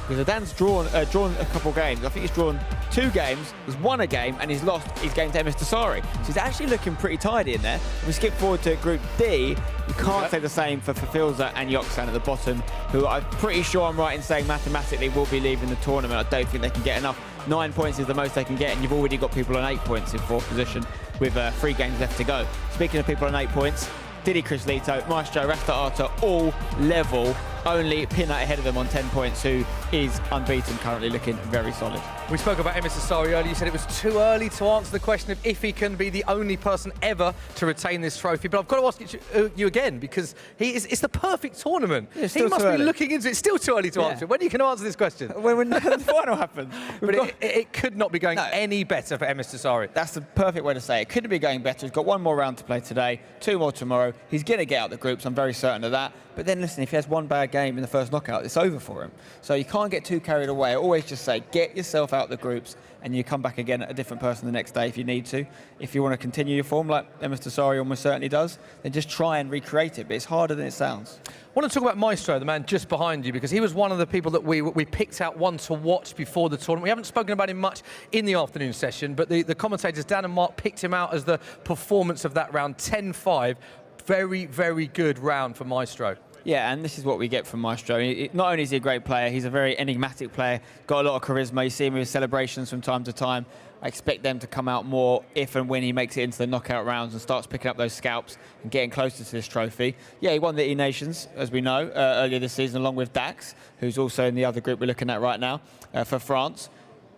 because Zidane's drawn a couple games. I think he's drawn 2 games, he's won a game, and he's lost his game to Emis Desari. So he's actually looking pretty tidy in there. If we skip forward to Group D, you can't say the same for Filza and Yoksan at the bottom, who I'm pretty sure I'm right in saying mathematically will be leaving the tournament. I don't think they can get enough. 9 points is the most they can get, and you've already got people on 8 points in 4th position with 3 games left to go. Speaking of people on 8 points, Didi Crislito, Maestro, Rasta Arta, all level. Only Pinner ahead of them on 10 points, who is unbeaten, currently looking very solid. We spoke about Emis Desari earlier. You said it was too early to answer the question of if he can be the only person ever to retain this trophy. But I've got to ask you again, because it's the perfect tournament. Yeah, he must be looking into it. It's still too early to answer. When are you going to answer this question? When the final happens. But it could not be going any better for Emis Desari. That's the perfect way to say it. Couldn't be going better. He's got 1 more round to play today, 2 more tomorrow. He's going to get out the groups. I'm very certain of that. But then listen, if he has 1 bad game in the first knockout, it's over for him. So you can't get too carried away. I always just say, get yourself out the groups, and you come back again at a different person the next day if you need to. If you want to continue your form, like Emis Desari almost certainly does, then just try and recreate it. But it's harder than it sounds. I want to talk about Maestro, the man just behind you, because he was one of the people that we picked out one to watch before the tournament. We haven't spoken about him much in the afternoon session, but the commentators, Dan and Mark, picked him out as the performance of that round, 10-5. Very, very good round for Maestro. Yeah, and this is what we get from Maestro. Not only is he a great player, he's a very enigmatic player, got a lot of charisma. You see him with celebrations from time to time. I expect them to come out more if and when he makes it into the knockout rounds and starts picking up those scalps and getting closer to this trophy. Yeah, he won the E-Nations, as we know, earlier this season, along with Dax, who's also in the other group we're looking at right now, for France.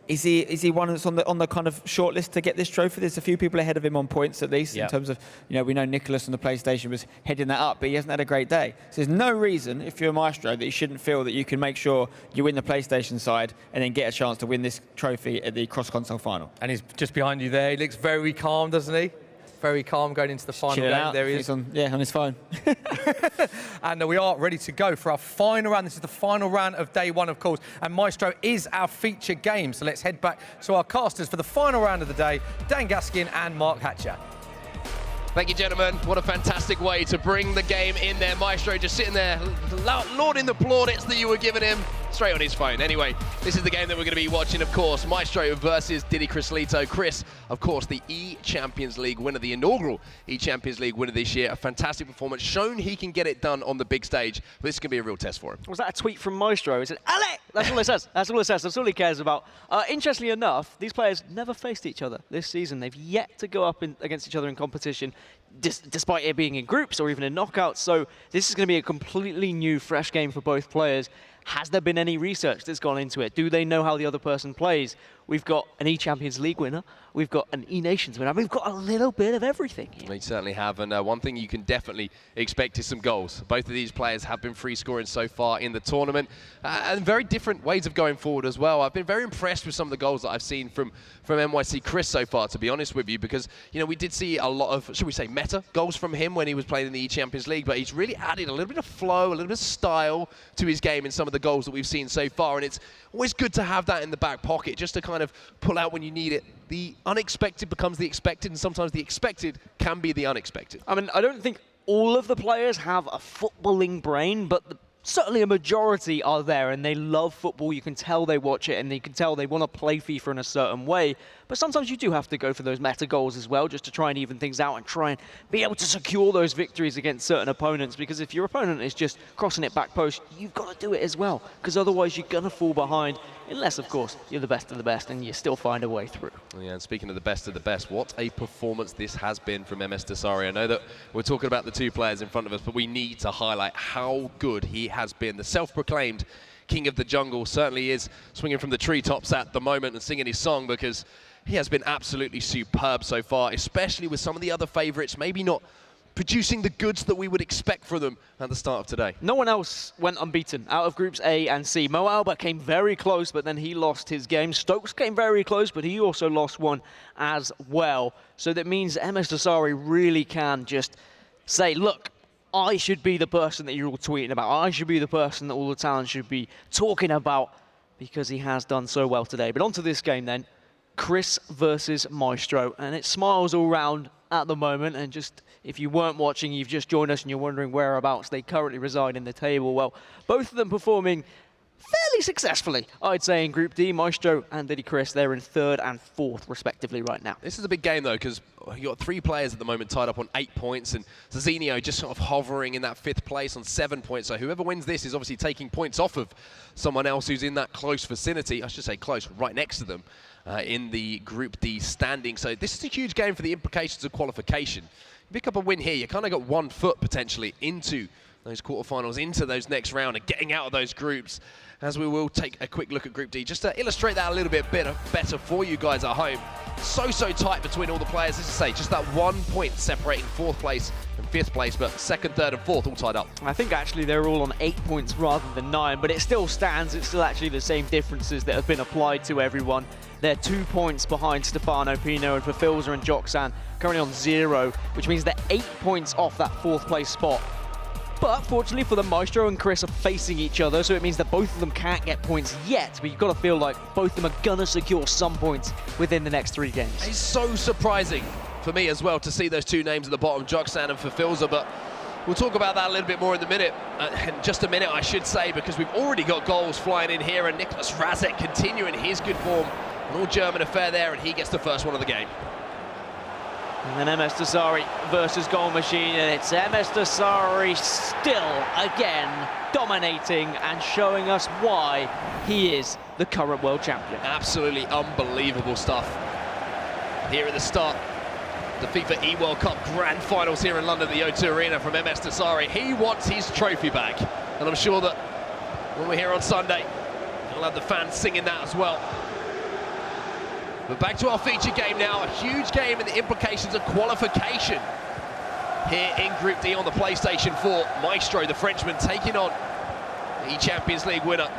Is he one that's on the kind of short list to get this trophy? There's a few people ahead of him on points, at least, in terms of, we know Nicholas on the PlayStation was heading that up, but he hasn't had a great day. So there's no reason, if you're a Maestro, that you shouldn't feel that you can make sure you win the PlayStation side and then get a chance to win this trophy at the cross-console final. And he's just behind you there. He looks very calm, doesn't he? Very calm going into the final game. Out. There he is. On his phone. And we are ready to go for our final round. This is the final round of day 1, of course. And Maestro is our featured game. So let's head back to our casters for the final round of the day, Dan Gaskin and Mark Hatcher. Thank you, gentlemen. What a fantastic way to bring the game in there. Maestro just sitting there, lauding the plaudits that you were giving him straight on his phone. Anyway, this is the game that we're going to be watching, of course. Maestro versus Didi Crislito. Chris, of course, the E-Champions League winner, the inaugural E-Champions League winner this year. A fantastic performance, shown he can get it done on the big stage. But this is going to be a real test for him. Was that a tweet from Maestro? He said, Ale! That's all it says. That's all it says. That's all he cares about. Interestingly enough, these players never faced each other this season. They've yet to go up against each other in competition, despite it being in groups or even in knockouts. So this is going to be a completely new, fresh game for both players. Has there been any research that's gone into it? Do they know how the other person plays? We've got an E-Champions League winner. We've got an E-Nations winner. We've got a little bit of everything here. They certainly have, and one thing you can definitely expect is some goals. Both of these players have been free scoring so far in the tournament, and very different ways of going forward as well. I've been very impressed with some of the goals that I've seen from NYC Chris so far, to be honest with you, because we did see a lot of, should we say, meta goals from him when he was playing in the E-Champions League, but he's really added a little bit of flow, a little bit of style to his game in some of the goals that we've seen so far, and it's always good to have that in the back pocket, just to kind of pull out when you need it. The unexpected becomes the expected, and sometimes the expected can be the unexpected. I mean, I don't think all of the players have a footballing brain, but certainly a majority are there and they love football. You can tell they watch it and you can tell they want to play FIFA in a certain way. But sometimes you do have to go for those meta goals as well, just to try and even things out and try and be able to secure those victories against certain opponents. Because if your opponent is just crossing it back post, you've got to do it as well. Because otherwise you're going to fall behind, unless, of course, you're the best of the best and you still find a way through. Yeah, and speaking of the best, what a performance this has been from MS Dasari. I know that we're talking about the two players in front of us, but we need to highlight how good he has been. The self-proclaimed king of the jungle certainly is swinging from the treetops at the moment and singing his song, because he has been absolutely superb so far, especially with some of the other favourites maybe not producing the goods that we would expect from them at the start of today. No one else went unbeaten out of Groups A and C. Mo Albert came very close, but then he lost his game. Stokes came very close, but he also lost one as well. So that means MS Dasari really can just say, look, I should be the person that you're all tweeting about. I should be the person that all the talent should be talking about, because he has done so well today. But on to this game then. Chris versus Maestro, and it smiles all round at the moment. And just, if you weren't watching, you've just joined us and you're wondering whereabouts they currently reside in the table. Well, both of them performing fairly successfully, I'd say, in Group D. Maestro and Diddy Chris, they're in 3rd and 4th, respectively, right now. This is a big game, though, because you've got 3 players at the moment tied up on 8 points, and Zinio just sort of hovering in that 5th place on 7 points. So whoever wins this is obviously taking points off of someone else who's in that close vicinity. I should say close, right next to them in the Group D standing. So this is a huge game for the implications of qualification. You pick up a win here, you kind of got 1 foot potentially into those quarterfinals, into those next round and getting out of those groups, as we will take a quick look at Group D just to illustrate that a little bit better for you guys at home. So tight between all the players. As I say, just that 1 point separating 4th place and 5th place, but 2nd, 3rd and 4th all tied up. I think actually they're all on 8 points rather than 9, but it still stands. It's still actually the same differences that have been applied to everyone. They're 2 points behind Stefano Pino and Fafilza and Joxan, currently on 0, which means they're 8 points off that 4th place spot. But fortunately for them, Maestro and Chris are facing each other, so it means that both of them can't get points yet, but you've got to feel like both of them are going to secure some points within the next 3 games. It's so surprising for me as well to see those 2 names at the bottom, Joxan and Fafilza, but we'll talk about that a little bit more in just a minute, I should say, because we've already got goals flying in here, and Nicholas Razek continuing his good form. An all-German affair there, and he gets the first one of the game. And then MS Dasari versus Goal Machine, and it's MS Dasari still again dominating and showing us why he is the current world champion. Absolutely unbelievable stuff here at the start. The FIFA eWorld Cup Grand Finals here in London, the O2 Arena, from MS Dasari. He wants his trophy back, and I'm sure that when we're here on Sunday, we'll have the fans singing that as well. But back to our feature game now, a huge game and the implications of qualification here in Group D on the PlayStation 4. Maestro, the Frenchman, taking on the Champions League winner,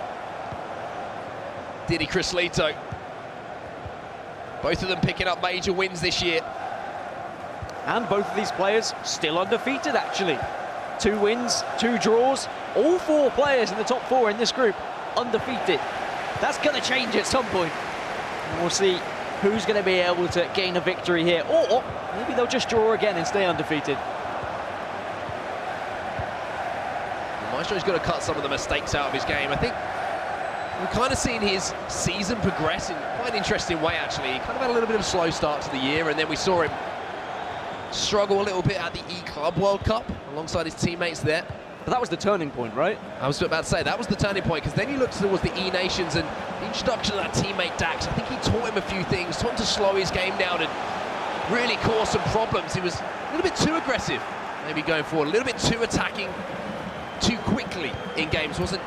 Diddy Crislito. Both of them picking up major wins this year. And both of these players still undefeated, actually. 2 wins, 2 draws, all 4 players in the top 4 in this group undefeated. That's going to change at some point. And we'll see who's going to be able to gain a victory here, or maybe they'll just draw again and stay undefeated. Maestro's got to cut some of the mistakes out of his game. I think we've kind of seen his season progress in quite an interesting way, actually. He kind of had a little bit of a slow start to the year, and then we saw him struggle a little bit at the E-Club World Cup alongside his teammates there. But that was the turning point, right? I was about to say, that was the turning point, because then you looked towards the E-Nations and the introduction of that teammate Dax. I think he taught him a few things, taught him to slow his game down and really cause some problems. He was a little bit too aggressive, maybe going forward, a little bit too attacking too quickly in games, wasn't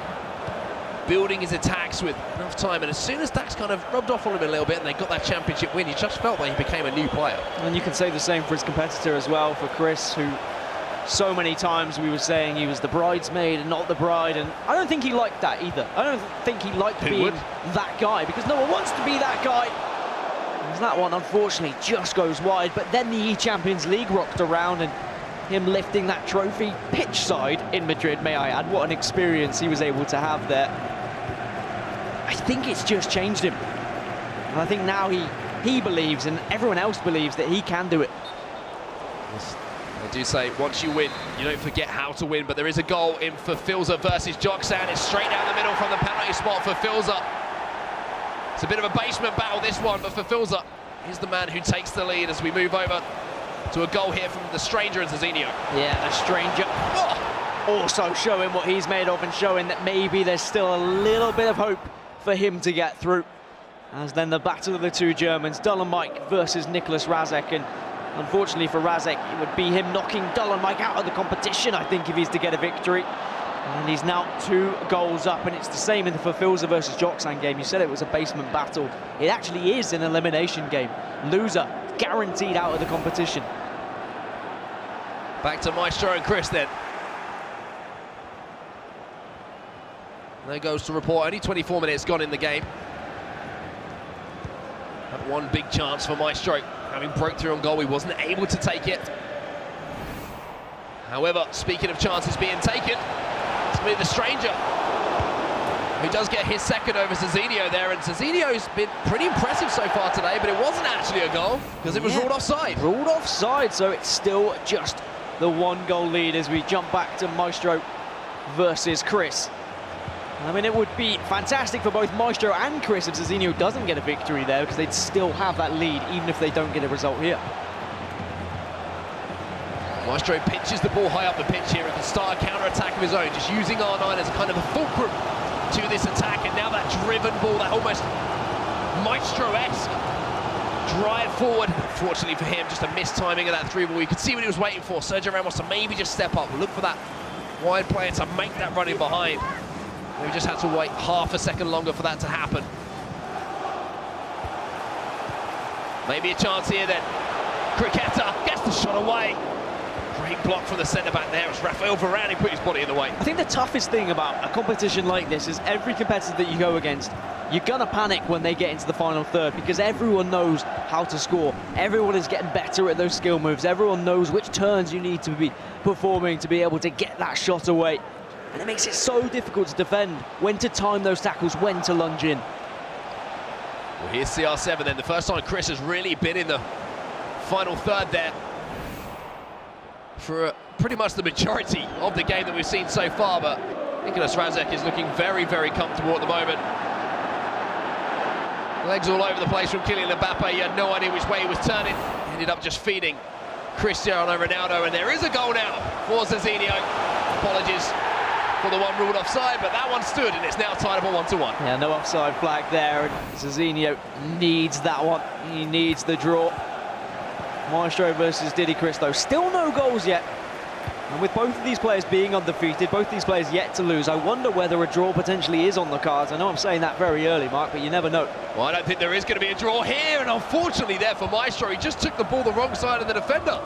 building his attacks with enough time. And as soon as Dax kind of rubbed off on him a little bit and they got that championship win, he just felt like he became a new player. And you can say the same for his competitor as well, for Chris, who so many times we were saying he was the bridesmaid and not the bride, and I don't think he liked that either. I don't think he liked being that guy, because no one wants to be that guy. And that one, unfortunately, just goes wide. But then the E-Champions League rocked around, and him lifting that trophy pitch side in Madrid, may I add. What an experience he was able to have there. I think it's just changed him. And I think now he believes, and everyone else believes, that he can do it. They do say once you win, you don't forget how to win, but there is a goal in for Filza versus Joksan. It's straight down the middle from the penalty spot for Filza. It's a bit of a basement battle, this one, but for Filza, he's the man who takes the lead as we move over to a goal here from the stranger and Zizinho. Yeah, the stranger also showing what he's made of and showing that maybe there's still a little bit of hope for him to get through. As then the battle of the two Germans, Dolomite versus Nicholas Razek, and unfortunately for Razek, it would be him knocking Dolomite out of the competition, I think, if he's to get a victory. And he's now 2 goals up, and it's the same in the Filza versus Joksan game. You said it was a basement battle. It actually is an elimination game. Loser guaranteed out of the competition. Back to Maestro and Chris then. There goes to report, only 24 minutes gone in the game. That one big chance for Maestro. Having broke through on goal, he wasn't able to take it. However, speaking of chances being taken, it's with the stranger, who does get his second over Zizinho there, and Zizinho's been pretty impressive so far today, but it wasn't actually a goal, because it was ruled offside. Ruled offside, so it's still just the 1-goal lead as we jump back to Maestro versus Chris. I mean, it would be fantastic for both Maestro and Chris if Zizinho doesn't get a victory there, because they'd still have that lead, even if they don't get a result here. Maestro pitches the ball high up the pitch here and can start a counter-attack of his own, just using R9 as kind of a fulcrum to this attack, and now that driven ball, that almost Maestro-esque drive forward. Fortunately for him, just a missed timing of that through ball. You could see what he was waiting for. Sergio Ramos to maybe just step up, look for that wide player to make that run in behind. We just had to wait half a second longer for that to happen. Maybe a chance here then. Cricketta gets the shot away. Great block from the centre-back there as Rafael Varane put his body in the way. I think the toughest thing about a competition like this is every competitor that you go against, you're gonna panic when they get into the final third, because everyone knows how to score. Everyone is getting better at those skill moves. Everyone knows which turns you need to be performing to be able to get that shot away. And it makes it so difficult to defend, when to time those tackles, when to lunge in. Well, here's CR7 then. The first time Chris has really been in the final third there for pretty much the majority of the game that we've seen so far, but Nicholas Razek is looking very, very comfortable at the moment. Legs all over the place from Kylian Mbappe. He had no idea which way he was turning. Ended up just feeding Cristiano Ronaldo, and there is a goal now for Zizinho. Apologies for the one ruled offside, but that one stood, and it's now tied up at 1-1. Yeah, no offside flag there, and Zizinho needs that one. He needs the draw. Maestro versus Didi Chris, though, still no goals yet. And with both of these players being undefeated, both these players yet to lose, I wonder whether a draw potentially is on the cards. I know I'm saying that very early, Mark, but you never know. Well, I don't think there is going to be a draw here, and unfortunately there for Maestro, he just took the ball the wrong side of the defender.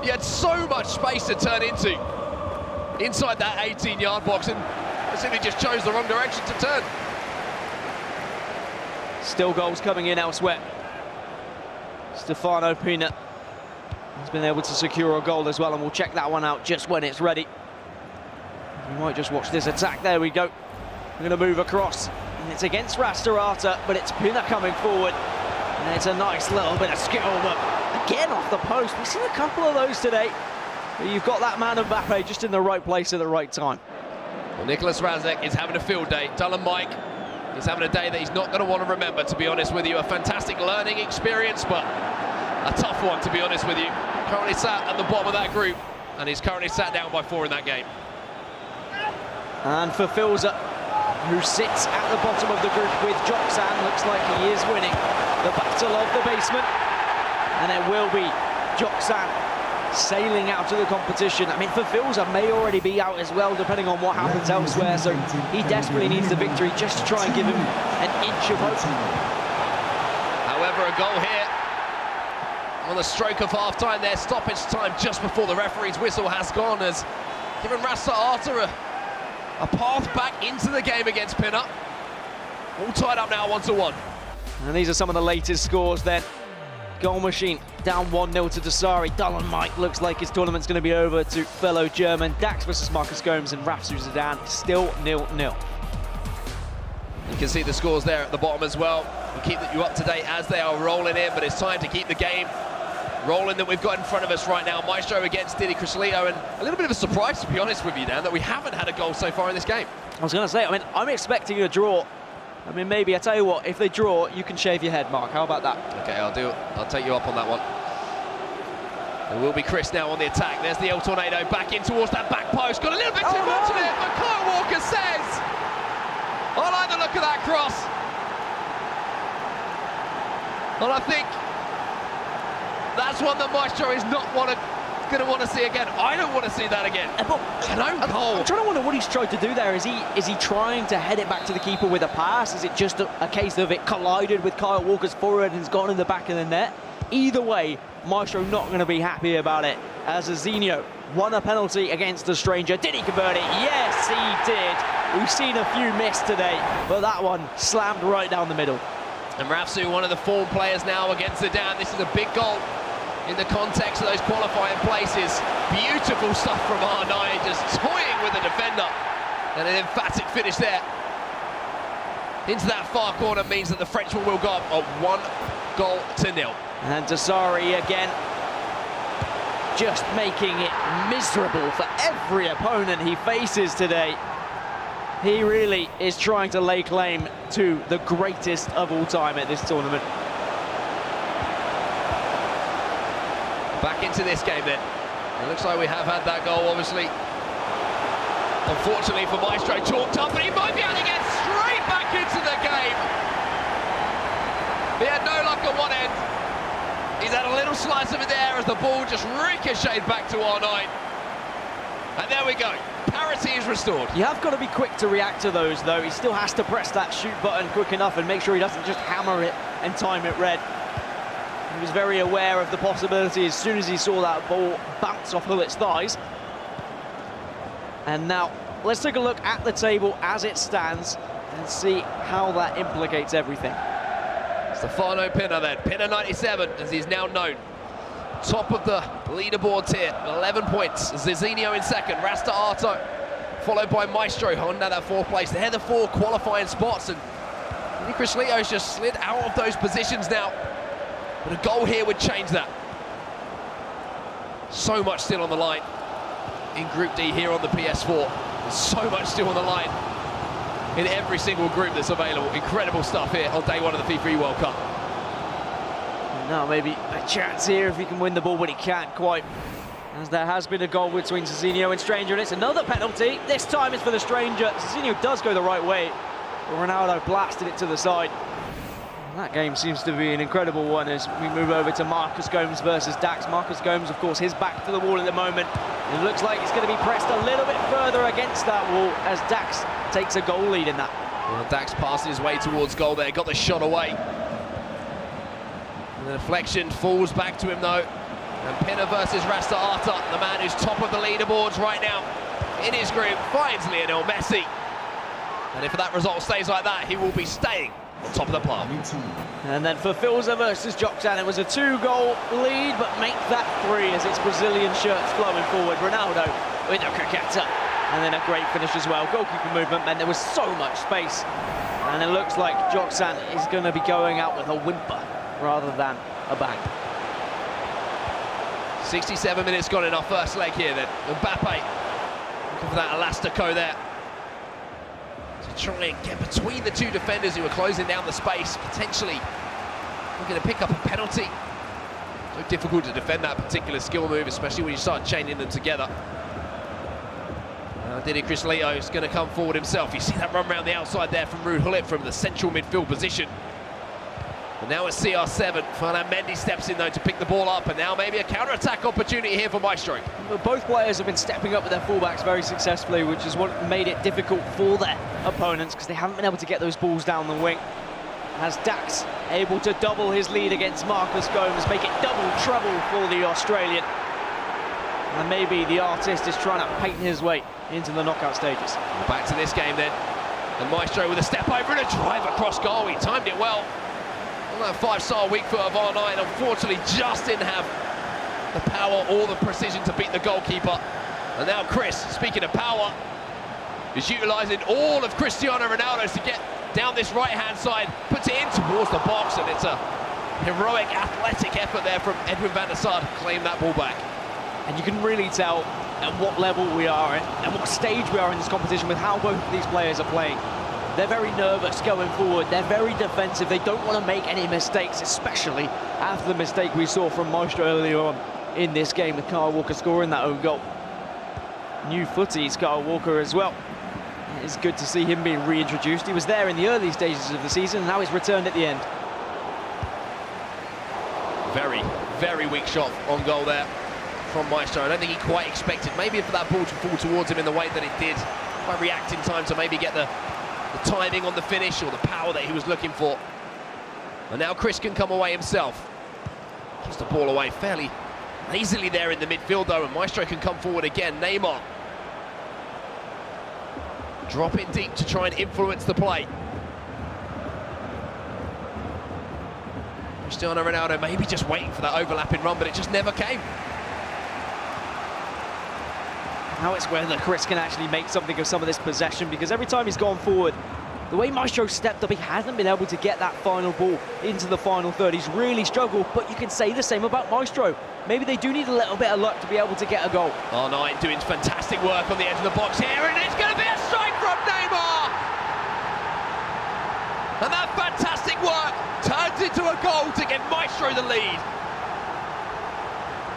He had so much space to turn into inside that 18-yard box, and simply just chose the wrong direction to turn. Still goals coming in elsewhere. Stefano Pina has been able to secure a goal as well, and we'll check that one out just when it's ready. We might just watch this attack. There we go. We're going to move across, and it's against Rastarata, but it's Pina coming forward, and it's a nice little bit of skill, but again off the post. We've seen a couple of those today. You've got that man Mbappe just in the right place at the right time. Well, Nicholas Razek is having a field day. Dylan Mike is having a day that he's not going to want to remember, to be honest with you. A fantastic learning experience, but a tough one, to be honest with you. Currently sat at the bottom of that group, and he's currently sat down by 4 in that game. And for Filza, who sits at the bottom of the group with Joksan, looks like he is winning the battle of the basement. And it will be Joksan sailing out of the competition. I mean, for Filza may already be out as well, depending on what happens elsewhere, so he desperately needs the victory just to try and give him an inch of hope. However, a goal here on the stroke of half-time there, stoppage time just before the referee's whistle has gone, has given Rasta Arta a path back into the game against Pina. All tied up now 1-1. And these are some of the latest scores then. Goal machine down 1-0 to Dasari. Dylan Mike looks like his tournament's going to be over to fellow German. Dax versus Marcus Gomes and Rafsu Zidane still 0-0. You can see the scores there at the bottom as well. We'll keep you up to date as they are rolling in, but it's time to keep the game rolling that we've got in front of us right now. Maestro against Didi Crislito, and a little bit of a surprise, to be honest with you, Dan, that we haven't had a goal so far in this game. I was going to say, I mean, I'm expecting a draw. I mean, maybe, I tell you what, if they draw, you can shave your head, Mark. How about that? Okay, I'll take you up on that one. There will be Chris now on the attack. There's the El Tornado back in towards that back post. Got a little bit too much of it, but Kyle Walker says, I like the look of that cross. And I think that's one that Maestro is not going to want to see again. I don't want to see that again. I'm trying to wonder what he's tried to do there. Is he trying to head it back to the keeper with a pass? Is it just a case of it collided with Kyle Walker's forward and has gone in the back of the net? Either way, Maestro not going to be happy about it, as Zizinho won a penalty against a stranger. Did he convert it? Yes, he did. We've seen a few miss today, but that one slammed right down the middle. And Rafsu, one of the form players now against Zidane. This is a big goal in the context of those qualifying places. Beautiful stuff from R9, just toying with the defender. And an emphatic finish there. Into that far corner means that the Frenchman will go up a 1-0. And Dasari again, just making it miserable for every opponent he faces today. He really is trying to lay claim to the greatest of all time at this tournament. Back into this game then. It looks like we have had that goal, obviously. Unfortunately for Maestro, chalked up, but he might be able to get straight back into the game. He had no luck at one end. He's had a little slice of it there as the ball just ricocheted back to R9. And there we go. Parity is restored. You have got to be quick to react to those, though. He still has to press that shoot button quick enough and make sure he doesn't just hammer it and time it red. He was very aware of the possibility as soon as he saw that ball bounce off Hullet's thighs. And now, let's take a look at the table as it stands and see how that implicates everything. Stefano Pinner then. Pinner 97, as he's now known. Top of the leaderboard here, 11 points. Zizinho in second, Rasta Arto, followed by Maestro on that fourth place. They're the 4 qualifying spots, and Chris Leo's just slid out of those positions now. But a goal here would change that. So much still on the line in Group D here on the PS4. There's so much still on the line in every single group that's available. Incredible stuff here on day 1 of the FIFA eWorld Cup. Now maybe a chance here if he can win the ball, but he can't quite, as there has been a goal between Zizinho and Stranger, and it's another penalty. This time it's for the Stranger. Zizinho does go the right way, but Ronaldo blasted it to the side. And that game seems to be an incredible one as we move over to Marcus Gomes versus Dax. Marcus Gomes, of course, his back to the wall at the moment. It looks like it's going to be pressed a little bit further against that wall as Dax takes a goal lead in that. Well, Dax passing his way towards goal there, got the shot away. The deflection falls back to him though. And Pinner versus Rasta Arta, the man who's top of the leaderboards right now in his group, finds Lionel Messi. And if that result stays like that, he will be staying on top of the pile. And then for Filza versus Joxan, it was a 2-goal lead, but make that 3 as it's Brazilian shirts flowing forward. Ronaldo with a cricketer, and then a great finish as well. Goalkeeper movement, and there was so much space. And it looks like Joxan is going to be going out with a whimper rather than a bang. 67 minutes gone in our first leg here then. Mbappe looking for that elastico there to try and get between the 2 defenders who are closing down the space, potentially looking to pick up a penalty. So difficult to defend that particular skill move, especially when you start chaining them together. Didi Crislito is going to come forward himself. You see that run around the outside there from Ruud Gullit from the central midfield position. And now it's CR7. Fernand Mendy steps in though to pick the ball up, and now maybe a counter-attack opportunity here for Maestro. Both players have been stepping up with their fullbacks very successfully, which is what made it difficult for their opponents because they haven't been able to get those balls down the wing. As Dax able to double his lead against Marcus Gomes, make it double trouble for the Australian. And maybe the artist is trying to paint his way into the knockout stages. Back to this game then. And Maestro with a step over and a drive across goal. He timed it well. That 5-star weak foot of R9 unfortunately just didn't have the power or the precision to beat the goalkeeper. And now Chris, speaking of power, is utilising all of Cristiano Ronaldo to get down this right-hand side, puts it in towards the box, and it's a Heroic athletic effort there from Edwin van der Sar to claim that ball back. And you can really tell at what level we are and what stage we are in this competition with how both of these players are playing. They're very nervous going forward. They're very defensive. They don't want to make any mistakes, especially after the mistake we saw from Maestro earlier on in this game with Kyle Walker scoring that own goal. New footies, Kyle Walker as well. It's good to see him being reintroduced. He was there in the early stages of the season, and now he's returned at the end. Very, very weak shot on goal there from Maestro. I don't think he quite expected maybe for that ball to fall towards him in the way that it did. Quite react in time to maybe get the timing on the finish or the power that he was looking for. And now Chris can come away himself. Keeps the ball away fairly easily there in the midfield though, and Maestro can come forward again. Neymar drop it deep to try and influence the play. Cristiano Ronaldo maybe just waiting for that overlapping run, but it just never came. Now it's whether Chris can actually make something of some of this possession, because every time he's gone forward, the way Maestro stepped up, he hasn't been able to get that final ball into the final third. He's really struggled, but you can say the same about Maestro. Maybe they do need a little bit of luck to be able to get a goal. R9 doing fantastic work on the edge of the box here, and it's going to be a strike from Neymar! And that fantastic work turns into a goal to give Maestro the lead.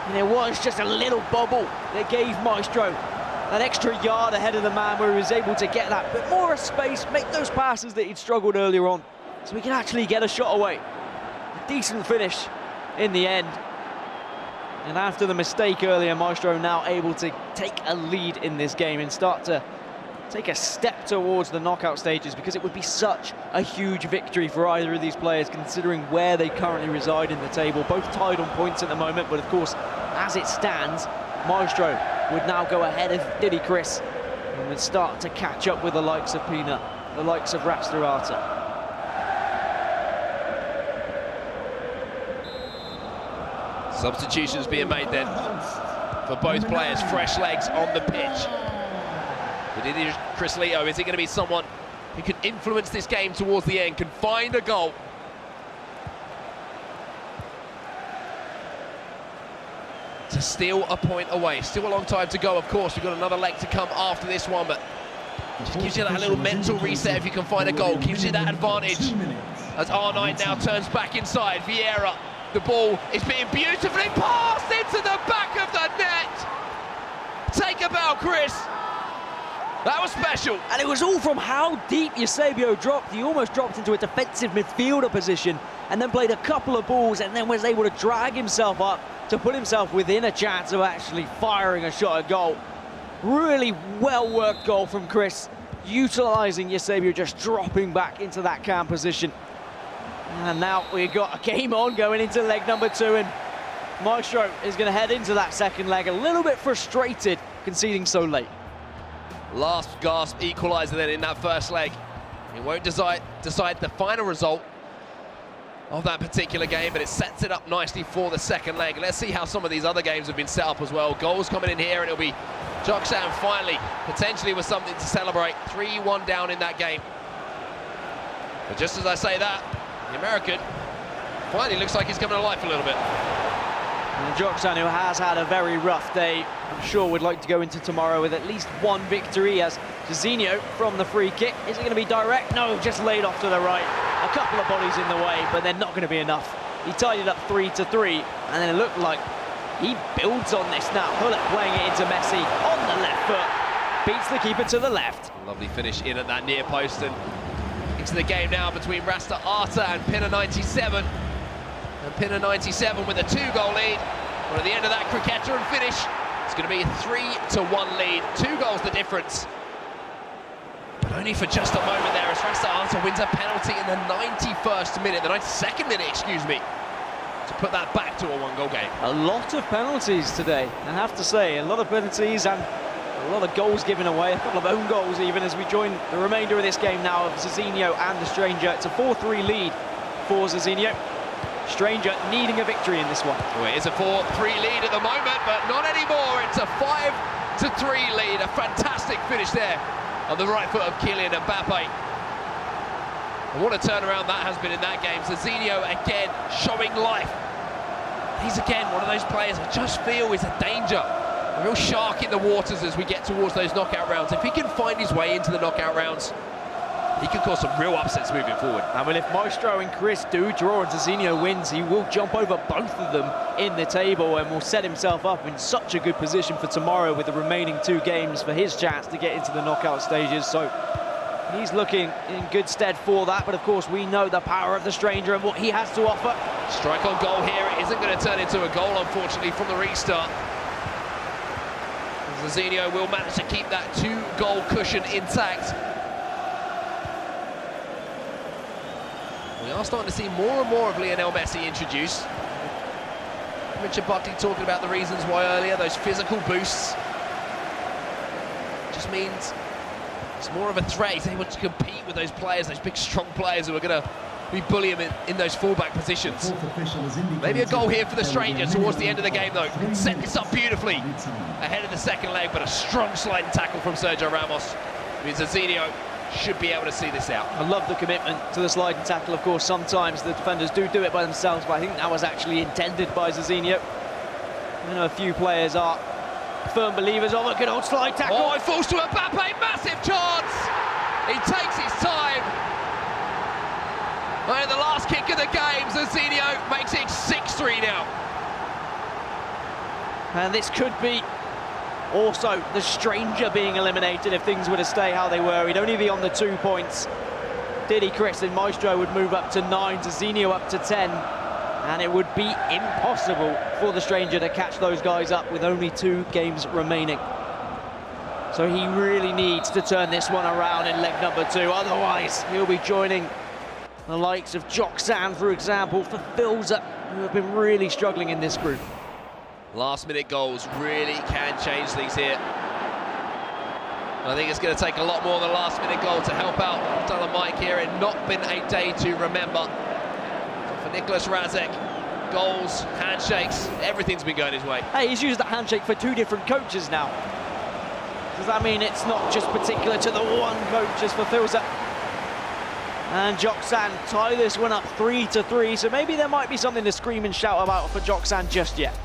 And there was just a little bubble that gave Maestro an extra yard ahead of the man, where he was able to get that bit more space, make those passes that he'd struggled earlier on, so he can actually get a shot away. A decent finish in the end. And after the mistake earlier, Maestro now able to take a lead in this game and start to take a step towards the knockout stages, because it would be such a huge victory for either of these players, considering where they currently reside in the table. Both tied on points at the moment, but of course, as it stands, Maestro would now go ahead of Diddy Chris and would start to catch up with the likes of Pina, the likes of Rastarata. Substitutions being made then for both players, fresh legs on the pitch. But it is Chris Leo. Is he going to be someone who can influence this game towards the end, can find a goal? To steal a point away. Still a long time to go, of course. We've got another leg to come after this one, but just gives you that little mental reset if you can find a goal. Gives you that advantage. As R9 now turns back inside. Vieira, the ball is being beautifully passed into the back of the net. Take a bow, Chris. That was special. And it was all from how deep Eusebio dropped. He almost dropped into a defensive midfielder position and then played a couple of balls and then was able to drag himself up to put himself within a chance of actually firing a shot at goal. Really well-worked goal from Chris, utilising Eusebio just dropping back into that cam position. And now we've got a game on going into leg number 2, and Maestro is going to head into that second leg a little bit frustrated, conceding so late. Last gasp equaliser then in that first leg. It won't decide the final result of that particular game, but it sets it up nicely for the second leg. Let's see how some of these other games have been set up as well. Goals coming in here, and it'll be Joksan finally, potentially with something to celebrate. 3-1 down in that game. But just as I say that, the American finally looks like he's coming to life a little bit. And Joksan, who has had a very rough day, I'm sure would like to go into tomorrow with at least one victory, as Jairzinho from the free kick. Is it going to be direct? No, just laid off to the right. A couple of bodies in the way, but they're not going to be enough. He tied it up 3-3, and then it looked like he builds on this now. Hullet playing it into Messi on the left foot. Beats the keeper to the left. Lovely finish in at that near post, and into the game now between Rasta Arta and Pinner 97. And Pinner 97 with a 2-goal lead. But at the end of that cricketer and finish, it's going to be a 3-1 lead. 2 goals the difference. But only for just a moment there, as Rasta Arta wins a penalty in the 91st minute, the 92nd minute, excuse me, to put that back to a 1-goal game. A lot of penalties today, I have to say. A lot of penalties and a lot of goals given away, a couple of own goals even, as we join the remainder of this game now of Jairzinho and the Stranger. It's a 4-3 lead for Jairzinho. Stranger needing a victory in this one. Well, it is a 4-3 lead at the moment, but not anymore. It's a 5-3 lead. A fantastic finish there on the right foot of Kylian Mbappe. And what a turnaround that has been in that game. Zizinho again showing life. He's again one of those players I just feel is a danger. A real shark in the waters as we get towards those knockout rounds. If he can find his way into the knockout rounds, he can cause some real upsets moving forward. And well, if Maestro and Chris do draw and Zizinho wins, he will jump over both of them in the table and will set himself up in such a good position for tomorrow with the remaining 2 games for his chance to get into the knockout stages. So he's looking in good stead for that, but of course we know the power of the stranger and what he has to offer. Strike on goal here. It isn't going to turn into a goal, unfortunately, from the restart. Zizinho will manage to keep that 2-goal cushion intact. We are starting to see more and more of Lionel Messi introduced. Richard Buckley talking about the reasons why earlier, those physical boosts. Just means it's more of a threat. He's able to compete with those players, those big, strong players who are going to be bullying him in those fullback positions. Maybe a goal here for the stranger towards the end of the game, though. Set this up beautifully ahead of the second leg, but a strong sliding tackle from Sergio Ramos. Means Zizinho should be able to see this out. I love the commitment to the sliding tackle. Of course, sometimes the defenders do it by themselves, but I think that was actually intended by Zizinho. You know, a few players are firm believers of a good old slide tackle. Oh, it falls to Mbappe, massive chance! He takes his time. And the last kick of the game, Zizinho makes it 6-3 now. And this could be also the stranger being eliminated if things were to stay how they were. He'd only be on the 2 points. Diddy, Chris and Maestro would move up to 9, Zizinho up to 10. And it would be impossible for the stranger to catch those guys up with only 2 games remaining. So he really needs to turn this one around in leg number 2. Otherwise, he'll be joining the likes of Joksan, for example, for Filza, who have been really struggling in this group. Last-minute goals really can change things here. I think it's going to take a lot more than a last-minute goal to help out Dylan Mike here. It's not been a day to remember. For Nicolas Razek, goals, handshakes, everything's been going his way. Hey, he's used that handshake for 2 different coaches now. Does that mean it's not just particular to the one coach as for Filza? And Joksan tie this one up 3-3, so maybe there might be something to scream and shout about for Joksan just yet.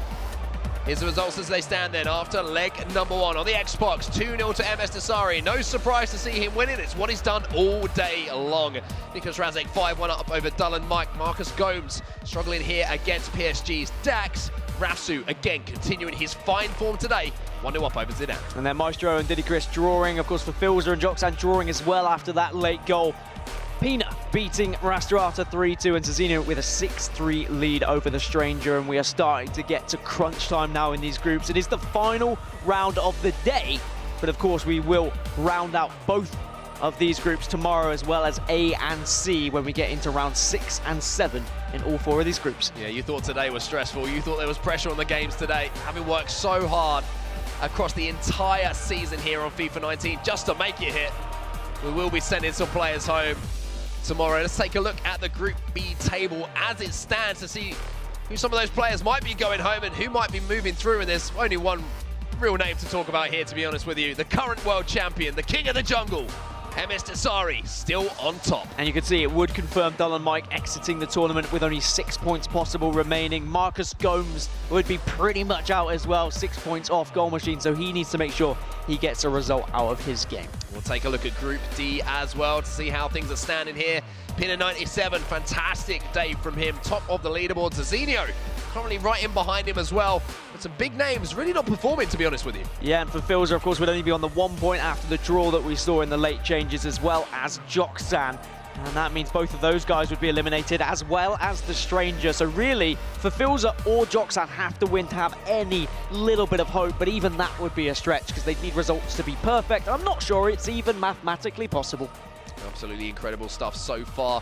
Here's the results as they stand then after leg number 1 on the Xbox. 2-0 to MS Desari. No surprise to see him winning. It's what he's done all day long. Nicolas Razek 5-1 up over Dylan Mike. Marcus Gomes struggling here against PSG's Dax. Rasu again continuing his fine form today. 1-0 up over Zidane. And then Maestro and Diddy Chris drawing, of course, for Filza, and Joksan drawing as well after that late goal. Pina beating Rastrata 3-2 and Zizinho with a 6-3 lead over the stranger, and we are starting to get to crunch time now in these groups. It is the final round of the day, but of course we will round out both of these groups tomorrow, as well as A and C, when we get into round 6 and 7 in all 4 of these groups. Yeah, you thought today was stressful. You thought there was pressure on the games today, having worked so hard across the entire season here on FIFA 19 just to make it here. We will be sending some players home tomorrow. Let's take a look at the Group B table as it stands to see who some of those players might be going home and who might be moving through. And there's only one real name to talk about here, to be honest with you. The current world champion, the king of the jungle, MS Desari, still on top. And you can see it would confirm Dylan Mike exiting the tournament with only 6 points possible remaining. Marcus Gomes would be pretty much out as well, 6 points off goal machine, so he needs to make sure he gets a result out of his game. We'll take a look at Group D as well to see how things are standing here. Pina 97, fantastic day from him, top of the leaderboard. Zizinho currently right in behind him as well, but some big names really not performing, to be honest with you. Yeah, and for Filza, of course, would only be on the 1 point after the draw that we saw in the late changes, as well as Joksan. And that means both of those guys would be eliminated, as well as the stranger. So really, for Filza or Joksan have to win to have any little bit of hope, but even that would be a stretch because they'd need results to be perfect. I'm not sure it's even mathematically possible. Absolutely incredible stuff so far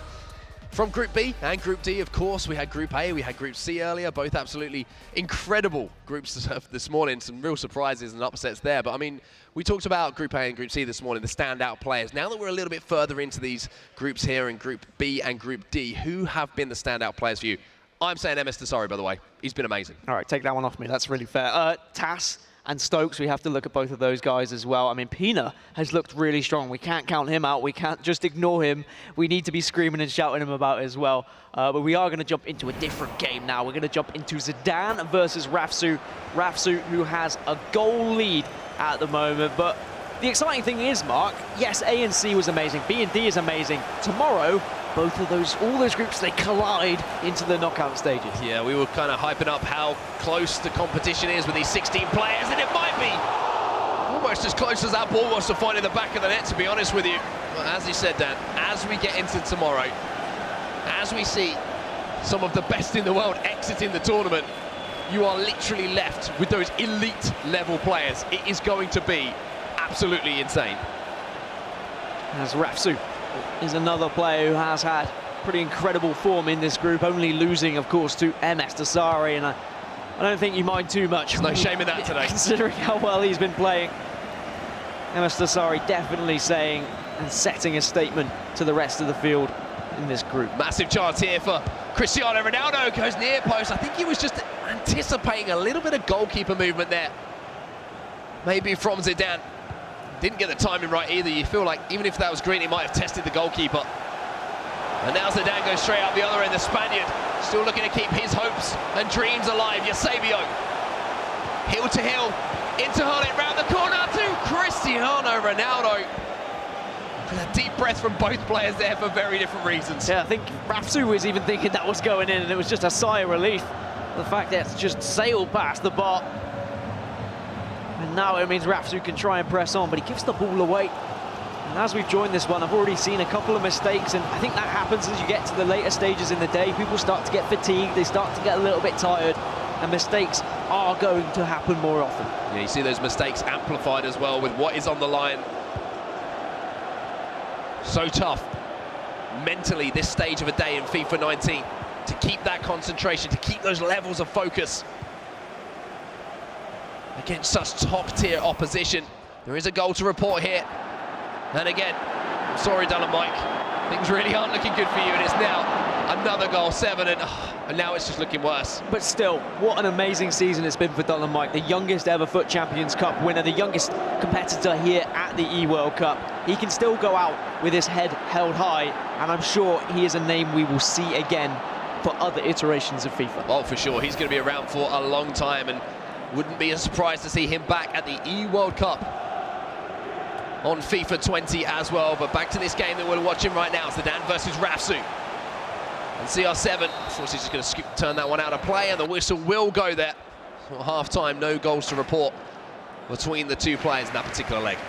from Group B and Group D. Of course, we had Group A, we had Group C earlier, both absolutely incredible groups this morning. Some real surprises and upsets there. But I mean, we talked about Group A and Group C this morning, the standout players. Now that we're a little bit further into these groups here in Group B and Group D, who have been the standout players for you? I'm saying MS Desari, by the way. He's been amazing. All right, take that one off me. That's really fair. Tass and Stokes, we have to look at both of those guys as well. I mean, Pina has looked really strong. We can't count him out. We can't just ignore him. We need to be screaming and shouting him about it as well. But we are going to jump into a different game now. We're going to jump into Zidane versus Rafsu. Rafsu, who has a goal lead at the moment. But the exciting thing is, Mark, yes, A and C was amazing. B and D is amazing. Tomorrow, both of those, all those groups, they collide into the knockout stages. Yeah, we were kind of hyping up how close the competition is with these 16 players, and it might be almost as close as that ball was to find in the back of the net, to be honest with you. But as you said, Dan, as we get into tomorrow, as we see some of the best in the world exiting the tournament, you are literally left with those elite level players. It is going to be absolutely insane. As Rafsu is another player who has had pretty incredible form in this group, only losing, of course, to MS Dasari, and I don't think you mind too much. There's no shame in that today. Considering how well he's been playing. MS Dasari definitely saying and setting a statement to the rest of the field in this group. Massive chance here for Cristiano Ronaldo, goes near post. I think he was just anticipating a little bit of goalkeeper movement there. Maybe from Zidane. Didn't get the timing right either. You feel like even if that was green, he might have tested the goalkeeper. And now Zidane goes straight up the other end. The Spaniard still looking to keep his hopes and dreams alive. Eusebio, heel to heel, into hurling round the corner to Cristiano Ronaldo. A deep breath from both players there for very different reasons. Yeah, I think Rafsu was even thinking that was going in, and it was just a sigh of relief. The fact that it's just sailed past the bar. And now it means Rafsu can try and press on, but he gives the ball away. And as we've joined this one, I've already seen a couple of mistakes, and I think that happens as you get to the later stages in the day. People start to get fatigued, they start to get a little bit tired, and mistakes are going to happen more often. Yeah, you see those mistakes amplified as well with what is on the line. So tough mentally this stage of a day in FIFA 19 to keep that concentration, to keep those levels of focus against such top-tier opposition. There is a goal to report here. And again, I'm sorry, Dylan Mike, things really aren't looking good for you, and it's now another goal, 7, and now it's just looking worse. But still, what an amazing season it's been for Dylan Mike, the youngest ever FUT Champions Cup winner, the youngest competitor here at the eWorld Cup. He can still go out with his head held high, and I'm sure he is a name we will see again for other iterations of FIFA. Oh, for sure, he's going to be around for a long time, and wouldn't be a surprise to see him back at the eWorld Cup on FIFA 20 as well. But back to this game that we're watching right now. Zidane versus Rafsu. And CR7, of course, he's just going to turn that one out of play, and the whistle will go there. So at half-time, no goals to report between the two players in that particular leg.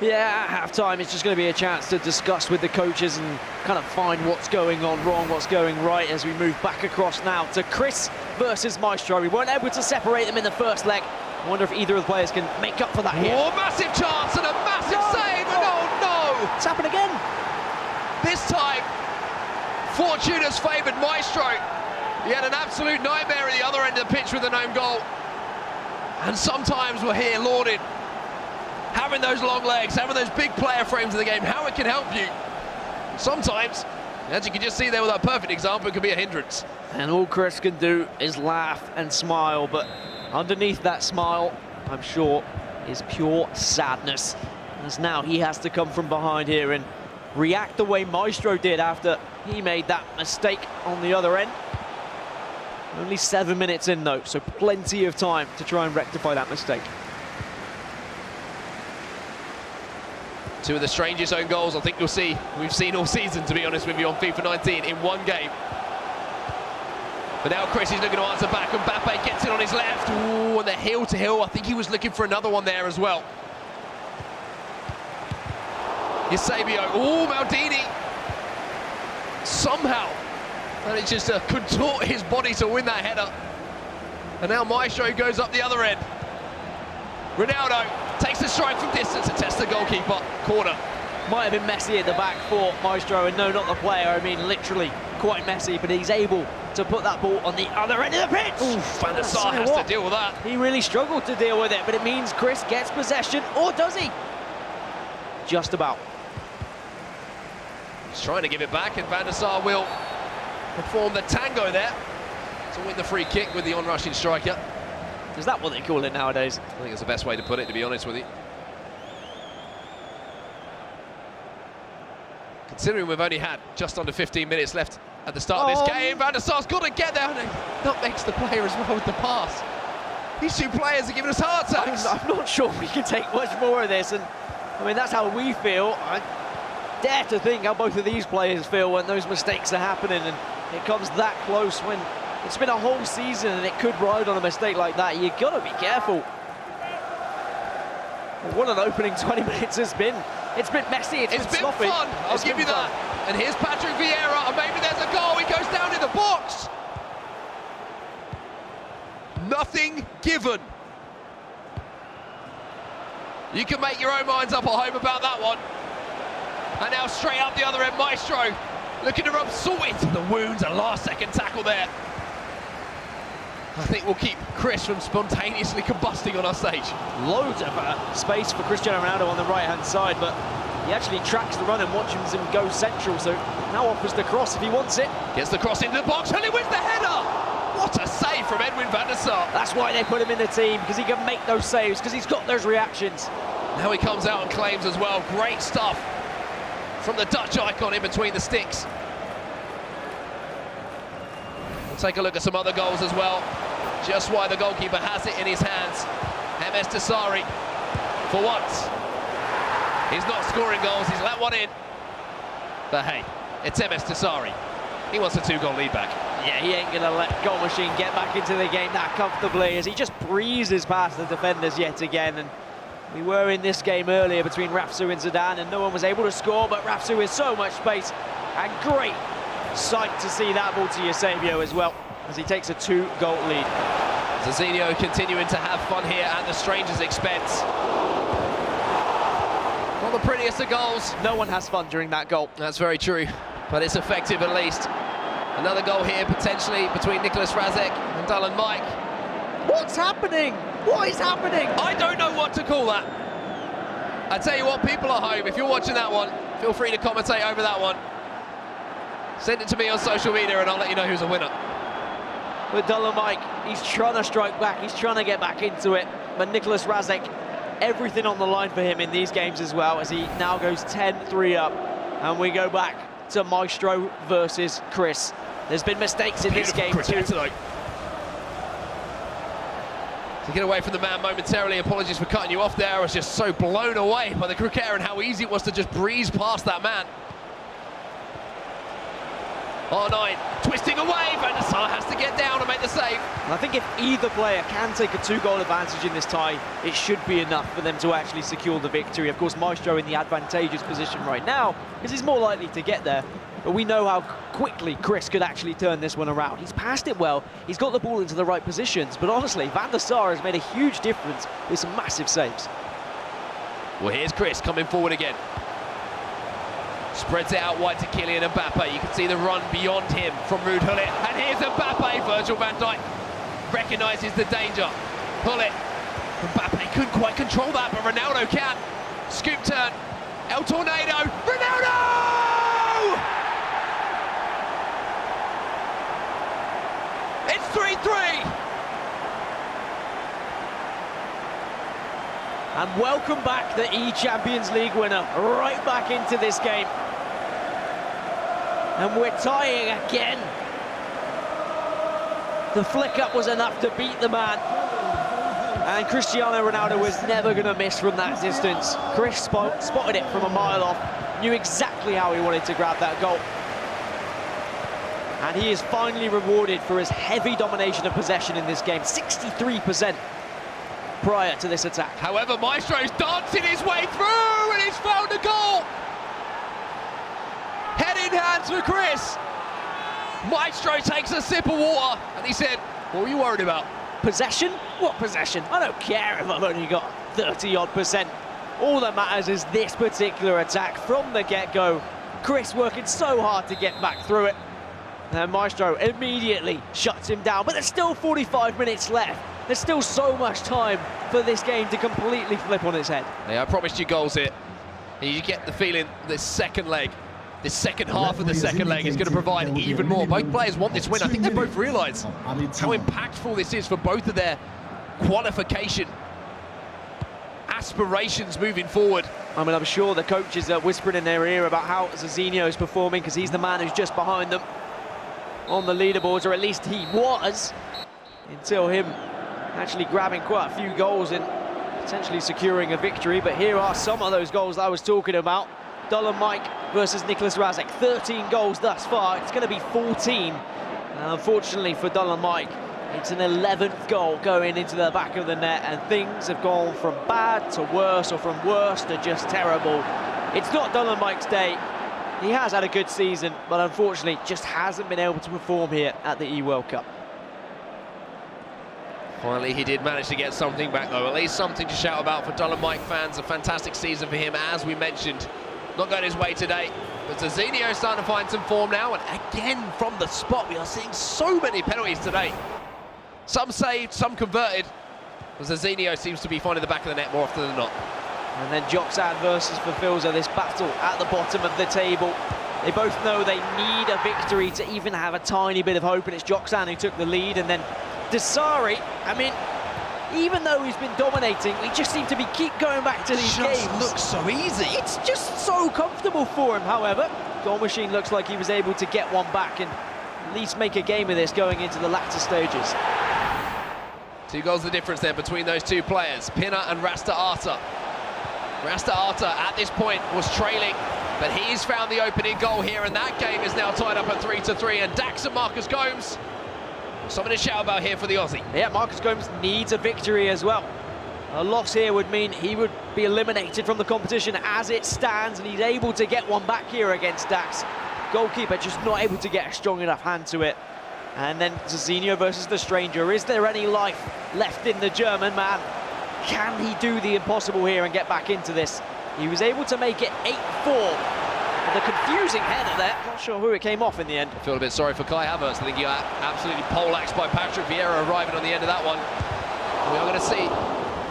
Yeah, at half-time, it's just going to be a chance to discuss with the coaches and kind of find what's going on wrong, what's going right, as we move back across now to Chris versus Maestro. We weren't able to separate them in the first leg. I wonder if either of the players can make up for that here. Oh, massive chance and a massive save, and oh no! It's happened again. This time, fortune has favoured Maestro. He had an absolute nightmare at the other end of the pitch with an own goal. And sometimes we're here lauded. Having those long legs, having those big player frames in the game, how it can help you. Sometimes, as you can just see there with that perfect example, it can be a hindrance. And all Chris can do is laugh and smile, but underneath that smile, I'm sure, is pure sadness. As now he has to come from behind here and react the way Maestro did after he made that mistake on the other end. Only 7 minutes in though, so plenty of time to try and rectify that mistake. Two of the strangest own goals I think you'll see, we've seen all season, to be honest with you, on FIFA 19 in one game. But now Chris is looking to answer back, and Mbappe gets it on his left. Ooh, and the heel to heel. I think he was looking for another one there as well. Eusebio. Ooh, Maldini. Somehow manages to contort his body to win that header. And now Maestro goes up the other end. Ronaldo takes the strike from distance and tests the goalkeeper. Corner. Might have been messy at the back for Maestro, and no, not the player. I mean, literally quite messy, but he's able to put that ball on the other end of the pitch. Ooh, Van der Sar has to deal with that. He really struggled to deal with it, but it means Chris gets possession, or does he? Just about. He's trying to give it back, and Van der Sar will perform the tango there to win the free kick with the onrushing striker. Is that what they call it nowadays? I think it's the best way to put it, to be honest with you. Considering we've only had just under 15 minutes left at the start of this game, Van der Sar's got to get there, and that makes the player as well with the pass. These two players are giving us heart attacks. I'm not sure we can take much more of this, and I mean, that's how we feel. I dare to think how both of these players feel when those mistakes are happening, and it comes that close when it's been a whole season and it could ride on a mistake like that. You've got to be careful. Well, what an opening 20 minutes has been. It's been messy, it's been sloppy. Fun, I'll give you that. And here's Patrick Vieira, and maybe there's a goal. He goes down in the box. Nothing given. You can make your own minds up at home about that one. And now straight up the other end, Maestro looking to rub salt into the wounds. A last-second tackle there. I think we'll keep Chris from spontaneously combusting on our stage. Loads of space for Cristiano Ronaldo on the right-hand side, but he actually tracks the run and watches him go central, so now offers the cross if he wants it. Gets the cross into the box, and he wins the header! What a save from Edwin van der Sar. That's why they put him in the team, because he can make those saves, because he's got those reactions. Now he comes out and claims as well. Great stuff from the Dutch icon in between the sticks. We'll take a look at some other goals as well. Just why the goalkeeper has it in his hands. MS Dasari, for once, he's not scoring goals, he's let one in. But hey, it's MS Dasari. He wants a 2-goal lead back. Yeah, he ain't gonna let Goal Machine get back into the game that comfortably as he just breezes past the defenders yet again. And we were in this game earlier between Rapsu and Zidane, and no one was able to score, but Rapsu with so much space, and great sight to see that ball to Eusebio as well, as he takes a 2-goal lead. Zizinho continuing to have fun here at the stranger's expense. Not the prettiest of goals. No one has fun during that goal. That's very true, but it's effective at least. Another goal here potentially between Nicolas Razek and Dylan Mike. What's happening? What is happening? I don't know what to call that. I tell you what, people at home, if you're watching that one, feel free to commentate over that one. Send it to me on social media and I'll let you know who's a winner. With Dylan Mike, he's trying to strike back, he's trying to get back into it, but Nicolas Razek, everything on the line for him in these games as well, as he now goes 10-3 up, and we go back to Maestro versus Chris. There's been mistakes in this game too. To get away from the man momentarily, apologies for cutting you off there. I was just so blown away by the cricket and how easy it was to just breeze past that man. R9 twisting away, Van der Sar has to get down and make the save. And I think if either player can take a 2-goal advantage in this tie, it should be enough for them to actually secure the victory. Of course, Maestro in the advantageous position right now, because he's more likely to get there. But we know how quickly Chris could actually turn this one around. He's passed it well, he's got the ball into the right positions, but honestly, Van der Sar has made a huge difference with some massive saves. Well, here's Chris coming forward again. Spreads it out wide to Kylian Mbappe. You can see the run beyond him from Ruud Gullit. And here's Mbappe. Virgil van Dijk recognises the danger. Gullit. Mbappe couldn't quite control that, but Ronaldo can. Scoop turn. El Tornado. Ronaldo! It's 3-3. And welcome back the E-Champions League winner, right back into this game. And we're tying again. The flick up was enough to beat the man. And Cristiano Ronaldo was never going to miss from that distance. Chris spotted it from a mile off, knew exactly how he wanted to grab that goal. And he is finally rewarded for his heavy domination of possession in this game, 63%. Prior to this attack. However, Maestro's dancing his way through and he's found a goal! Head in hands for Chris. Maestro takes a sip of water and he said, what were you worried about? Possession? What possession? I don't care if I've only got 30-odd%. All that matters is this particular attack from the get-go. Chris working so hard to get back through it. And Maestro immediately shuts him down, but there's still 45 minutes left. There's still so much time for this game to completely flip on its head. Yeah, I promised you goals here. And you get the feeling this second leg, this second half of the second leg is going to provide even more. Both players want this win. I think they both realise how impactful this is for both of their qualification aspirations moving forward. I mean, I'm sure the coaches are whispering in their ear about how Zizinho is performing, because he's the man who's just behind them on the leaderboards, or at least he was, until him actually grabbing quite a few goals and potentially securing a victory. But here are some of those goals that I was talking about. Dullum Mike versus Nicholas Razek, 13 goals thus far. It's going to be 14. Unfortunately for Dullum Mike, it's an 11th goal going into the back of the net, and things have gone from bad to worse, or from worse to just terrible. It's not Dullum Mike's day. He has had a good season, but unfortunately just hasn't been able to perform here at the eWorld Cup. Finally, he did manage to get something back, though. At least something to shout about for Dullum Mike fans. A fantastic season for him, as we mentioned. Not going his way today, but Zizinho starting to find some form now, and again from the spot we are seeing so many penalties today. Some saved, some converted, but Zizinho seems to be finding the back of the net more often than not. And then Joksan versus Verfilza, this battle at the bottom of the table. They both know they need a victory to even have a tiny bit of hope, and it's Joksan who took the lead. And then Desari, I mean, even though he's been dominating, we just seem to keep going back to these games. It looks so easy. It's just so comfortable for him, however. Goal Machine looks like he was able to get one back and at least make a game of this going into the latter stages. 2 goals the difference there between those two players, Pina and Rasta Arta. Rasta Arta at this point was trailing, but he's found the opening goal here, and that game is now tied up at 3-3. And Dax and Marcus Gomes, something to shout about here for the Aussie. Yeah, Marcus Gomes needs a victory as well. A loss here would mean he would be eliminated from the competition as it stands, and he's able to get one back here against Dax. Goalkeeper just not able to get a strong enough hand to it. And then Zizinho versus the stranger. Is there any life left in the German man? Can he do the impossible here and get back into this? He was able to make it 8-4. With a confusing header there. Not sure who it came off in the end. I feel a bit sorry for Kai Havertz. I think he got absolutely poleaxed by Patrick Vieira arriving on the end of that one. We are going to see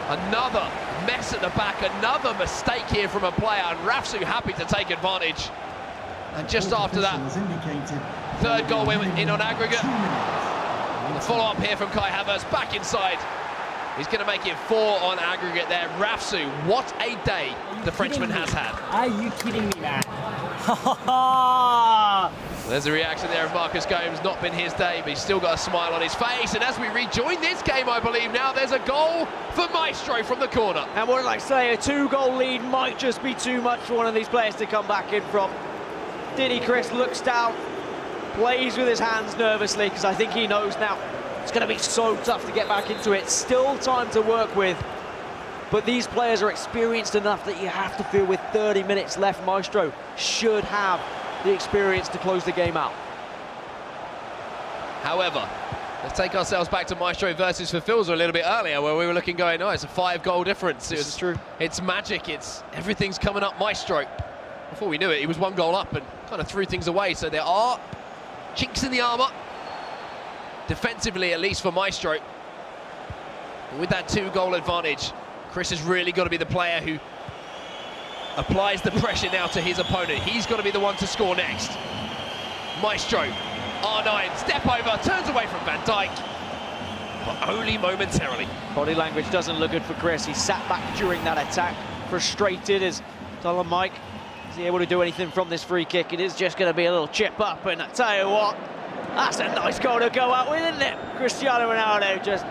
another mess at the back, another mistake here from a player, and Rafsu happy to take advantage. And just after that, 3rd goal in on aggregate. The follow-up here from Kai Havertz, back inside. He's going to make it 4 on aggregate there. Rafsu, what a day the Frenchman has had. Are you kidding me, man? There's a reaction there of Marcus Gomes. Not been his day, but he's still got a smile on his face. And as we rejoin this game, I believe now, there's a goal for Maestro from the corner. And what did I say? A 2-goal lead might just be too much for one of these players to come back in from. Diddy Chris looks down, plays with his hands nervously, because I think he knows now it's going to be so tough to get back into it. Still time to work with, but these players are experienced enough that you have to feel with 30 minutes left, Maestro should have the experience to close the game out. However, let's take ourselves back to Maestro versus Verfilza a little bit earlier, where we were looking going, oh, it's a 5-goal difference. This is true. It's magic. Everything's coming up Maestro. Before we knew it, he was 1 goal up and kind of threw things away. So there are chinks in the armour, defensively at least for Maestro. But with that 2-goal advantage, Chris has really got to be the player who applies the pressure now to his opponent. He's got to be the one to score next. Maestro, R9, step over, turns away from Van Dijk, but only momentarily. Body language doesn't look good for Chris. He sat back during that attack, frustrated as Dullum Mike. Is he able to do anything from this free kick? It is just going to be a little chip up, and I tell you what, that's a nice goal to go out with, isn't it? Cristiano Ronaldo just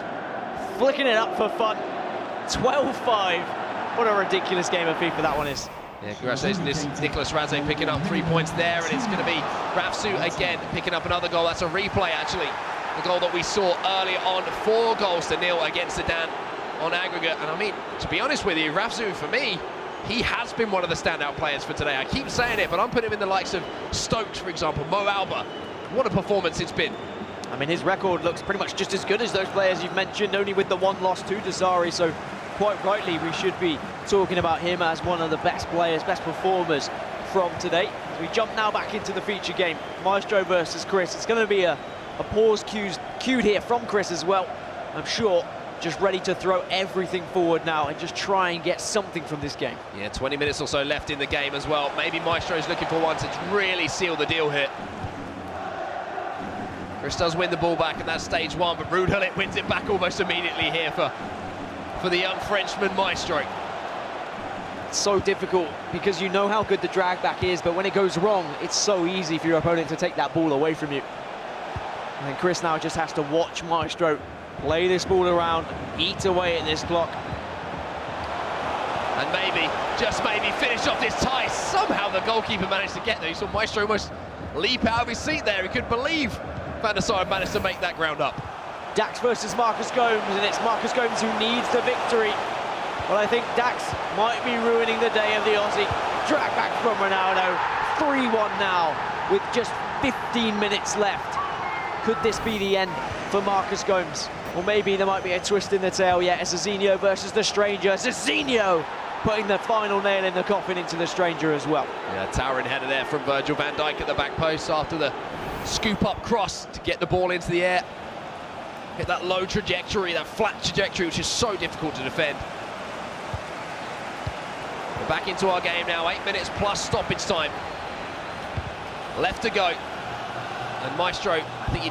flicking it up for fun. 12-5. What a ridiculous game of FIFA that one is. Yeah, congratulations, Nicholas Razek picking up 3 points there, and it's going to be Rafsu again picking up another goal. That's a replay, actually. The goal that we saw earlier on, 4-0 against Sedan on aggregate. And I mean, to be honest with you, Rafsu, for me, he has been one of the standout players for today. I keep saying it, but I'm putting him in the likes of Stokes, for example, Mo Alba. What a performance it's been. I mean, his record looks pretty much just as good as those players you've mentioned, only with the 1 loss to Desari, so quite rightly we should be talking about him as one of the best players, best performers from today. As we jump now back into the feature game, Maestro versus Chris. It's going to be a pause cued here from Chris as well, I'm sure. Just ready to throw everything forward now and just try and get something from this game. Yeah, 20 minutes or so left in the game as well. Maybe Maestro's looking for one to really seal the deal here. Chris does win the ball back, and that's stage one, but Ruud Gullit wins it back almost immediately here for the young Frenchman Maestro. It's so difficult because you know how good the drag back is, but when it goes wrong, it's so easy for your opponent to take that ball away from you. And then Chris now just has to watch Maestro play this ball around, eat away at this clock. And maybe, just maybe, finish off this tie. Somehow the goalkeeper managed to get there. You saw Maestro almost leap out of his seat there. He couldn't believe Van der Sar managed to make that ground up. Dax versus Marcus Gomes, and it's Marcus Gomes who needs the victory. But I think Dax might be ruining the day of the Aussie. Drag back from Ronaldo, 3-1 now, with just 15 minutes left. Could this be the end for Marcus Gomes? Or maybe there might be a twist in the tail yet. It's Zizinho versus the Stranger. Zizinho putting the final nail in the coffin into the Stranger as well. Yeah, towering header there from Virgil van Dijk at the back post after the scoop-up cross to get the ball into the air. Hit that low trajectory, that flat trajectory, which is so difficult to defend. We're back into our game now, 8 minutes plus stoppage time. Left to go. And Maestro, I think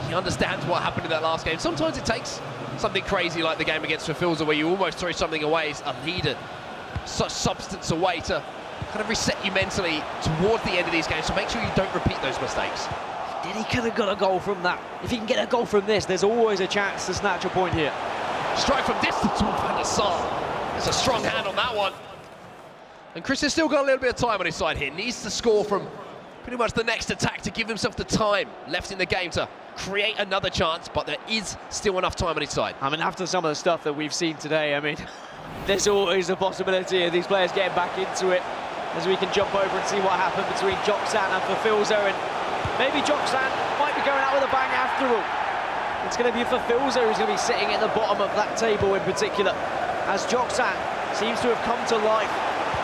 he understands what happened in that last game. Sometimes it takes something crazy like the game against Verfilza where you almost throw something away, a leader, such substance away to kind of reset you mentally towards the end of these games, so make sure you don't repeat those mistakes. He could have got a goal from that. If he can get a goal from this, there's always a chance to snatch a point here. Strike from distance from Van der Sar. It's a strong hand on that one. And Chris has still got a little bit of time on his side here. Needs to score from pretty much the next attack to give himself the time left in the game to create another chance, but there is still enough time on his side. I mean, after some of the stuff that we've seen today, I mean, there's always a possibility of these players getting back into it, as we can jump over and see what happened between Joksan and Verfilza, and maybe Joksan might be going out with a bang after all. It's going to be Verfilza who's going to be sitting at the bottom of that table in particular, as Joksan seems to have come to life,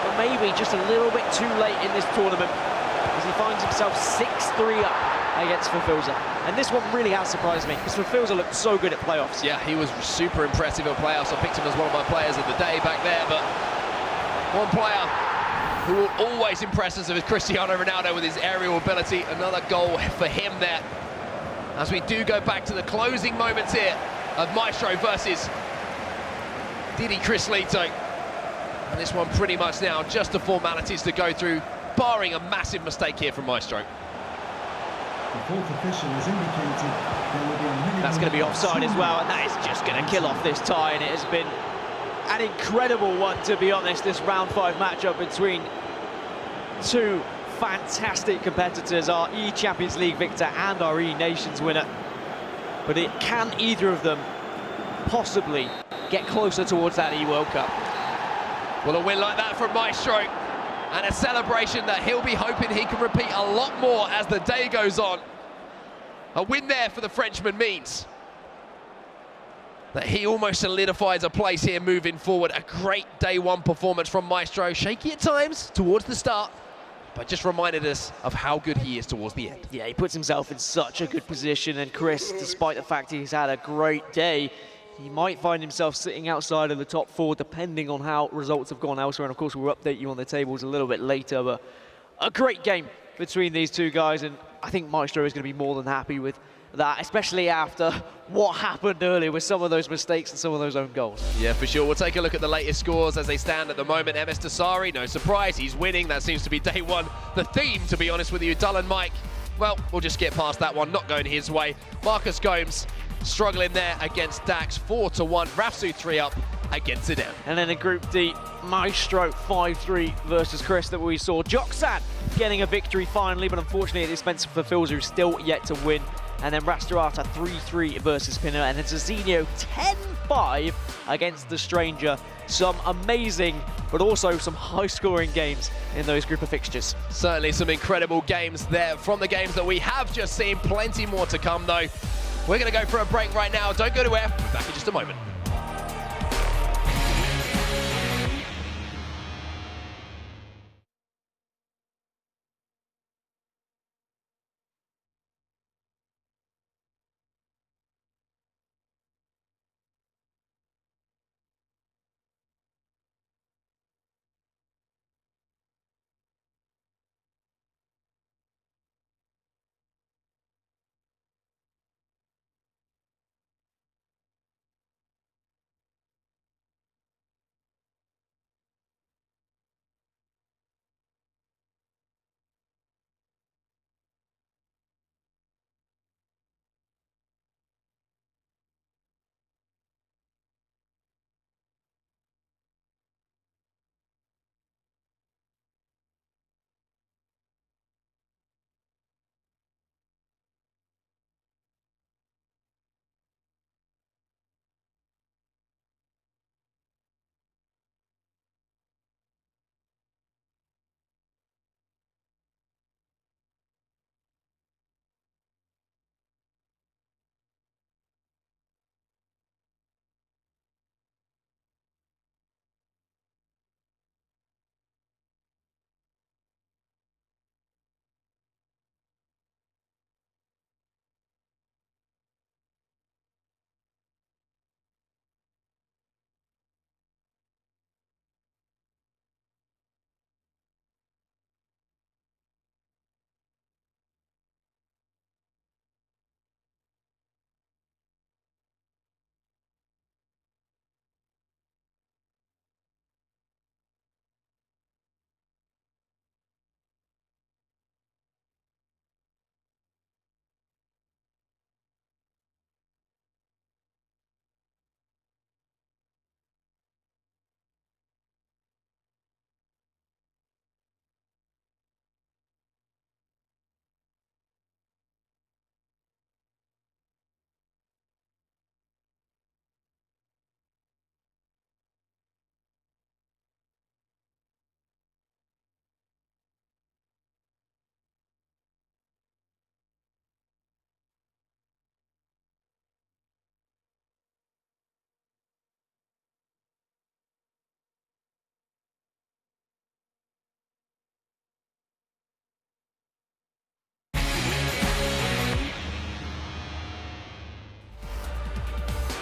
but maybe just a little bit too late in this tournament, as he finds himself 6-3 up against Verfilza. And this one really has surprised me, because Verfilza looked so good at playoffs. Yeah, he was super impressive at playoffs. I picked him as one of my players of the day back there, but one player who will always impress us is Cristiano Ronaldo with his aerial ability. Another goal for him there. As we do go back to the closing moments here of Maestro versus Didi Crislito. And this one pretty much now just the formalities to go through, barring a massive mistake here from Maestro. The fourth official has indicated there will be a minimum. That's going to be offside as well, and that is just going to kill off this tie, and it has been an incredible one, to be honest, this round 5 matchup between two fantastic competitors, our E-Champions League victor and our E-Nations winner. But can either of them possibly get closer towards that E-World Cup? Well, a win like that from Maestro, and a celebration that he'll be hoping he can repeat a lot more as the day goes on. A win there for the Frenchman means that he almost solidifies a place here moving forward. A great day one performance from Maestro. Shaky at times towards the start, but just reminded us of how good he is towards the end. Yeah, he puts himself in such a good position, and Chris, despite the fact he's had a great day, he might find himself sitting outside of the top 4 depending on how results have gone elsewhere. And of course, we'll update you on the tables a little bit later, but a great game between these two guys, and I think Maestro is going to be more than happy with that, especially after what happened earlier with some of those mistakes and some of those own goals. Yeah, for sure. We'll take a look at the latest scores as they stand at the moment. MS Dasari, no surprise, he's winning. That seems to be day one. The theme, to be honest with you, Dull and Mike, well, we'll just get past that one, not going his way. Marcus Gomes struggling there against Dax, 4-1. Rafsu 3 up against Zidane. And then in Group D, Maestro 5-3 versus Chris that we saw. Joksan getting a victory finally, but unfortunately at the expense of Verfilza, who's still yet to win. And then Rastarata 3-3 versus Pinner, and then Zizinho 10-5 against the Stranger. Some amazing, but also some high-scoring games in those group of fixtures. Certainly some incredible games there from the games that we have just seen. Plenty more to come, though. We're going to go for a break right now. Don't go anywhere. We'll be back in just a moment.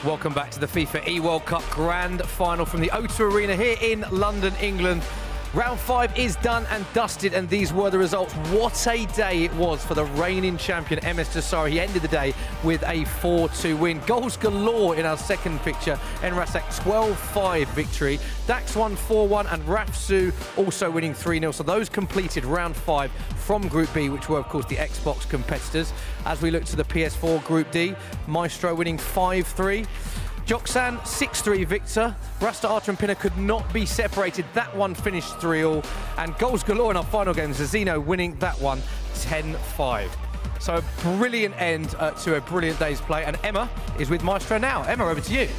Welcome back to the FIFA eWorld Cup Grand Final from the O2 Arena here in London, England. Round 5 is done and dusted, and these were the results. What a day it was for the reigning champion, MS Dasari. He ended the day with a 4-2 win. Goals galore in our second picture. Enrasak 12-5 victory. Dax won 4-1, and Rafsu also winning 3-0. So those completed round 5 from Group B, which were, of course, the Xbox competitors. As we look to the PS4 Group D, Maestro winning 5-3. Joksan, 6-3 victor. Rasta Archer and Pinner could not be separated. That one finished 3-3. And goals galore in our final game. Zazino winning that one 10-5. So a brilliant end to a brilliant day's play. And Emma is with Maestro now. Emma, over to you.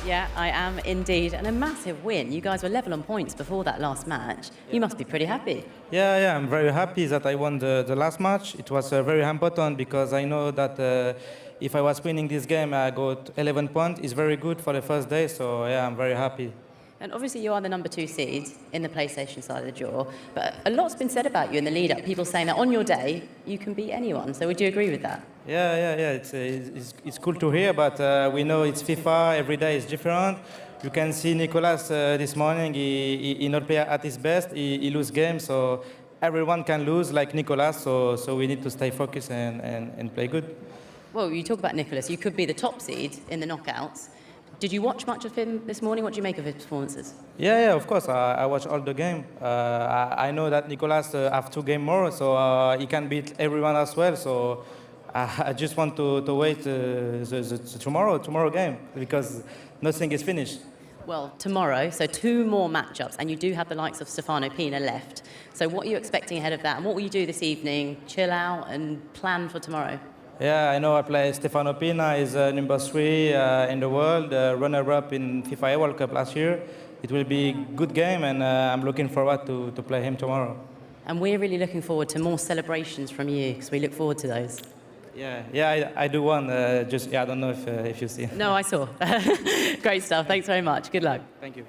Yeah, I am indeed. And a massive win. You guys were level on points before that last match. You must be pretty happy. Yeah, I'm very happy that I won the last match. It was very important because I know that if I was winning this game, I got 11 points. It's very good for the first day, so yeah, I'm very happy. And obviously you are the number 2 seed in the PlayStation side of the draw, but a lot's been said about you in the lead-up. People saying that on your day, you can beat anyone. So would you agree with that? Yeah. It's cool to hear, but we know it's FIFA. Every day is different. You can see Nicolas this morning. He not play at his best. He lose games, so everyone can lose like Nicolas. So we need to stay focused and play good. Well, you talk about Nicolas. You could be the top seed in the knockouts. Did you watch much of him this morning? What do you make of his performances? Yeah, of course. I watch all the game. I know that Nicolas have 2 games more, so he can beat everyone as well. So I just want to wait the tomorrow game, because nothing is finished. Well, tomorrow, so 2 more matchups, and you do have the likes of Stefano Pina left. So what are you expecting ahead of that? And what will you do this evening? Chill out and plan for tomorrow? Yeah, I know I play Stefano Pina. He's number 3 in the world, runner-up in FIFA World Cup last year. It will be a good game, and I'm looking forward to play him tomorrow. And we're really looking forward to more celebrations from you, because we look forward to those. Yeah, I do one. I don't know if you see. No, I saw. Great stuff. Thanks very much. Good luck. Thank you.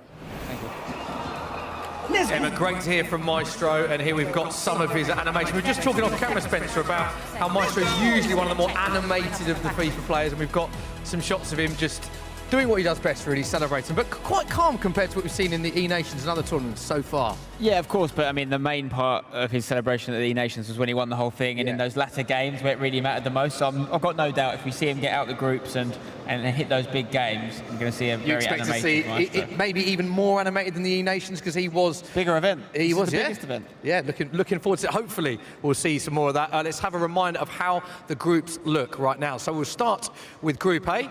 Emma, great to hear from Maestro, and here we've got some of his animation. We were just talking off camera, Spencer, about how Maestro is usually one of the more animated of the FIFA players, and we've got some shots of him just doing what he does best, really, celebrating, but quite calm compared to what we've seen in the E-Nations and other tournaments so far. Yeah, of course, but I mean, the main part of his celebration at the E-Nations was when he won the whole thing, and in those latter games where it really mattered the most. So I've got no doubt if we see him get out the groups and hit those big games, I'm going to see a very animated Maestro. You expect to see it maybe even more animated than the E-Nations, because he was... Bigger event. He was, the biggest event. Yeah, looking forward to it. Hopefully we'll see some more of that. Let's have a reminder of how the groups look right now. So we'll start with Group A.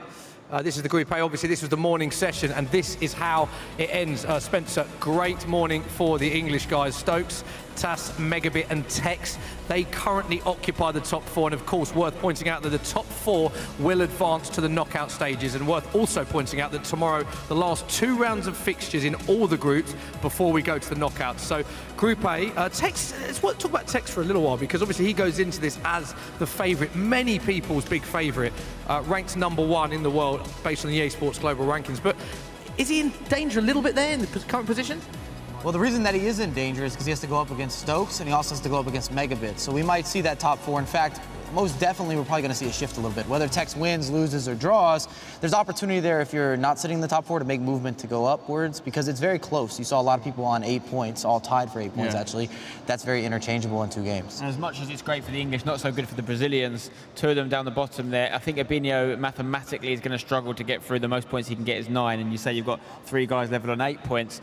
This is the Group A. Obviously, this was the morning session, and this is how it ends. Spencer, great morning for the English guys. Stokes, TAS, Megabit and Tex, they currently occupy the top 4, and of course worth pointing out that the top 4 will advance to the knockout stages, and worth also pointing out that tomorrow the last 2 rounds of fixtures in all the groups before we go to the knockouts. So Group A, Tex, let's talk about Tex for a little while, because obviously he goes into this as the favourite, many people's big favourite, ranked number 1 in the world based on the EA Sports Global Rankings, but is he in danger a little bit there in the current position? Well, the reason that he is in danger is because he has to go up against Stokes, and he also has to go up against Megabit. So we might see that top 4. In fact, most definitely we're probably going to see a shift a little bit. Whether Tex wins, loses, or draws, there's opportunity there if you're not sitting in the top 4 to make movement to go upwards, because it's very close. You saw a lot of people on 8 points, all tied for 8 points, actually. That's very interchangeable in 2 games. And as much as it's great for the English, not so good for the Brazilians, 2 of them down the bottom there. I think Abinho mathematically is going to struggle to get through. The most points he can get is 9, and you say you've got 3 guys level on 8 points.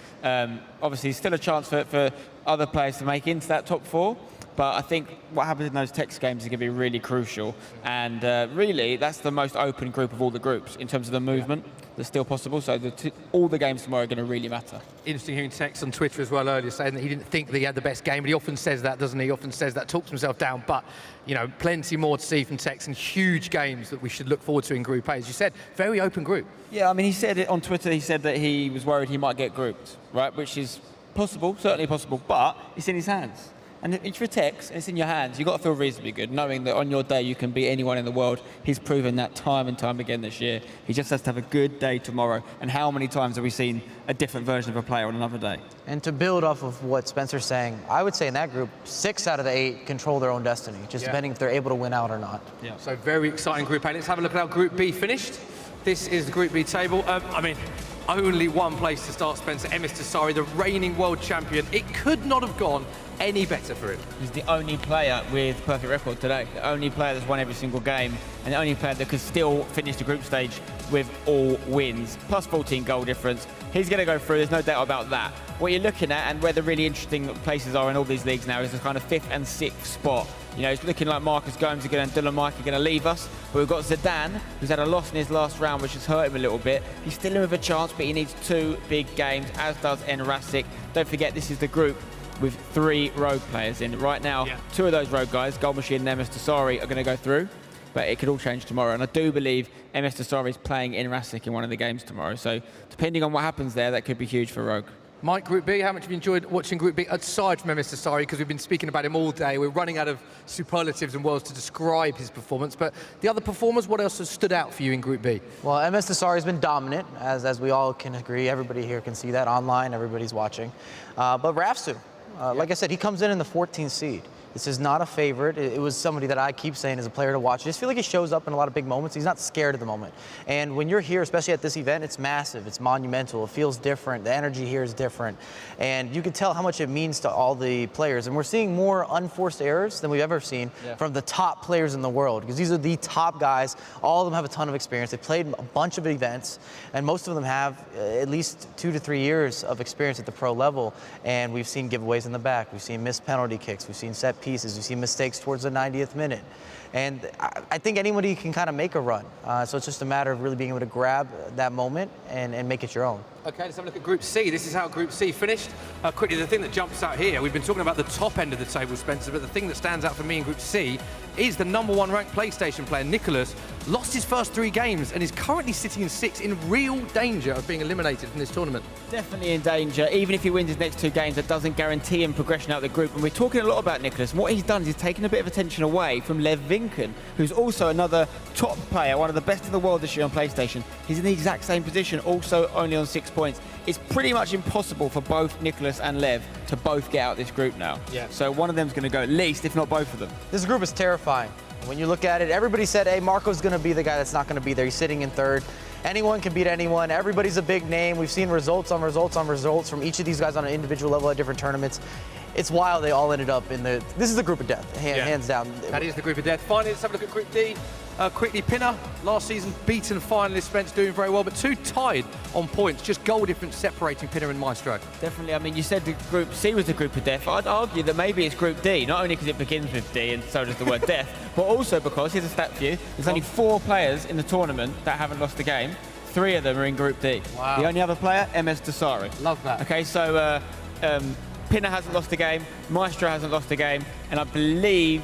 Obviously, still a chance for other players to make into that top 4. But I think what happens in those Tex games is going to be really crucial. And really, that's the most open group of all the groups in terms of the movement that's still possible. So all the games tomorrow are going to really matter. Interesting hearing Tex on Twitter as well earlier saying that he didn't think that he had the best game, but he often says that, doesn't he? He often says that, talks himself down. But, you know, plenty more to see from Tex and huge games that we should look forward to in Group A. As you said, very open group. Yeah, I mean, he said it on Twitter. He said that he was worried he might get grouped, right? Which is possible, certainly possible, but it's in his hands. And if you're Tex and it's in your hands, you've got to feel reasonably good, knowing that on your day you can beat anyone in the world. He's proven that time and time again this year. He just has to have a good day tomorrow. And how many times have we seen a different version of a player on another day? And to build off of what Spencer's saying, I would say in that group, 6 out of the 8 control their own destiny, just depending if they're able to win out or not. Yeah. So very exciting Group A. Let's have a look at how Group B finished. This is the Group B table. I mean, only one place to start, Spencer. Emis Dasari, the reigning world champion. It could not have gone any better for him. He's the only player with perfect record today. The only player that's won every single game, and the only player that could still finish the group stage with all wins. Plus 14 goal difference. He's going to go through, there's no doubt about that. What you're looking at, and where the really interesting places are in all these leagues now, is the kind of 5th and 6th spot. You know, it's looking like Marcus Gomes and Dylan Mike are going to leave us, but we've got Zidane, who's had a loss in his last round, which has hurt him a little bit. He's still in with a chance, but he needs 2 big games, as does Enrasic. Don't forget, this is the group with 3 rogue players in. Right now, 2 of those rogue guys, Goal Machine and Emis Dasari, are going to go through, but it could all change tomorrow. And I do believe Emis Dasari is playing Enrasic in one of the games tomorrow. So depending on what happens there, that could be huge for Rogue. Mike, Group B, how much have you enjoyed watching Group B, aside from Emis Dasari, because we've been speaking about him all day. We're running out of superlatives and words to describe his performance, but the other performers, what else has stood out for you in Group B? Well, Emis Dasari has been dominant, as we all can agree. Everybody here can see that online, everybody's watching. But Rafsu, like I said, he comes in the 14th seed. This is not a favorite. It was somebody that I keep saying is a player to watch. I just feel like he shows up in a lot of big moments. He's not scared at the moment. And when you're here, especially at this event, it's massive. It's monumental. It feels different. The energy here is different. And you can tell how much it means to all the players. And we're seeing more unforced errors than we've ever seen from the top players in the world, because these are the top guys. All of them have a ton of experience. They played a bunch of events, and most of them have at least 2 to 3 years of experience at the pro level. And we've seen giveaways in the back. We've seen missed penalty kicks. We've seen set pieces. We see mistakes towards the 90th minute. And I think anybody can kind of make a run. So it's just a matter of really being able to grab that moment and make it your own. Okay, let's have a look at Group C. This is how Group C finished. Quickly, the thing that jumps out here, we've been talking about the top end of the table, Spencer, but the thing that stands out for me in Group C is the #1 ranked PlayStation player, Nicholas, lost his first 3 games and is currently sitting in 6th, in real danger of being eliminated from this tournament. Definitely in danger. Even if he wins his next 2 games, that doesn't guarantee him progression out of the group. And we're talking a lot about Nicholas. And what he's done is he's taken a bit of attention away from Lev Vinken, who's also another top player, one of the best in the world this year on PlayStation. He's in the exact same position, also only on 6 points. It's pretty much impossible for both Nicholas and Lev to both get out this group now. So one of them's going to go at least, if not both of them. This group is terrifying. When you look at it, everybody said, hey, Marco's going to be the guy that's not going to be there. He's sitting in 3rd. Anyone can beat anyone. Everybody's a big name. We've seen results on results on results from each of these guys on an individual level at different tournaments. It's wild they all ended up in the... This is the group of death, hands down. That is the group of death. Finally, let's have a look at Group D. Quickly, Pinner, last season beaten finalist Spence, doing very well, but 2 tied on points, just goal difference separating Pinner and Maestro. Definitely. I mean, you said the Group C was the group of death. I'd argue that maybe it's Group D, not only because it begins with D and so does the word death, but also because, here's a stat for you, there's only 4 players in the tournament that haven't lost a game. 3 of them are in Group D. Wow. The only other player, Emis Dasari. Love that. Okay, so Pinner hasn't lost a game, Maestro hasn't lost a game, and I believe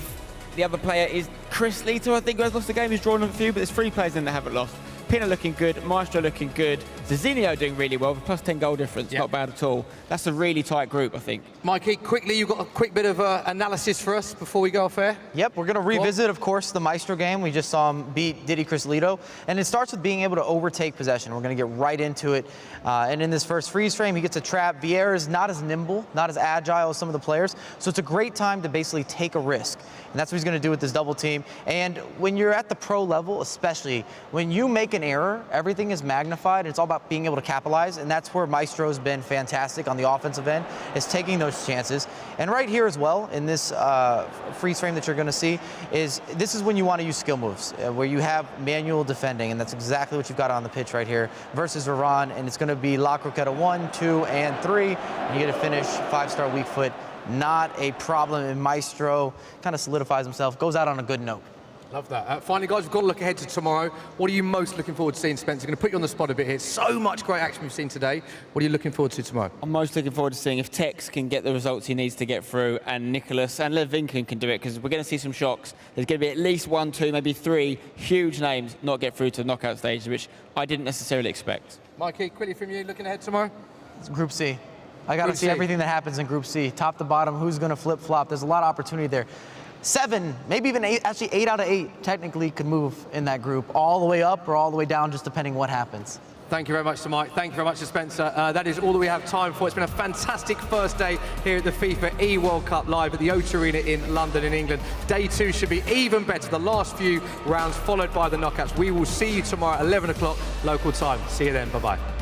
the other player is Chris Leto, I think, who has lost a game. He's drawn a few, but there's 3 players in that haven't lost. Pinner looking good, Maestro looking good, Zizinho doing really well, with plus 10 goal difference, not bad at all. That's a really tight group, I think. Mikey, quickly, you've got a quick bit of analysis for us before we go off air? Yep, we're going to revisit, of course, the Maestro game. We just saw him beat Diddy Crisolito, and it starts with being able to overtake possession. We're going to get right into it, and in this first freeze frame, he gets a trap. Vieira is not as nimble, not as agile as some of the players, so it's a great time to basically take a risk, and that's what he's going to do with this double team. And when you're at the pro level, especially, when you make an error, everything is magnified. It's all about being able to capitalize, and that's where Maestro's been fantastic on the offensive end, is taking those chances. And right here as well, in this freeze frame that you're going to see, this is when you want to use skill moves, where you have manual defending, and that's exactly what you've got on the pitch right here versus Iran, and it's going to be La Croqueta 1, 2, and 3, and you get a finish, 5-star weak foot. Not a problem, and Maestro kind of solidifies himself, goes out on a good note. Love that. Finally, guys, we've got to look ahead to tomorrow. What are you most looking forward to seeing, Spencer? I'm going to put you on the spot a bit here. So much great action we've seen today. What are you looking forward to tomorrow? I'm most looking forward to seeing if Tex can get the results he needs to get through, and Nicholas and Lev Vinken can do it, because we're going to see some shocks. There's going to be at least 1, 2, maybe 3 huge names not get through to the knockout stage, which I didn't necessarily expect. Mikey, quickly from you, looking ahead tomorrow? It's Group C. I got to see everything that happens in Group C, top to bottom, who's going to flip-flop. There's a lot of opportunity there. 7, maybe even 8, actually 8 out of 8 technically could move in that group, all the way up or all the way down, just depending what happens. Thank you very much to Mike. Thank you very much to Spencer. That is all that we have time for. It's been a fantastic first day here at the FIFA eWorld Cup live at the O2 Arena in London, in England. Day 2 should be even better. The last few rounds followed by the knockouts. We will see you tomorrow at 11 o'clock local time. See you then. Bye-bye.